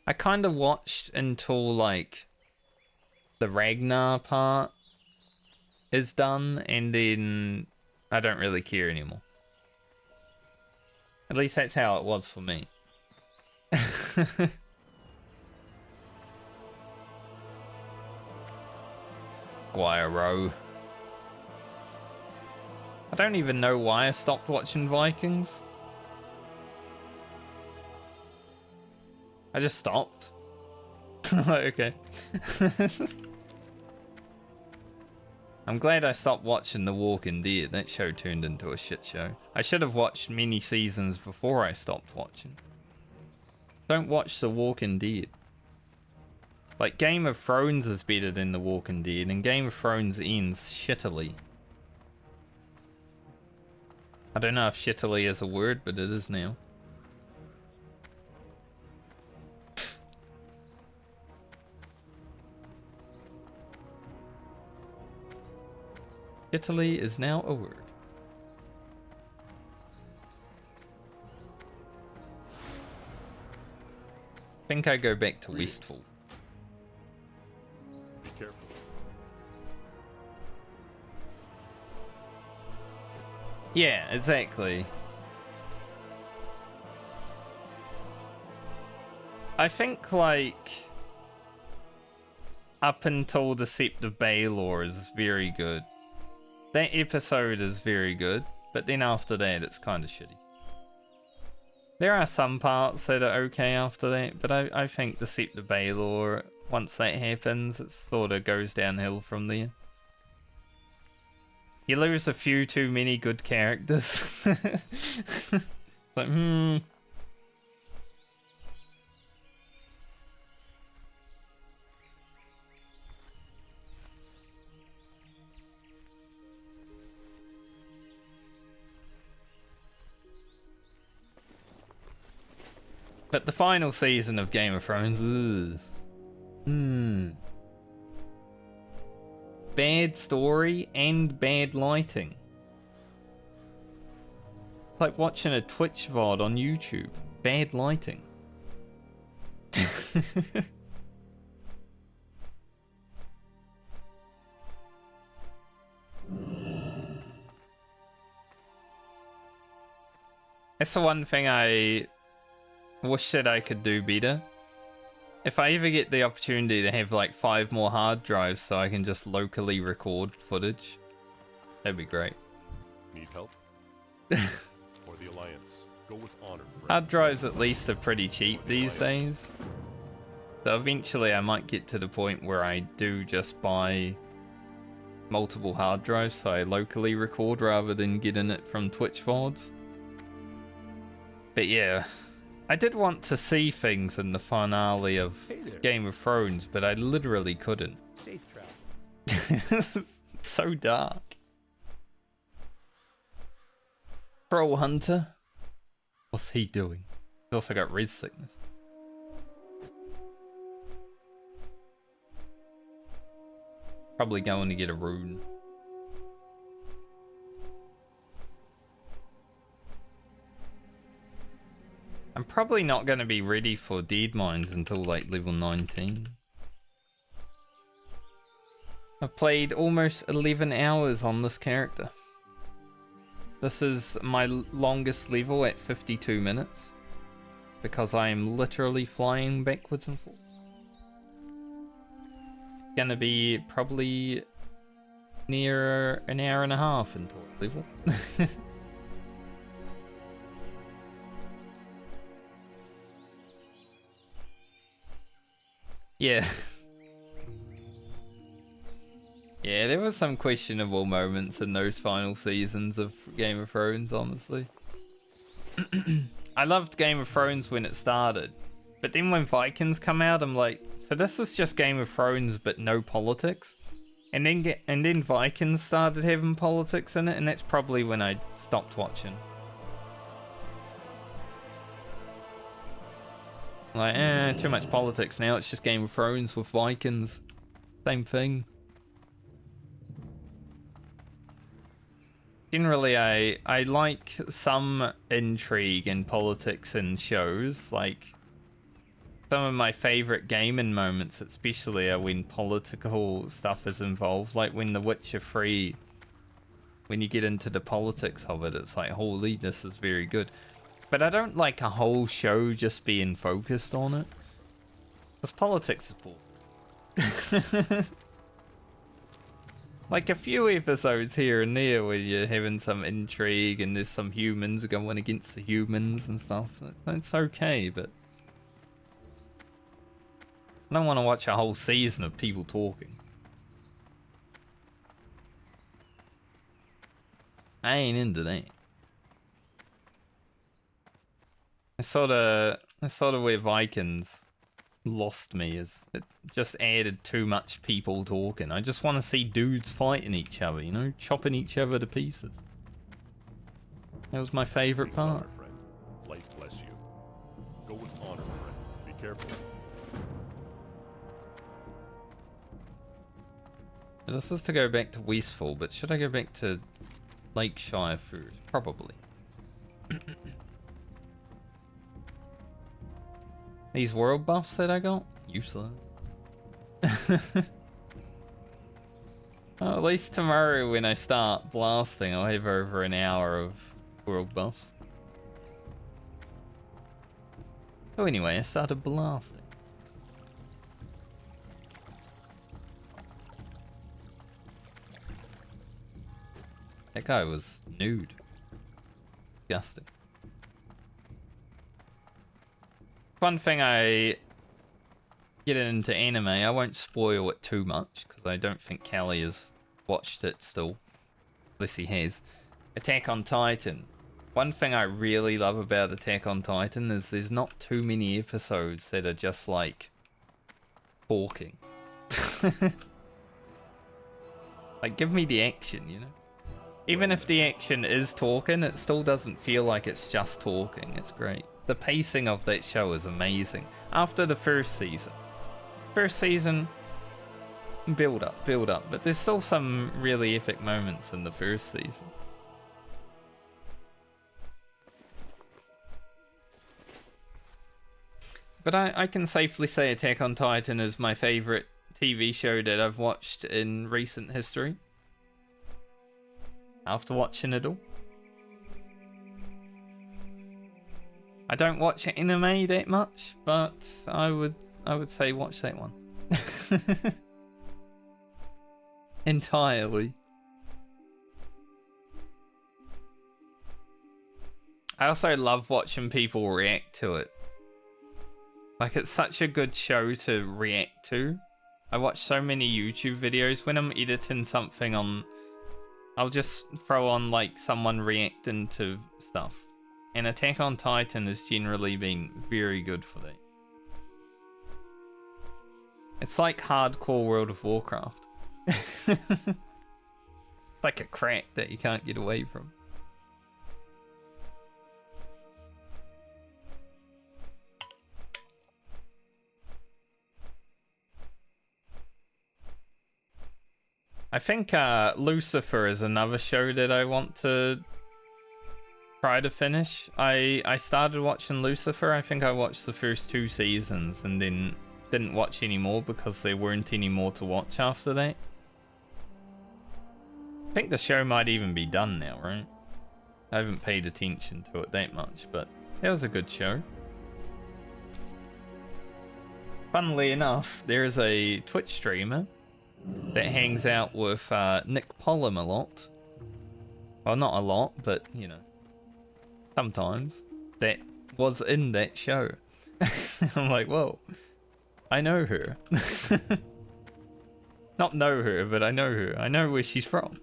I kind of watched until like the Ragnar part is done, and then I don't really care anymore. At least that's how it was for me. Guayro. I don't even know why I stopped watching Vikings. I just stopped. Okay. I'm glad I stopped watching The Walking Dead. That show turned into a shit show. I should have watched many seasons before I stopped watching. Don't watch The Walking Dead. Like, Game of Thrones is better than The Walking Dead, and Game of Thrones ends shittily. I don't know if shittily is a word, but it is now. Shittily is now a word. think I go back to Westfall. Be careful. Yeah, exactly. I think, like, up until the Sept of Baelor is very good. That episode is very good, but then after that it's kind of shitty. There are some parts that are okay after that, but I think the Sept of Baelor, once that happens, it sort of goes downhill from there. You lose a few too many good characters. Like, But the final season of Game of Thrones, ugh. Bad story and bad lighting. It's like watching a Twitch VOD on YouTube. Bad lighting. That's the one thing I wish that I could do better. If I ever get the opportunity to have like 5 more hard drives so I can just locally record footage, that'd be great. Need help? Or the Alliance? Go with honor, friend. Hard drives at least are pretty cheap these days. So eventually I might get to the point where I do just buy multiple hard drives so I locally record rather than getting it from Twitch VODs. But yeah, I did want to see things in the finale of Game of Thrones, but I literally couldn't. Safe travel. It's so dark. Troll Hunter? What's he doing? He's also got res sickness. Probably going to get a rune. I'm probably not going to be ready for Dead Mines until like level 19. I've played almost 11 hours on this character. This is my longest level at 52 minutes. Because I am literally flying backwards and forwards. Gonna be probably near an hour and a half until level. Yeah. Yeah, there were some questionable moments in those final seasons of Game of Thrones, honestly. I loved Game of Thrones when it started, but then when Vikings come out, I'm like, so this is just Game of Thrones but no politics? And then Vikings started having politics in it, and that's probably when I stopped watching. Like, too much politics now, it's just Game of Thrones with Vikings. Same thing. Generally, I like some intrigue and politics in shows. Like, some of my favorite gaming moments, especially, are when political stuff is involved. Like when The Witcher 3, when you get into the politics of it, it's like, holy, this is very good. But I don't like a whole show just being focused on it. Because politics is boring. Like a few episodes here and there where you're having some intrigue and there's some humans going against the humans and stuff. That's okay, but I don't want to watch a whole season of people talking. I ain't into that. That's sort of where Vikings lost me, is it just added too much people talking. I just want to see dudes fighting each other, you know, chopping each other to pieces. That was my favorite part. Honor, friend. Light bless you. Go with honor, friend. Be careful. This is to go back to Westfall, but should I go back to Lakeshire first? Probably. These world buffs that I got? Useless. Well, at least tomorrow when I start blasting, I'll have over an hour of world buffs. So anyway, I started blasting. That guy was nude. Disgusting. One thing I get into anime, I won't spoil it too much because I don't think Callie has watched it still. Unless he has. Attack on Titan. One thing I really love about Attack on Titan is there's not too many episodes that are just like talking. Like, give me the action, you know? Even if the action is talking, it still doesn't feel like it's just talking. It's great. The pacing of that show is amazing. After the first season. First season, build up, but there's still some really epic moments in the first season. But I can safely say Attack on Titan is my favorite TV show that I've watched in recent history. After watching it all. I don't watch anime that much, but I would say watch that one. Entirely. I also love watching people react to it. Like, it's such a good show to react to. I watch so many YouTube videos. When I'm editing something on, I'll just throw on like someone reacting to stuff. And Attack on Titan has generally been very good for that. It's like hardcore World of Warcraft. Like a crack that you can't get away from. I think Lucifer is another show that I want to try to finish. I started watching Lucifer. I think I watched the first 2 seasons and then didn't watch any more because there weren't any more to watch after that. I think the show might even be done now, right? I haven't paid attention to it that much, but that was a good show. Funnily enough, there is a Twitch streamer that hangs out with Nick Pollum a lot. Well, not a lot, but, you know, sometimes. That was in that show. I'm like, whoa, I know her. Not know her, but I know her. I know where she's from.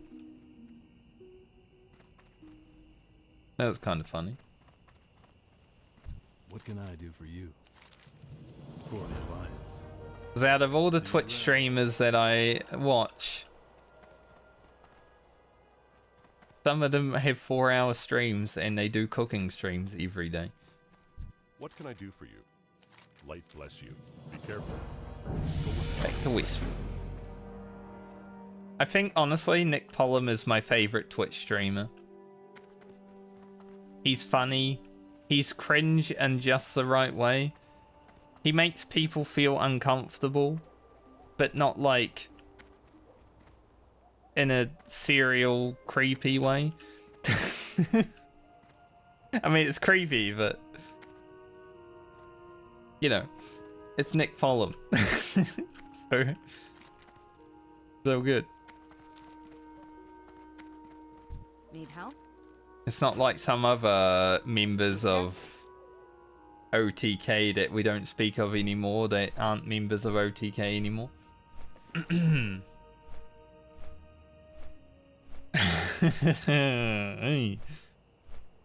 That was kind of funny. What can I do for you? For the Alliance. Because out of all the Twitch streamers that I watch, some of them have 4-hour streams and they do cooking streams every day. What can I do for you? Light bless you. Be careful. Back to Westfield. I think, honestly, Nick Pollum is my favorite Twitch streamer. He's funny. He's cringe in just the right way. He makes people feel uncomfortable, but not like in a serial creepy way. I mean, it's creepy, but you know, it's Nick Pollum. so good. Need help? It's not like some other members of OTK that we don't speak of anymore, that aren't members of OTK anymore.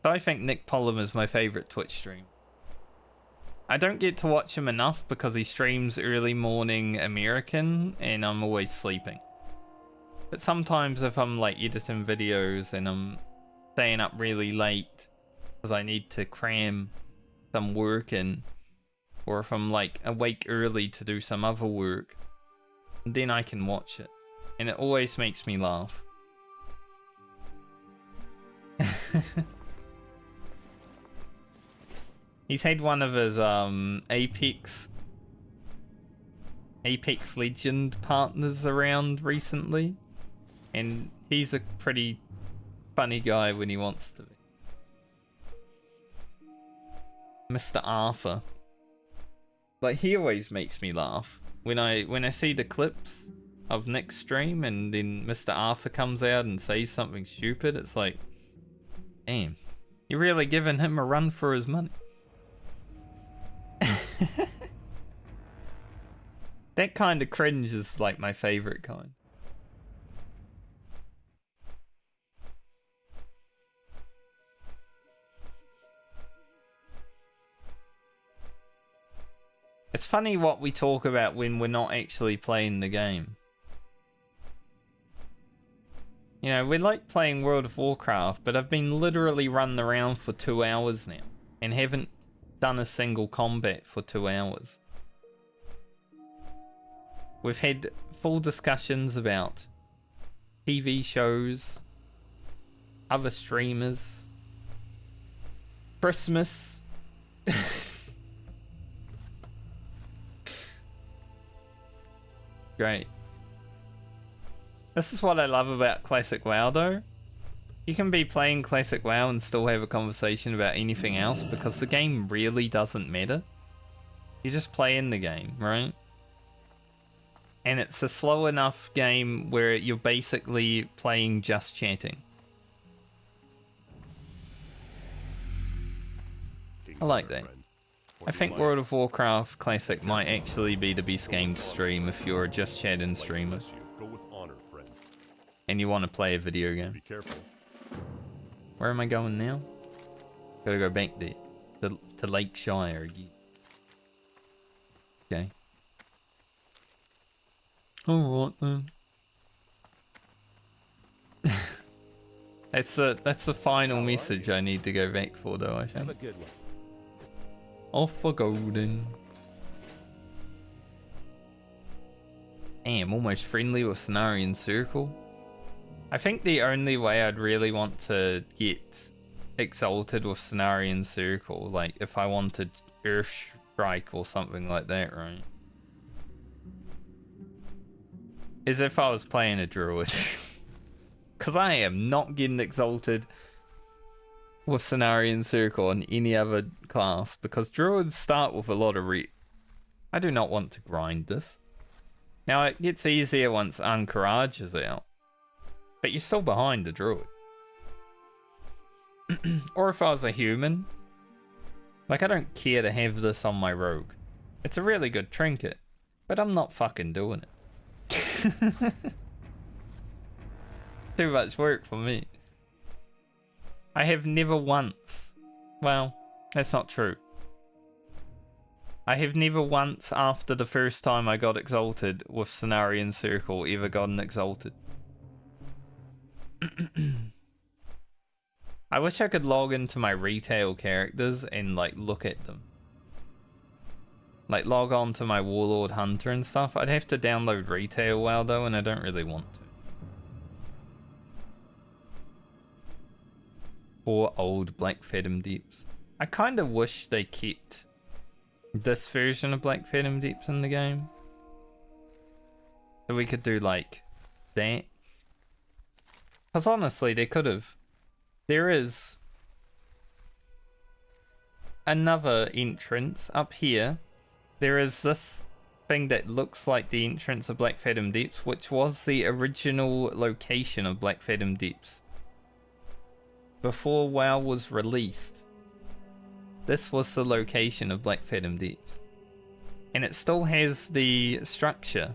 So I think Nick Pollum is my favorite Twitch stream. I don't get to watch him enough because he streams early morning American and I'm always sleeping. But sometimes if I'm like editing videos and I'm staying up really late because I need to cram some work in, or if I'm like awake early to do some other work, then I can watch it. And it always makes me laugh. He's had one of his Apex Legend partners around recently, and he's a pretty funny guy when he wants to be. Mr. Arthur. Like, he always makes me laugh. When I see the clips of Nick's stream and then Mr. Arthur comes out and says something stupid, it's like, damn, you're really giving him a run for his money. That kind of cringe is like my favorite kind. It's funny what we talk about when we're not actually playing the game. You know, we like playing World of Warcraft, but I've been literally running around for 2 hours now and haven't done a single combat for 2 hours. We've had full discussions about TV shows, other streamers, Christmas. Great. This is what I love about Classic WoW though. You can be playing Classic WoW and still have a conversation about anything else because the game really doesn't matter. You just play in the game, right? And it's a slow enough game where you're basically playing just chatting. I like that. I think World of Warcraft Classic might actually be the best game to stream if you're a just chatting streamer. Go with honor, friend. And you want to play a video game. Be careful. Where am I going now? Gotta go back there. To Lakeshire again. Okay. Alright then. That's the final message I need to go back for though, I think. Have a good one. Off for golden. Damn, almost friendly with Cenarian Circle. I think the only way I'd really want to get exalted with Cenarian Circle, like if I wanted Earth Strike or something like that, right? Is if I was playing a Druid. Because I am not getting exalted with Cenarian Circle on any other class, because Druids start with a lot of I do not want to grind this. Now it gets easier once Anchorage is out, but you're still behind the Druid. Or if I was a human, like I don't care to have this on my rogue. It's a really good trinket, but I'm not fucking doing it. Too much work for me. I have never once, well, that's not true. I have never once after the first time I got exalted with Cenarian Circle ever gotten exalted. I wish I could log into my retail characters and like look at them. Like log on to my Warlord Hunter and stuff. I'd have to download retail WoW though, and I don't really want to. Poor old Black Fathom Deeps. I kind of wish they kept this version of Black Fathom Deeps in the game. So we could do like that. Because honestly, they could have. There is another entrance up here. There is this thing that looks like the entrance of Black Fathom Deeps, which was the original location of Black Fathom Deeps. Before WoW was released, this was the location of Black Fathom Deeps. And it still has the structure.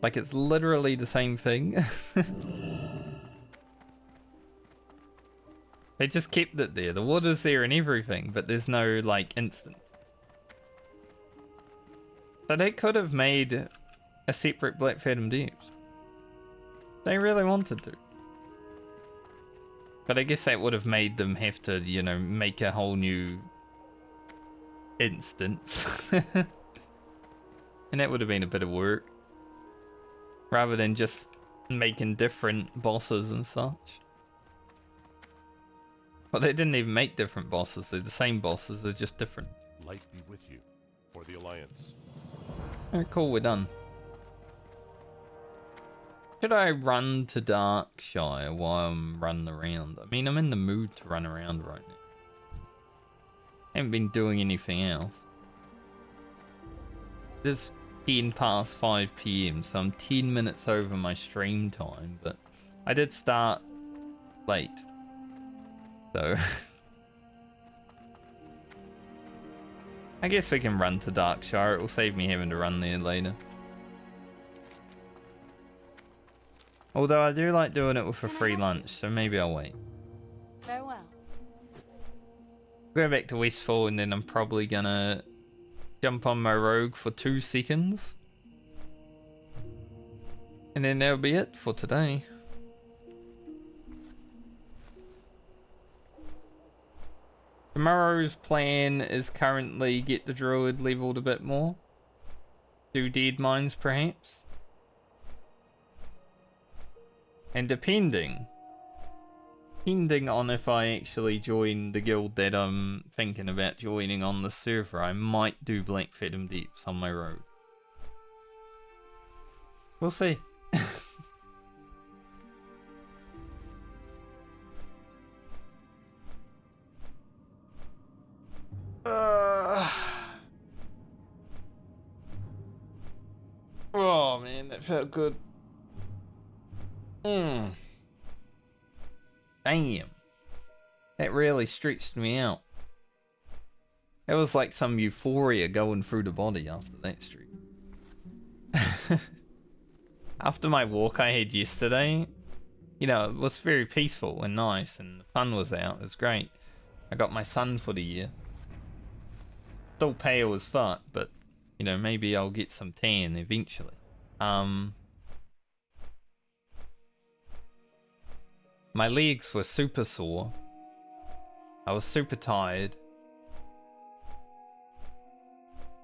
Like it's literally the same thing. They just kept it there. The water's there and everything, but there's no like instance. So they could have made a separate Black Fathom Deeps. They really wanted to. But I guess that would have made them have to, you know, make a whole new instance. And that would have been a bit of work. Rather than just making different bosses and such. Well, they didn't even make different bosses. They're the same bosses. They're just different. Light be with you. For the Alliance. Alright, cool. We're done. Should I run to Darkshire while I'm running around? I mean, I'm in the mood to run around right now. Haven't been doing anything else. It's 10 past 5 PM, so I'm 10 minutes over my stream time, but I did start late. So I guess we can run to Darkshire. It will save me having to run there later. Although I do like doing it with a free lunch, so maybe I'll wait. Farewell. Go back to Westfall and then I'm probably gonna jump on my rogue for 2 seconds. And then that'll be it for today. Tomorrow's plan is currently get the druid leveled a bit more. Do dead mines perhaps. And depending on if I actually join the guild that I'm thinking about joining on the server, I might do Black Fathom Deeps on my road. We'll see. Oh man, that felt good. Damn. That really stretched me out. It was like some euphoria going through the body after that streak. After my walk I had yesterday, you know, it was very peaceful and nice and the sun was out. It was great. I got my sun for the year. Still pale as fuck, but, you know, maybe I'll get some tan eventually. My legs were super sore. I was super tired.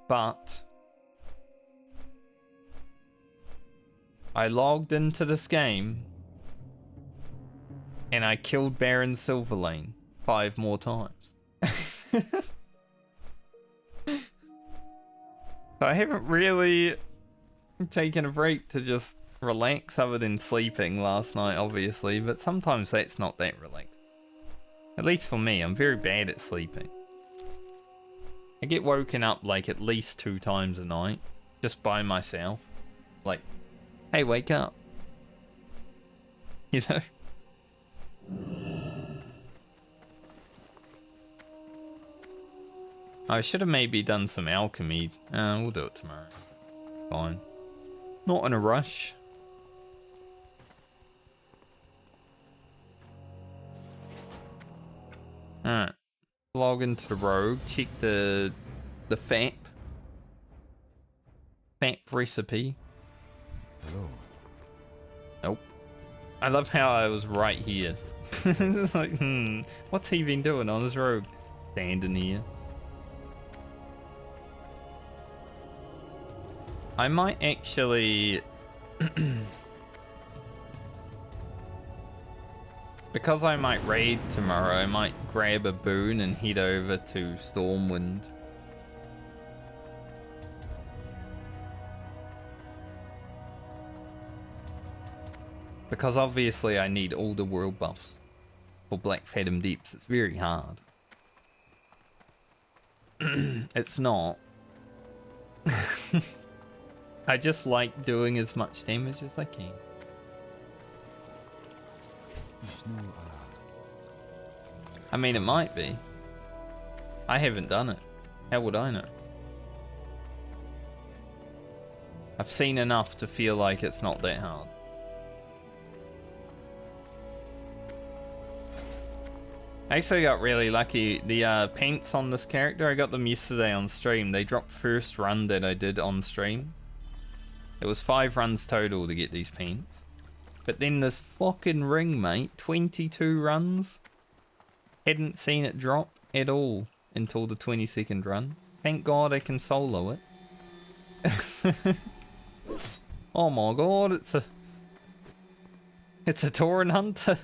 But I logged into this game and I killed Baron Silverlane 5 more times. So I haven't really taken a break to just relax other than sleeping last night, obviously, but sometimes that's not that relaxed. At least for me, I'm very bad at sleeping. I get woken up like at least 2 times a night, just by myself. Like, hey, wake up. You know? I should have maybe done some alchemy. We'll do it tomorrow. Fine. Not in a rush. Alright. Log into the rogue. Check the FAP. FAP recipe. Hello. Nope. I love how I was right here. It's like, what's he been doing on his rogue? Standing here. I might actually... because I might raid tomorrow, I might grab a boon and head over to Stormwind. Because obviously I need all the world buffs for Black Fathom Deeps. It's very hard. It's not. I just like doing as much damage as I can. I mean, it might be. I haven't done it. How would I know? I've seen enough to feel like it's not that hard. I actually got really lucky. The paints on this character, I got them yesterday on stream. They dropped first run that I did on stream. It was 5 runs total to get these paints. But then this fucking ring, mate, 22 runs. Hadn't seen it drop at all until the 22nd run. Thank God I can solo it. Oh my god, it's a Tauren Hunter.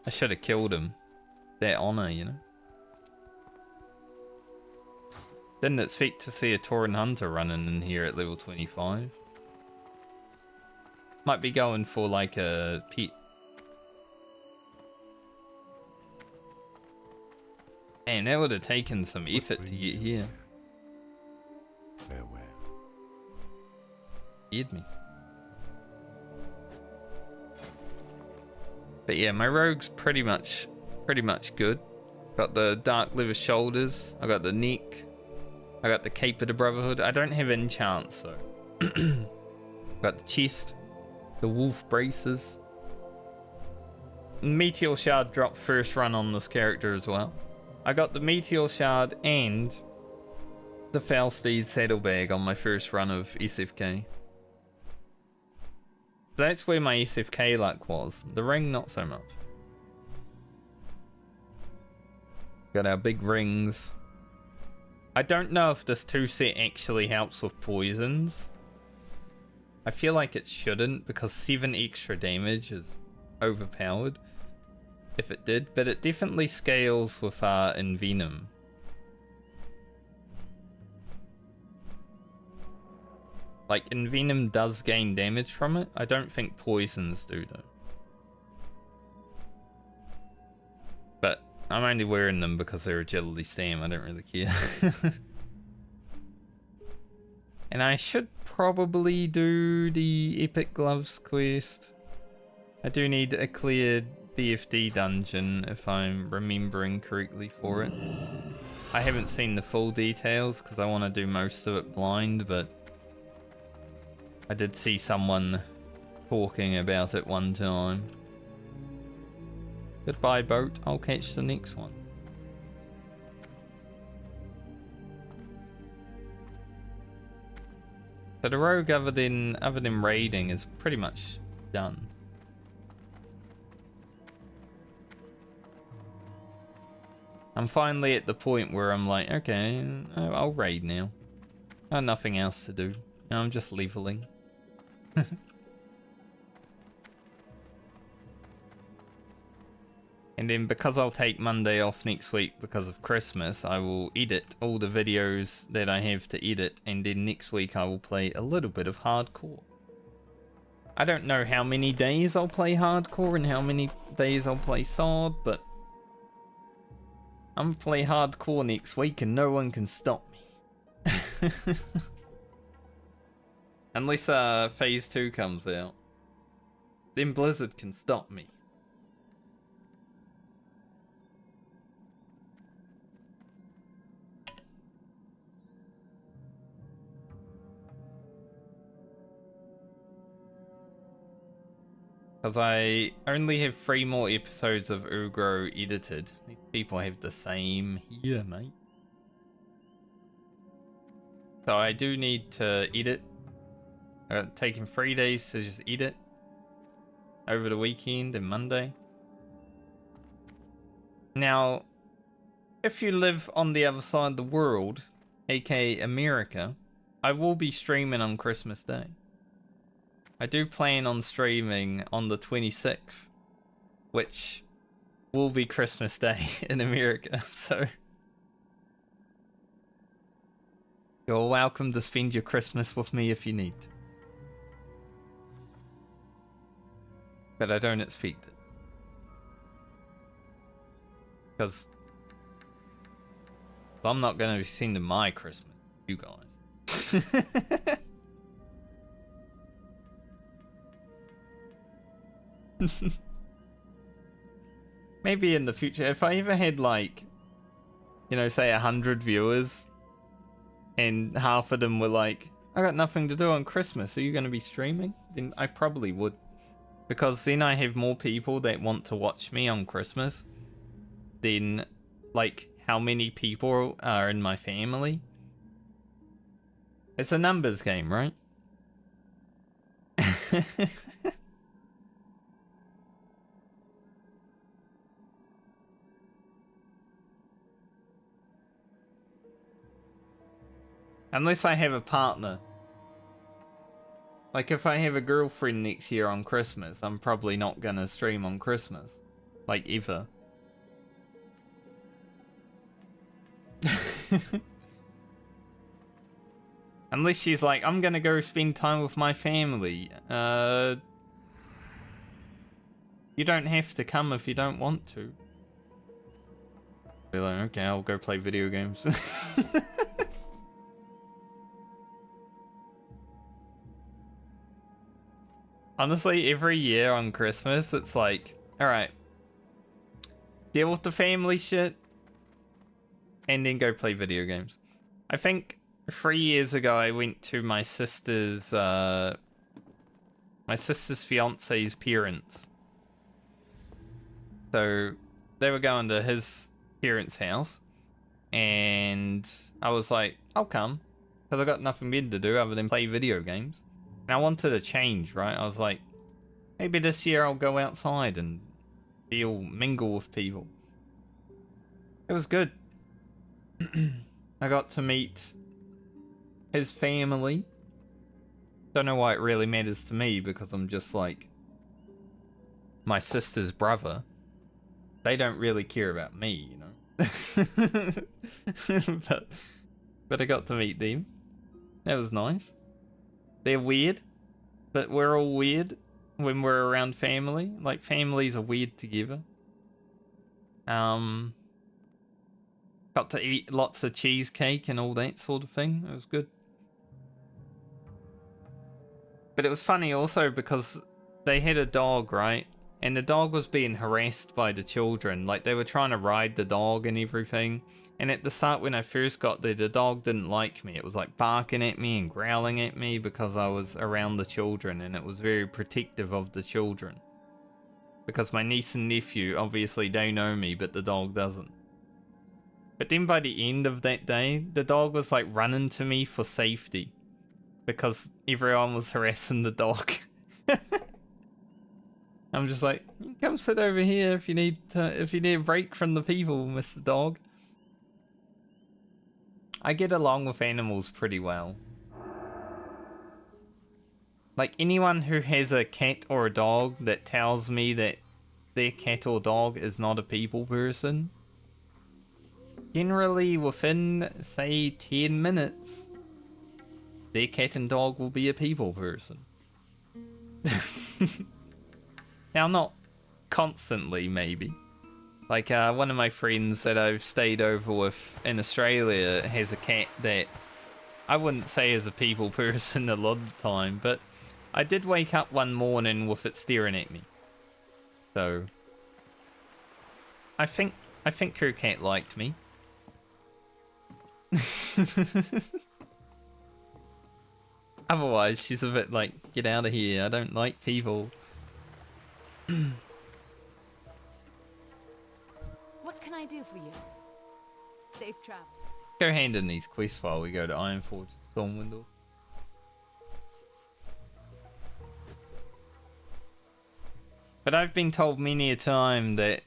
I should have killed him. Their honor, you know. Didn't expect to see a Tauren Hunter running in here at level 25. Might be going for like a pet. Man, that would have taken some effort to get here. Farewell. Scared me. But yeah, my rogue's pretty much good. Got the dark leather shoulders. I got the neck. I got the cape of the Brotherhood. I don't have enchants though. Got the chest, the wolf braces. Meteor shard dropped first run on this character as well. I got the meteor shard and the Falsteed saddlebag on my first run of SFK. That's where my SFK luck was. The ring, not so much. Got our big rings. I don't know if this 2-set actually helps with poisons. I feel like it shouldn't because 7 extra damage is overpowered if it did, but it definitely scales with Envenom. Like, Envenom does gain damage from it. I don't think poisons do though. But I'm only wearing them because they're agility stam. I don't really care. And I should probably do the Epic Gloves quest. I do need a cleared BFD dungeon if I'm remembering correctly for it. I haven't seen the full details because I want to do most of it blind, but I did see someone talking about it one time. Goodbye, boat. I'll catch the next one. So the rogue, other than raiding, is pretty much done. I'm finally at the point where I'm like, okay, I'll raid now. I have nothing else to do. I'm just leveling. And then because I'll take Monday off next week because of Christmas, I will edit all the videos that I have to edit, and then next week I will play a little bit of hardcore. I don't know how many days I'll play hardcore and how many days I'll play sword, but I'm gonna play hardcore next week and no one can stop me. Unless phase 2 comes out. Then Blizzard can stop me. Because I only have 3 more episodes of Ugro edited. These people have the same here, mate. So I do need to edit. Taking 3 days to just edit over the weekend and Monday. Now, if you live on the other side of the world, aka America, I will be streaming on Christmas Day. I do plan on streaming on the 26th, which will be Christmas Day in America, so you're welcome to spend your Christmas with me if you need to. But I don't expect it. Because I'm not going to be sending my Christmas to you guys. Maybe in the future, if I ever had like, you know, say 100 viewers and half of them were like, I got nothing to do on Christmas, are you going to be streaming? Then I probably would. Because then I have more people that want to watch me on Christmas than like how many people are in my family. It's a numbers game, right? Unless I have a partner. Like if I have a girlfriend next year on Christmas, I'm probably not gonna stream on Christmas. Like, ever. Unless she's like, I'm gonna go spend time with my family. You don't have to come if you don't want to. Be like, okay, I'll go play video games. Honestly, every year on Christmas, it's like, alright, deal with the family shit, and then go play video games. I think 3 years ago, I went to my sister's fiance's parents. So they were going to his parents' house, and I was like, I'll come, because I got nothing better to do other than play video games. And I wanted a change, right? I was like, maybe this year I'll go outside and mingle with people. It was good. I got to meet his family. Don't know why it really matters to me, because I'm just like my sister's brother. They don't really care about me, you know. but I got to meet them. That was nice. They're weird, but we're all weird when we're around family. Like, families are weird together. Got to eat lots of cheesecake and all that sort of thing. It was good. But it was funny also because they had a dog, right? And the dog was being harassed by the children. Like, they were trying to ride the dog and everything. And at the start, when I first got there, the dog didn't like me. It was like barking at me and growling at me because I was around the children, and it was very protective of the children. Because my niece and nephew, obviously they know me, but the dog doesn't. But then by the end of that day, the dog was like running to me for safety. Because everyone was harassing the dog. I'm just like, come sit over here if you need a break from the people, Mr. Dog. I get along with animals pretty well. Like, anyone who has a cat or a dog that tells me that their cat or dog is not a people person, generally within, say, 10 minutes, their cat and dog will be a people person. Now, not constantly, maybe. Like, one of my friends that I've stayed over with in Australia has a cat that I wouldn't say is a people person a lot of the time, but I did wake up one morning with it staring at me. So, I think her cat liked me. Otherwise, she's a bit like, get out of here, I don't like people. What can I do for you? Safe travel. Go hand in these quests while we go to Ironforge Stormwind. But I've been told many a time that,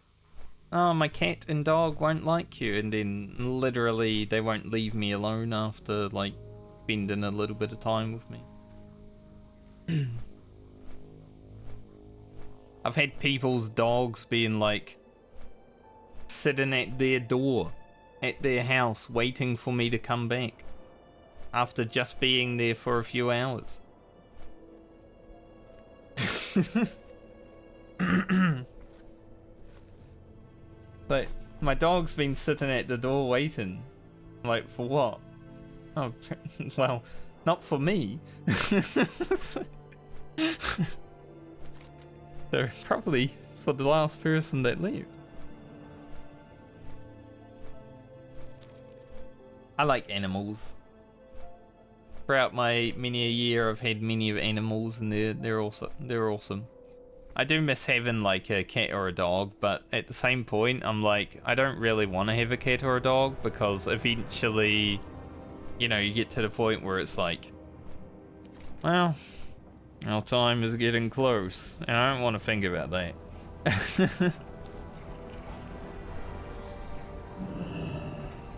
oh, my cat and dog won't like you, and then literally they won't leave me alone after, like, spending a little bit of time with me. I've had people's dogs being like, sitting at their door, at their house, waiting for me to come back, after just being there for a few hours. Like, my dog's been sitting at the door waiting. Like, for what? Oh, well, not for me. So probably for the last person that left. I like animals. Throughout my many a year, I've had many of animals, and they're awesome. I do miss having like a cat or a dog, but at the same point, I'm like, I don't really want to have a cat or a dog, because eventually, you know, you get to the point where it's like, well, our time is getting close, and I don't want to think about that. I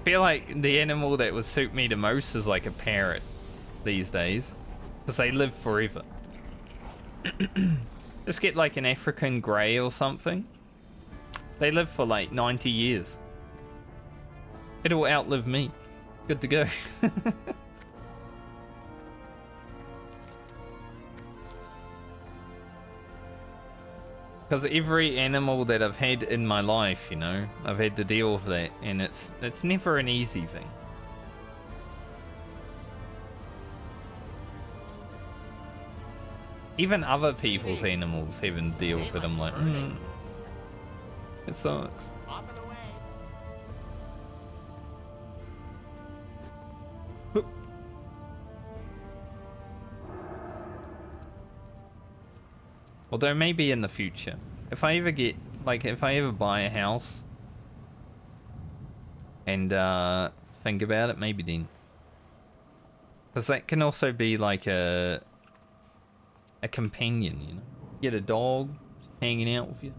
feel like the animal that would suit me the most is like a parrot these days, because they live forever. Just get like an African grey or something, They live for like 90 years. It'll outlive me. Good to go. Because every animal that I've had in my life, you know, I've had to deal with that, and it's never an easy thing. Even other people's animals having to deal with it, I'm like, it sucks. Off and away. Although maybe in the future, if I ever get, like, if I ever buy a house and think about it, maybe then. Because that can also be like a companion, you know. Get a dog just hanging out with you.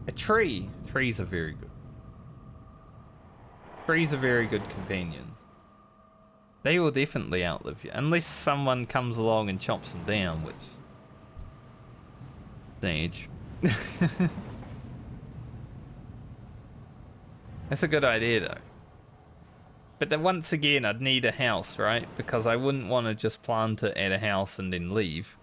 A tree. Trees are very good. Trees are very good companions. They will definitely outlive you, unless someone comes along and chops them down, which... Stage. That's a good idea though. But then once again, I'd need a house, right? Because I wouldn't want to just plant it at a house and then leave.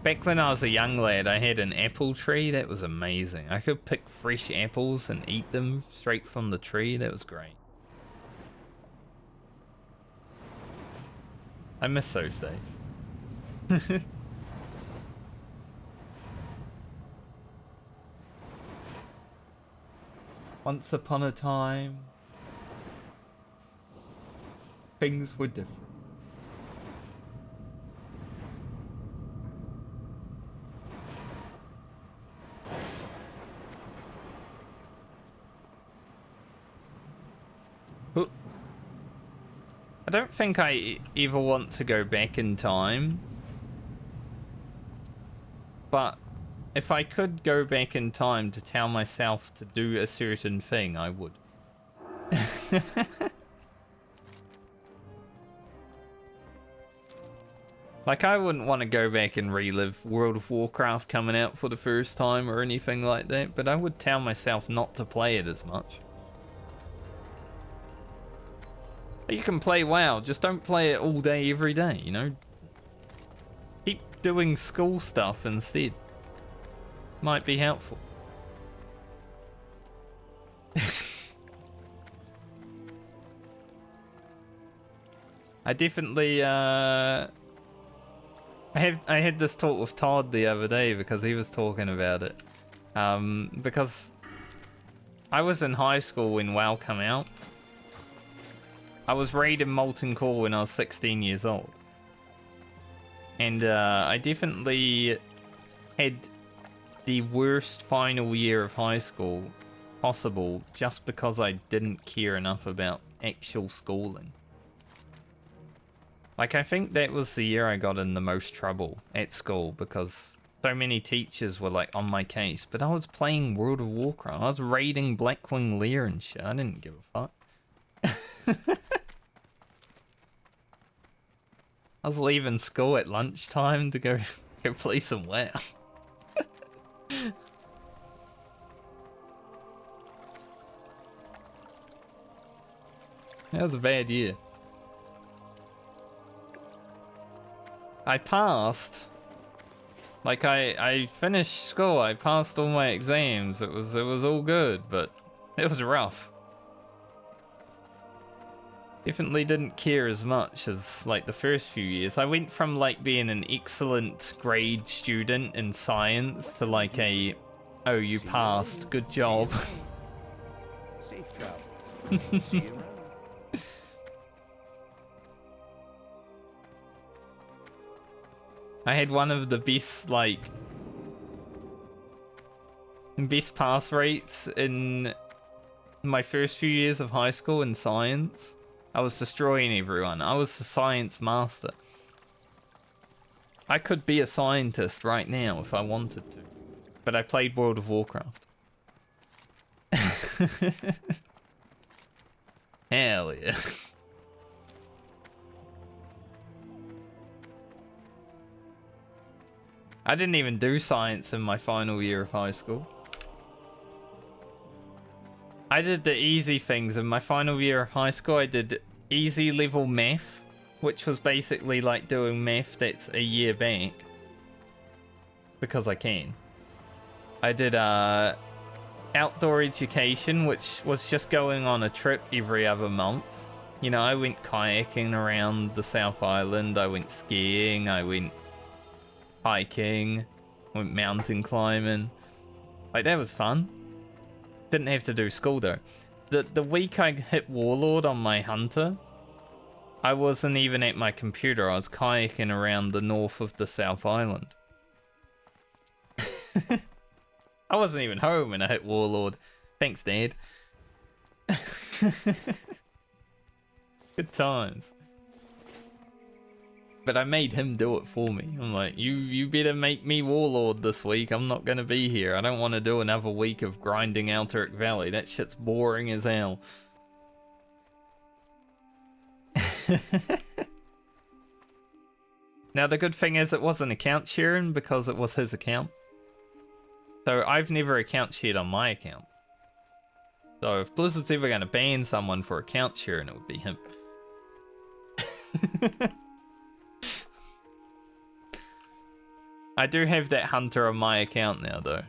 Back when I was a young lad, I had an apple tree. That was amazing. I could pick fresh apples and eat them straight from the tree. That was great. I miss those days. Once upon a time, things were different. I don't think I ever want to go back in time. But if I could go back in time to tell myself to do a certain thing, I would. Like, I wouldn't want to go back and relive World of Warcraft coming out for the first time or anything like that, but I would tell myself not to play it as much. You can play WoW, just don't play it all day every day, you know? Keep doing school stuff instead. Might be helpful. I definitely I had this talk with Todd the other day because he was talking about it. Because I was in high school when WoW came out. I was raiding Molten Core when I was 16 years old. And I definitely had the worst final year of high school possible just because I didn't care enough about actual schooling. Like, I think that was the year I got in the most trouble at school because so many teachers were like on my case, but I was playing World of Warcraft. I was raiding Blackwing Lair and shit. I didn't give a fuck. I was leaving school at lunchtime to go play some WoW. That was a bad year. I passed. Like, I finished school. I passed all my exams. It was all good, but it was rough. Definitely didn't care as much as like the first few years. I went from like being an excellent grade student in science to like a, oh, you passed, good job. Safe travel. See you around. I had one of the best like best pass rates in my first few years of high school in science. I was destroying everyone. I was the science master. I could be a scientist right now if I wanted to. But I played World of Warcraft. Hell yeah. I didn't even do science in my final year of high school. I did the easy things in my final year of high school. I did easy level math, which was basically like doing math that's a year back. Because I can. I did outdoor education, which was just going on a trip every other month. You know, I went kayaking around the South Island, I went skiing, I went hiking, went mountain climbing. Like, that was fun. Didn't have to do school though. The week I hit Warlord on my Hunter, I wasn't even at my computer. I was kayaking around the north of the South Island. I wasn't even home when I hit Warlord. Thanks, Dad. Good times. But I made him do it for me. I'm like, you better make me Warlord this week. I'm not gonna be here. I don't want to do another week of grinding Alteric Valley. That shit's boring as hell. Now the good thing is it wasn't account sharing because it was his account. So I've never account shared on my account. So if Blizzard's ever gonna ban someone for account sharing, it would be him. I do have that Hunter on my account now, though.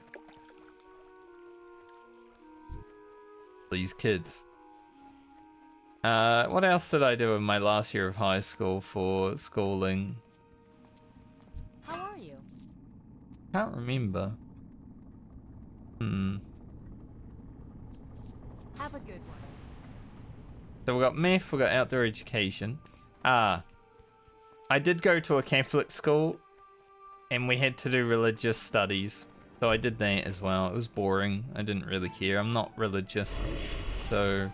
These kids. What else did I do in my last year of high school for schooling? How are you? Can't remember. Have a good one. So we got math, we got outdoor education. I did go to a Catholic school, and we had to do religious studies. So I did that as well. It was boring. I didn't really care. I'm not religious. So,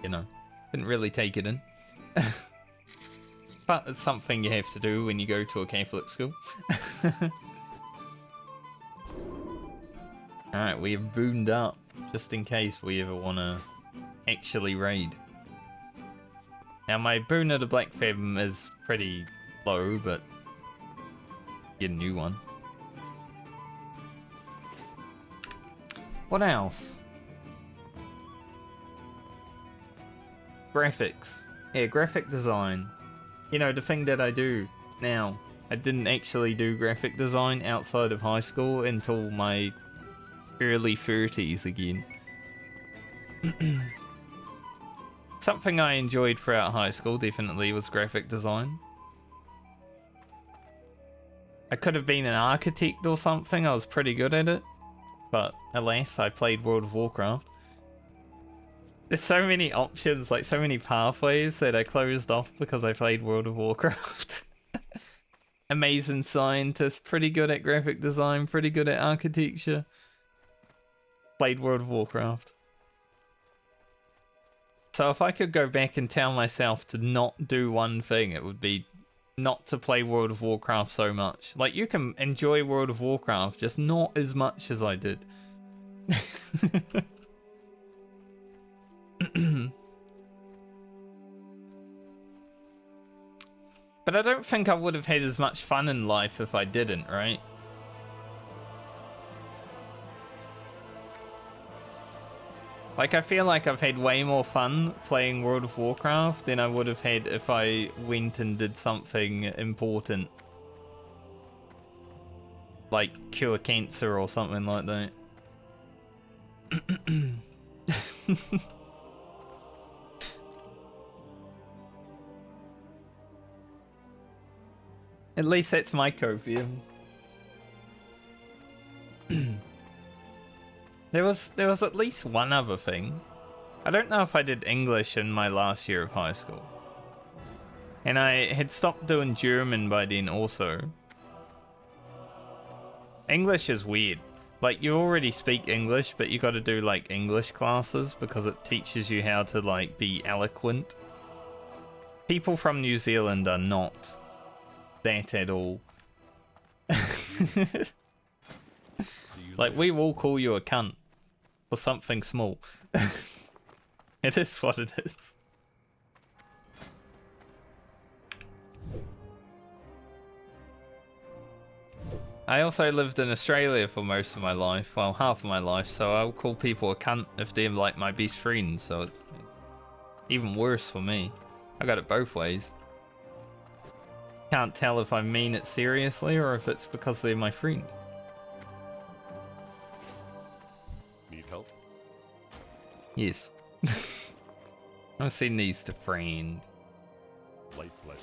you know, didn't really take it in. But it's something you have to do when you go to a Catholic school. Alright, we have boomed up, just in case we ever want to actually raid. Now my boon of the Black Fathom is pretty low, but get a new one. What else? Graphics. Yeah, graphic design. You know, the thing that I do now. I didn't actually do graphic design outside of high school until my early 30s again. Something I enjoyed throughout high school definitely was graphic design. I could have been an architect or something. I was pretty good at it. But alas, I played World of Warcraft. There's so many options, like so many pathways that I closed off because I played World of Warcraft. Amazing scientist, pretty good at graphic design, pretty good at architecture. Played World of Warcraft. So if I could go back and tell myself to not do one thing, it would be not to play World of Warcraft so much. Like, you can enjoy World of Warcraft, just not as much as I did. But I don't think I would have had as much fun in life if I didn't, right? Like, I feel like I've had way more fun playing World of Warcraft than I would have had if I went and did something important. Like cure cancer or something like that. At least that's my copium. There was at least one other thing. I don't know if I did English in my last year of high school. And I had stopped doing German by then also. English is weird. Like, you already speak English, but you gotta do like English classes because it teaches you how to like be eloquent. People from New Zealand are not that at all. Like, we will call you a cunt for something small. It is what it is. I also lived in Australia for most of my life, well, half of my life, so I'll call people a cunt if they're like my best friend, so it's even worse for me. I got it both ways. Can't tell if I mean it seriously or if it's because they're my friend. Need help? Yes. I've seen these to friend. Light bless you.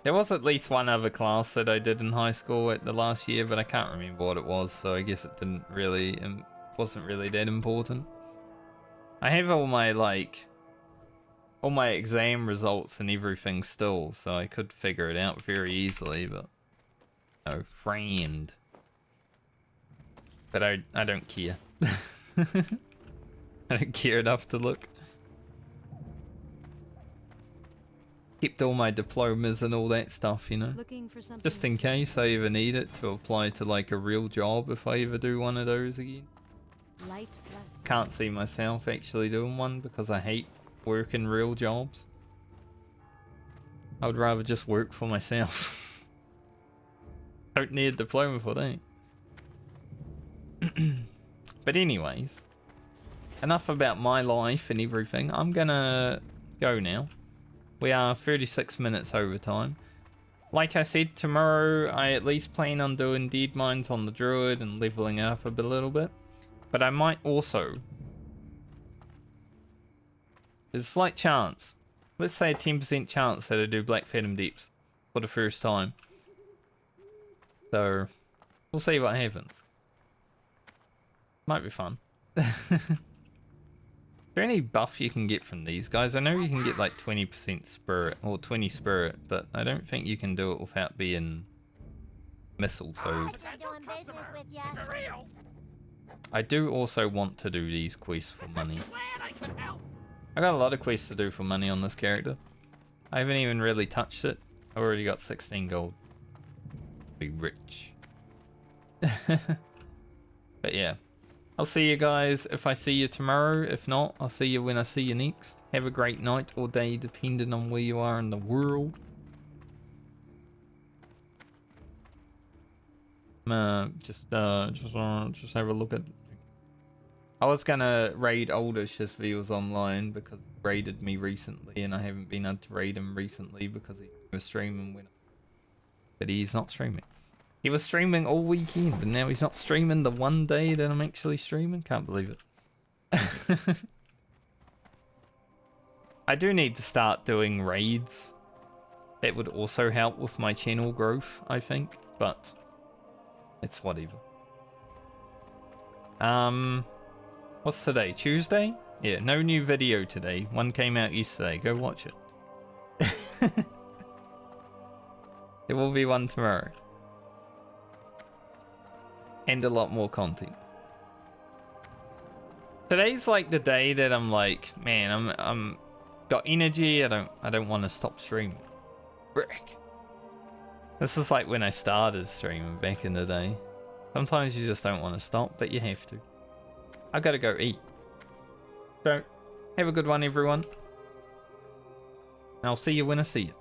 There was at least one other class that I did in high school at the last year, but I can't remember what it was, so I guess it didn't really, wasn't really that important. I have all my, like, all my exam results and everything still, so I could figure it out very easily, but no, friend. But I don't care. I don't care enough to look. Kept all my diplomas and all that stuff, you know. Looking for something Just in case I ever need it to apply to like a real job if I ever do one of those again. light bless you. Can't see myself actually doing one because I hate working real jobs. I would rather just work for myself. Don't need a diploma for that. But anyways, enough about my life and everything. I'm gonna go now. We are 36 minutes over time. Like I said, tomorrow I at least plan on doing dead mines on the druid and leveling it up a little bit. But I might also... There's a slight chance. Let's say a 10% chance that I do Black Phantom Depths for the first time. So, we'll see what happens. Might be fun. Is there any buff you can get from these guys? I know you can get like 20% spirit or 20 spirit, but I don't think you can do it without being mistletoed. Doing business with ya. I do also want to do these quests for money. I got a lot of quests to do for money on this character. I haven't even really touched it. I've already got 16 gold. Be rich. But yeah. I'll see you guys if I see you tomorrow. If not, I'll see you when I see you next. Have a great night or day, depending on where you are in the world. Just have a look at... I was gonna raid Oldish if he was online because he raided me recently and I haven't been able to raid him recently because he was streaming when... But he's not streaming. He was streaming all weekend, but now he's not streaming the one day that I'm actually streaming. Can't believe it. I do need to start doing raids. That would also help with my channel growth, I think, but it's whatever. What's today? Tuesday? Yeah, no new video today. One came out yesterday. Go watch it. There will be one tomorrow. And a lot more content. Today's like the day that I'm like, man, I'm got energy. I don't want to stop streaming. Brick. This is like when I started streaming back in the day. Sometimes you just don't want to stop, but you have to. I gotta go eat. So, have a good one, everyone. And I'll see you when I see you.